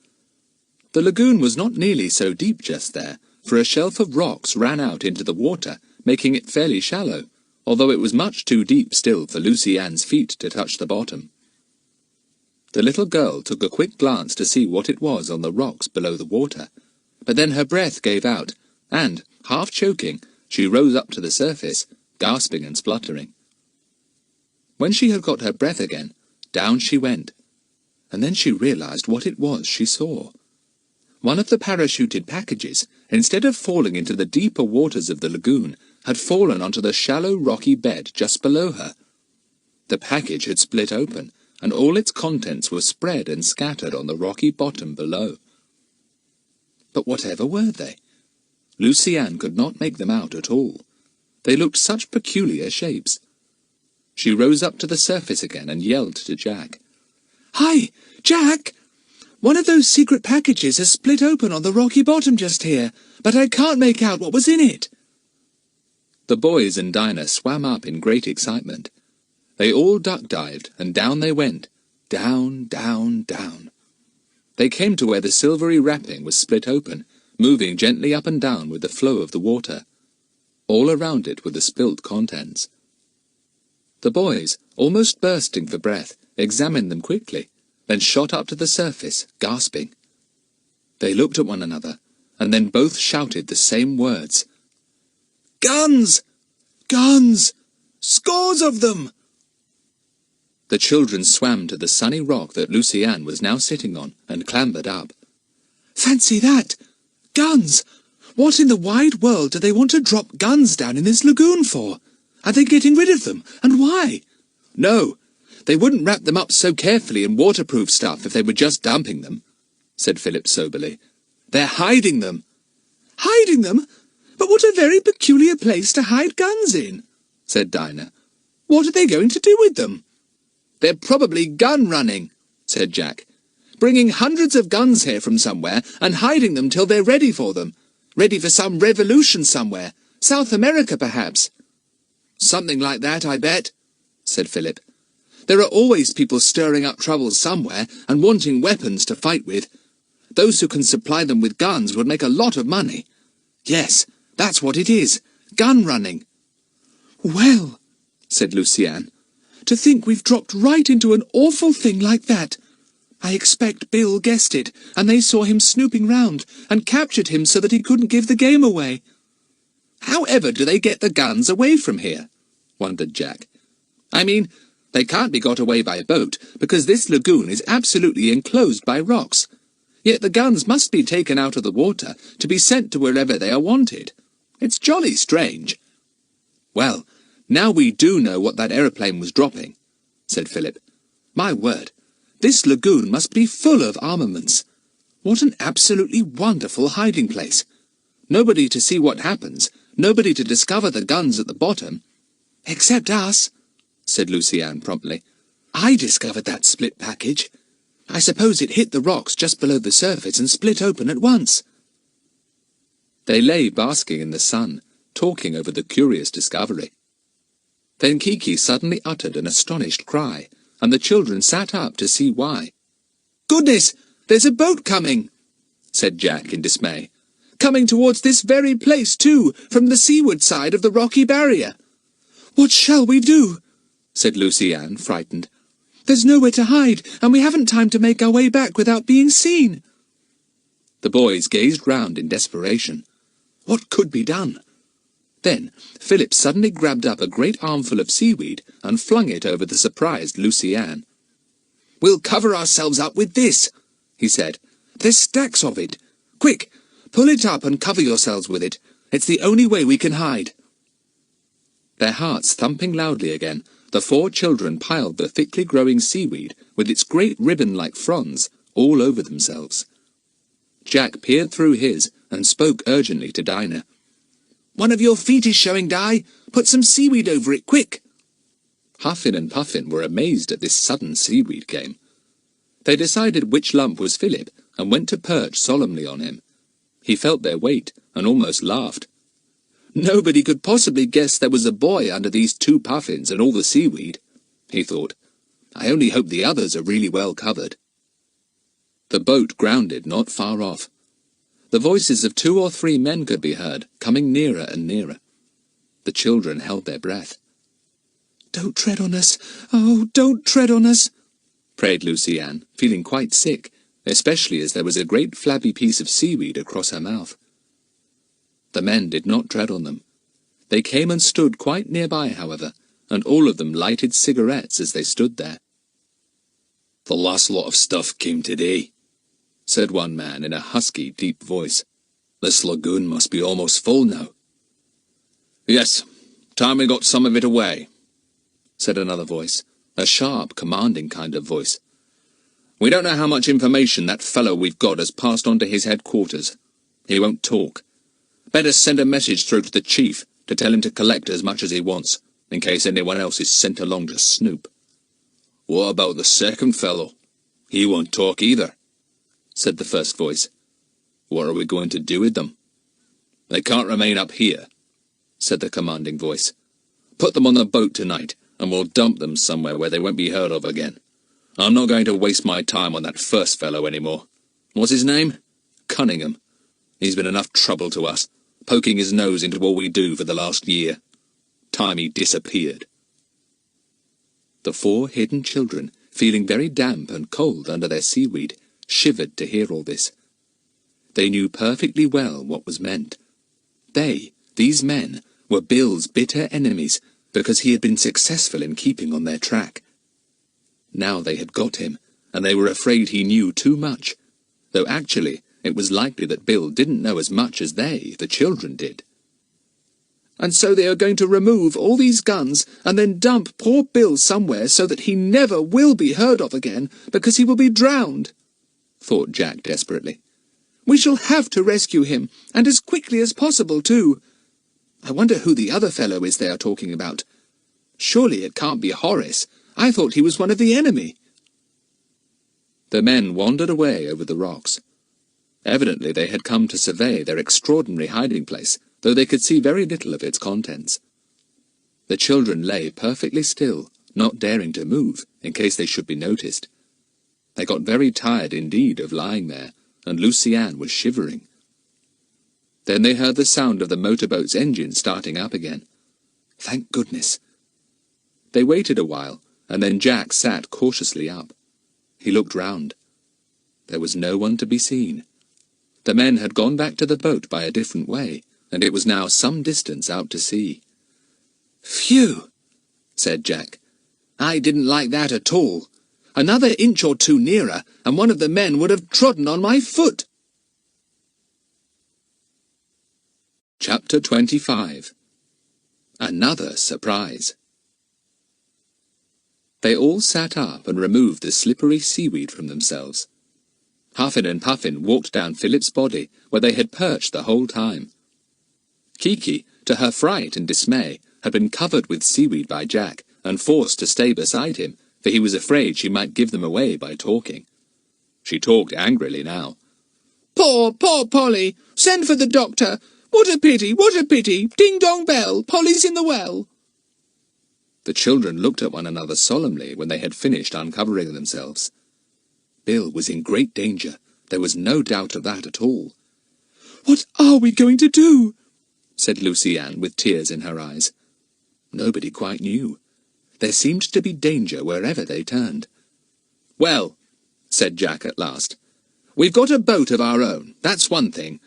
The lagoon was not nearly so deep just there, for a shelf of rocks ran out into the water, making it fairly shallow, although it was much too deep still for Lucy Ann's feet to touch the bottom. The little girl took a quick glance to see what it was on the rocks below the water, but then her breath gave out, and, half choking, she rose up to the surface, gasping and spluttering. When she had got her breath again, down she went, and then she realized what it was she saw. One of the parachuted packages, instead of falling into the deeper waters of the lagoon, had fallen onto the shallow rocky bed just below her. The package had split open, and all its contents were spread and scattered on the rocky bottom below. But whatever were they? Lucy Ann could not make them out at all. They looked such peculiar shapes. She rose up to the surface again and yelled to Jack. "Hi, Jack! One of those secret packages has split open on the rocky bottom just here, but I can't make out what was in it." The boys and Dinah swam up in great excitement. They all duck-dived, and down they went, down, down, down. They came to where the silvery wrapping was split open, moving gently up and down with the flow of the water. All around it were the spilt contents. The boys, almost bursting for breath, examined them quickly, then shot up to the surface, gasping. They looked at one another, and then both shouted the same words. "Guns! Guns! Scores of them!" The children swam to the sunny rock that Lucy Ann was now sitting on, and clambered up. "Fancy that! Guns! What in the wide world do they want to drop guns down in this lagoon for? Are they getting rid of them, and why?" "No, they wouldn't wrap them up so carefully in waterproof stuff if they were just dumping them," said Philip soberly. "They're hiding them." "Hiding them? But what a very peculiar place to hide guns in," said Dinah. "What are they going to do with them?" "They're probably gun-running," said Jack. "Bringing hundreds of guns here from somewhere and hiding them till they're ready for them. Ready for some revolution somewhere. South America, perhaps." "Something like that, I bet," said Philip. "There are always people stirring up trouble somewhere and wanting weapons to fight with. Those who can supply them with guns would make a lot of money. Yes, that's what it is. Gun-running." "Well," said Lucy Ann, "to think we've dropped right into an awful thing like that. I expect Bill guessed it, and they saw him snooping round, and captured him so that he couldn't give the game away." "However do they get the guns away from here?" wondered Jack. "I mean, They can't be got away by boat, because this lagoon is absolutely enclosed by rocks. Yet the guns must be taken out of the water to be sent to wherever they are wanted. It's jolly strange. Well, now we do know what that aeroplane was dropping, said Philip. My word, this lagoon must be full of armaments. What an absolutely wonderful hiding place. Nobody to see what happens, nobody to discover the guns at the bottom. Except us, said Lucy-Anne promptly. I discovered that split package. I suppose it hit the rocks just below the surface and split open at once. They lay basking in the sun, talking over the curious discovery. Then Kiki suddenly uttered an astonished cry, and the children sat up to see why. "Goodness! There's a boat coming!" said Jack in dismay. "Coming towards this very place, too, from the seaward side of the rocky barrier." "What shall we do?" said Lucy-Anne, frightened. "There's nowhere to hide, and we haven't time to make our way back without being seen." The boys gazed round in desperation. What could be done? Then Philip suddenly grabbed up a great armful of seaweed and flung it over the surprised Lucy-Anne. "We'll cover ourselves up with this," he said. "There's stacks of it. Quick, pull it up and cover yourselves with it. It's the only way we can hide." Their hearts thumping loudly again, the 4 children piled the thickly growing seaweed, with its great ribbon-like fronds, all over themselves. Jack peered through his and spoke urgently to Dinah. "One of your feet is showing, Di. Put some seaweed over it, quick." Huffin and Puffin were amazed at this sudden seaweed game. They decided which lump was Philip and went to perch solemnly on him. He felt their weight and almost laughed. "Nobody could possibly guess there was a boy under these 2 puffins and all the seaweed," he thought. "I only hope the others are really well covered." The boat grounded not far off. The voices of 2 or 3 men could be heard, coming nearer and nearer. The children held their breath. "Don't tread on us! Oh, don't tread on us!" prayed Lucy-Anne, feeling quite sick, especially as there was a great flabby piece of seaweed across her mouth. The men did not tread on them. They came and stood quite nearby, however, and all of them lighted cigarettes as they stood there. "The last lot of stuff came today," said one man in a husky, deep voice. "This lagoon must be almost full now." "Yes, time we got some of it away," said another voice, a sharp, commanding kind of voice. "We don't know how much information that fellow we've got has passed on to his headquarters. He won't talk. Better send a message through to the chief to tell him to collect as much as he wants, in case anyone else is sent along to snoop." "What about the second fellow? He won't talk either," said the first voice. "What are we going to do with them?" "They can't remain up here," said the commanding voice. "Put them on the boat tonight, and we'll dump them somewhere where they won't be heard of again. I'm not going to waste my time on that first fellow anymore. What's his name? Cunningham. He's been enough trouble to us, poking his nose into all we do for the last year. Time he disappeared." The 4 hidden children, feeling very damp and cold under their seaweed, shivered to hear all this. They knew perfectly well what was meant. They, these men, were Bill's bitter enemies, because he had been successful in keeping on their track. Now they had got him, and they were afraid he knew too much, though actually it was likely that Bill didn't know as much as they, the children, did. "And so they are going to remove all these guns and then dump poor Bill somewhere so that he never will be heard of again, because he will be drowned," thought Jack desperately. "We shall have to rescue him, and as quickly as possible, too. I wonder who the other fellow is they are talking about. Surely it can't be Horace. I thought he was one of the enemy." The men wandered away over the rocks. Evidently they had come to survey their extraordinary hiding place, though they could see very little of its contents. The children lay perfectly still, not daring to move, in case they should be noticed. They got very tired indeed of lying there, and Lucy-Anne was shivering. Then they heard the sound of the motorboat's engine starting up again. Thank goodness. They waited a while, and then Jack sat cautiously up. He looked round. There was no one to be seen. The men had gone back to the boat by a different way, and it was now some distance out to sea. "Phew!" said Jack. I didn't like that at all. Another inch or two nearer, and one of the men would have trodden on my foot. Chapter 25. Another surprise. They all sat up and removed the slippery seaweed from themselves. Huffin and Puffin walked down Philip's body, where they had perched the whole time. Kiki, to her fright and dismay, had been covered with seaweed by Jack, and forced to stay beside him, for he was afraid she might give them away by talking. She talked angrily now. Poor Polly! Send for the doctor! What a pity! What a pity! Ding-dong bell! Polly's in the well! The children looked at one another solemnly when they had finished uncovering themselves. Bill was in great danger. There was no doubt of that at all. "What are we going to do?" said Lucy-Anne with tears in her eyes. Nobody quite knew. There seemed to be danger wherever they turned. "Well," said Jack at last, "we've got a boat of our own, that's one thing.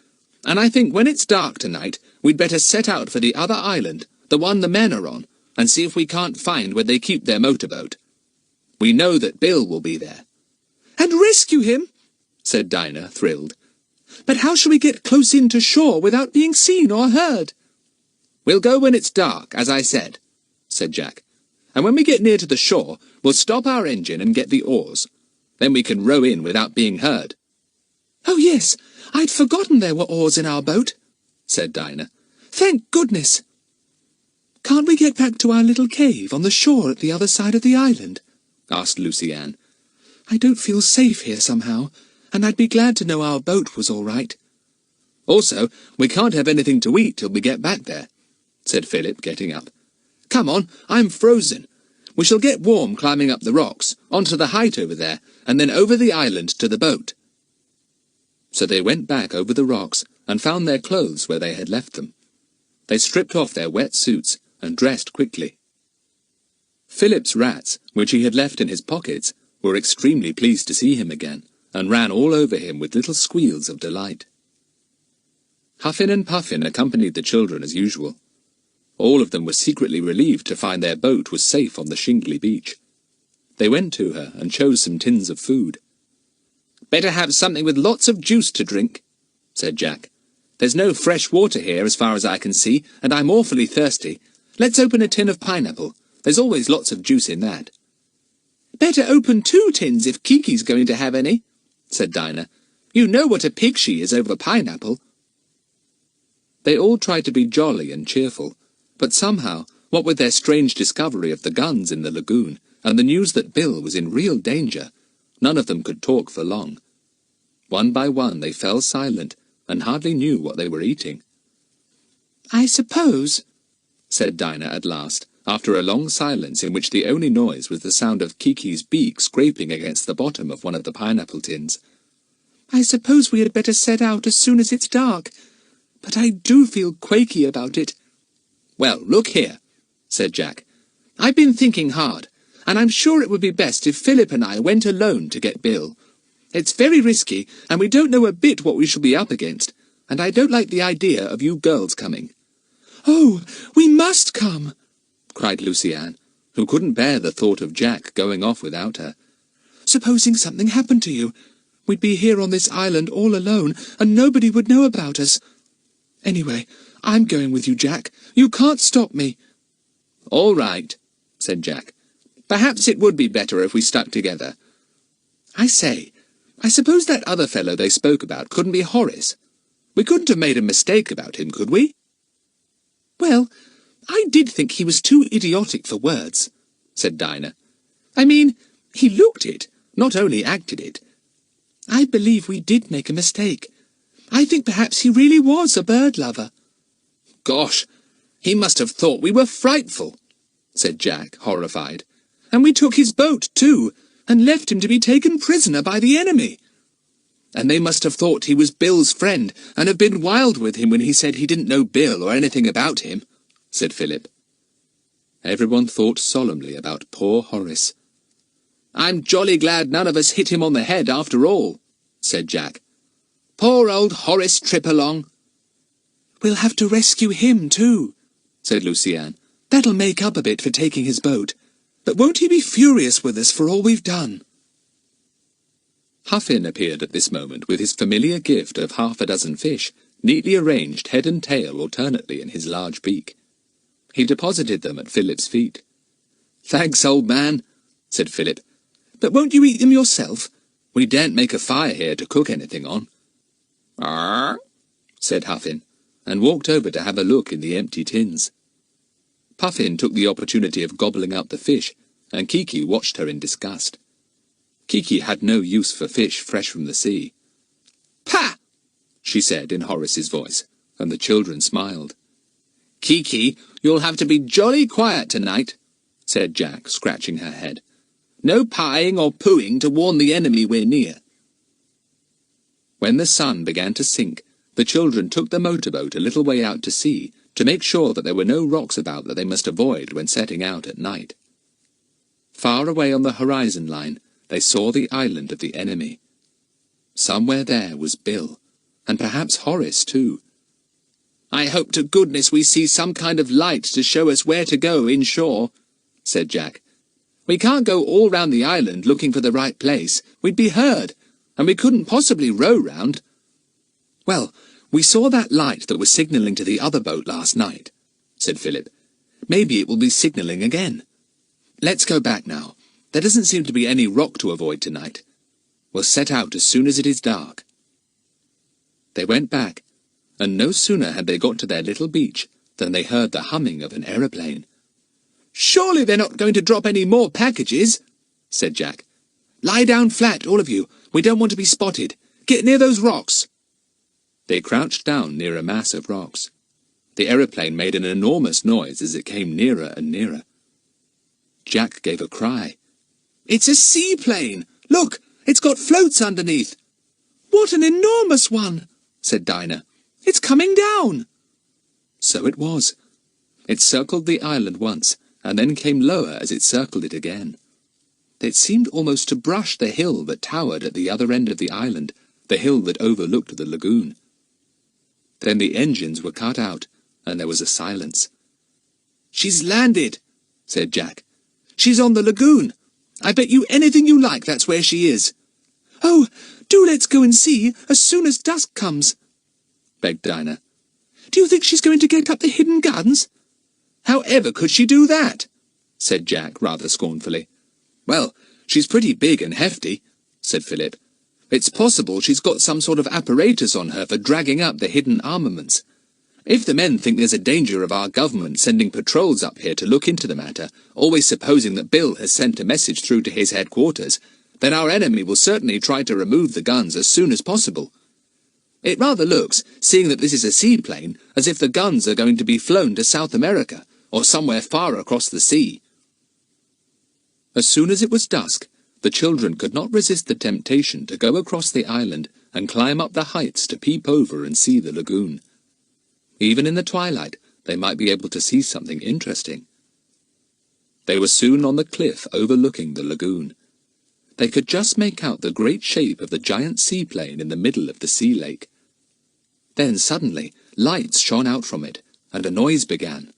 And I think when it's dark tonight, we'd better set out for the other island, the one the men are on, and see if we can't find where they keep their motorboat. We know that Bill will be there." "And rescue him?" said Dinah, thrilled. "But how shall we get close in to shore without being seen or heard?" "We'll go when it's dark, as I said," said Jack. "And when we get near to the shore, we'll stop our engine and get the oars. Then we can row in without being heard." "Oh, yes, I'd forgotten there were oars in our boat," said Dinah. "Thank goodness." "Can't we get back to our little cave on the shore at the other side of the island?" asked Lucy-Anne. "I don't feel safe here somehow, and I'd be glad to know our boat was all right." "Also, we can't have anything to eat till we get back there," said Philip, getting up. "Come on, I'm frozen. We shall get warm climbing up the rocks, onto the height over there, and then over the island to the boat." So they went back over the rocks and found their clothes where they had left them. They stripped off their wet suits and dressed quickly. Philip's rats, which he had left in his pockets, were extremely pleased to see him again, and ran all over him with little squeals of delight. Huffin and Puffin accompanied the children as usual. All of them were secretly relieved to find their boat was safe on the shingly beach. They went to her and chose some tins of food. "Better have something with lots of juice to drink," said Jack. "There's no fresh water here as far as I can see, and I'm awfully thirsty. Let's open a tin of pineapple. There's always lots of juice in that." "Better open 2 tins if Kiki's going to have any," said Dinah. "You know what a pig she is over pineapple." They all tried to be jolly and cheerful, but somehow, what with their strange discovery of the guns in the lagoon, and the news that Bill was in real danger, none of them could talk for long. One by one they fell silent, and hardly knew what they were eating. "I suppose," said Dinah at last, after a long silence in which the only noise was the sound of Kiki's beak scraping against the bottom of one of the pineapple tins, "I suppose we had better set out as soon as it's dark. But I do feel quaky about it." "Well, look here," said Jack. "I've been thinking hard, and I'm sure it would be best if Philip and I went alone to get Bill. It's very risky, and we don't know a bit what we shall be up against, and I don't like the idea of you girls coming." "Oh, we must come!" cried Lucy-Anne, who couldn't bear the thought of Jack going off without her. "Supposing something happened to you? We'd be here on this island all alone, and nobody would know about us. Anyway, I'm going with you, Jack. You can't stop me." "All right," said Jack. "Perhaps it would be better if we stuck together. I say, I suppose that other fellow they spoke about couldn't be Horace. We couldn't have made a mistake about him, could we?" "Well, I did think he was too idiotic for words," said Dinah. "I mean, he looked it, not only acted it. I believe we did make a mistake. I think perhaps he really was a bird lover." "Gosh, he must have thought we were frightful," said Jack, horrified. "And we took his boat, too, and left him to be taken prisoner by the enemy." "And they must have thought he was Bill's friend, and have been wild with him when he said he didn't know Bill or anything about him," said Philip. Everyone thought solemnly about poor Horace. "I'm jolly glad none of us hit him on the head after all," said Jack. "Poor old Horace Trip-along." "We'll have to rescue him, too," said Lucy-Anne. "That'll make up a bit for taking his boat. But won't he be furious with us for all we've done? Huffin appeared at this moment with his familiar gift of 6 fish, neatly arranged head and tail alternately in his large beak. He deposited them at Philip's feet. "Thanks, old man," said Philip. "But won't you eat them yourself? We daren't make a fire here to cook anything on." "Arr," said Huffin, and walked over to have a look in the empty tins. Puffin took the opportunity of gobbling up the fish, and Kiki watched her in disgust. Kiki had no use for fish fresh from the sea. "Pah!" she said in Horace's voice, and the children smiled. "Kiki, you'll have to be jolly quiet tonight," said Jack, scratching her head. "No pieing or pooing to warn the enemy we're near." When the sun began to sink, the children took the motorboat a little way out to sea to make sure that there were no rocks about that they must avoid when setting out at night. Far away on the horizon line, they saw the island of the enemy. Somewhere there was Bill, and perhaps Horace too. "I hope to goodness we see some kind of light to show us where to go inshore," said Jack. "We can't go all round the island looking for the right place. We'd be heard, and we couldn't possibly row round." "Well, we saw that light that was signalling to the other boat last night," said Philip. "Maybe it will be signalling again. Let's go back now. There doesn't seem to be any rock to avoid tonight. We'll set out as soon as it is dark." They went back, and no sooner had they got to their little beach than they heard the humming of an aeroplane. "Surely they're not going to drop any more packages," said Jack. "Lie down flat, all of you. We don't want to be spotted. Get near those rocks." They crouched down near a mass of rocks. The aeroplane made an enormous noise as it came nearer and nearer. Jack gave a cry. "It's a seaplane! Look, it's got floats underneath." "What an enormous one!" said Dinah. "It's coming down." So it was. It circled the island once, and then came lower as it circled it again. It seemed almost to brush the hill that towered at the other end of the island, the hill that overlooked the lagoon. Then the engines were cut out, and there was a silence. "She's landed," said Jack. "She's on the lagoon. I bet you anything you like that's where she is." "Oh, do let's go and see as soon as dusk comes," begged Dinah. "Do you think she's going to get up the hidden guns?" "However could she do that?" said Jack rather scornfully. "Well, she's pretty big and hefty," said Philip. "It's possible she's got some sort of apparatus on her for dragging up the hidden armaments. If the men think there's a danger of our government sending patrols up here to look into the matter, always supposing that Bill has sent a message through to his headquarters, then our enemy will certainly try to remove the guns as soon as possible. It rather looks, seeing that this is a seaplane, as if the guns are going to be flown to South America, or somewhere far across the sea." As soon as it was dusk, the children could not resist the temptation to go across the island and climb up the heights to peep over and see the lagoon. Even in the twilight, they might be able to see something interesting. They were soon on the cliff overlooking the lagoon. They could just make out the great shape of the giant seaplane in the middle of the sea lake. Then suddenly, lights shone out from it, and a noise began.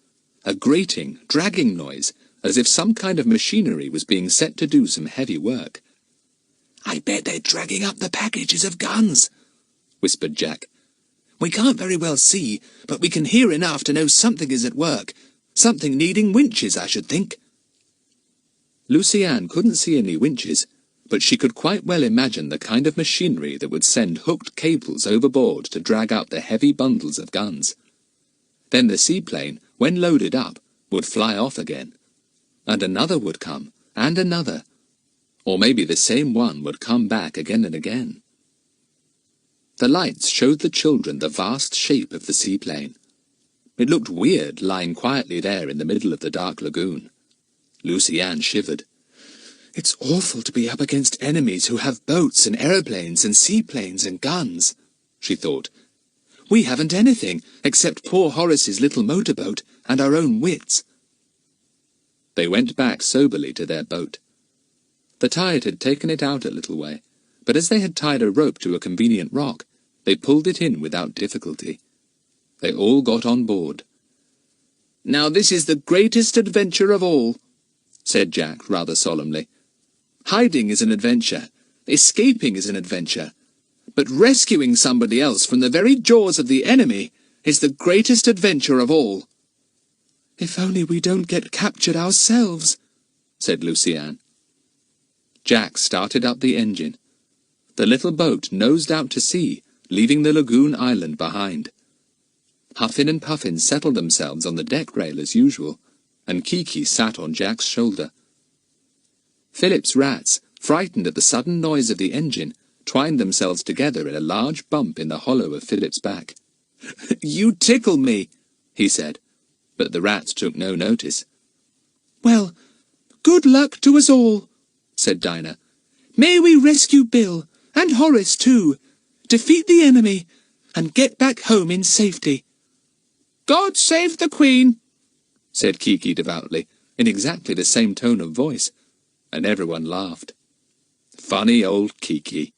A grating, dragging noise, as if some kind of machinery was being set to do some heavy work. "I bet they're dragging up the packages of guns," whispered Jack. "We can't very well see, but we can hear enough to know something is at work. Something needing winches, I should think." Lucy-Anne couldn't see any winches, but she could quite well imagine the kind of machinery that would send hooked cables overboard to drag up the heavy bundles of guns. Then the seaplane, when loaded up, would fly off again. And another would come, and another. Or maybe the same one would come back again and again. The lights showed the children the vast shape of the seaplane. It looked weird lying quietly there in the middle of the dark lagoon. Lucy-Anne shivered. "It's awful to be up against enemies who have boats and aeroplanes and seaplanes and guns," she thought. "We haven't anything except poor Horace's little motorboat and our own wits." They went back soberly to their boat. The tide had taken it out a little way, but as they had tied a rope to a convenient rock, they pulled it in without difficulty. They all got on board. "Now this is the greatest adventure of all," said Jack rather solemnly. "Hiding is an adventure. Escaping is an adventure. But rescuing somebody else from the very jaws of the enemy is the greatest adventure of all." "If only we don't get captured ourselves," said Lucy-Anne. Jack started up the engine. The little boat nosed out to sea, leaving the lagoon island behind. Huffin and Puffin settled themselves on the deck rail as usual, and Kiki sat on Jack's shoulder. Philip's rats, frightened at the sudden noise of the engine, twined themselves together in a large bump in the hollow of Philip's back. "You tickle me," he said, but the rats took no notice. "Well, good luck to us all," said Dinah. "May we rescue Bill, and Horace too, defeat the enemy, and get back home in safety." "God save the Queen," said Kiki devoutly, in exactly the same tone of voice, and everyone laughed. Funny old Kiki.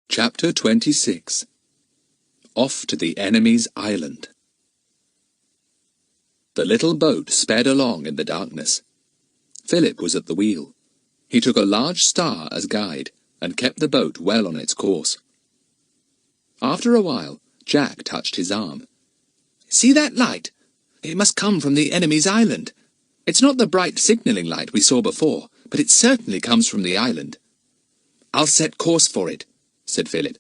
Chapter 26. Off to the enemy's island. The little boat sped along in the darkness. Philip was at the wheel. He took a large star as guide, and kept the boat well on its course. After a while, Jack touched his arm. "See that light? It must come from the enemy's island. It's not the bright signalling light we saw before, but it certainly comes from the island." "I'll set course for it," said Philip.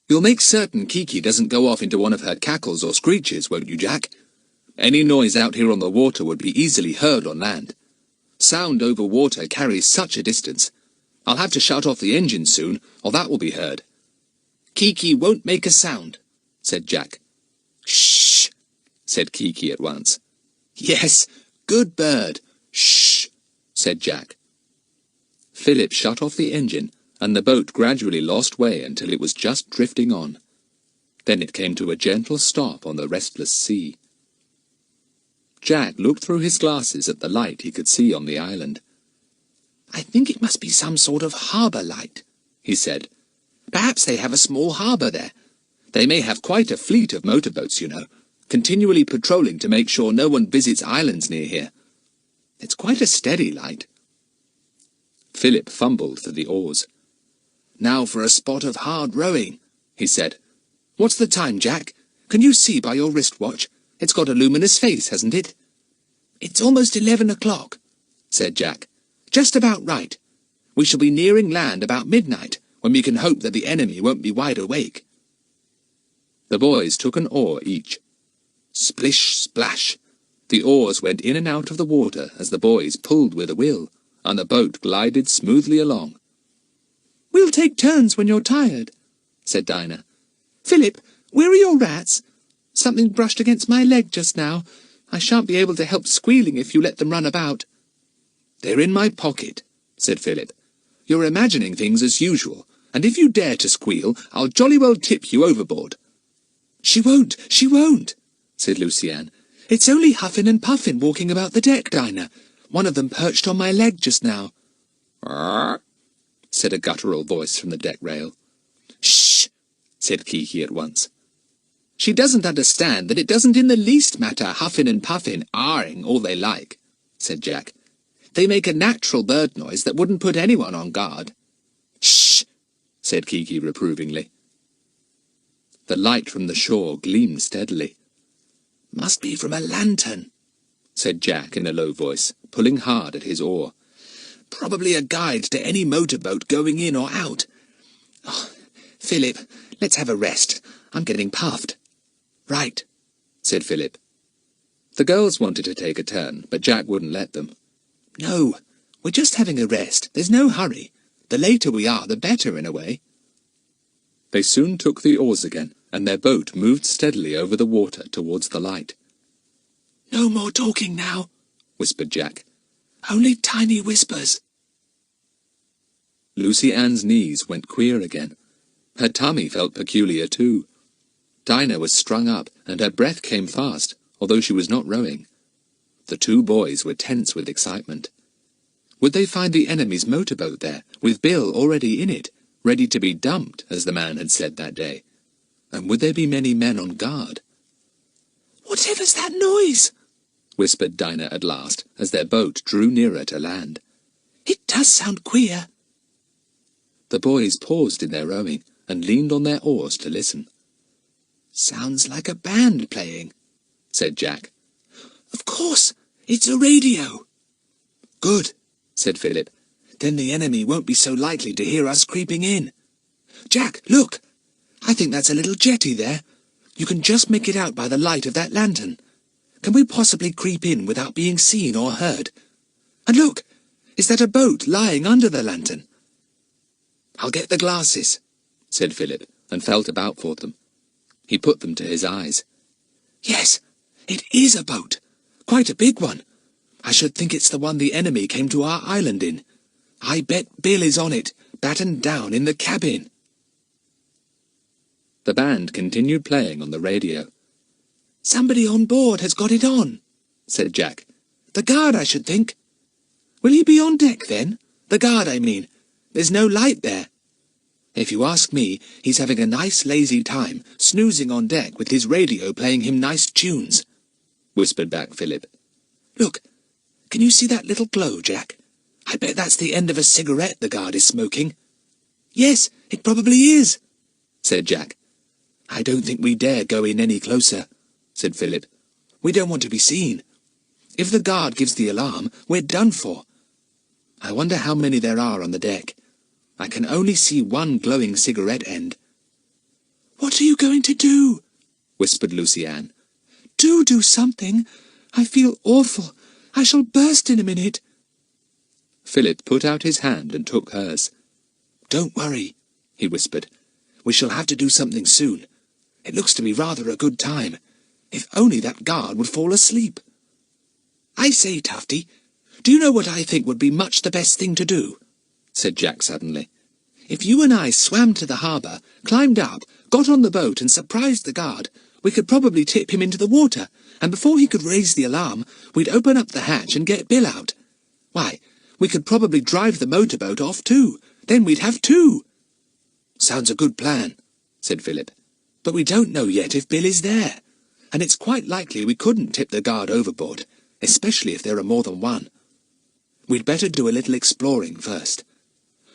"You'll make certain Kiki doesn't go off into one of her cackles or screeches, won't you, Jack? Any noise out here on the water would be easily heard on land. Sound over water carries such a distance. I'll have to shut off the engine soon, or that will be heard." "Kiki won't make a sound," said Jack. "Shh," said Kiki at once. "Yes, good bird. Shh," said Jack. Philip shut off the engine, and the boat gradually lost way until it was just drifting on. Then it came to a gentle stop on the restless sea. Jack looked through his glasses at the light he could see on the island. "I think it must be some sort of harbour light," he said. "Perhaps they have a small harbour there. They may have quite a fleet of motorboats, you know, continually patrolling to make sure no one visits islands near here. It's quite a steady light." Philip fumbled for the oars. "Now for a spot of hard rowing," he said. "What's the time, Jack? Can you see by your wristwatch? It's got a luminous face, hasn't it?" "It's almost 11 o'clock," said Jack. "Just about right. We shall be nearing land about midnight, when we can hope that the enemy won't be wide awake." The boys took an oar each. Splish, splash! The oars went in and out of the water as the boys pulled with a will, and the boat glided smoothly along. "We'll take turns when you're tired," said Dinah. "Philip, where are your rats? Something brushed against my leg just now. I shan't be able to help squealing if you let them run about." "They're in my pocket," said Philip. "You're imagining things as usual, and if you dare to squeal, I'll jolly well tip you overboard." She won't, said Lucy-Anne. "It's only Huffin and Puffin walking about the deck, Dinah. One of them perched on my leg just now." "Arr," said a guttural voice from the deck rail. "Shh," said Kiki at once. "She doesn't understand that it doesn't in the least matter Huffin and Puffin arring all they like," said Jack. "They make a natural bird noise that wouldn't put anyone on guard." "Shh," said Kiki reprovingly. The light from the shore gleamed steadily. "Must be from a lantern," said Jack in a low voice, pulling hard at his oar. "Probably a guide to any motorboat going in or out. Oh, Philip, let's have a rest. I'm getting puffed." "Right," said Philip. The girls wanted to take a turn, but Jack wouldn't let them. "No, we're just having a rest. There's no hurry. The later we are, the better, in a way." They soon took the oars again, and their boat moved steadily over the water towards the light. "No more talking now," whispered Jack. "Only tiny whispers." Lucy-Anne's knees went queer again. Her tummy felt peculiar too. Dinah was strung up, and her breath came fast, although she was not rowing. The two boys were tense with excitement. Would they find the enemy's motorboat there, with Bill already in it, ready to be dumped, as the man had said that day? And would there be many men on guard? "Whatever's that noise?" whispered Dinah at last, as their boat drew nearer to land. "It does sound queer." The boys paused in their rowing and leaned on their oars to listen. "Sounds like a band playing," said Jack. "Of course, it's a radio." "Good," said Philip. "Then the enemy won't be so likely to hear us creeping in. Jack, look! I think that's a little jetty there. You can just make it out by the light of that lantern. Can we possibly creep in without being seen or heard? And look! Is that a boat lying under the lantern?" "I'll get the glasses," said Philip, and felt about for them. He put them to his eyes. "Yes, it is a boat. Quite a big one. I should think it's the one the enemy came to our island in. I bet Bill is on it, battened down in the cabin." The band continued playing on the radio. "Somebody on board has got it on," said Jack. "The guard, I should think. Will he be on deck, then? The guard, I mean. There's no light there. If you ask me, he's having a nice lazy time, snoozing on deck with his radio playing him nice tunes," whispered back Philip. "Look, can you see that little glow, Jack? I bet that's the end of a cigarette the guard is smoking." "Yes, it probably is," said Jack. "I don't think we dare go in any closer," said Philip. "We don't want to be seen. If the guard gives the alarm, we're done for. I wonder how many there are on the deck. I can only see one glowing cigarette end." "What are you going to do?" whispered Lucy-Anne. Do something. I feel awful. I shall burst in a minute." Philip put out his hand and took hers. "Don't worry," he whispered. "We shall have to do something soon. It looks to be rather a good time. If only that guard would fall asleep. I say, Tufty, do you know what I think would be much the best thing to do?" said Jack suddenly. "If you and I swam to the harbour, climbed up, got on the boat and surprised the guard, we could probably tip him into the water, and before he could raise the alarm, we'd open up the hatch and get Bill out. Why, we could probably drive the motorboat off too. Then we'd have two." "Sounds a good plan," said Philip. "But we don't know yet if Bill is there, and it's quite likely we couldn't tip the guard overboard, especially if there are more than one. We'd better do a little exploring first.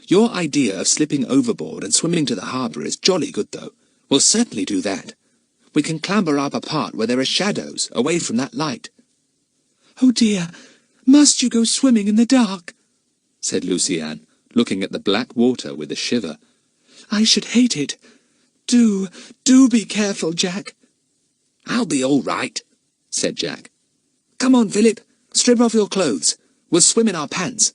Your idea of slipping overboard and swimming to the harbour is jolly good, though. We'll certainly do that. We can clamber up a part where there are shadows, away from that light." "Oh dear, must you go swimming in the dark?" said Lucy-Anne, looking at the black water with a shiver. "I should hate it. Do be careful, Jack." "I'll be all right," said Jack. "Come on, Philip, strip off your clothes. We'll swim in our pants."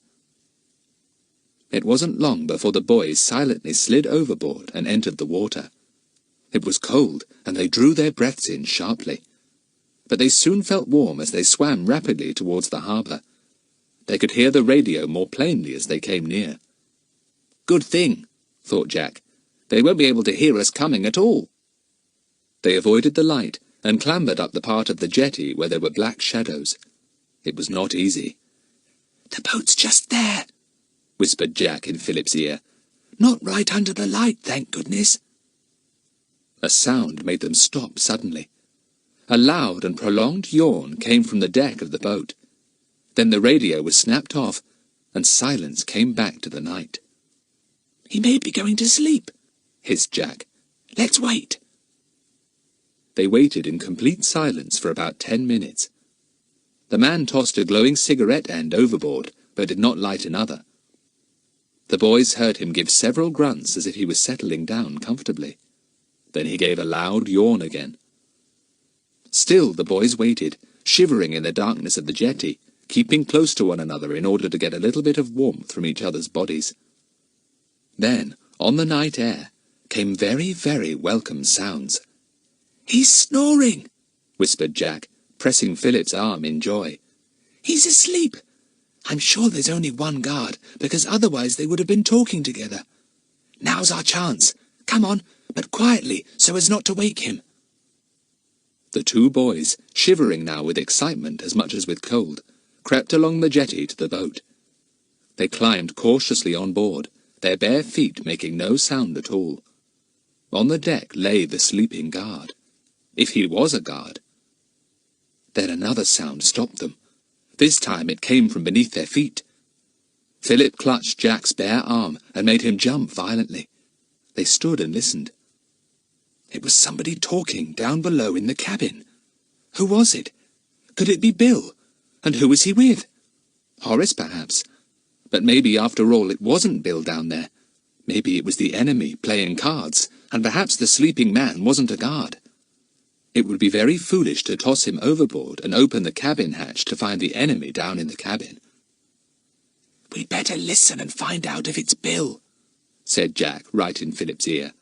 It wasn't long before the boys silently slid overboard and entered the water. It was cold, and they drew their breaths in sharply. But they soon felt warm as they swam rapidly towards the harbour. They could hear the radio more plainly as they came near. "Good thing," thought Jack. "They won't be able to hear us coming at all." They avoided the light and clambered up the part of the jetty where there were black shadows. It was not easy. "The boat's just there," whispered Jack in Philip's ear. "Not right under the light, thank goodness." A sound made them stop suddenly. A loud and prolonged yawn came from the deck of the boat. Then the radio was snapped off, and silence came back to the night. "He may be going to sleep," hissed Jack. "Let's wait." They waited in complete silence for about 10 minutes. The man tossed a glowing cigarette end overboard, but did not light another. The boys heard him give several grunts as if he was settling down comfortably. Then he gave a loud yawn again. Still the boys waited, shivering in the darkness of the jetty, keeping close to one another in order to get a little bit of warmth from each other's bodies. Then, on the night air, came very, very welcome sounds. "He's snoring," whispered Jack, pressing Philip's arm in joy. "He's asleep. I'm sure there's only one guard, because otherwise they would have been talking together. Now's our chance. Come on, but quietly, so as not to wake him." The two boys, shivering now with excitement as much as with cold, crept along the jetty to the boat. They climbed cautiously on board, their bare feet making no sound at all. On the deck lay the sleeping guard, if he was a guard. Then another sound stopped them. This time it came from beneath their feet. Philip clutched Jack's bare arm and made him jump violently. They stood and listened. It was somebody talking down below in the cabin. Who was it? Could it be Bill? And who was he with? Horace, perhaps. But maybe, after all, it wasn't Bill down there. Maybe it was the enemy playing cards, and perhaps the sleeping man wasn't a guard. It would be very foolish to toss him overboard and open the cabin hatch to find the enemy down in the cabin. "We'd better listen and find out if it's Bill," said Jack right in Philip's ear.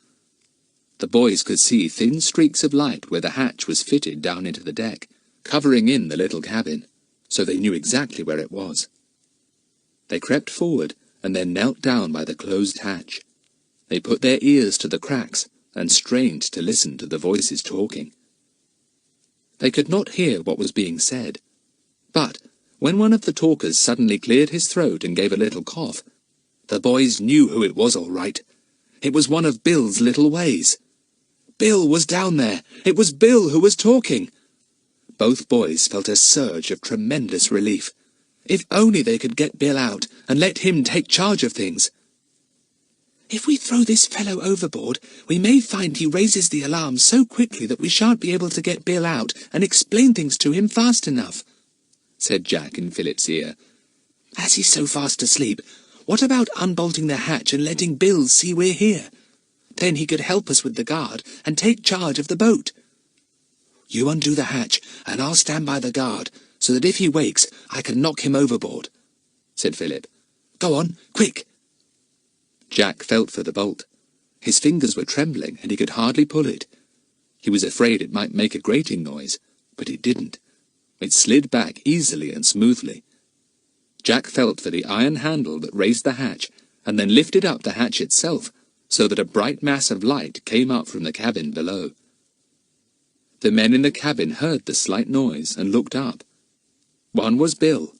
The boys could see thin streaks of light where the hatch was fitted down into the deck, covering in the little cabin, so they knew exactly where it was. They crept forward and then knelt down by the closed hatch. They put their ears to the cracks and strained to listen to the voices talking. They could not hear what was being said, but when one of the talkers suddenly cleared his throat and gave a little cough, the boys knew who it was all right. It was one of Bill's little ways. Bill was down there. It was Bill who was talking. Both boys felt a surge of tremendous relief. If only they could get Bill out and let him take charge of things. "If we throw this fellow overboard, we may find he raises the alarm so quickly that we shan't be able to get Bill out and explain things to him fast enough," said Jack in Philip's ear. "As he's so fast asleep, what about unbolting the hatch and letting Bill see we're here? Then he could help us with the guard and take charge of the boat. You undo the hatch, and I'll stand by the guard, so that if he wakes, I can knock him overboard," said Philip. "Go on, quick!" Jack felt for the bolt. His fingers were trembling, and he could hardly pull it. He was afraid it might make a grating noise, but it didn't. It slid back easily and smoothly. Jack felt for the iron handle that raised the hatch, and then lifted up the hatch itself, so that a bright mass of light came up from the cabin below. The men in the cabin heard the slight noise and looked up. One was Bill,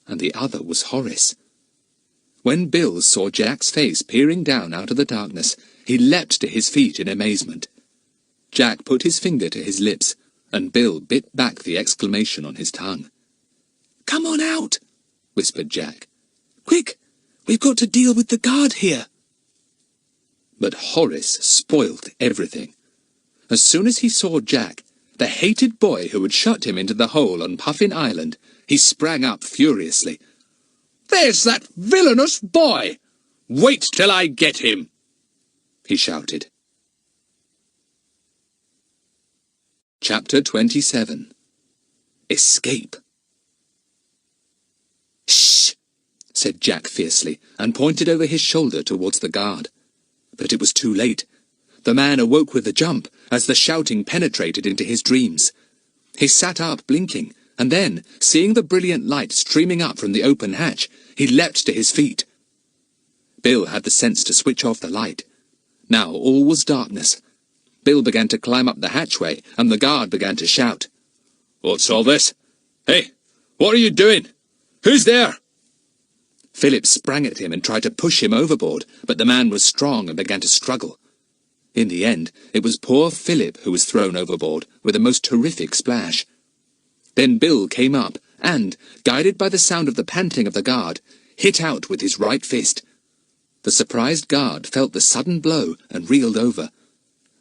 and the other was Horace. When Bill saw Jack's face peering down out of the darkness, he leapt to his feet in amazement. Jack put his finger to his lips, and Bill bit back the exclamation on his tongue. "Come on out," whispered Jack. "Quick, we've got to deal with the guard here." But Horace spoilt everything. As soon as he saw Jack, the hated boy who had shut him into the hole on Puffin Island, he sprang up furiously. "There's that villainous boy! Wait till I get him!" he shouted. Chapter 27. Escape. "Shh!" said Jack fiercely, and pointed over his shoulder towards the guard. But it was too late. The man awoke with a jump, as the shouting penetrated into his dreams. He sat up, blinking, and then, seeing the brilliant light streaming up from the open hatch, he leapt to his feet. Bill had the sense to switch off the light. Now all was darkness. Bill began to climb up the hatchway, and the guard began to shout. "What's all this? Hey, what are you doing? Who's there?" Philip sprang at him and tried to push him overboard, but the man was strong and began to struggle. In the end, it was poor Philip who was thrown overboard, with a most terrific splash. Then Bill came up, and, guided by the sound of the panting of the guard, hit out with his right fist. The surprised guard felt the sudden blow and reeled over.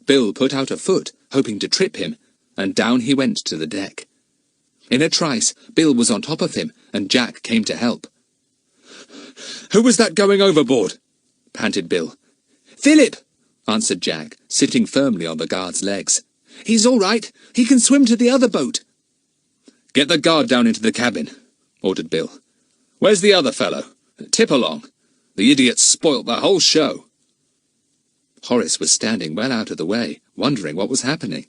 Bill put out a foot, hoping to trip him, and down he went to the deck. In a trice, Bill was on top of him, and Jack came to help. "Who was that going overboard?" panted Bill. "Philip," answered Jack, sitting firmly on the guard's legs. "He's all right. He can swim to the other boat." "Get the guard down into the cabin," ordered Bill. "Where's the other fellow? Tip along. The idiot spoilt the whole show." Horace was standing well out of the way, wondering what was happening.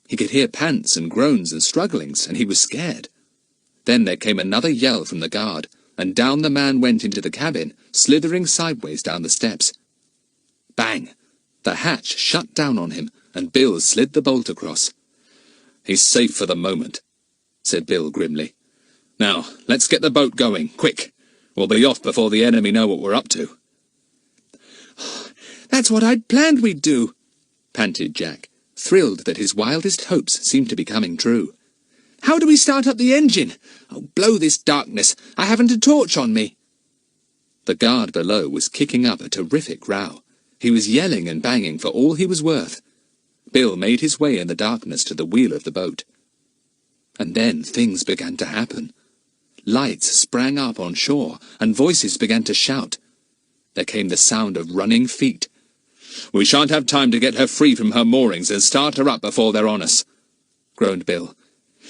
He could hear pants and groans and strugglings, and he was scared. Then there came another yell from the guard, and down the man went into the cabin, slithering sideways down the steps. Bang! The hatch shut down on him, and Bill slid the bolt across. "He's safe for the moment," said Bill grimly. "Now, let's get the boat going, quick. We'll be off before the enemy know what we're up to." "That's what I'd planned we'd do," panted Jack, thrilled that his wildest hopes seemed to be coming true. How do we start up the engine? Oh, blow this darkness. I haven't a torch on me. The guard below was kicking up a terrific row. He was yelling and banging for all he was worth. Bill made his way in the darkness to the wheel of the boat. And then things began to happen. Lights sprang up on shore, and voices began to shout. There came the sound of running feet. "We shan't have time to get her free from her moorings and start her up before they're on us," groaned Bill.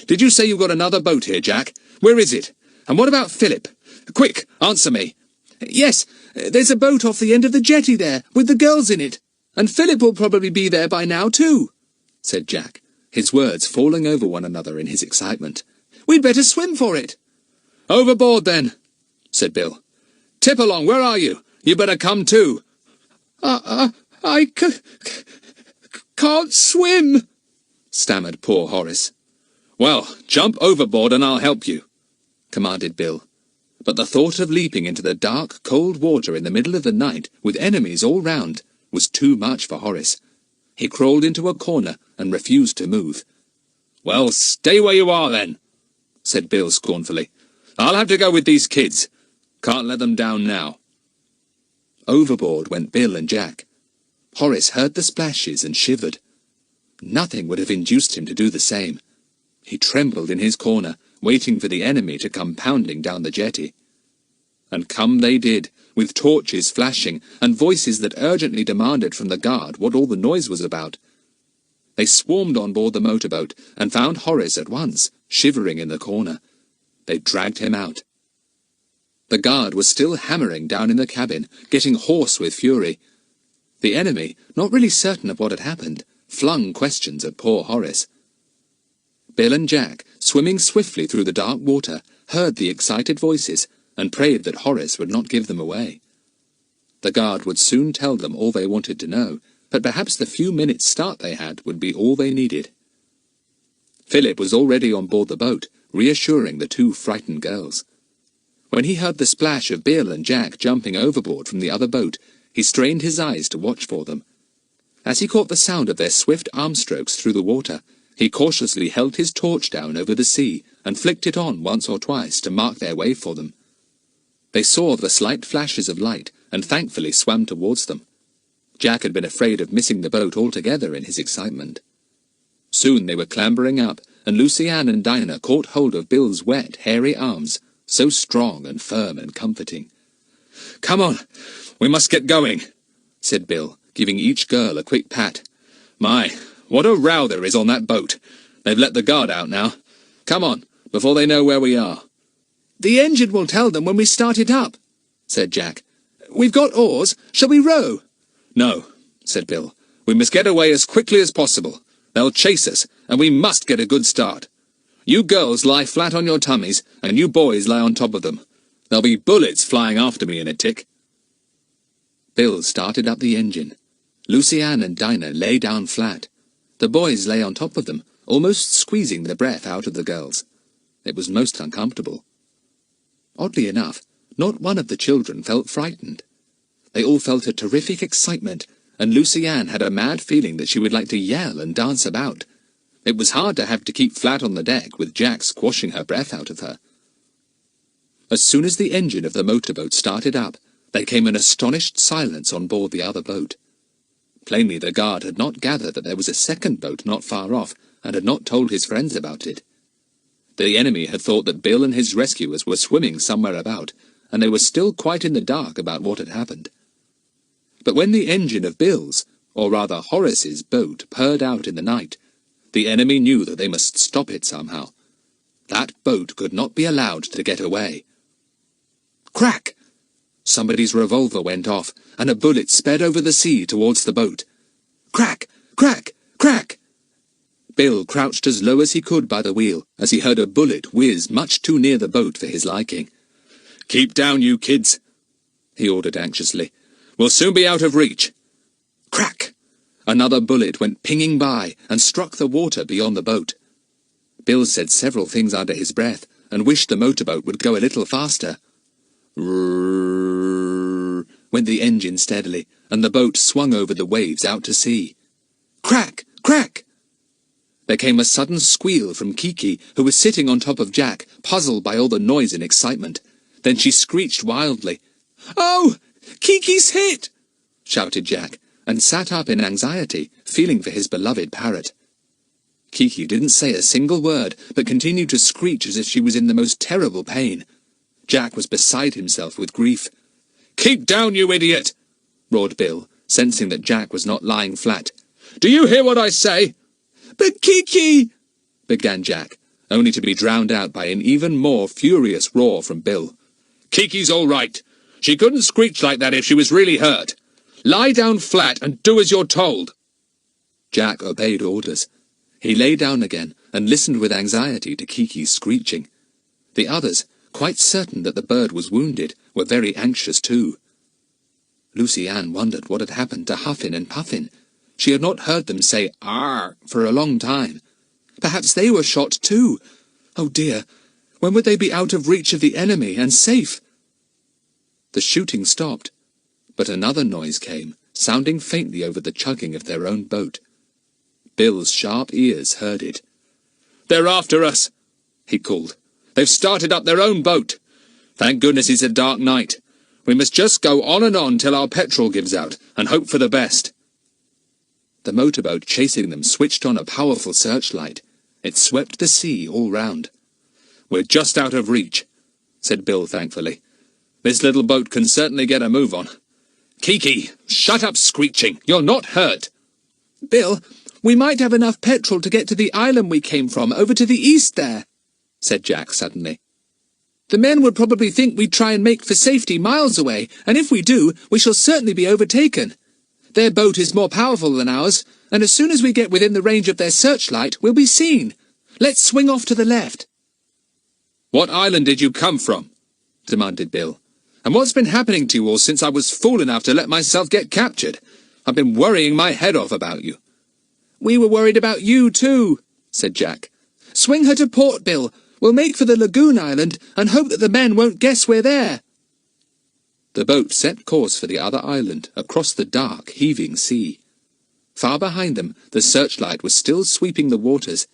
"Did you say you've got another boat here, Jack? Where is it? And what about Philip? Quick, answer me." Yes, there's a boat off the end of the jetty there, with the girls in it. And Philip will probably be there by now, too," said Jack, his words falling over one another in his excitement. "We'd better swim for it." "Overboard, then," said Bill. "Tip along, where are you? You better come too." I can't swim," stammered poor Horace. "Well, jump overboard and I'll help you," commanded Bill. But the thought of leaping into the dark, cold water in the middle of the night, with enemies all round, was too much for Horace. He crawled into a corner and refused to move. "Well, stay where you are, then," said Bill scornfully. "I'll have to go with these kids. Can't let them down now." Overboard went Bill and Jack. Horace heard the splashes and shivered. Nothing would have induced him to do the same. He trembled in his corner, waiting for the enemy to come pounding down the jetty. And come they did, with torches flashing, and voices that urgently demanded from the guard what all the noise was about. They swarmed on board the motorboat, and found Horace at once, shivering in the corner. They dragged him out. The guard was still hammering down in the cabin, getting hoarse with fury. The enemy, not really certain of what had happened, flung questions at poor Horace. Bill and Jack, swimming swiftly through the dark water, heard the excited voices, and prayed that Horace would not give them away. The guard would soon tell them all they wanted to know, but perhaps the few minutes' start they had would be all they needed. Philip was already on board the boat, reassuring the two frightened girls. When he heard the splash of Bill and Jack jumping overboard from the other boat, he strained his eyes to watch for them. As he caught the sound of their swift arm-strokes through the water, he cautiously held his torch down over the sea and flicked it on once or twice to mark their way for them. They saw the slight flashes of light and thankfully swam towards them. Jack had been afraid of missing the boat altogether in his excitement. Soon they were clambering up, and Lucy-Anne and Dinah caught hold of Bill's wet, hairy arms, so strong and firm and comforting. "Come on, we must get going," said Bill, giving each girl a quick pat. "My, what a row there is on that boat. They've let the guard out now. Come on, before they know where we are." "The engine will tell them when we start it up," said Jack. "We've got oars. Shall we row?" "No," said Bill. "We must get away as quickly as possible. They'll chase us, and we must get a good start. You girls lie flat on your tummies, and you boys lie on top of them. There'll be bullets flying after me in a tick." Bill started up the engine. Lucy-Anne and Dinah lay down flat. The boys lay on top of them, almost squeezing the breath out of the girls. It was most uncomfortable. Oddly enough, not one of the children felt frightened. They all felt a terrific excitement, and Lucy-Anne had a mad feeling that she would like to yell and dance about. It was hard to have to keep flat on the deck with Jack squashing her breath out of her. As soon as the engine of the motorboat started up, there came an astonished silence on board the other boat. Plainly the guard had not gathered that there was a second boat not far off, and had not told his friends about it. The enemy had thought that Bill and his rescuers were swimming somewhere about, and they were still quite in the dark about what had happened. But when the engine of Bill's, or rather Horace's, boat purred out in the night, the enemy knew that they must stop it somehow. That boat could not be allowed to get away. Crack! Somebody's revolver went off, and a bullet sped over the sea towards the boat. Crack! Crack! Crack! Bill crouched as low as he could by the wheel, as he heard a bullet whiz much too near the boat for his liking. "Keep down, you kids," he ordered anxiously. "We'll soon be out of reach." Crack! Another bullet went pinging by and struck the water beyond the boat. Bill said several things under his breath, and wished the motorboat would go a little faster. Rrrr, went the engine steadily, and the boat swung over the waves out to sea. Crack! Crack! There came a sudden squeal from Kiki, who was sitting on top of Jack, puzzled by all the noise and excitement. Then she screeched wildly. "Oh, Kiki's hit!" shouted Jack, and sat up in anxiety, feeling for his beloved parrot. Kiki didn't say a single word, but continued to screech as if she was in the most terrible pain. Jack was beside himself with grief. "Keep down, you idiot!" roared Bill, sensing that Jack was not lying flat. "Do you hear what I say?" "But Kiki—" began Jack, only to be drowned out by an even more furious roar from Bill. "Kiki's all right. She couldn't screech like that if she was really hurt. Lie down flat and do as you're told." Jack obeyed orders. He lay down again and listened with anxiety to Kiki's screeching. The others, quite certain that the bird was wounded, were very anxious too. Lucy Ann wondered what had happened to Huffin and Puffin. She had not heard them say "Arr" for a long time. Perhaps they were shot too. Oh dear, when would they be out of reach of the enemy and safe? The shooting stopped, but another noise came, sounding faintly over the chugging of their own boat. Bill's sharp ears heard it. "They're after us," he called. "They've started up their own boat. Thank goodness it's a dark night. We must just go on and on till our petrol gives out, and hope for the best." The motorboat chasing them switched on a powerful searchlight. It swept the sea all round. "We're just out of reach," said Bill thankfully. "This little boat can certainly get a move on. Kiki, shut up screeching. You're not hurt." "Bill, we might have enough petrol to get to the island we came from, over to the east there," said Jack suddenly. "The men would probably think we'd try and make for safety miles away, and if we do, we shall certainly be overtaken. Their boat is more powerful than ours, and as soon as we get within the range of their searchlight, we'll be seen. Let's swing off to the left." "What island did you come from?" demanded Bill. "And what's been happening to you all since I was fool enough to let myself get captured? I've been worrying my head off about you." "We were worried about you too," said Jack. "Swing her to port, Bill. We'll make for the lagoon island and hope that the men won't guess we're there." The boat set course for the other island, across the dark, heaving sea. Far behind them, the searchlight was still sweeping the waters,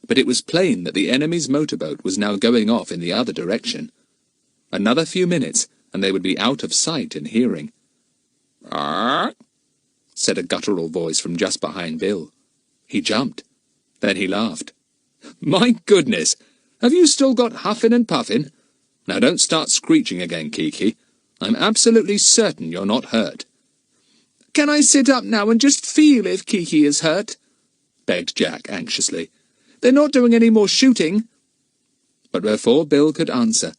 but it was plain that the enemy's motorboat was now going off in the other direction. Another few minutes, and they would be out of sight and hearing. "Arr!" said a guttural voice from just behind Bill. He jumped. Then he laughed. "My goodness! Have you still got Huffin and Puffin? Now don't start screeching again, Kiki. I'm absolutely certain you're not hurt." "Can I sit up now and just feel if Kiki is hurt?" begged Jack anxiously. "They're not doing any more shooting." But before Bill could answer,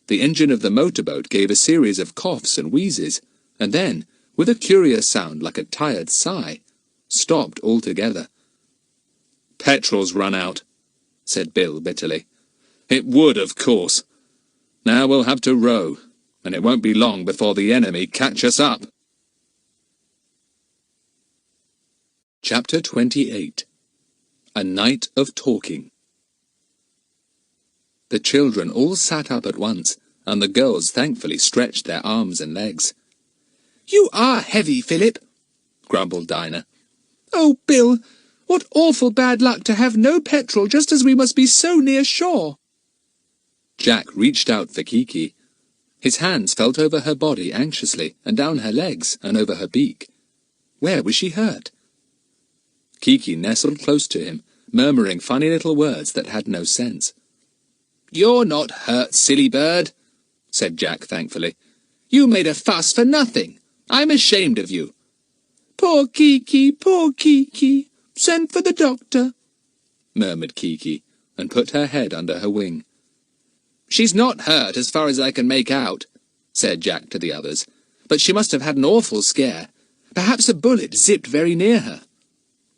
the engine of the motorboat gave a series of coughs and wheezes, and then, with a curious sound like a tired sigh, stopped altogether. "Petrol's run out," said Bill bitterly. "It would, of course. Now we'll have to row, and it won't be long before the enemy catch us up." Chapter 28. A Night of Talking. The children all sat up at once, and the girls thankfully stretched their arms and legs. "You are heavy, Philip," grumbled Dinah. "Oh, Bill, what awful bad luck to have no petrol just as we must be so near shore." Jack reached out for Kiki. His hands felt over her body anxiously, and down her legs, and over her beak. Where was she hurt? Kiki nestled close to him, murmuring funny little words that had no sense. "You're not hurt, silly bird," said Jack thankfully. "You made a fuss for nothing. I'm ashamed of you." Poor Kiki, send for the doctor," murmured Kiki, and put her head under her wing. "She's not hurt as far as I can make out," said Jack to the others, "but she must have had an awful scare. Perhaps a bullet zipped very near her."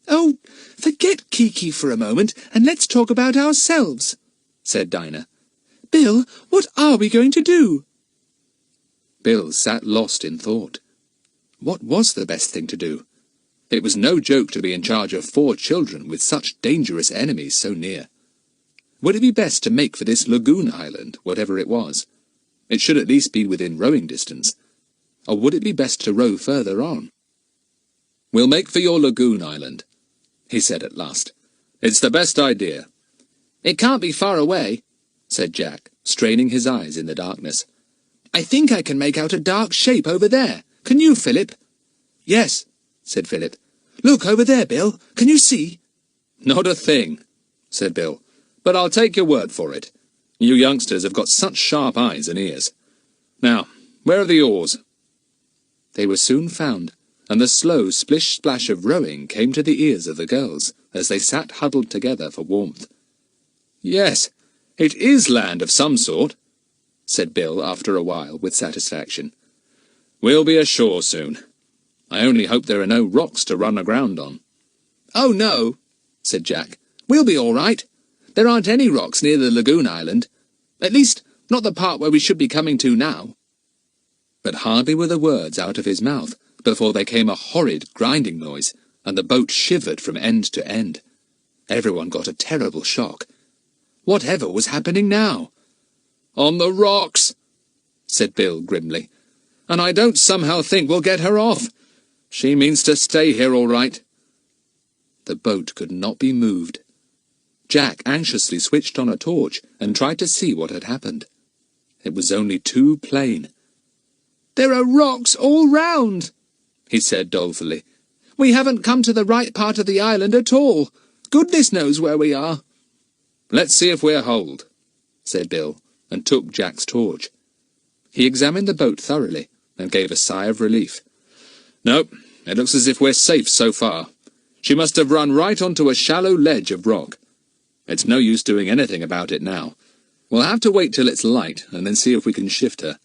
"Oh, forget Kiki for a moment, and let's talk about ourselves," said Dinah. "Bill, what are we going to do?" Bill sat lost in thought. What was the best thing to do? It was no joke to be in charge of 4 children with such dangerous enemies so near. Would it be best to make for this lagoon island, whatever it was? It should at least be within rowing distance. Or would it be best to row further on? "We'll make for your lagoon island," he said at last. It's the best idea. It can't be far away, said Jack, straining his eyes in the darkness. I think I can make out a dark shape over there. Can you, Philip? Yes, said Philip. Look, over there, Bill. Can you see? Not a thing, said Bill, but I'll take your word for it. You youngsters have got such sharp eyes and ears. Now, where are the oars? They were soon found, and the slow splish-splash of rowing came to the ears of the girls as they sat huddled together for warmth. Yes, it is land of some sort, said Bill after a while with satisfaction. We'll be ashore soon. I only hope there are no rocks to run aground on. Oh, no, said Jack. We'll be all right. There aren't any rocks near the lagoon island. At least, not the part where we should be coming to now. But hardly were the words out of his mouth before there came a horrid grinding noise, and the boat shivered from end to end. Everyone got a terrible shock. Whatever was happening now? On the rocks, said Bill grimly. And I don't somehow think we'll get her off. She means to stay here all right. The boat could not be moved. Jack anxiously switched on a torch and tried to see what had happened. It was only too plain. There are rocks all round, he said dolefully. We haven't come to the right part of the island at all. Goodness knows where we are. Let's see if we're holed, said Bill, and took Jack's torch. He examined the boat thoroughly and gave a sigh of relief. No, it looks as if we're safe so far. She must have run right onto a shallow ledge of rock. It's no use doing anything about it now. We'll have to wait till it's light and then see if we can shift her.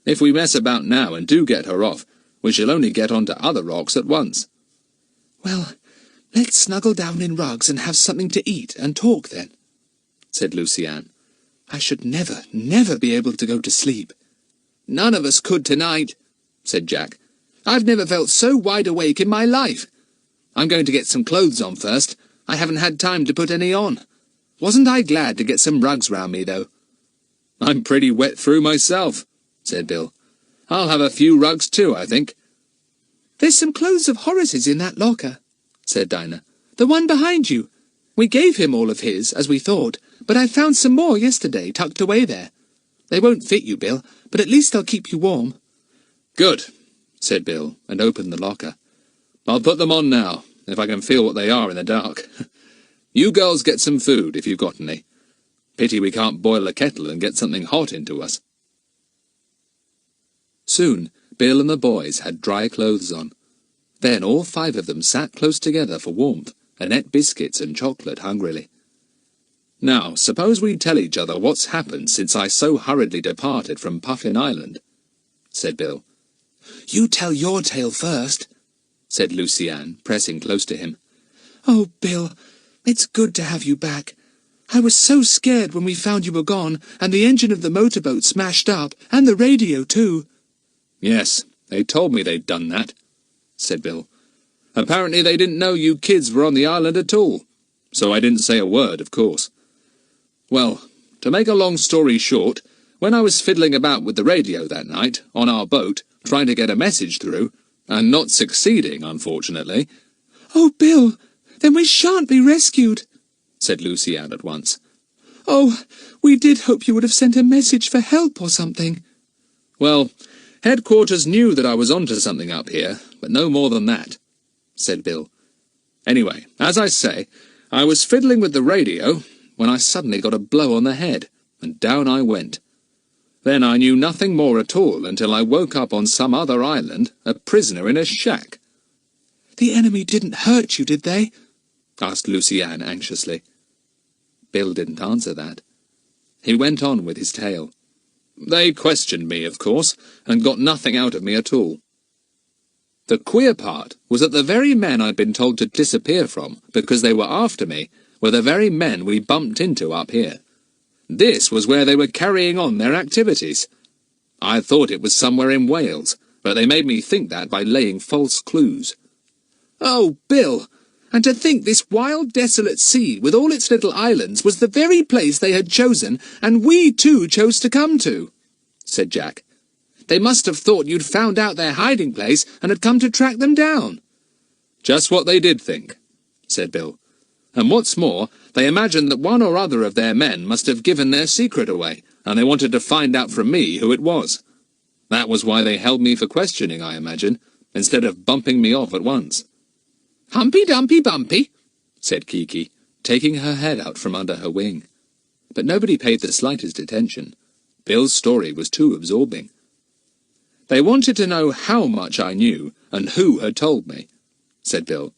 If we mess about now and do get her off, we shall only get onto other rocks at once. Well, let's snuggle down in rugs and have something to eat and talk then, said Luciane. I should never, never be able to go to sleep. None of us could tonight, said Jack. I've never felt so wide awake in my life. I'm going to get some clothes on first. I haven't had time to put any on. Wasn't I glad to get some rugs round me, though? I'm pretty wet through myself, said Bill. I'll have a few rugs too, I think. There's some clothes of Horace's in that locker, said Dinah. The one behind you. We gave him all of his, as we thought, but I found some more yesterday tucked away there. They won't fit you, Bill, but at least they'll keep you warm. Good, said Bill, and opened the locker. I'll put them on now, if I can feel what they are in the dark. You girls get some food, if you've got any. Pity we can't boil a kettle and get something hot into us. Soon, Bill and the boys had dry clothes on. Then all 5 of them sat close together for warmth, and ate biscuits and chocolate hungrily. Now, suppose we tell each other what's happened since I so hurriedly departed from Puffin Island, said Bill. You tell your tale first, said Luciane, pressing close to him. Oh, Bill, it's good to have you back. I was so scared when we found you were gone, and the engine of the motorboat smashed up, and the radio too. Yes, they told me they'd done that, said Bill. Apparently they didn't know you kids were on the island at all, so I didn't say a word, of course. Well, to make a long story short, when I was fiddling about with the radio that night, on our boat, trying to get a message through, and not succeeding, unfortunately— Oh, Bill, then we shan't be rescued, said Luciane at once. Oh, we did hope you would have sent a message for help or something. Well, headquarters knew that I was onto something up here, but no more than that, said Bill. Anyway, as I say, I was fiddling with the radio when I suddenly got a blow on the head, and down I went. Then I knew nothing more at all until I woke up on some other island, a prisoner in a shack. The enemy didn't hurt you, did they? Asked Luciane anxiously. Bill didn't answer that. He went on with his tale. They questioned me, of course, and got nothing out of me at all. The queer part was that the very men I'd been told to disappear from, because they were after me, were the very men we bumped into up here. This was where they were carrying on their activities. I thought it was somewhere in Wales, but they made me think that by laying false clues. Oh, Bill! And to think this wild, desolate sea, with all its little islands, was the very place they had chosen, and we too chose to come to, said Jack. They must have thought you'd found out their hiding place and had come to track them down. Just what they did think, said Bill. And what's more, they imagined that one or other of their men must have given their secret away, and they wanted to find out from me who it was. That was why they held me for questioning, I imagine, instead of bumping me off at once." "Humpy Dumpy Bumpy," said Kiki, taking her head out from under her wing. But nobody paid the slightest attention. Bill's story was too absorbing. "They wanted to know how much I knew, and who had told me," said Bill.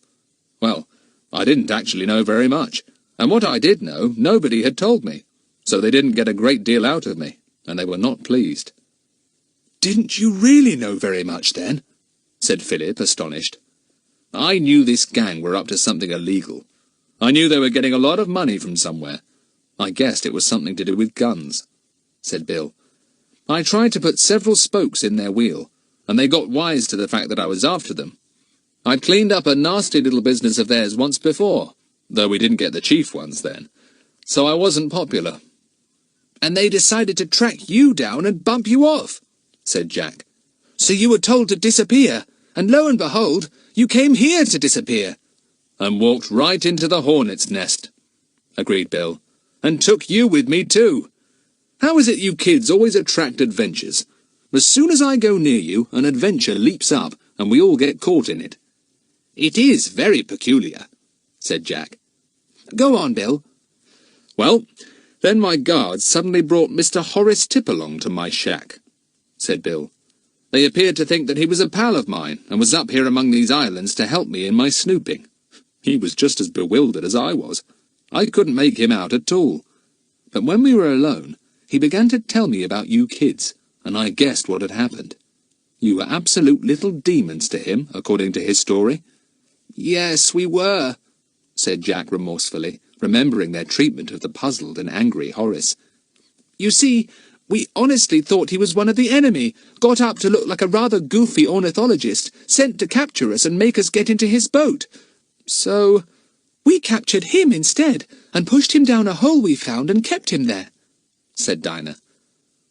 "Well, I didn't actually know very much, and what I did know, nobody had told me, so they didn't get a great deal out of me, and they were not pleased." "Didn't you really know very much, then?" said Philip, astonished. "I knew this gang were up to something illegal. I knew they were getting a lot of money from somewhere. I guessed it was something to do with guns," said Bill. "I tried to put several spokes in their wheel, and they got wise to the fact that I was after them. I'd cleaned up a nasty little business of theirs once before, though we didn't get the chief ones then, so I wasn't popular." "And they decided to track you down and bump you off," said Jack. "So you were told to disappear, and lo and behold, you came here to disappear." "And walked right into the hornet's nest," agreed Bill. "And took you with me too. How is it you kids always attract adventures? As soon as I go near you, an adventure leaps up, and we all get caught in it." "It is very peculiar," said Jack. "Go on, Bill." "Well, then my guards suddenly brought Mr. Horace Tipp along to my shack," said Bill. "They appeared to think that he was a pal of mine, and was up here among these islands to help me in my snooping. He was just as bewildered as I was. I couldn't make him out at all. But when we were alone, he began to tell me about you kids, and I guessed what had happened. You were absolute little demons to him, according to his story." "Yes, we were," said Jack remorsefully, remembering their treatment of the puzzled and angry Horace. "You see, we honestly thought he was one of the enemy, got up to look like a rather goofy ornithologist, sent to capture us and make us get into his boat. So we captured him instead, and pushed him down a hole we found and kept him there," said Dinah.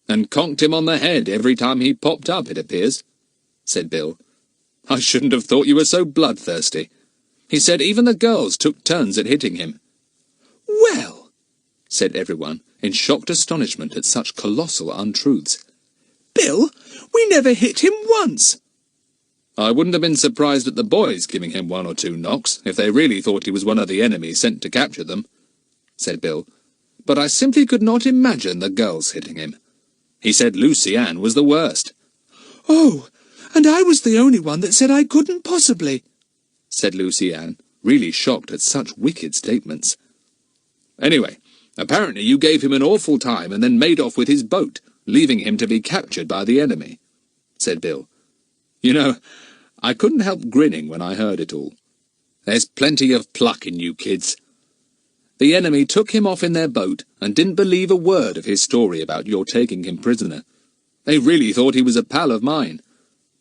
"And conked him on the head every time he popped up, it appears," said Bill. "I shouldn't have thought you were so bloodthirsty. He said even the girls took turns at hitting him." "Well," said everyone, in shocked astonishment at such colossal untruths. "Bill, we never hit him once." "I wouldn't have been surprised at the boys giving him one or two knocks, if they really thought he was one of the enemy sent to capture them," said Bill. "But I simply could not imagine the girls hitting him. He said Lucy Ann was the worst." "Oh, and I was the only one that said I couldn't possibly," said Lucy Ann, really shocked at such wicked statements. "Anyway, apparently you gave him an awful time and then made off with his boat, leaving him to be captured by the enemy," said Bill. "You know, I couldn't help grinning when I heard it all. There's plenty of pluck in you kids. The enemy took him off in their boat and didn't believe a word of his story about your taking him prisoner. They really thought he was a pal of mine.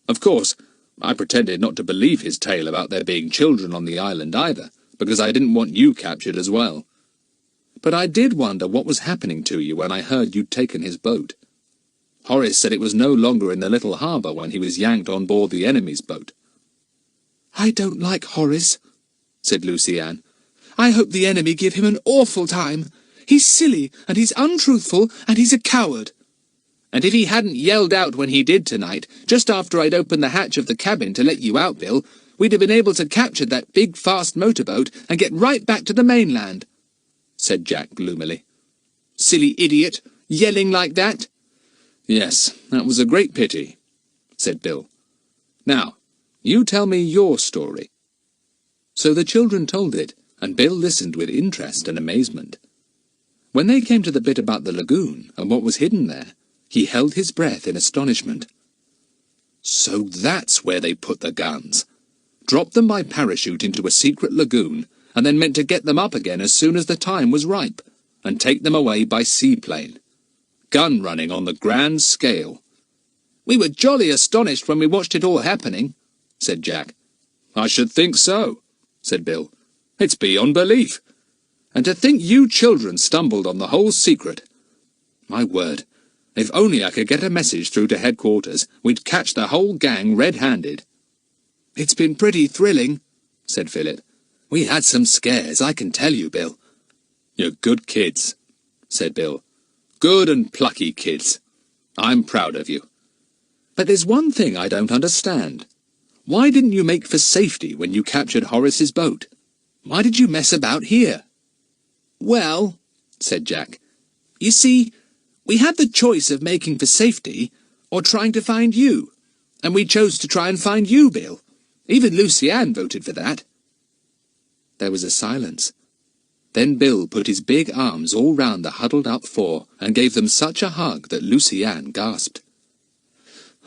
Of course, I pretended not to believe his tale about there being children on the island either, because I didn't want you captured as well. But I did wonder what was happening to you when I heard you'd taken his boat. Horace said it was no longer in the little harbour when he was yanked on board the enemy's boat." "I don't like Horace," said Lucy Ann. "I hope the enemy give him an awful time. He's silly, and he's untruthful, and he's a coward. And if he hadn't yelled out when he did tonight, just after I'd opened the hatch of the cabin to let you out, Bill, we'd have been able to capture that big, fast motorboat and get right back to the mainland," said Jack gloomily. "Silly idiot, yelling like that." "Yes, that was a great pity," said Bill. "Now, you tell me your story." So the children told it, and Bill listened with interest and amazement. When they came to the bit about the lagoon and what was hidden there, he held his breath in astonishment. So that's where they put the guns. Dropped them by parachute into a secret lagoon, and then meant to get them up again as soon as the time was ripe, and take them away by seaplane. Gun running on the grand scale. "We were jolly astonished when we watched it all happening," said Jack. "I should think so," said Bill. "It's beyond belief. And to think you children stumbled on the whole secret. My word, if only I could get a message through to headquarters, we'd catch the whole gang red-handed." "It's been pretty thrilling," said Philip. We had some scares, I can tell you, Bill. You're good kids, said Bill. Good and plucky kids. I'm proud of you. But there's one thing I don't understand. Why didn't you make for safety when you captured Horace's boat? Why did you mess about here? Well, said Jack, you see, we had the choice of making for safety or trying to find you, and we chose to try and find you, Bill. Even Lucy Ann voted for that. There was a silence. Then Bill put his big arms all round the huddled-up four and gave them such a hug that Lucy Ann gasped.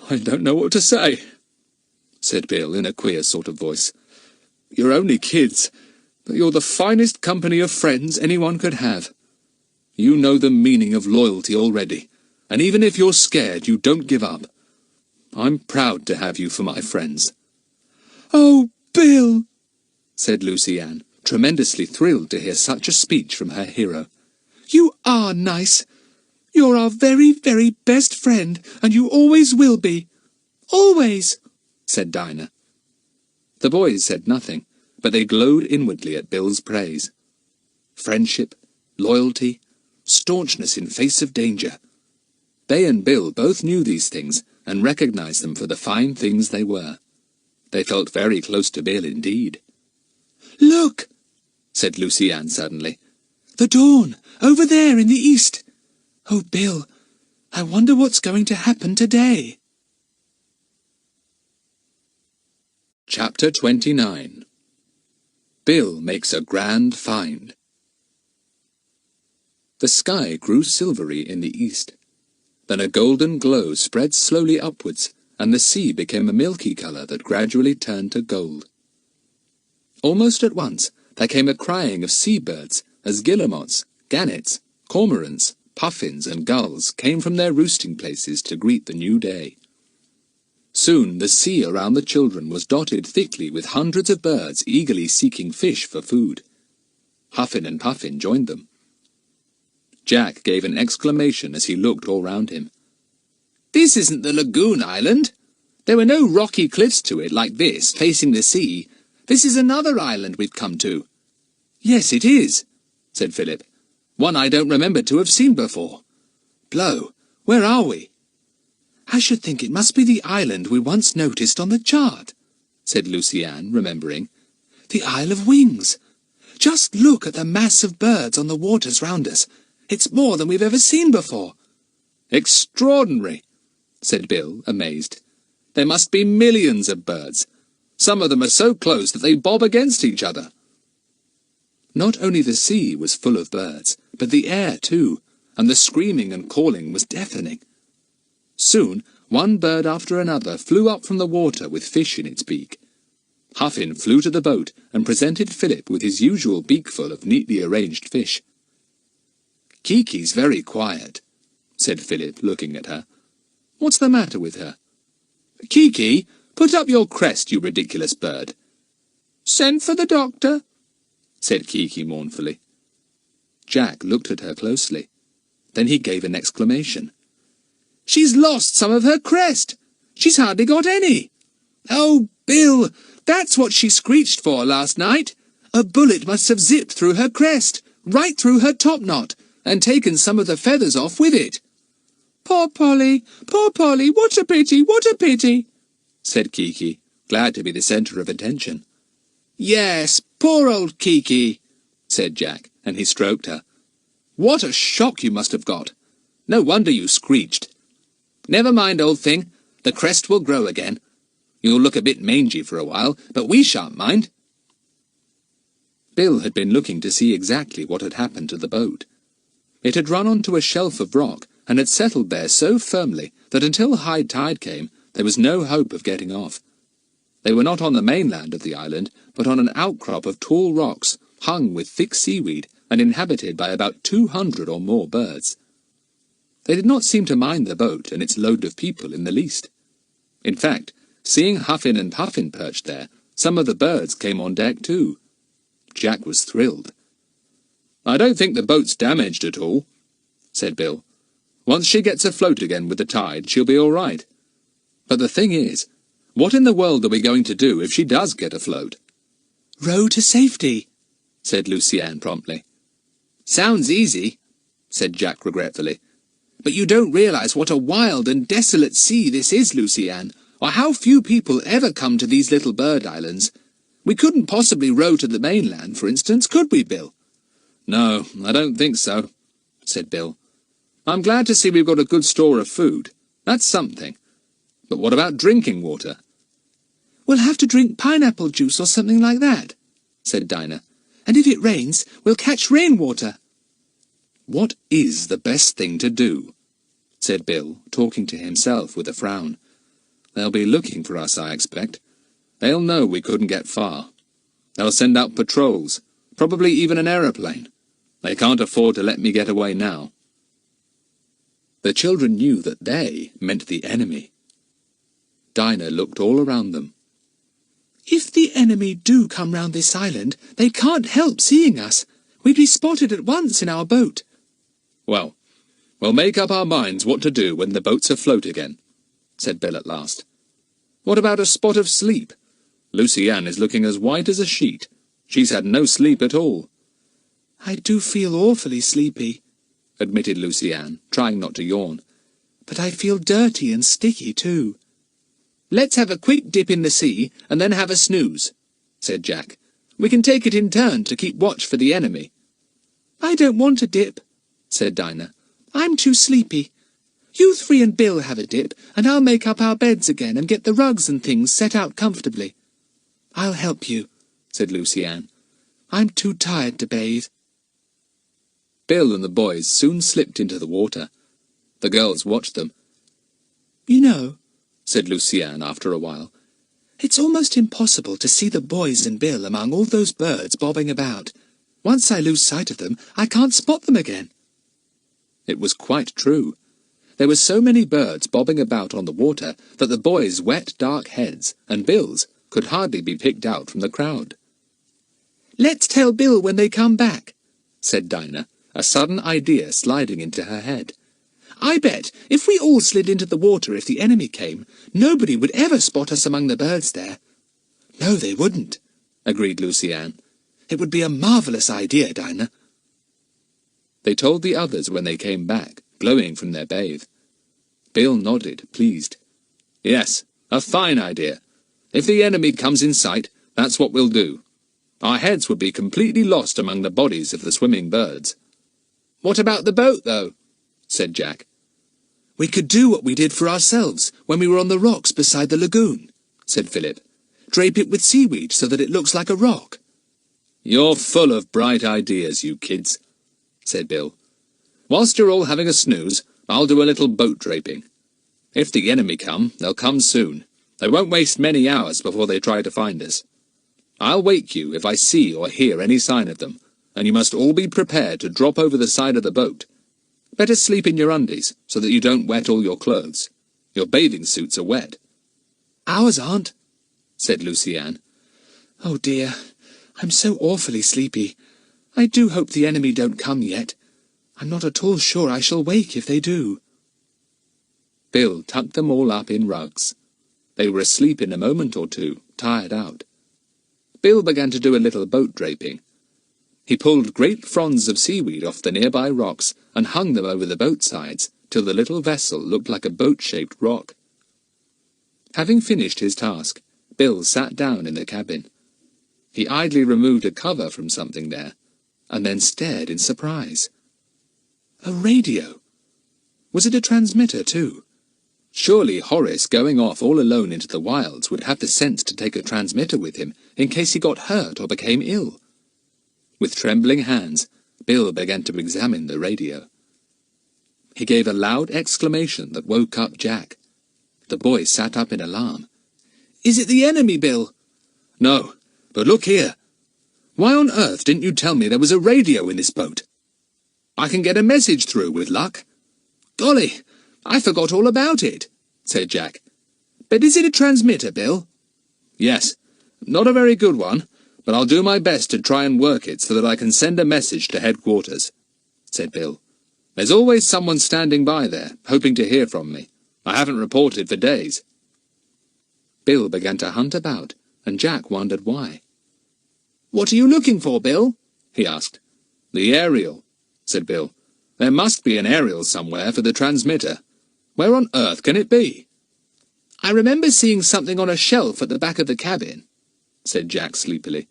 "I don't know what to say," said Bill in a queer sort of voice. "You're only kids, but you're the finest company of friends anyone could have. You know the meaning of loyalty already, and even if you're scared, you don't give up. I'm proud to have you for my friends." "Oh, Bill," said Lucy Ann, tremendously thrilled to hear such a speech from her hero. "You are nice. You're our very, very best friend, and you always will be. Always," said Dinah. The boys said nothing, but they glowed inwardly at Bill's praise. Friendship, loyalty, staunchness in face of danger. They and Bill both knew these things and recognized them for the fine things they were. They felt very close to Bill indeed. "Look," said Lucy Ann suddenly. "The dawn, over there in the east. Oh, Bill, I wonder what's going to happen today." Chapter 29. Bill makes a grand find. The sky grew silvery in the east. Then a golden glow spread slowly upwards, and the sea became a milky colour that gradually turned to gold. Almost at once there came a crying of sea-birds as guillemots, gannets, cormorants, puffins and gulls came from their roosting places to greet the new day. Soon the sea around the children was dotted thickly with hundreds of birds eagerly seeking fish for food. Huffin and Puffin joined them. Jack gave an exclamation as he looked all round him. "This isn't the lagoon island. There were no rocky cliffs to it like this, facing the sea. This is another island we've come to." "Yes, it is," said Philip. "One I don't remember to have seen before. Blow, where are we?" "I should think it must be the island we once noticed on the chart," said Lucy Ann, remembering. "The Isle of Wings. Just look at the mass of birds on the waters round us. It's more than we've ever seen before." "Extraordinary," said Bill, amazed. "There must be millions of birds. Some of them are so close that they bob against each other." Not only the sea was full of birds, but the air too, and the screaming and calling was deafening. Soon one bird after another flew up from the water with fish in its beak. Huffin flew to the boat and presented Philip with his usual beakful of neatly arranged fish. "Kiki's very quiet," said Philip, looking at her. "What's the matter with her?" "Kiki, put up your crest, you ridiculous bird." "Send for the doctor," said Kiki mournfully. Jack looked at her closely. Then he gave an exclamation. "She's lost some of her crest! She's hardly got any! Oh, Bill, that's what she screeched for last night! A bullet must have zipped through her crest, right through her topknot, and taken some of the feathers off with it." Poor Polly, what a pity," said Kiki, glad to be the centre of attention. "Yes, poor old Kiki," said Jack, and he stroked her. "What a shock you must have got! No wonder you screeched. Never mind, old thing, the crest will grow again. You'll look a bit mangy for a while, but we shan't mind." Bill had been looking to see exactly what had happened to the boat. It had run onto a shelf of rock, and had settled there so firmly that until high tide came, there was no hope of getting off. They were not on the mainland of the island, but on an outcrop of tall rocks, hung with thick seaweed, and inhabited by about 200 or more birds. They did not seem to mind the boat and its load of people in the least. In fact, seeing Huffin and Puffin perched there, some of the birds came on deck too. Jack was thrilled. "I don't think the boat's damaged at all," said Bill. "Once she gets afloat again with the tide, she'll be all right. But the thing is, what in the world are we going to do if she does get afloat?" "Row to safety," said Lucienne promptly. "Sounds easy," said Jack regretfully. "But you don't realise what a wild and desolate sea this is, Lucienne, or how few people ever come to these little bird islands. We couldn't possibly row to the mainland, for instance, could we, Bill?" "No, I don't think so," said Bill. "I'm glad to see we've got a good store of food. That's something. But what about drinking water?" "We'll have to drink pineapple juice or something like that," said Dinah. "And if it rains, we'll catch rainwater." "What is the best thing to do?" said Bill, talking to himself with a frown. "They'll be looking for us, I expect. They'll know we couldn't get far. They'll send out patrols, probably even an aeroplane. They can't afford to let me get away now." The children knew that they meant the enemy. Dinah looked all around them. "If the enemy do come round this island, they can't help seeing us. We'd be spotted at once in our boat." "Well, we'll make up our minds what to do when the boat's afloat again," said Bill at last. "What about a spot of sleep? Lucienne is looking as white as a sheet. She's had no sleep at all." "I do feel awfully sleepy," admitted Lucienne, trying not to yawn. "But I feel dirty and sticky too." "Let's have a quick dip in the sea, and then have a snooze," said Jack. "We can take it in turn to keep watch for the enemy." "I don't want a dip," said Dinah. "I'm too sleepy. You three and Bill have a dip, and I'll make up our beds again and get the rugs and things set out comfortably." "I'll help you," said Lucienne. "I'm too tired to bathe." Bill and the boys soon slipped into the water. The girls watched them. "You know," said Lucienne after a while, "it's almost impossible to see the boys and Bill among all those birds bobbing about. Once I lose sight of them, I can't spot them again." It was quite true. There were so many birds bobbing about on the water that the boys' wet, dark heads and Bill's could hardly be picked out from the crowd. "Let's tell Bill when they come back," said Dinah, a sudden idea sliding into her head. "I bet if we all slid into the water if the enemy came, nobody would ever spot us among the birds there." "No, they wouldn't," agreed Lucienne. "It would be a marvellous idea, Dinah." They told the others when they came back, glowing from their bathe. Bill nodded, pleased. "Yes, a fine idea. If the enemy comes in sight, that's what we'll do. Our heads would be completely lost among the bodies of the swimming birds." "What about the boat, though?" said Jack. "We could do what we did for ourselves when we were on the rocks beside the lagoon," said Philip. "Drape it with seaweed so that it looks like a rock." "You're full of bright ideas, you kids," said Bill. "Whilst you're all having a snooze, I'll do a little boat draping. If the enemy come, they'll come soon. They won't waste many hours before they try to find us. I'll wake you if I see or hear any sign of them, and you must all be prepared to drop over the side of the boat. Better sleep in your undies, so that you don't wet all your clothes. Your bathing suits are wet." "Ours aren't," said Lucienne. "Oh dear, I'm so awfully sleepy. I do hope the enemy don't come yet. I'm not at all sure I shall wake if they do." Bill tucked them all up in rugs. They were asleep in a moment or two, tired out. Bill began to do a little boat draping. He pulled great fronds of seaweed off the nearby rocks and hung them over the boat sides till the little vessel looked like a boat-shaped rock. Having finished his task, Bill sat down in the cabin. He idly removed a cover from something there, and then stared in surprise. A radio! Was it a transmitter, too? Surely Horace, going off all alone into the wilds, would have the sense to take a transmitter with him in case he got hurt or became ill. With trembling hands, Bill began to examine the radio. He gave a loud exclamation that woke up Jack. The boy sat up in alarm. "Is it the enemy, Bill?" "No, but look here. Why on earth didn't you tell me there was a radio in this boat? I can get a message through with luck." "Golly, I forgot all about it," said Jack. "But is it a transmitter, Bill?" "Yes, not a very good one, but I'll do my best to try and work it so that I can send a message to headquarters," said Bill. "There's always someone standing by there, hoping to hear from me. I haven't reported for days." Bill began to hunt about, and Jack wondered why. "What are you looking for, Bill?" he asked. "The aerial," said Bill. "There must be an aerial somewhere for the transmitter. Where on earth can it be?" "I remember seeing something on a shelf at the back of the cabin," said Jack sleepily.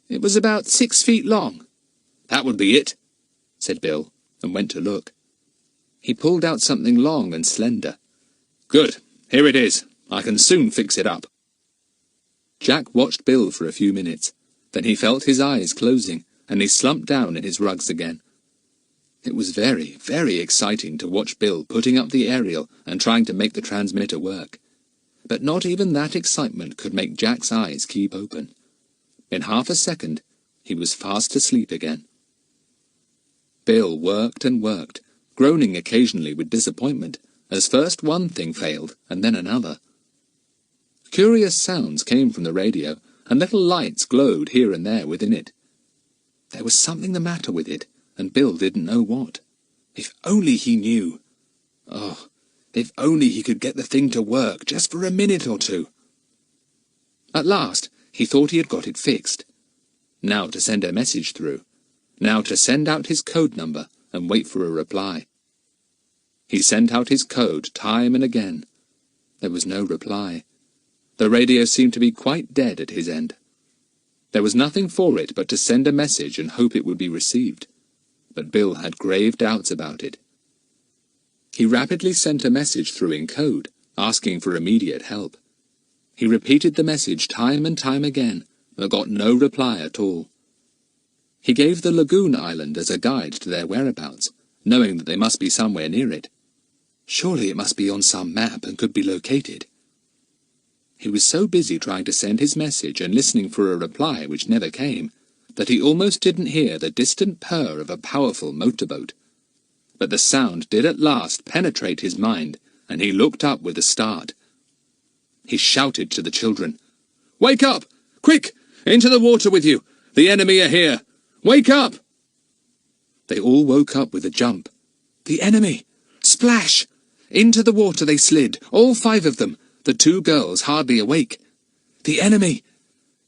"It was about 6 feet long." "That would be it," said Bill, and went to look. He pulled out something long and slender. "Good. Here it is. I can soon fix it up." Jack watched Bill for a few minutes. Then he felt his eyes closing, and he slumped down in his rugs again. It was very, very exciting to watch Bill putting up the aerial and trying to make the transmitter work. But not even that excitement could make Jack's eyes keep open. In half a second, he was fast asleep again. Bill worked and worked, groaning occasionally with disappointment, as first one thing failed and then another. Curious sounds came from the radio, and little lights glowed here and there within it. There was something the matter with it, and Bill didn't know what. If only he knew! Oh, if only he could get the thing to work, just for a minute or two! At last, he thought he had got it fixed. Now to send a message through. Now to send out his code number and wait for a reply. He sent out his code time and again. There was no reply. The radio seemed to be quite dead at his end. There was nothing for it but to send a message and hope it would be received. But Bill had grave doubts about it. He rapidly sent a message through in code, asking for immediate help. He repeated the message time and time again, but got no reply at all. He gave the lagoon island as a guide to their whereabouts, knowing that they must be somewhere near it. Surely it must be on some map and could be located. He was so busy trying to send his message and listening for a reply which never came, that he almost didn't hear the distant purr of a powerful motorboat. But the sound did at last penetrate his mind, and he looked up with a start. He shouted to the children, "Wake up! Quick! Into the water with you! The enemy are here! Wake up!" They all woke up with a jump. The enemy! Splash! Into the water they slid, all 5 of them, the 2 girls hardly awake. The enemy!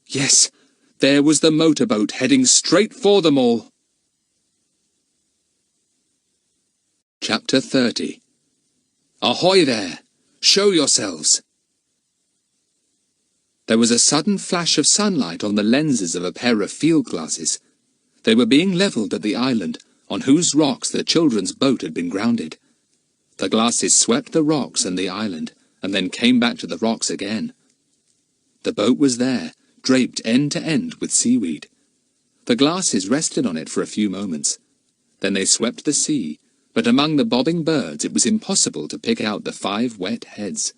Yes, there was the motorboat heading straight for them all. Chapter 30. Ahoy there! Show yourselves! There was a sudden flash of sunlight on the lenses of a pair of field glasses. They were being levelled at the island, on whose rocks the children's boat had been grounded. The glasses swept the rocks and the island, and then came back to the rocks again. The boat was there, draped end to end with seaweed. The glasses rested on it for a few moments. Then they swept the sea, but among the bobbing birds it was impossible to pick out the 5 wet heads.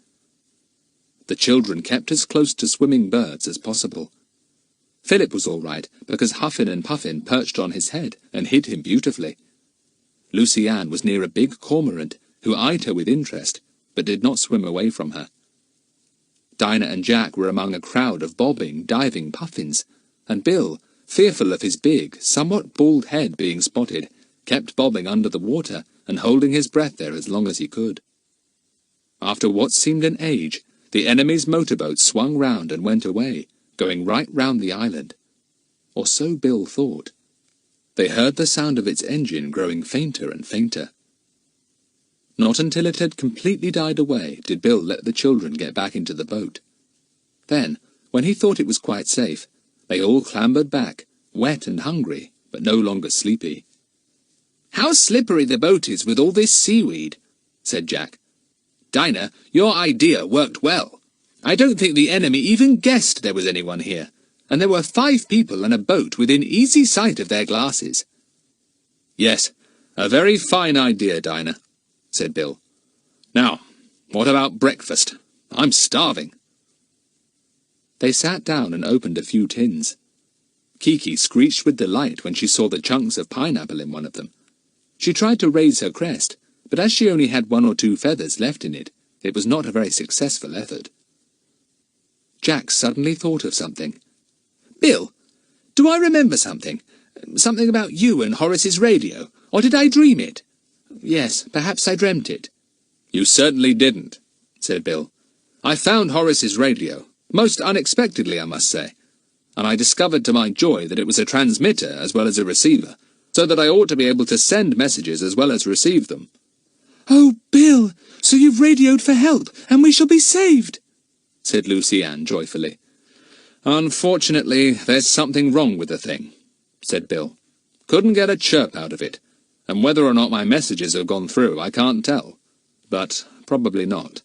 The children kept as close to swimming birds as possible. Philip was all right, because Huffin and Puffin perched on his head and hid him beautifully. Lucy Ann was near a big cormorant, who eyed her with interest, but did not swim away from her. Dinah and Jack were among a crowd of bobbing, diving puffins, and Bill, fearful of his big, somewhat bald head being spotted, kept bobbing under the water and holding his breath there as long as he could. After what seemed an age, the enemy's motorboat swung round and went away, going right round the island. Or so Bill thought. They heard the sound of its engine growing fainter and fainter. Not until it had completely died away did Bill let the children get back into the boat. Then, when he thought it was quite safe, they all clambered back, wet and hungry, but no longer sleepy. "How slippery the boat is with all this seaweed," said Jack. "Dinah, your idea worked well. I don't think the enemy even guessed there was anyone here, and there were 5 people and a boat within easy sight of their glasses." "Yes, a very fine idea, Dinah," said Bill. "Now, what about breakfast? I'm starving." They sat down and opened a few tins. Kiki screeched with delight when she saw the chunks of pineapple in one of them. She tried to raise her crest, but as she only had 1 or 2 feathers left in it, it was not a very successful effort. Jack suddenly thought of something. "Bill, do I remember something? Something about you and Horace's radio, or did I dream it?" "Yes, perhaps I dreamt it." "You certainly didn't," said Bill. "I found Horace's radio, most unexpectedly, I must say. and I discovered to my joy that it was a transmitter as well as a receiver, so that I ought to be able to send messages as well as receive them. "Oh, Bill, so you've radioed for help, and we shall be saved," said Lucy Ann joyfully. "Unfortunately, there's something wrong with the thing," said Bill. "Couldn't get a chirp out of it, and whether or not my messages have gone through I can't tell. But probably not.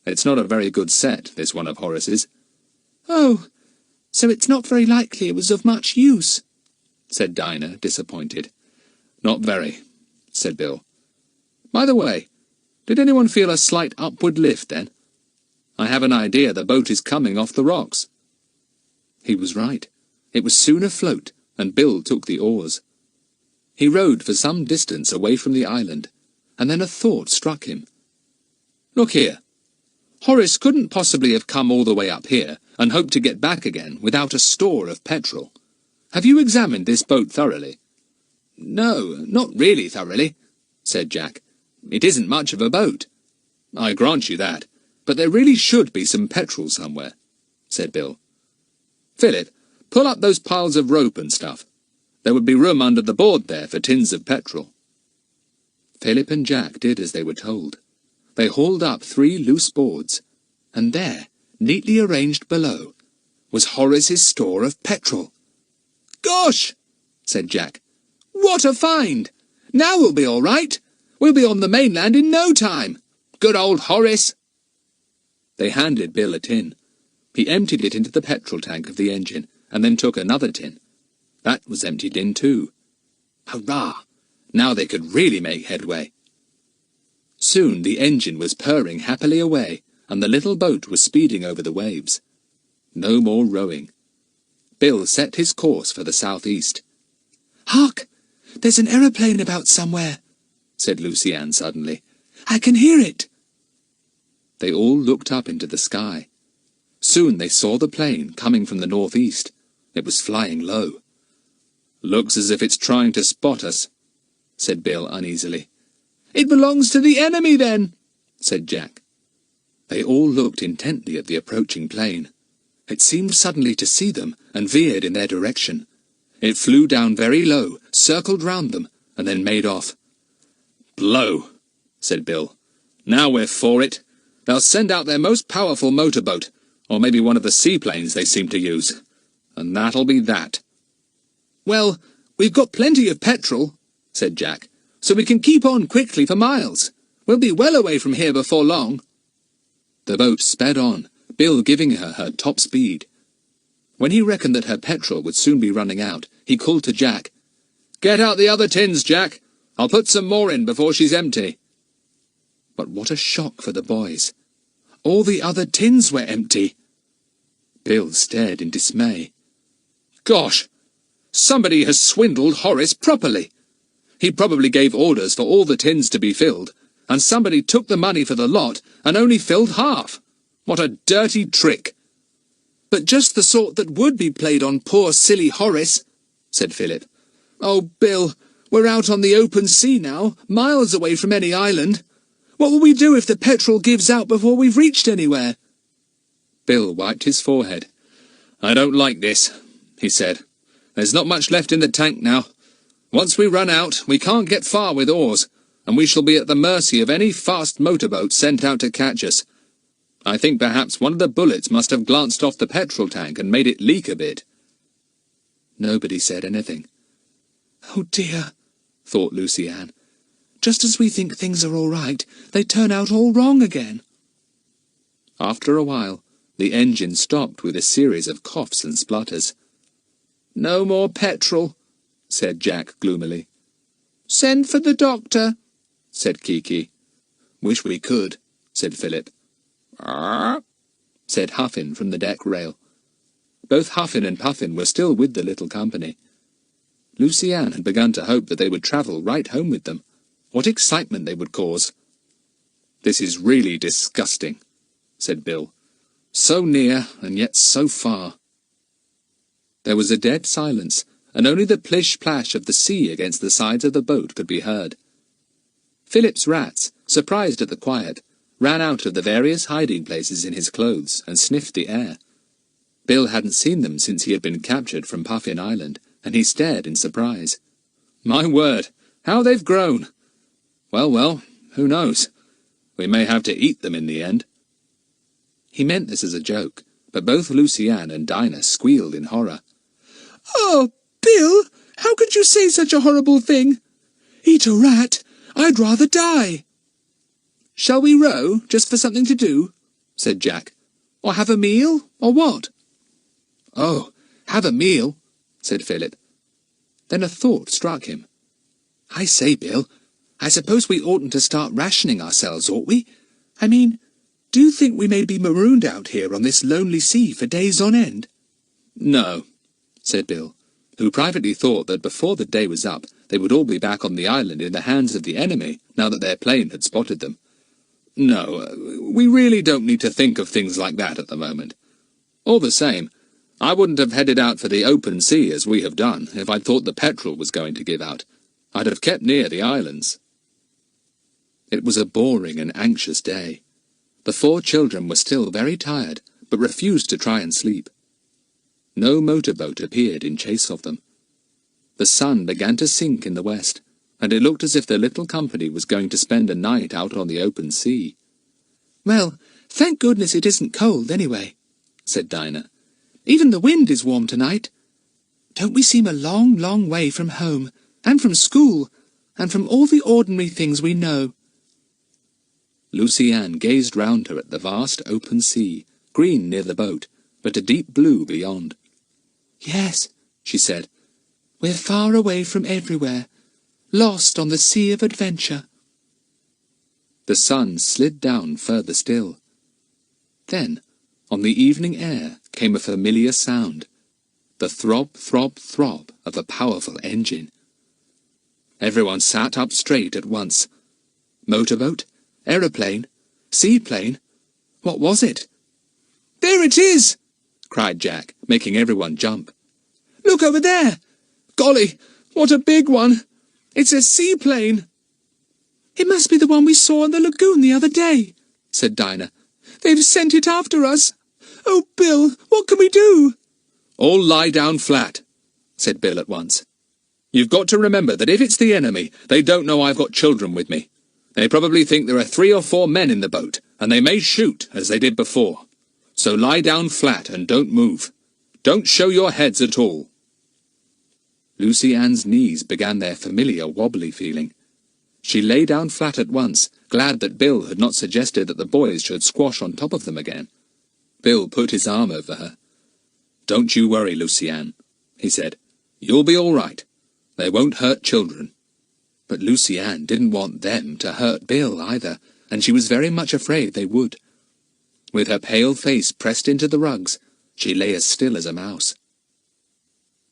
It's not a very good set, this one of Horace's." "Oh, so it's not very likely it was of much use," said Dinah, disappointed. "Not very," said Bill. "By the way, did anyone feel a slight upward lift then? I have an idea the boat is coming off the rocks." He was right. It was soon afloat, and Bill took the oars. He rowed for some distance away from the island, and then a thought struck him. "Look here. Horace couldn't possibly have come all the way up here and hoped to get back again without a store of petrol. Have you examined this boat thoroughly?" "No, not really thoroughly," said Jack. "It isn't much of a boat." "I grant you that, but there really should be some petrol somewhere," said Bill. "Philip, pull up those piles of rope and stuff. There would be room under the board there for tins of petrol." Philip and Jack did as they were told. They hauled up 3 loose boards, and there, neatly arranged below, was Horace's store of petrol. "Gosh!" said Jack. "What a find! Now we'll be all right. We'll be on the mainland in no time. Good old Horace!" They handed Bill a tin. He emptied it into the petrol tank of the engine, and then took another tin. That was emptied in too. Hurrah! Now they could really make headway. Soon the engine was purring happily away, and the little boat was speeding over the waves. No more rowing. Bill set his course for the southeast. "Hark! There's an aeroplane about somewhere," said Lucy Ann suddenly. "I can hear it." They all looked up into the sky. Soon they saw the plane coming from the northeast. It was flying low. "Looks as if it's trying to spot us," said Bill uneasily. "It belongs to the enemy, then," said Jack. They all looked intently at the approaching plane. It seemed suddenly to see them, and veered in their direction. It flew down very low, circled round them, and then made off. "Blow," said Bill. "Now we're for it. They'll send out their most powerful motorboat, or maybe one of the seaplanes they seem to use. And that'll be that." "Well, we've got plenty of petrol," said Jack, "so we can keep on quickly for miles. We'll be well away from here before long." The boat sped on, Bill giving her top speed. When he reckoned that her petrol would soon be running out, he called to Jack. "Get out the other tins, Jack. I'll put some more in before she's empty." But what a shock for the boys. All the other tins were empty. Bill stared in dismay. "Gosh! Somebody has swindled Horace properly. He probably gave orders for all the tins to be filled, and somebody took the money for the lot and only filled half. What a dirty trick!" "But just the sort that would be played on poor silly Horace," said Philip. "Oh, Bill, we're out on the open sea now, miles away from any island. What will we do if the petrol gives out before we've reached anywhere?" Bill wiped his forehead. "I don't like this," he said. "There's not much left in the tank now. Once we run out, we can't get far with oars, and we shall be at the mercy of any fast motorboat sent out to catch us. I think perhaps one of the bullets must have glanced off the petrol tank and made it leak a bit." Nobody said anything. "Oh dear," thought Lucy Ann. "Just as we think things are all right, they turn out all wrong again." After a while, the engine stopped with a series of coughs and splutters. "No more petrol," said Jack gloomily. "Send for the doctor," said Kiki. "Wish we could," said Philip. "Arr," said Huffin from the deck rail. Both Huffin and Puffin were still with the little company. Lucy Ann had begun to hope that they would travel right home with them. What excitement they would cause! "This is really disgusting," said Bill. "So near, and yet so far." There was a dead silence, and only the plish-plash of the sea against the sides of the boat could be heard. Philip's rats, surprised at the quiet, ran out of the various hiding places in his clothes and sniffed the air. Bill hadn't seen them since he had been captured from Puffin Island, and he stared in surprise. My word, how they've grown! Well, who knows? We may have to eat them in the end. He meant this as a joke, but both Lucy-Anne and Dinah squealed in horror. Oh, Bill, how could you say such a horrible thing? Eat a rat? I'd rather die. Shall we row, just for something to do? Said Jack. Or have a meal, or what? Oh, have a meal, said Philip. Then a thought struck him. I say, Bill, I suppose we oughtn't to start rationing ourselves, ought we? I mean, do you think we may be marooned out here on this lonely sea for days on end? No, said Bill, who privately thought that before the day was up, they would all be back on the island in the hands of the enemy, now that their plane had spotted them. No, we really don't need to think of things like that at the moment. All the same, I wouldn't have headed out for the open sea as we have done if I'd thought the petrol was going to give out. I'd have kept near the islands. It was a boring and anxious day. The 4 children were still very tired, but refused to try and sleep. No motorboat appeared in chase of them. The sun began to sink in the west, and it looked as if the little company was going to spend a night out on the open sea. Well, thank goodness it isn't cold, anyway, said Dinah. Even the wind is warm tonight. Don't we seem a long, long way from home, and from school, and from all the ordinary things we know? Lucy-Anne gazed round her at the vast open sea, green near the boat, but a deep blue beyond. Yes, she said, we're far away from everywhere, lost on the sea of adventure. The sun slid down further still. Then, on the evening air, came a familiar sound, the throb, throb, throb of a powerful engine. Everyone sat up straight at once. Motorboat? Aeroplane? Seaplane? What was it? There it is! Cried Jack, making everyone jump. Look over there! Golly, what a big one! It's a seaplane! It must be the one we saw in the lagoon the other day, said Dinah. They've sent it after us. Oh, Bill, what can we do? All lie down flat, said Bill at once. You've got to remember that if it's the enemy, they don't know I've got children with me. They probably think there are 3 or 4 men in the boat, and they may shoot, as they did before. So lie down flat and don't move. Don't show your heads at all. Lucy-Anne's knees began their familiar wobbly feeling. She lay down flat at once, glad that Bill had not suggested that the boys should squash on top of them again. Bill put his arm over her. Don't you worry, Lucy-Anne, he said. You'll be all right. They won't hurt children. But Lucy-Anne didn't want them to hurt Bill either, and she was very much afraid they would. With her pale face pressed into the rugs, she lay as still as a mouse.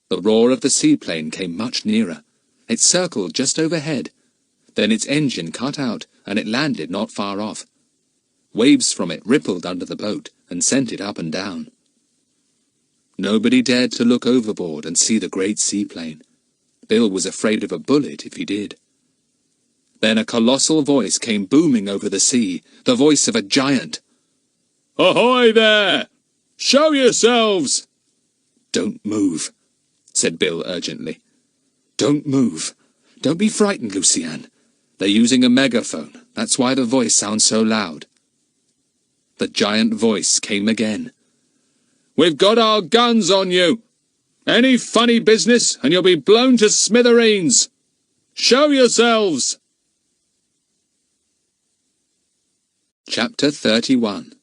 The roar of the seaplane came much nearer. It circled just overhead. Then its engine cut out, and it landed not far off. Waves from it rippled under the boat and sent it up and down. Nobody dared to look overboard and see the great seaplane. Bill was afraid of a bullet if he did. Then a colossal voice came booming over the sea, the voice of a giant. "Ahoy there! Show yourselves!" "Don't move," said Bill urgently. "Don't move. Don't be frightened, Lucy-Anne. They're using a megaphone. That's why the voice sounds so loud." The giant voice came again. "We've got our guns on you. Any funny business and you'll be blown to smithereens. Show yourselves!" Chapter 31.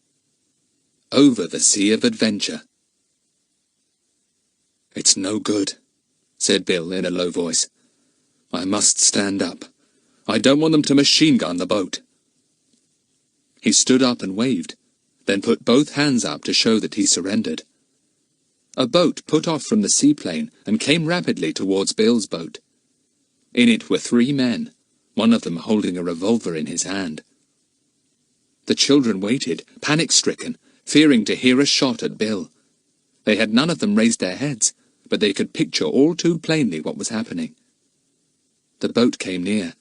Over the Sea of Adventure. "It's no good," said Bill in a low voice. "I must stand up. I don't want them to machine gun the boat." He stood up and waved, then put both hands up to show that he surrendered. A boat put off from the seaplane and came rapidly towards Bill's boat. In it were 3 men, one of them holding a revolver in his hand. The children waited, panic-stricken, fearing to hear a shot at Bill. They had none of them raised their heads, but they could picture all too plainly what was happening. The boat came near,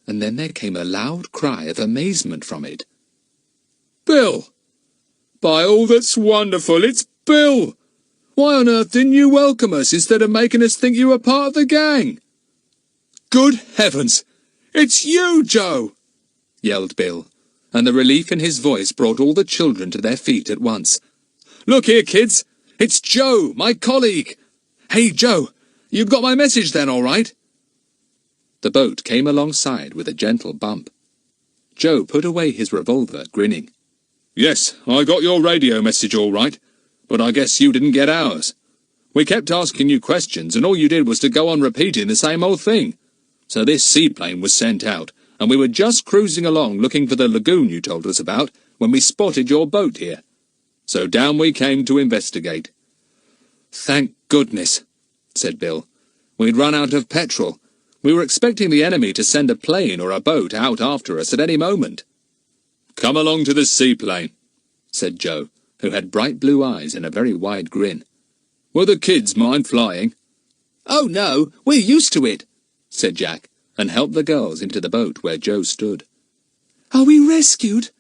and then there came a loud cry of amazement from it. "Bill! By all that's wonderful, it's Bill! Why on earth didn't you welcome us instead of making us think you were part of the gang? Good heavens! It's you, Joe! Yelled Bill, and the relief in his voice brought all the children to their feet at once. Look here, kids! It's Joe, my colleague! Hey, Joe, you got my message then, all right? The boat came alongside with a gentle bump. Joe put away his revolver, grinning. Yes, I got your radio message all right, but I guess you didn't get ours. We kept asking you questions, and all you did was to go on repeating the same old thing. So this seaplane was sent out, and we were just cruising along looking for the lagoon you told us about when we spotted your boat here. So down we came to investigate. Thank goodness, said Bill. We'd run out of petrol. We were expecting the enemy to send a plane or a boat out after us at any moment. Come along to the seaplane, said Joe, who had bright blue eyes and a very wide grin. Will the kids mind flying? Oh, no, we're used to it, said Jack, and helped the girls into the boat where Joe stood. Are we rescued?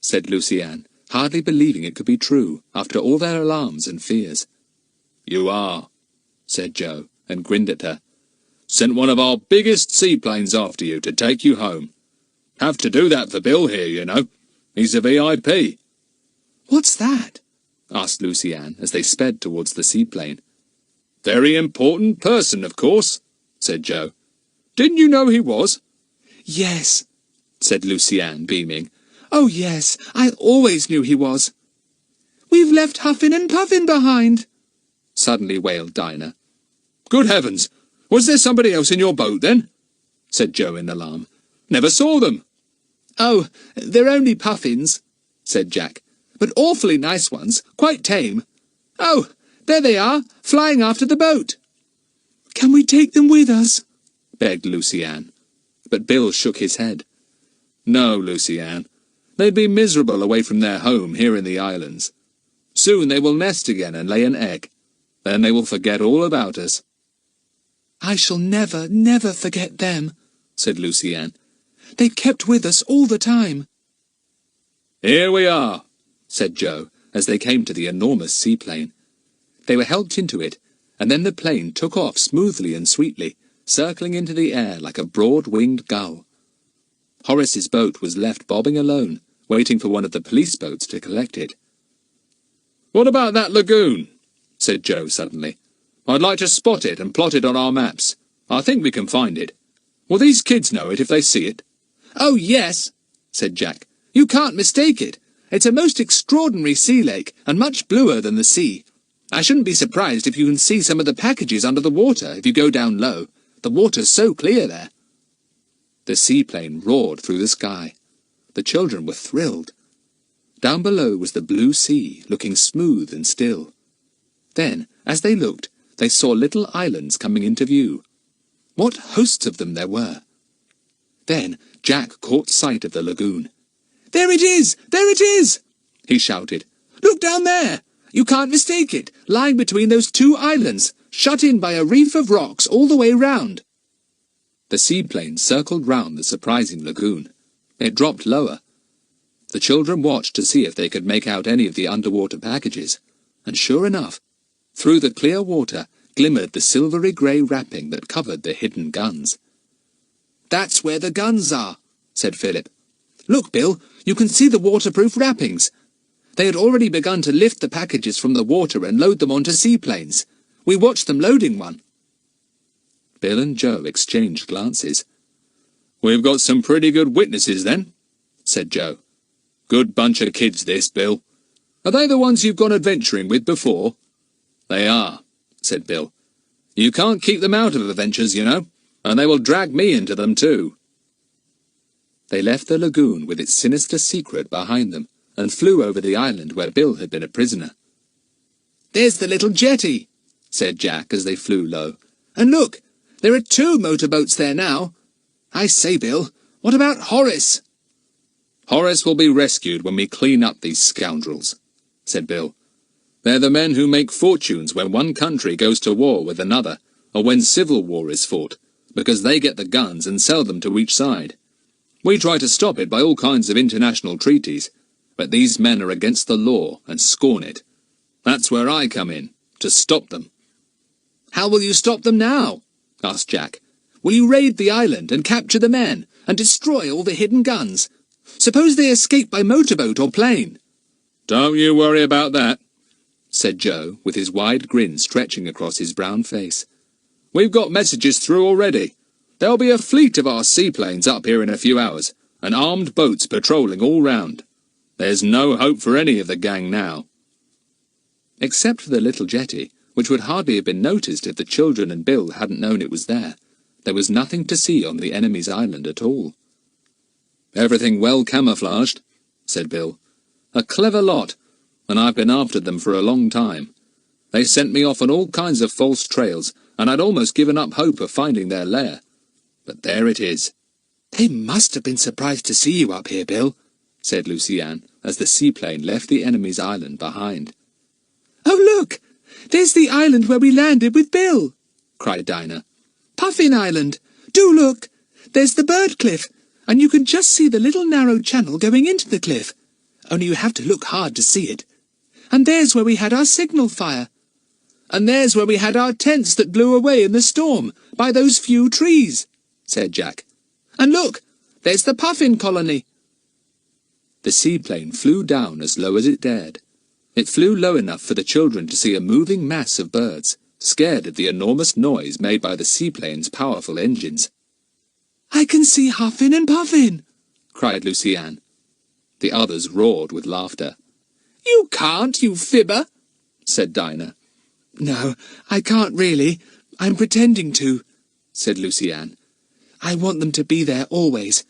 Said Lucy-Anne, hardly believing it could be true after all their alarms and fears. You are, said Joe, and grinned at her. Sent one of our biggest seaplanes after you to take you home. Have to do that for Bill here, you know. He's a VIP. What's that? Asked Lucy-Anne as they sped towards the seaplane. Very important person, of course, said Joe. Didn't you know he was? Yes, said Lucy-Anne, beaming. Oh, yes, I always knew he was. We've left Huffin and Puffin behind, suddenly wailed Dinah. Good heavens! Was there somebody else in your boat, then? Said Joe in alarm. Never saw them. Oh, they're only puffins, said Jack, but awfully nice ones, quite tame. Oh, there they are, flying after the boat. Can we take them with us? Begged Lucy-Anne. But Bill shook his head. No, Lucy-Anne. They'd be miserable away from their home here in the islands. Soon they will nest again and lay an egg. Then they will forget all about us. I shall never, never forget them, said Lucy-Anne. They kept with us all the time. Here we are, said Joe, as they came to the enormous seaplane. They were helped into it, and then the plane took off smoothly and sweetly, circling into the air like a broad-winged gull. Horace's boat was left bobbing alone, waiting for one of the police boats to collect it. What about that lagoon? Said Joe suddenly. I'd like to spot it and plot it on our maps. I think we can find it. Will these kids know it if they see it? Oh, yes, said Jack. You can't mistake it. It's a most extraordinary sea lake, and much bluer than the sea. I shouldn't be surprised if you can see some of the packages under the water if you go down low. The water's so clear there. The seaplane roared through the sky. The children were thrilled. Down below was the blue sea, looking smooth and still. Then, as they looked, they saw little islands coming into view. What hosts of them there were! Then Jack caught sight of the lagoon. There it is! There it is! He shouted. Look down there! You can't mistake it, lying between those two islands, shut in by a reef of rocks all the way round. The seaplane circled round the surprising lagoon. It dropped lower. The children watched to see if they could make out any of the underwater packages, and sure enough, through the clear water glimmered the silvery grey wrapping that covered the hidden guns. That's where the guns are, said Philip. Look, Bill, you can see the waterproof wrappings. They had already begun to lift the packages from the water and load them onto seaplanes. We watched them loading one. Bill and Joe exchanged glances. We've got some pretty good witnesses, then, said Joe. Good bunch of kids, this, Bill. Are they the ones you've gone adventuring with before? They are, said Bill. You can't keep them out of adventures, you know, and they will drag me into them too. They left the lagoon with its sinister secret behind them, and flew over the island where Bill had been a prisoner. There's the little jetty, said Jack as they flew low. And look, there are 2 motorboats there now. I say, Bill, what about Horace? Horace will be rescued when we clean up these scoundrels, said Bill. They're the men who make fortunes when one country goes to war with another, or when civil war is fought, because they get the guns and sell them to each side. We try to stop it by all kinds of international treaties, but these men are against the law and scorn it. That's where I come in, to stop them." "How will you stop them now?" asked Jack. "Will you raid the island and capture the men, and destroy all the hidden guns? Suppose they escape by motorboat or plane?" "Don't you worry about that," said Joe, with his wide grin stretching across his brown face. "We've got messages through already. There'll be a fleet of our seaplanes up here in a few hours, and armed boats patrolling all round. There's no hope for any of the gang now." Except for the little jetty, which would hardly have been noticed if the children and Bill hadn't known it was there was nothing to see on the enemy's island at all. "Everything well camouflaged," said Bill. "A clever lot, and I've been after them for a long time. They sent me off on all kinds of false trails, and I'd almost given up hope of finding their lair. But there it is." "They must have been surprised to see you up here, Bill," said Lucy-Anne, as the seaplane left the enemy's island behind. "Oh, look! There's the island where we landed with Bill!" cried Dinah. "Puffin Island! Do look! There's the bird cliff, and you can just see the little narrow channel going into the cliff. Only you have to look hard to see it. And there's where we had our signal fire. And there's where we had our tents that blew away in the storm, by those few trees," said Jack. And look! There's the Puffin colony." The seaplane flew down as low as it dared. It flew low enough for the children to see a moving mass of birds, scared at the enormous noise made by the seaplane's powerful engines. "I can see Huffin and Puffin!" cried Lucy-Anne. The others roared with laughter. "You can't, you fibber!" said Dinah. "No, I can't really. I'm pretending to," said Lucy-Anne. "I want them to be there always.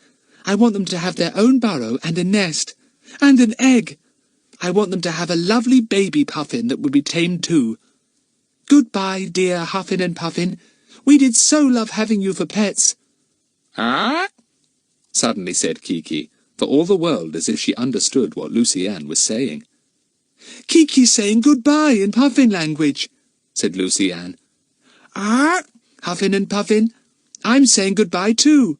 I want them to have their own burrow and a nest. And an egg. I want them to have a lovely baby Puffin that would be tamed too. Goodbye, dear Huffin and Puffin. We did so love having you for pets." "Ah?" suddenly said Kiki, for all the world as if she understood what Lucy-Anne was saying. "Kiki's saying goodbye in Puffin language," said Lucy-Anne. "Ah, Huffin and Puffin, I'm saying goodbye too."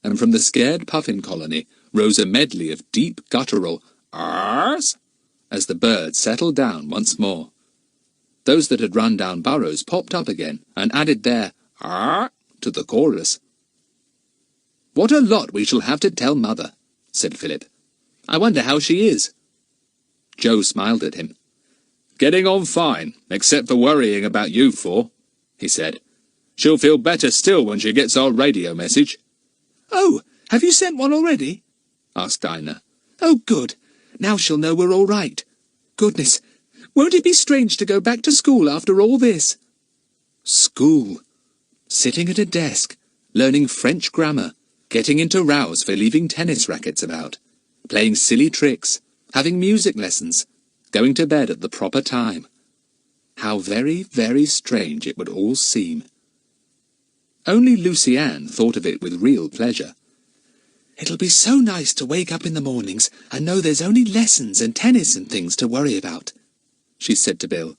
And from the scared Puffin colony rose a medley of deep guttural "ahs" as the birds settled down once more. Those that had run down burrows popped up again and added their "ah" to the chorus. "What a lot we shall have to tell Mother," said Philip. "I wonder how she is." Joe smiled at him. "Getting on fine, except for worrying about you four," he said. "She'll feel better still when she gets our radio message." "Oh, have you sent one already?" asked Dinah. "Oh, good. Now she'll know we're all right. Goodness, won't it be strange to go back to school after all this?" School. Sitting at a desk, learning French grammar, getting into rows for leaving tennis rackets about, playing silly tricks, having music lessons, going to bed at the proper time. How very, very strange it would all seem. Only Lucy-Anne thought of it with real pleasure. "It'll be so nice to wake up in the mornings and know there's only lessons and tennis and things to worry about," she said to Bill,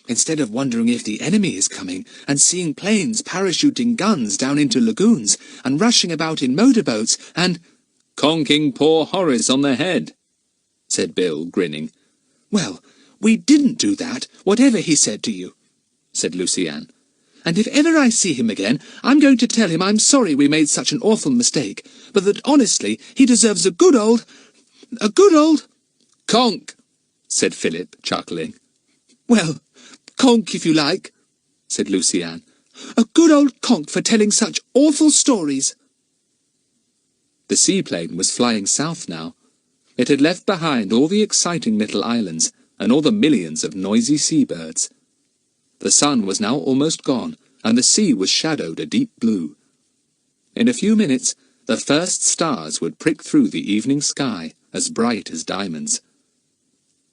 "instead of wondering if the enemy is coming and seeing planes parachuting guns down into lagoons and rushing about in motorboats and—" "Conking poor Horace on the head," said Bill, grinning. "Well, we didn't do that, whatever he said to you," said Lucy-Anne. "And if ever I see him again, I'm going to tell him I'm sorry we made such an awful mistake, but that honestly he deserves a good old... "Conk," said Philip, chuckling. "Well, conk if you like," said Lucy-Anne. "A good old conk for telling such awful stories." The seaplane was flying south now. It had left behind all the exciting little islands and all the millions of noisy seabirds. The sun was now almost gone, and the sea was shadowed a deep blue. In a few minutes, the first stars would prick through the evening sky, as bright as diamonds.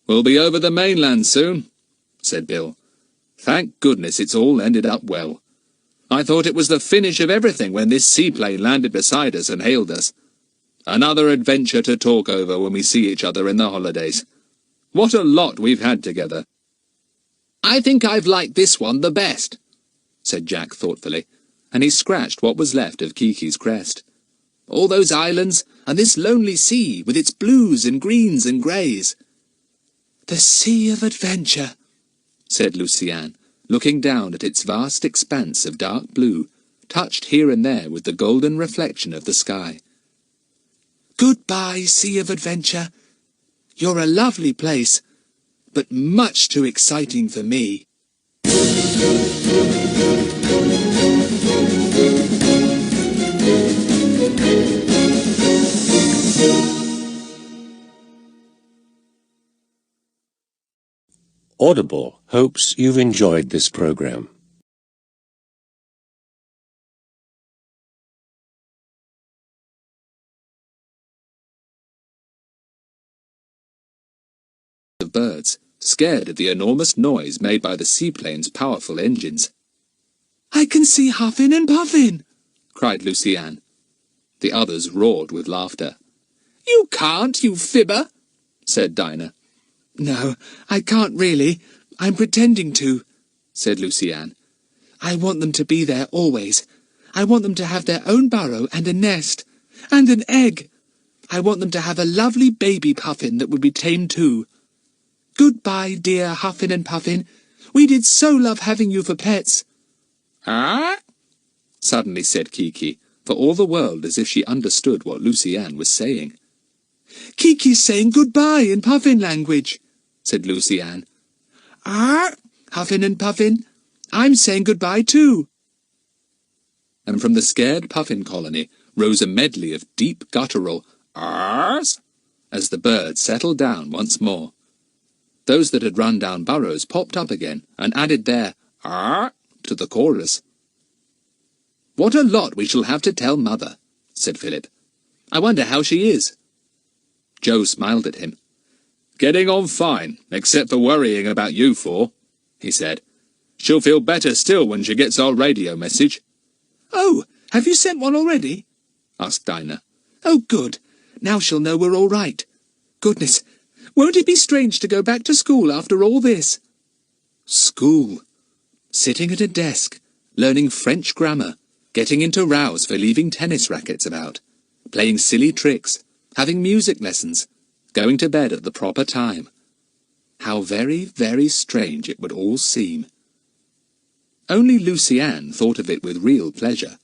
"We'll be over the mainland soon," said Bill. "Thank goodness it's all ended up well. I thought it was the finish of everything when this seaplane landed beside us and hailed us. Another adventure to talk over when we see each other in the holidays. What a lot we've had together." "I think I've liked this one the best," said Jack thoughtfully, and he scratched what was left of Kiki's crest. "All those islands, and this lonely sea, with its blues and greens and greys." The Sea of Adventure, said Luciane, looking down at its vast expanse of dark blue, touched here and there with the golden reflection of the sky. Goodbye, Sea of Adventure. You're a lovely place, but much too exciting for me. Audible hopes you've enjoyed this program. Of birds, scared at the enormous noise made by the seaplane's powerful engines. I can see Huffin' and Puffin, cried Luciane. The others roared with laughter. You can't, you fibber, said Dinah. No, I can't really. I'm pretending to, said Luciane. I want them to be there always. I want them to have their own burrow and a nest. And an egg. I want them to have a lovely baby Puffin that would be tamed too. Goodbye, dear Huffin' and Puffin. We did so love having you for pets. Ah? Suddenly said Kiki, for all the world as if she understood what Luciane was saying. Kiki's saying goodbye in Puffin language, said Luciane. Ah, Huffin' and Puffin. I'm saying goodbye too. And from the scared Puffin colony rose a medley of deep guttural ahs as the birds settled down once more. Those that had run down burrows popped up again and added their ah to the chorus. What a lot we shall have to tell Mother, said Philip. I wonder how she is. Joe smiled at him. Getting on fine, except for worrying about you four, he said. She'll feel better still when she gets our radio message. Oh, have you sent one already? asked Dinah. Oh, good. Now she'll know we're all right. Goodness, won't it be strange to go back to school after all this? School. Sitting at a desk, learning French grammar, getting into rows for leaving tennis rackets about, playing silly tricks, having music lessons, going to bed at the proper time. How very, very strange it would all seem. Only Luciane thought of it with real pleasure.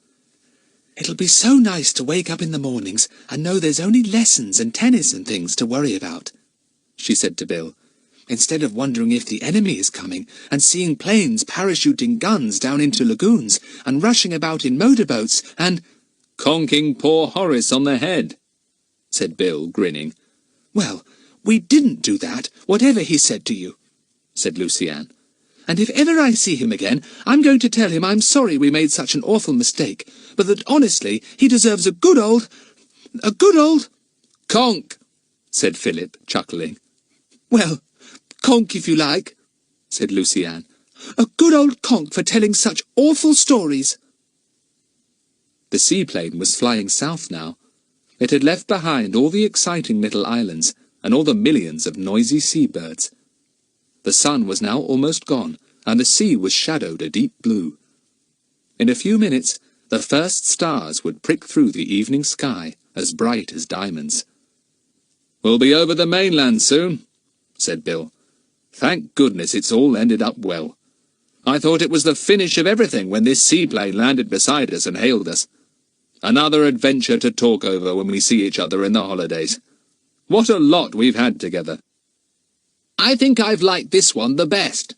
It'll be so nice to wake up in the mornings and know there's only lessons and tennis and things to worry about, she said to Bill, instead of wondering if the enemy is coming and seeing planes parachuting guns down into lagoons and rushing about in motorboats and conking poor Horace on the head, said Bill, grinning. Well, we didn't do that, whatever he said to you, said Luciane. And if ever I see him again, I'm going to tell him I'm sorry we made such an awful mistake, but that honestly he deserves a good old conk, said Philip, chuckling. Well, conk if you like, said Luciane. A good old conk for telling such awful stories. The seaplane was flying south now. It had left behind all the exciting little islands and all the millions of noisy seabirds. The sun was now almost gone, and the sea was shadowed a deep blue. In a few minutes, the first stars would prick through the evening sky, as bright as diamonds. We'll be over the mainland soon, said Bill. Thank goodness it's all ended up well. I thought it was the finish of everything when this seaplane landed beside us and hailed us. Another adventure to talk over when we see each other in the holidays. What a lot we've had together. I think I've liked this one the best,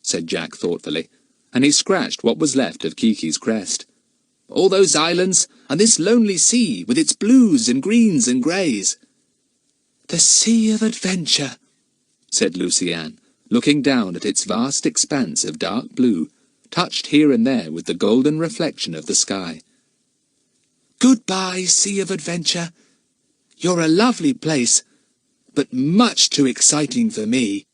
said Jack thoughtfully, and he scratched what was left of Kiki's crest. All those islands, and this lonely sea with its blues and greens and greys. The Sea of Adventure, said Luciane, looking down at its vast expanse of dark blue, touched here and there with the golden reflection of the sky. Goodbye, Sea of Adventure. You're a lovely place, but much too exciting for me.